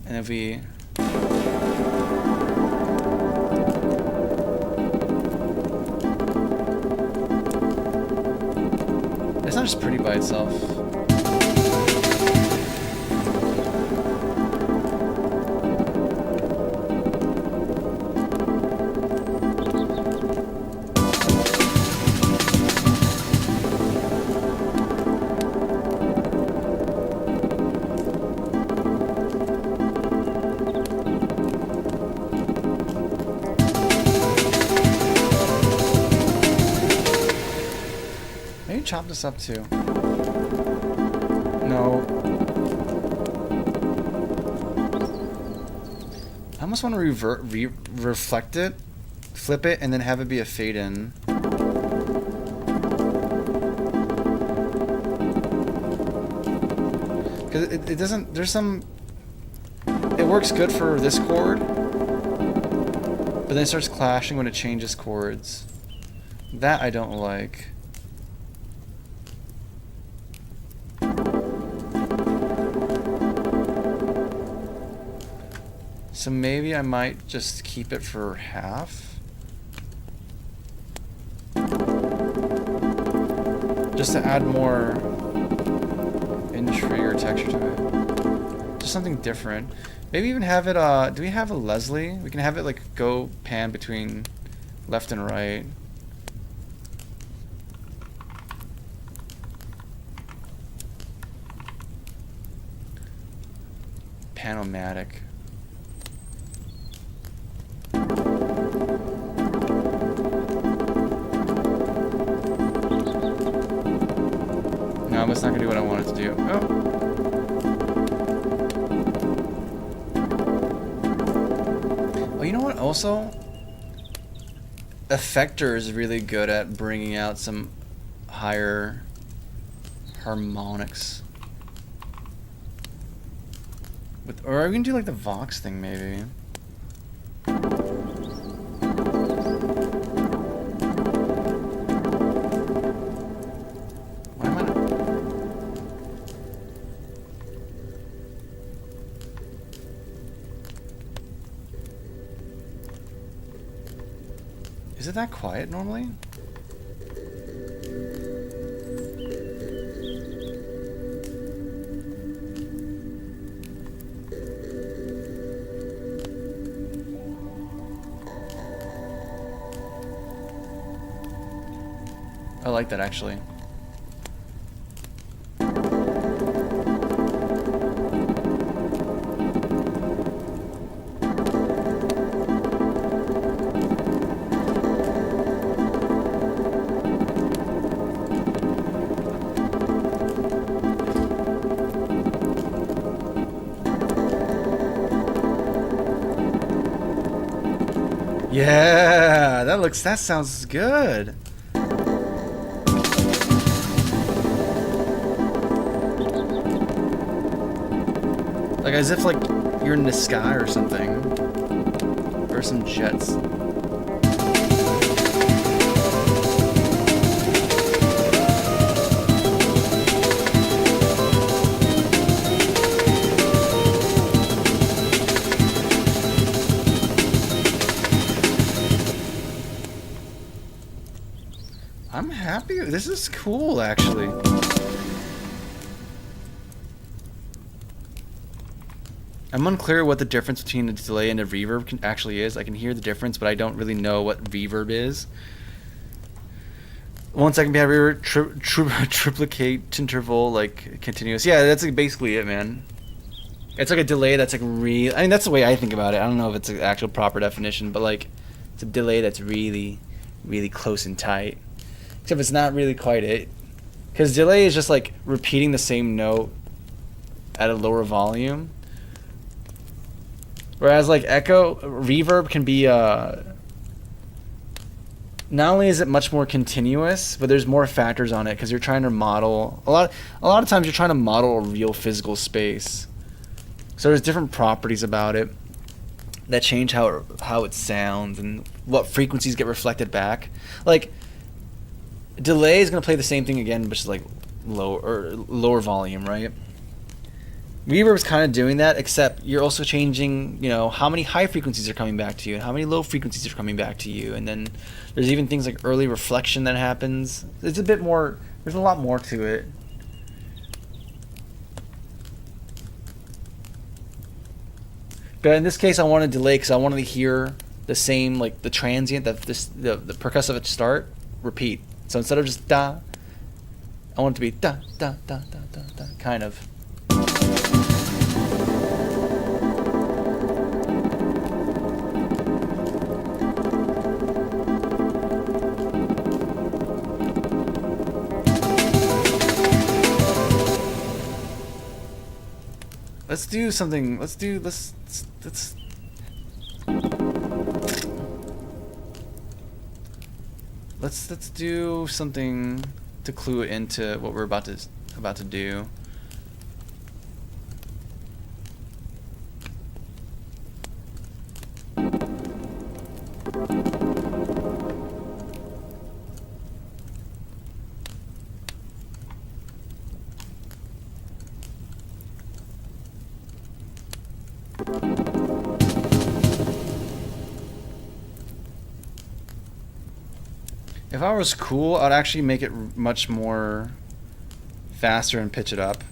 Speaker 3: And if we it's not just pretty by itself. Maybe chop this up too. No. I almost want to reflect it, flip it, and then have it be a fade in. Because it doesn't, there's some, it works good for this chord, but then it starts clashing when it changes chords. That I don't like. So maybe I might just keep it for half. Just to add more intrigue or texture to it. Just something different. Maybe even have it, do we have a Leslie? We can have it like go pan between left and right. Panomatic. No, that's not gonna do what I want it to do. Oh. you know what? Also, Effector is really good at bringing out some higher harmonics. Or are we gonna do like the Vox thing maybe? Why am I not? Is it that quiet normally? I like that actually. Yeah, that sounds good. Like as if like you're in the sky or something. Or some jets. I'm happy. This is cool actually. I'm unclear what the difference between the delay and the reverb actually is. I can hear the difference, but I don't really know what reverb is. 1 second behind reverb, triplicate interval, like continuous. Yeah, that's like basically it, man. It's like a delay that's like really. I mean, that's the way I think about it. I don't know if it's an actual proper definition, but like, it's a delay that's really, really close and tight. Except it's not really quite it, because delay is just like repeating the same note at a lower volume. Whereas like reverb can be not only is it much more continuous, but there's more factors on it because you're trying to model a lot of times you're trying to model a real physical space. So there's different properties about it that change how it sounds and what frequencies get reflected back. Like delay is gonna play the same thing again, but just like lower volume, right? Reverb's kind of doing that, except you're also changing, you know, how many high frequencies are coming back to you and how many low frequencies are coming back to you. And then there's even things like early reflection that happens. It's a bit more, there's a lot more to it. But in this case, I want to delay because I wanted to hear the same, like the transient, the percussive at start, repeat. So instead of just da, I want it to be da, da, da, da, da, da, kind of. Let's do something. Let's do something to clue it into what we're about to do. If I was cool, I'd actually make it much more faster and pitch it up.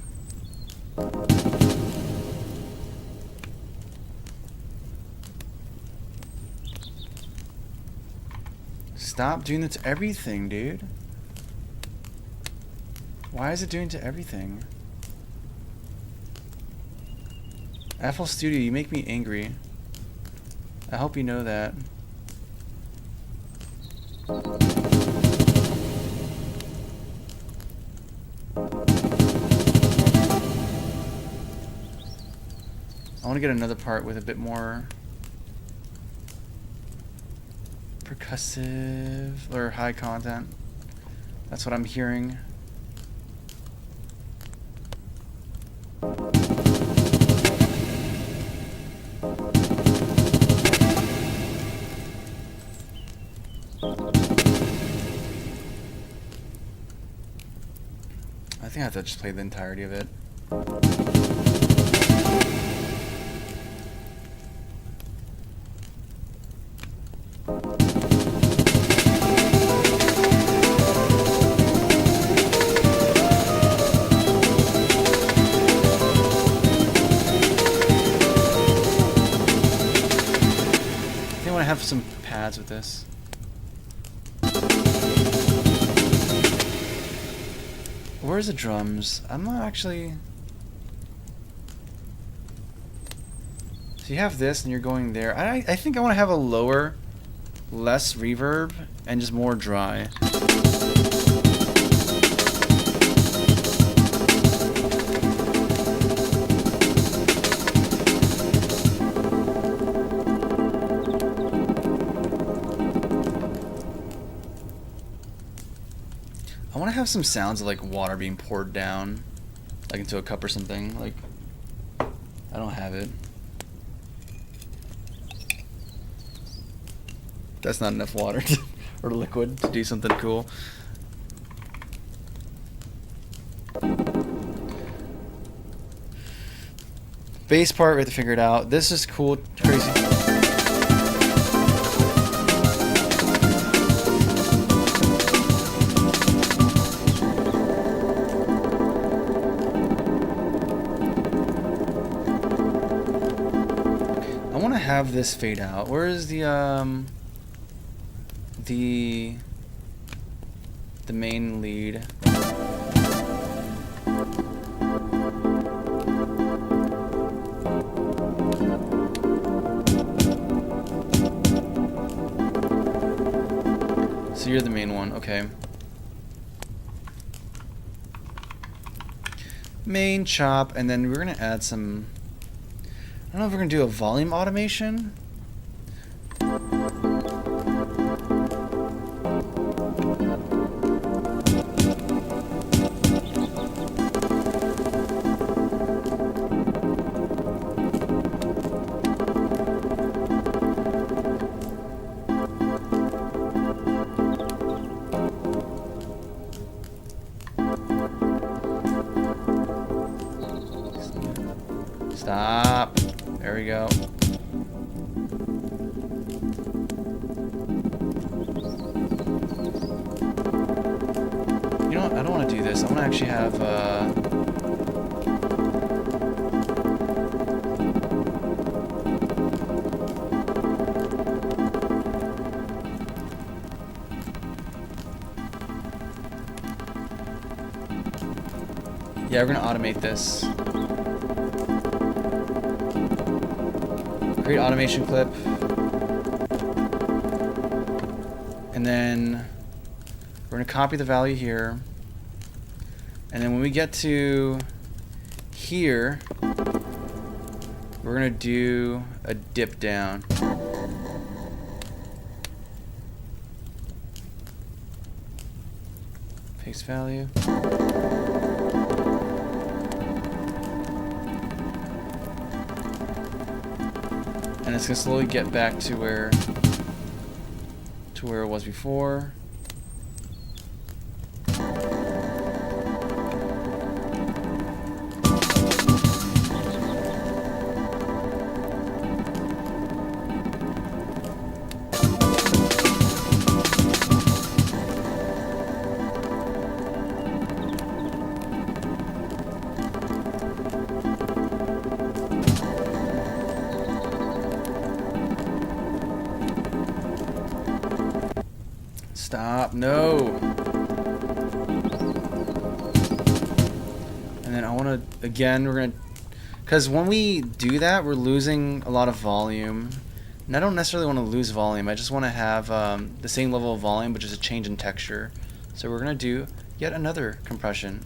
Speaker 3: Stop doing it to everything, dude. Why is it doing to everything? FL Studio, you make me angry. I hope you know that. I want to get another part with a bit more Percussive or high content. That's what I'm hearing. I think I have to just play the entirety of it. I think I want to have some pads with this. Where's the drums? I'm not actually... So you have this and you're going there. I think I want to have a lower, less reverb, and just more dry. I want to have some sounds of like water being poured down, like into a cup or something. Like, I don't have it. That's not enough water or liquid to do something cool. Bass part, we have to figure it out. This is cool, crazy. I want to have this fade out. Where is the main lead? So you're the main one, okay. Main chop, and then we're gonna add some, I don't know if we're gonna do a volume automation. Stop. There we go. You know what? I don't want to do this. I want to actually have yeah, we're gonna automate this. Create automation clip. And then we're gonna copy the value here. And then when we get to here, we're gonna do a dip down. Paste value. And it's gonna slowly get back to where it was before. Stop, no. And then I want to, again, we're going to, because when we do that, we're losing a lot of volume. And I don't necessarily want to lose volume. I just want to have the same level of volume, but just a change in texture. So we're going to do yet another compression.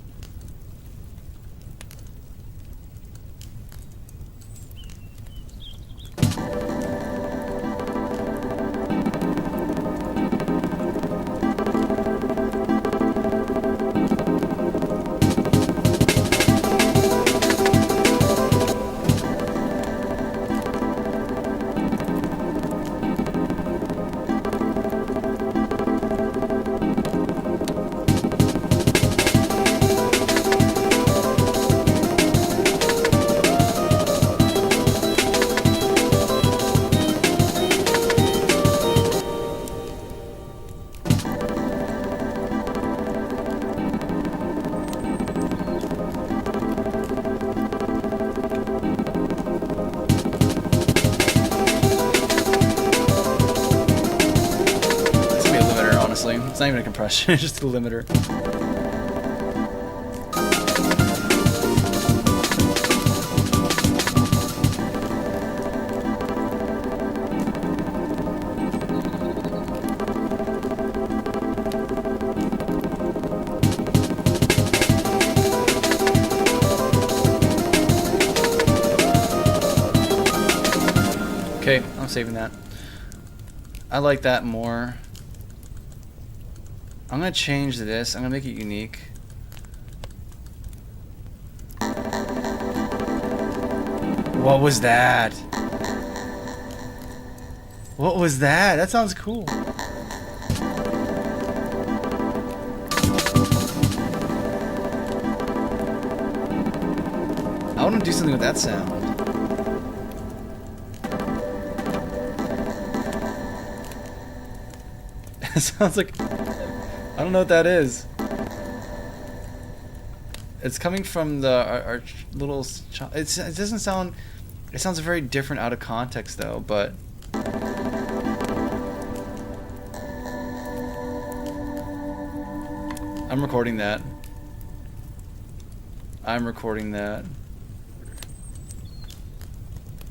Speaker 3: It's not even a compression, it's just a limiter. Okay, I'm saving that. I like that more. I'm gonna change this. I'm gonna make it unique. What was that? What was that? That sounds cool. I want to do something with that sound. It sounds like... I don't know what that is. It's coming from the our little... It doesn't sound... It sounds very different out of context though, but... I'm recording that. I'm recording that.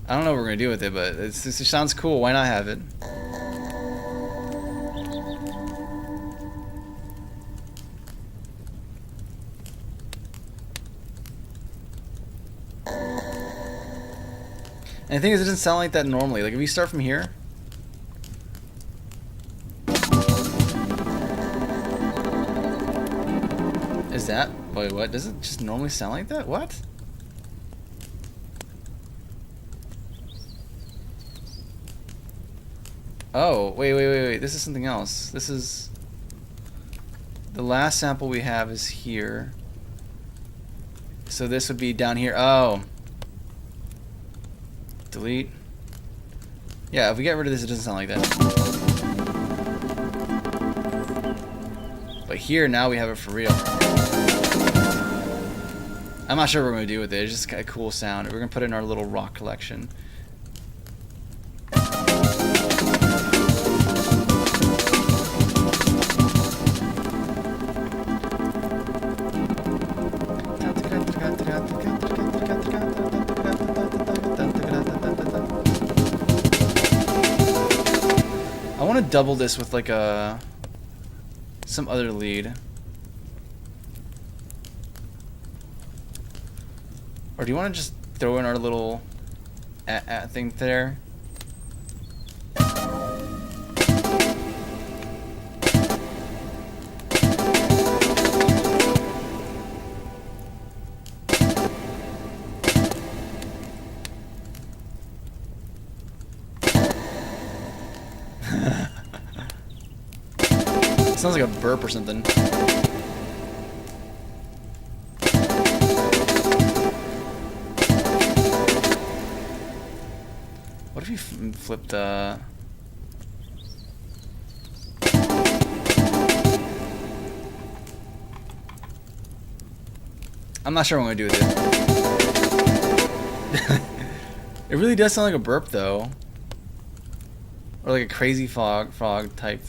Speaker 3: I don't know what we're gonna do with it, but it sounds cool. Why not have it? And the thing is, it doesn't sound like that normally. Like, if you start from here... Is that... Wait, what? Does it just normally sound like that? What? Oh, wait. This is something else. This is... The last sample we have is here. So this would be down here. Oh. Delete. Yeah, if we get rid of this, it doesn't sound like that. But here, now we have it for real. I'm not sure what we're going to do with it. It's just a cool sound. We're going to put it in our little rock collection. I want to double this with like some other lead. Or do you want to just throw in our little thing there? Sounds like a burp or something. What if you flipped I'm not sure what I'm gonna do with it. It really does sound like a burp though. Or like a crazy frog type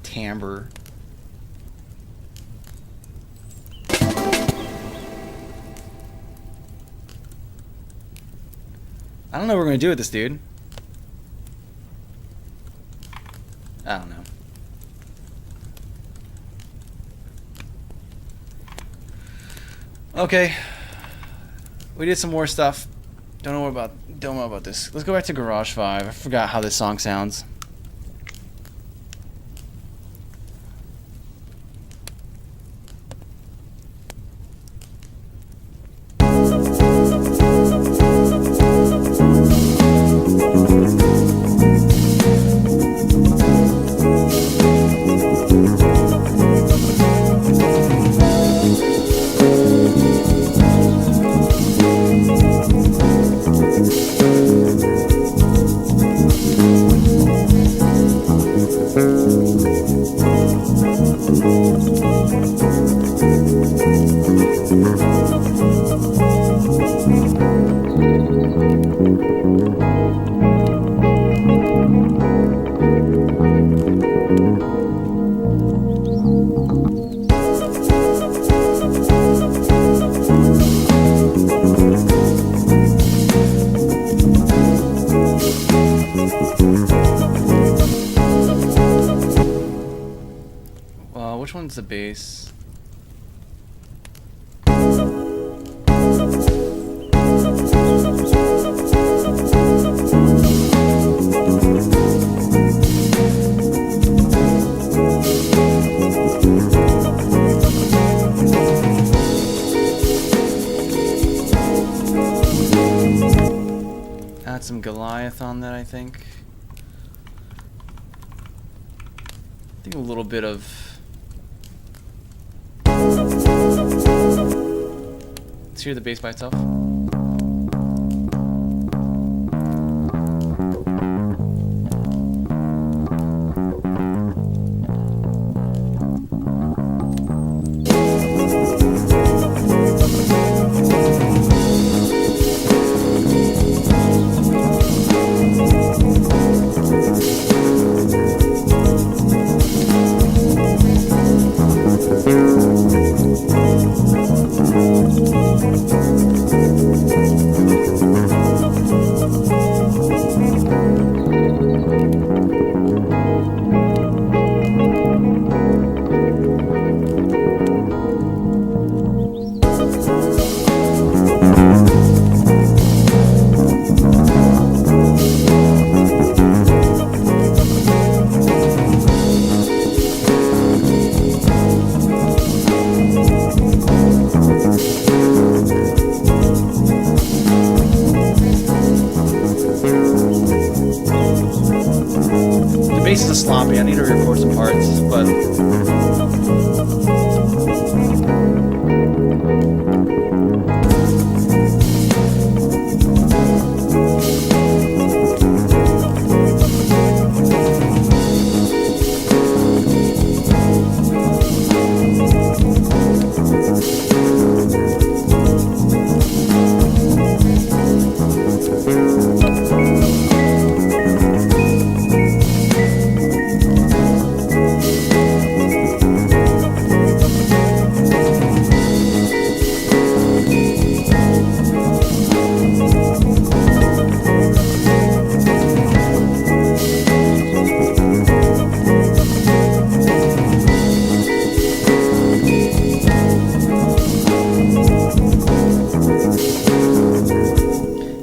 Speaker 3: timbre. I don't know what we're gonna do with this, dude. I don't know. Okay, we did some more stuff. Don't know about this. Let's go back to Garage 5. I forgot how this song sounds. one's the bass? Add some Goliath on that, I think. I think a little bit of... Let's hear the bass by itself. The bass is sloppy. I need to record some parts, but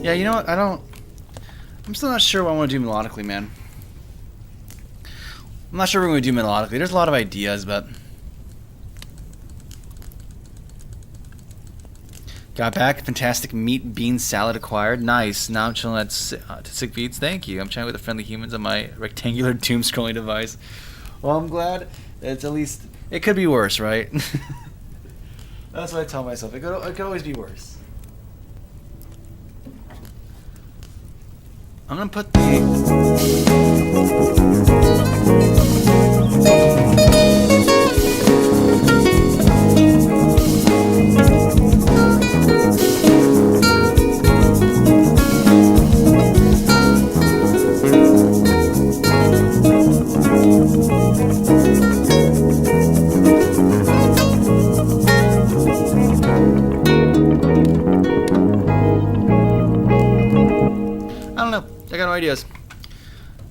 Speaker 3: yeah, you know what? I'm still not sure what I want to do melodically, man. I'm not sure what we're going to do melodically. There's a lot of ideas, but... Got back. Fantastic meat bean salad acquired. Nice. Now I'm chilling at Sick Beats. Thank you. I'm chatting with the friendly humans on my rectangular doom scrolling device. Well, I'm glad it's at least... It could be worse, right? That's what I tell myself. It could always be worse. I'm gonna put ideas.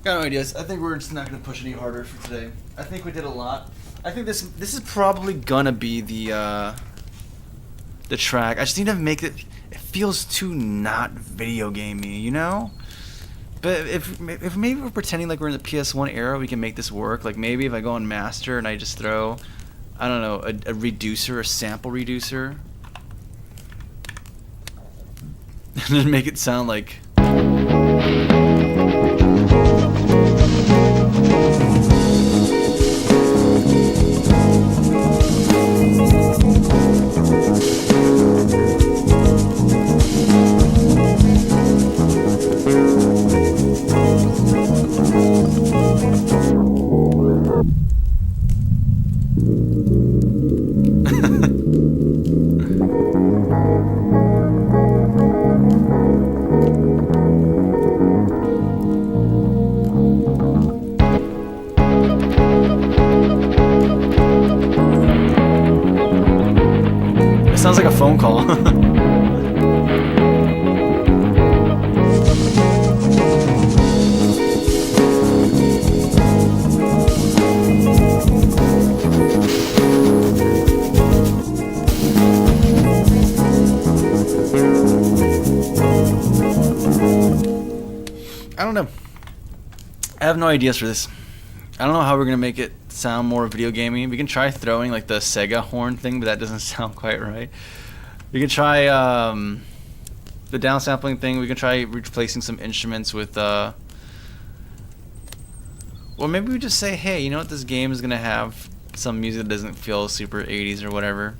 Speaker 3: Got no ideas. I think we're just not gonna push any harder for today. I think we did a lot. I think this is probably gonna be the track. I just need to make it. It feels too not video gamey, you know. But if maybe we're pretending like we're in the PS1 era, we can make this work. Like maybe if I go on master and I just throw, I don't know, a reducer, a sample reducer, and then make it sound like.
Speaker 1: I don't know. I have no ideas for this. I don't know how we're gonna make it sound more video gamey. We can try throwing like the Sega horn thing, but that doesn't sound quite right. We can try the downsampling thing. We can try replacing some instruments with or maybe we just say, hey, you know what, this game is gonna have some music that doesn't feel super 80s or whatever.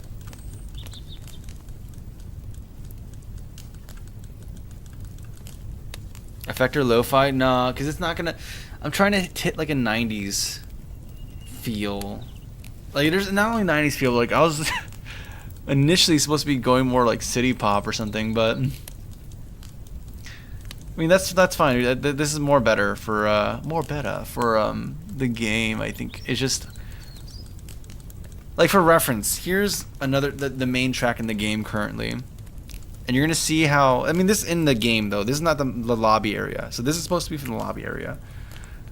Speaker 1: Effector lo-fi? Nah, because it's not gonna. I'm trying to hit like a 90s feel. Like there's not only 90s feel, like I was initially supposed to be going more like city pop or something, but I mean that's fine. This is more better for the game. I think it's just like for reference. Here's another the main track in the game currently. And you're gonna see how. I mean, this in the game though. This is not the lobby area. So this is supposed to be from the lobby area.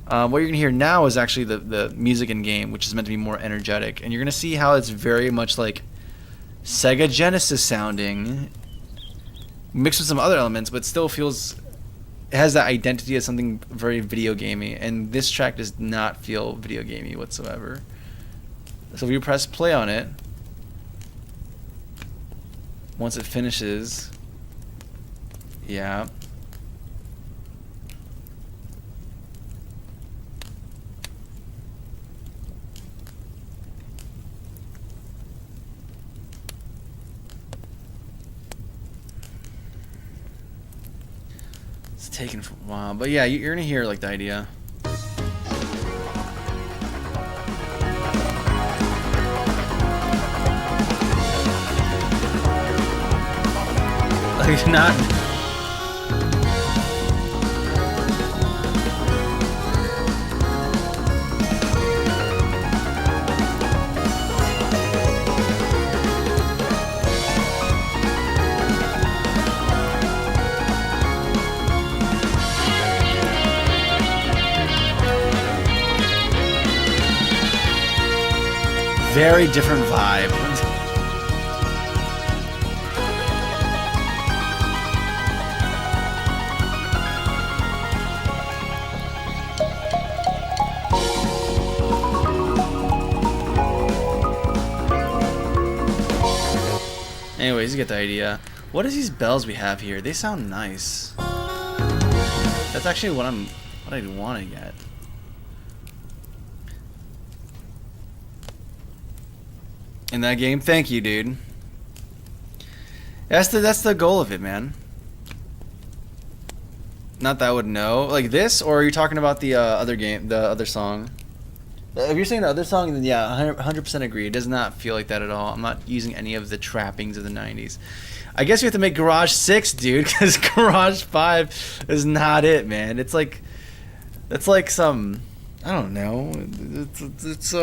Speaker 1: What you're gonna hear now is actually the music in game, which is meant to be more energetic. And you're gonna see how it's very much like Sega Genesis sounding, mixed with some other elements, but still feels. It has that identity as something very video gamey. And this track does not feel video gamey whatsoever. So if you press play on it. Once it finishes, yeah. It's taken for a while, but yeah, you're gonna hear like the idea. Like not. Very different vibe. Anyways, you get the idea. What is these bells we have here? They sound nice. That's actually what I want to get. In that game, thank you, dude. That's the goal of it, man. Not that I would know, like this, or are you talking about the other game, the other song? If you're saying the other song, then yeah, 100% agree. It does not feel like that at all. I'm not using any of the trappings of the 90s. I guess you have to make Garage 6, dude, because Garage 5 is not it, man. It's like some, I don't know. It's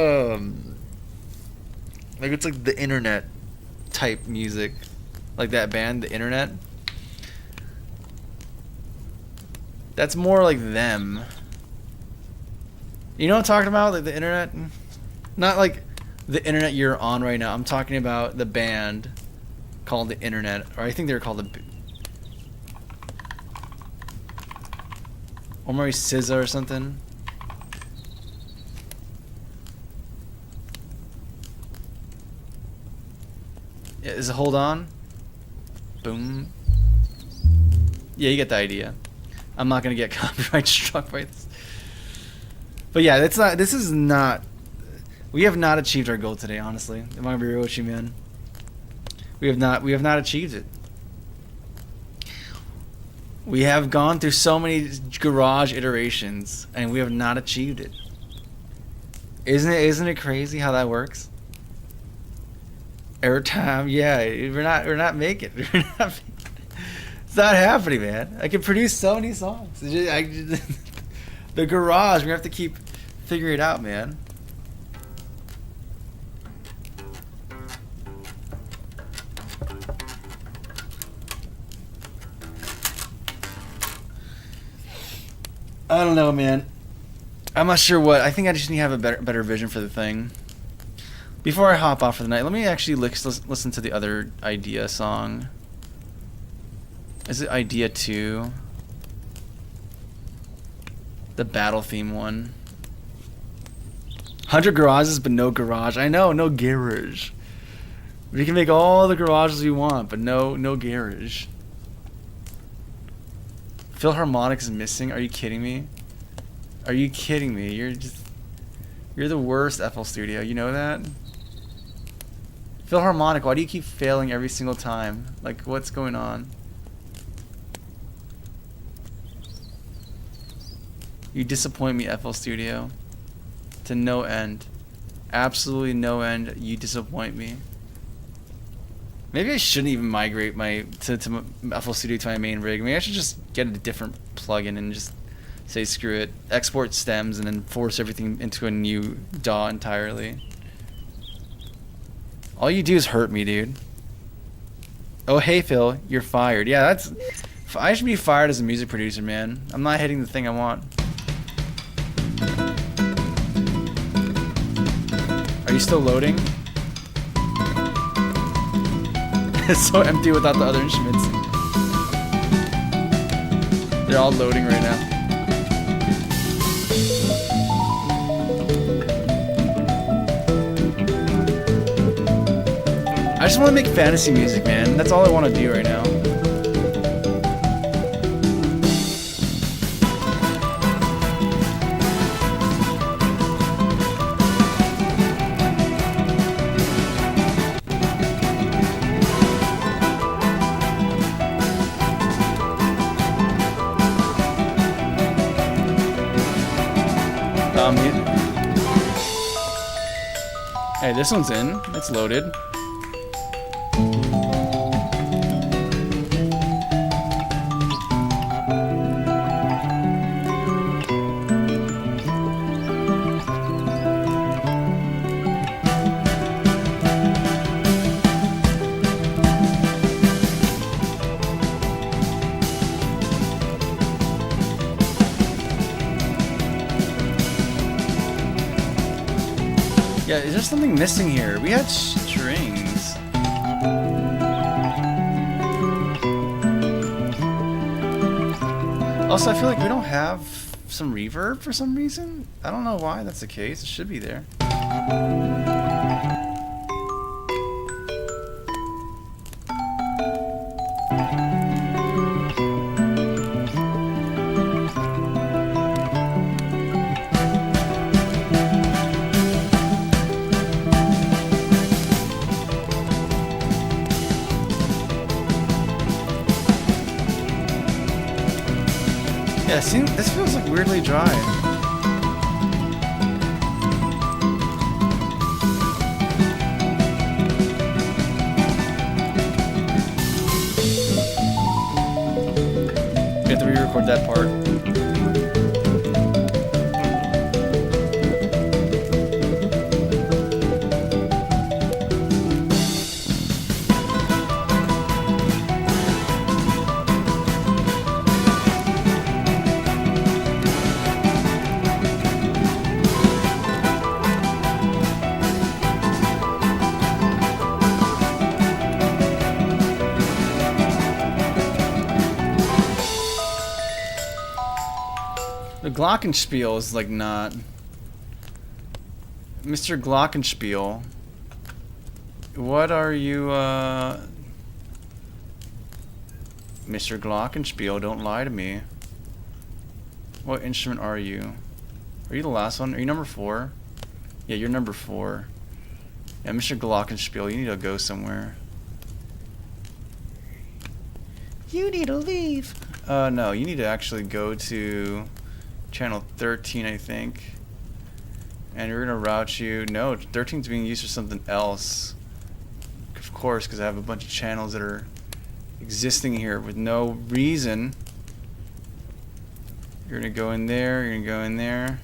Speaker 1: like it's like the internet type music, like that band, the internet. That's more like them. You know what I'm talking about? Like the internet? Not like the internet you're on right now. I'm talking about the band called the Internet. Or I think they're called the... Or maybe SZA or something. Yeah, is it Hold On? Boom. Yeah, you get the idea. I'm not going to get copyright struck by this. But yeah, this is not, we have not achieved our goal today, honestly. I'm gonna be real with you, man. We have not achieved it. We have gone through so many garage iterations and we have not achieved it. Isn't it crazy how that works? Every time, yeah, we're not making it. It's not happening, man. I can produce so many songs. The garage, we're gonna have to keep figuring it out, man. I don't know, man. I'm not sure what. I think I just need to have a better vision for the thing. Before I hop off for the night, let me actually listen to the other Idea song. Is it Idea 2? The battle theme one. 100 garages, but no garage. I know, no garage. We can make all the garages we want, but no garage. Philharmonic is missing. Are you kidding me? Are you kidding me? You're the worst, FL Studio. You know that? Philharmonic, why do you keep failing every single time? Like, what's going on? You disappoint me, FL Studio. To no end. Absolutely no end. You disappoint me. Maybe I shouldn't even migrate to FL Studio to my main rig. Maybe I should just get a different plugin and just say screw it. Export stems and then force everything into a new DAW entirely. All you do is hurt me, dude. Oh, hey, Phil. You're fired. Yeah, I should be fired as a music producer, man. I'm not hitting the thing I want. Are you still loading? It's so empty without the other instruments. They're all loading right now. I just want to make fantasy music, man. That's all I want to do right now. Hey, this one's in. It's loaded. Yeah, is there something missing here? We had strings. Also, I feel like we don't have some reverb for some reason. I don't know why that's the case. It should be there. Yeah, see, this feels like weirdly dry. We have to re-record that part. The Glockenspiel is like not... Mr. Glockenspiel. What are you, Mr. Glockenspiel, don't lie to me. What instrument are you? Are you the last one? Are you number 4? Yeah, you're number 4. Yeah, Mr. Glockenspiel, you need to go somewhere. You need to leave. No, you need to actually go to channel 13, I think. And we're gonna route you. No, 13 is being used for something else. Of course, because I have a bunch of channels that are existing here with no reason. You're gonna go in there, you're gonna go in there.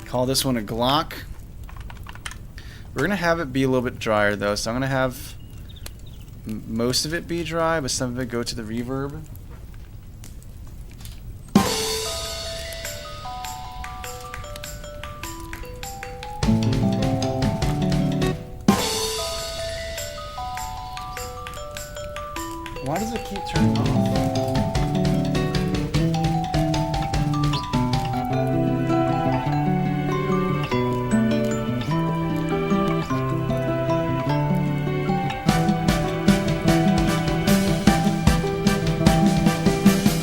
Speaker 1: Call this one a Glock. We're gonna have it be a little bit drier though, so I'm gonna have most of it be dry, but some of it go to the reverb.
Speaker 3: Why does it keep turning off?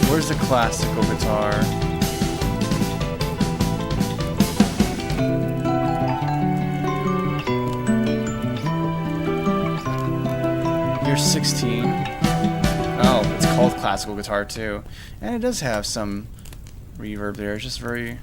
Speaker 3: Where's the classical guitar? You're 16. Oh, it's called classical guitar too. And it does have some reverb there. It's just very...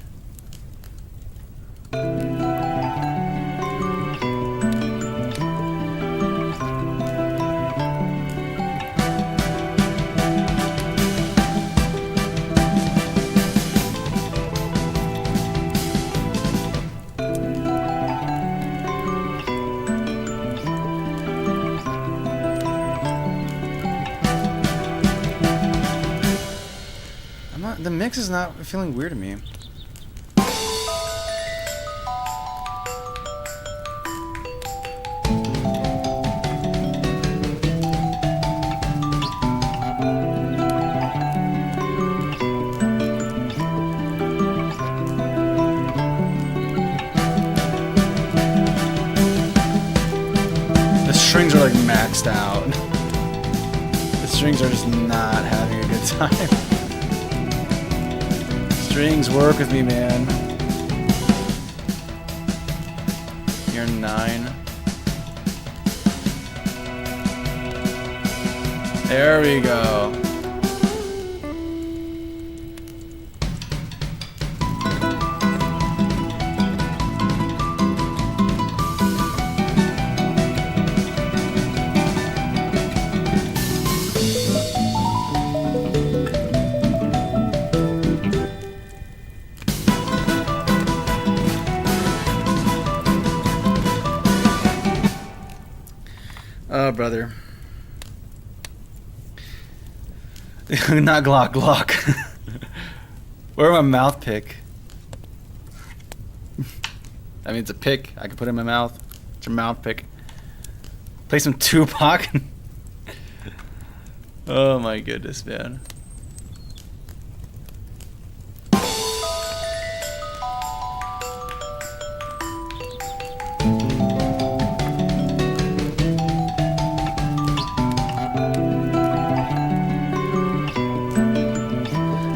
Speaker 3: The mix is not feeling weird to me. The strings are like maxed out. The strings are just not having a good time. Strings work with me, man. You're 9. There we go. Oh, brother. Not Glock. Where my mouth pick? I mean, it's a pick. I can put it in my mouth. It's your mouth pick. Play some Tupac. Oh my goodness, man.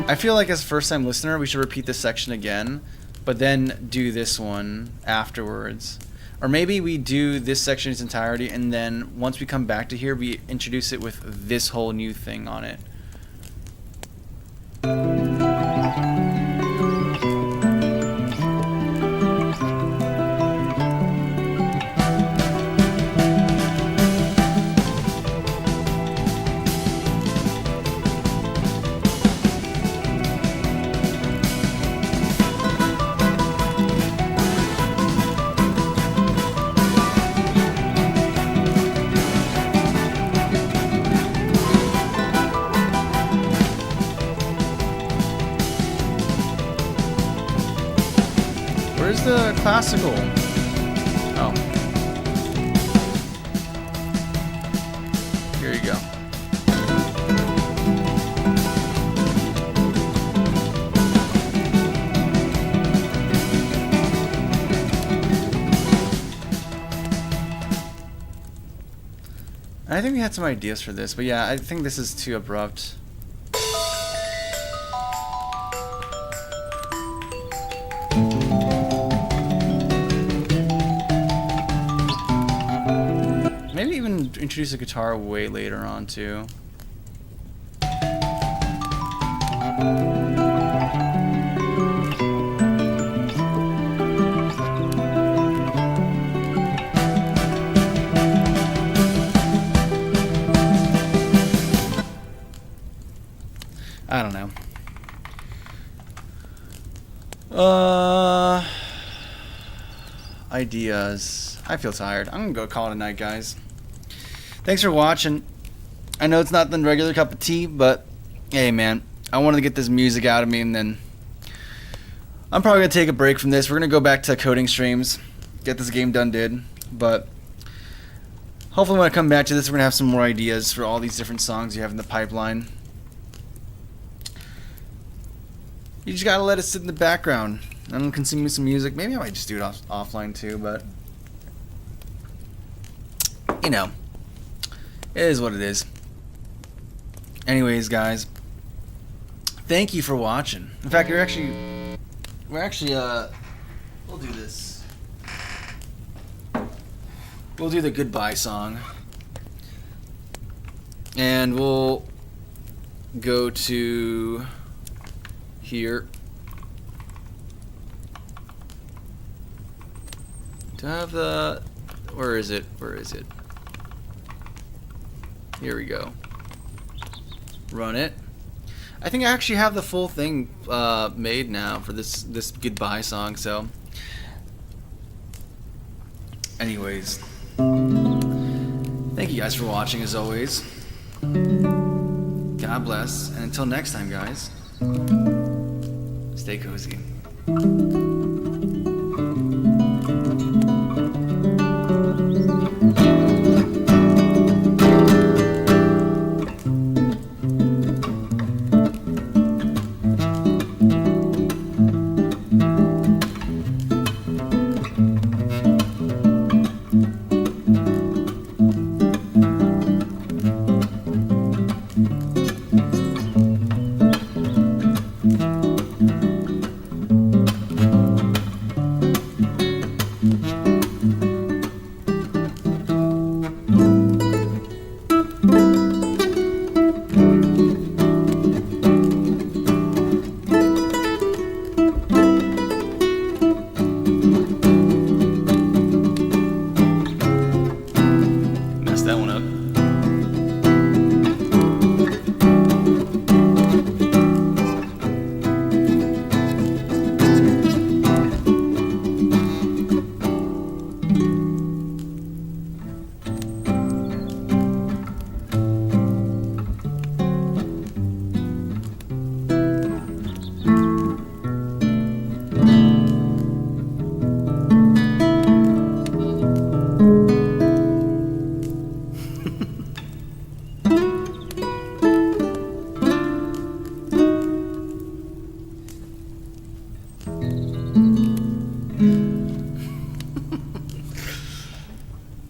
Speaker 3: I feel like as a first-time listener, we should repeat this section again, but then do this one afterwards. Or maybe we do this section in its entirety, and then once we come back to here, we introduce it with this whole new thing on it. Where's the classical? Oh. Here you go. I think we had some ideas for this, but yeah, I think this is too abrupt. Maybe even introduce a guitar way later on too. I don't know. Ideas. I feel tired. I'm gonna go call it a night, guys. Thanks for watching. I know it's not the regular cup of tea, but hey, man, I wanted to get this music out of me, and then I'm probably gonna take a break from this. We're gonna go back to coding streams, get this game done, but Hopefully when I come back to this, we're going to have some more ideas for all these different songs you have in the pipeline. You just got to let it sit in the background. I'm consuming some music. Maybe I might just do it offline too, but you know, it is what it is. Anyways, guys, thank you for watching. In fact, we'll do this. We'll do the goodbye song, and we'll go to here. Do I have the... Where is it? Where is it? Here we go. Run it. I think I actually have the full thing made now for this goodbye song, so... Anyways. Thank you guys for watching, as always. God bless, and until next time, guys, stay cozy. That one up.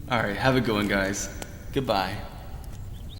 Speaker 3: Alright, have a good one, guys. Goodbye.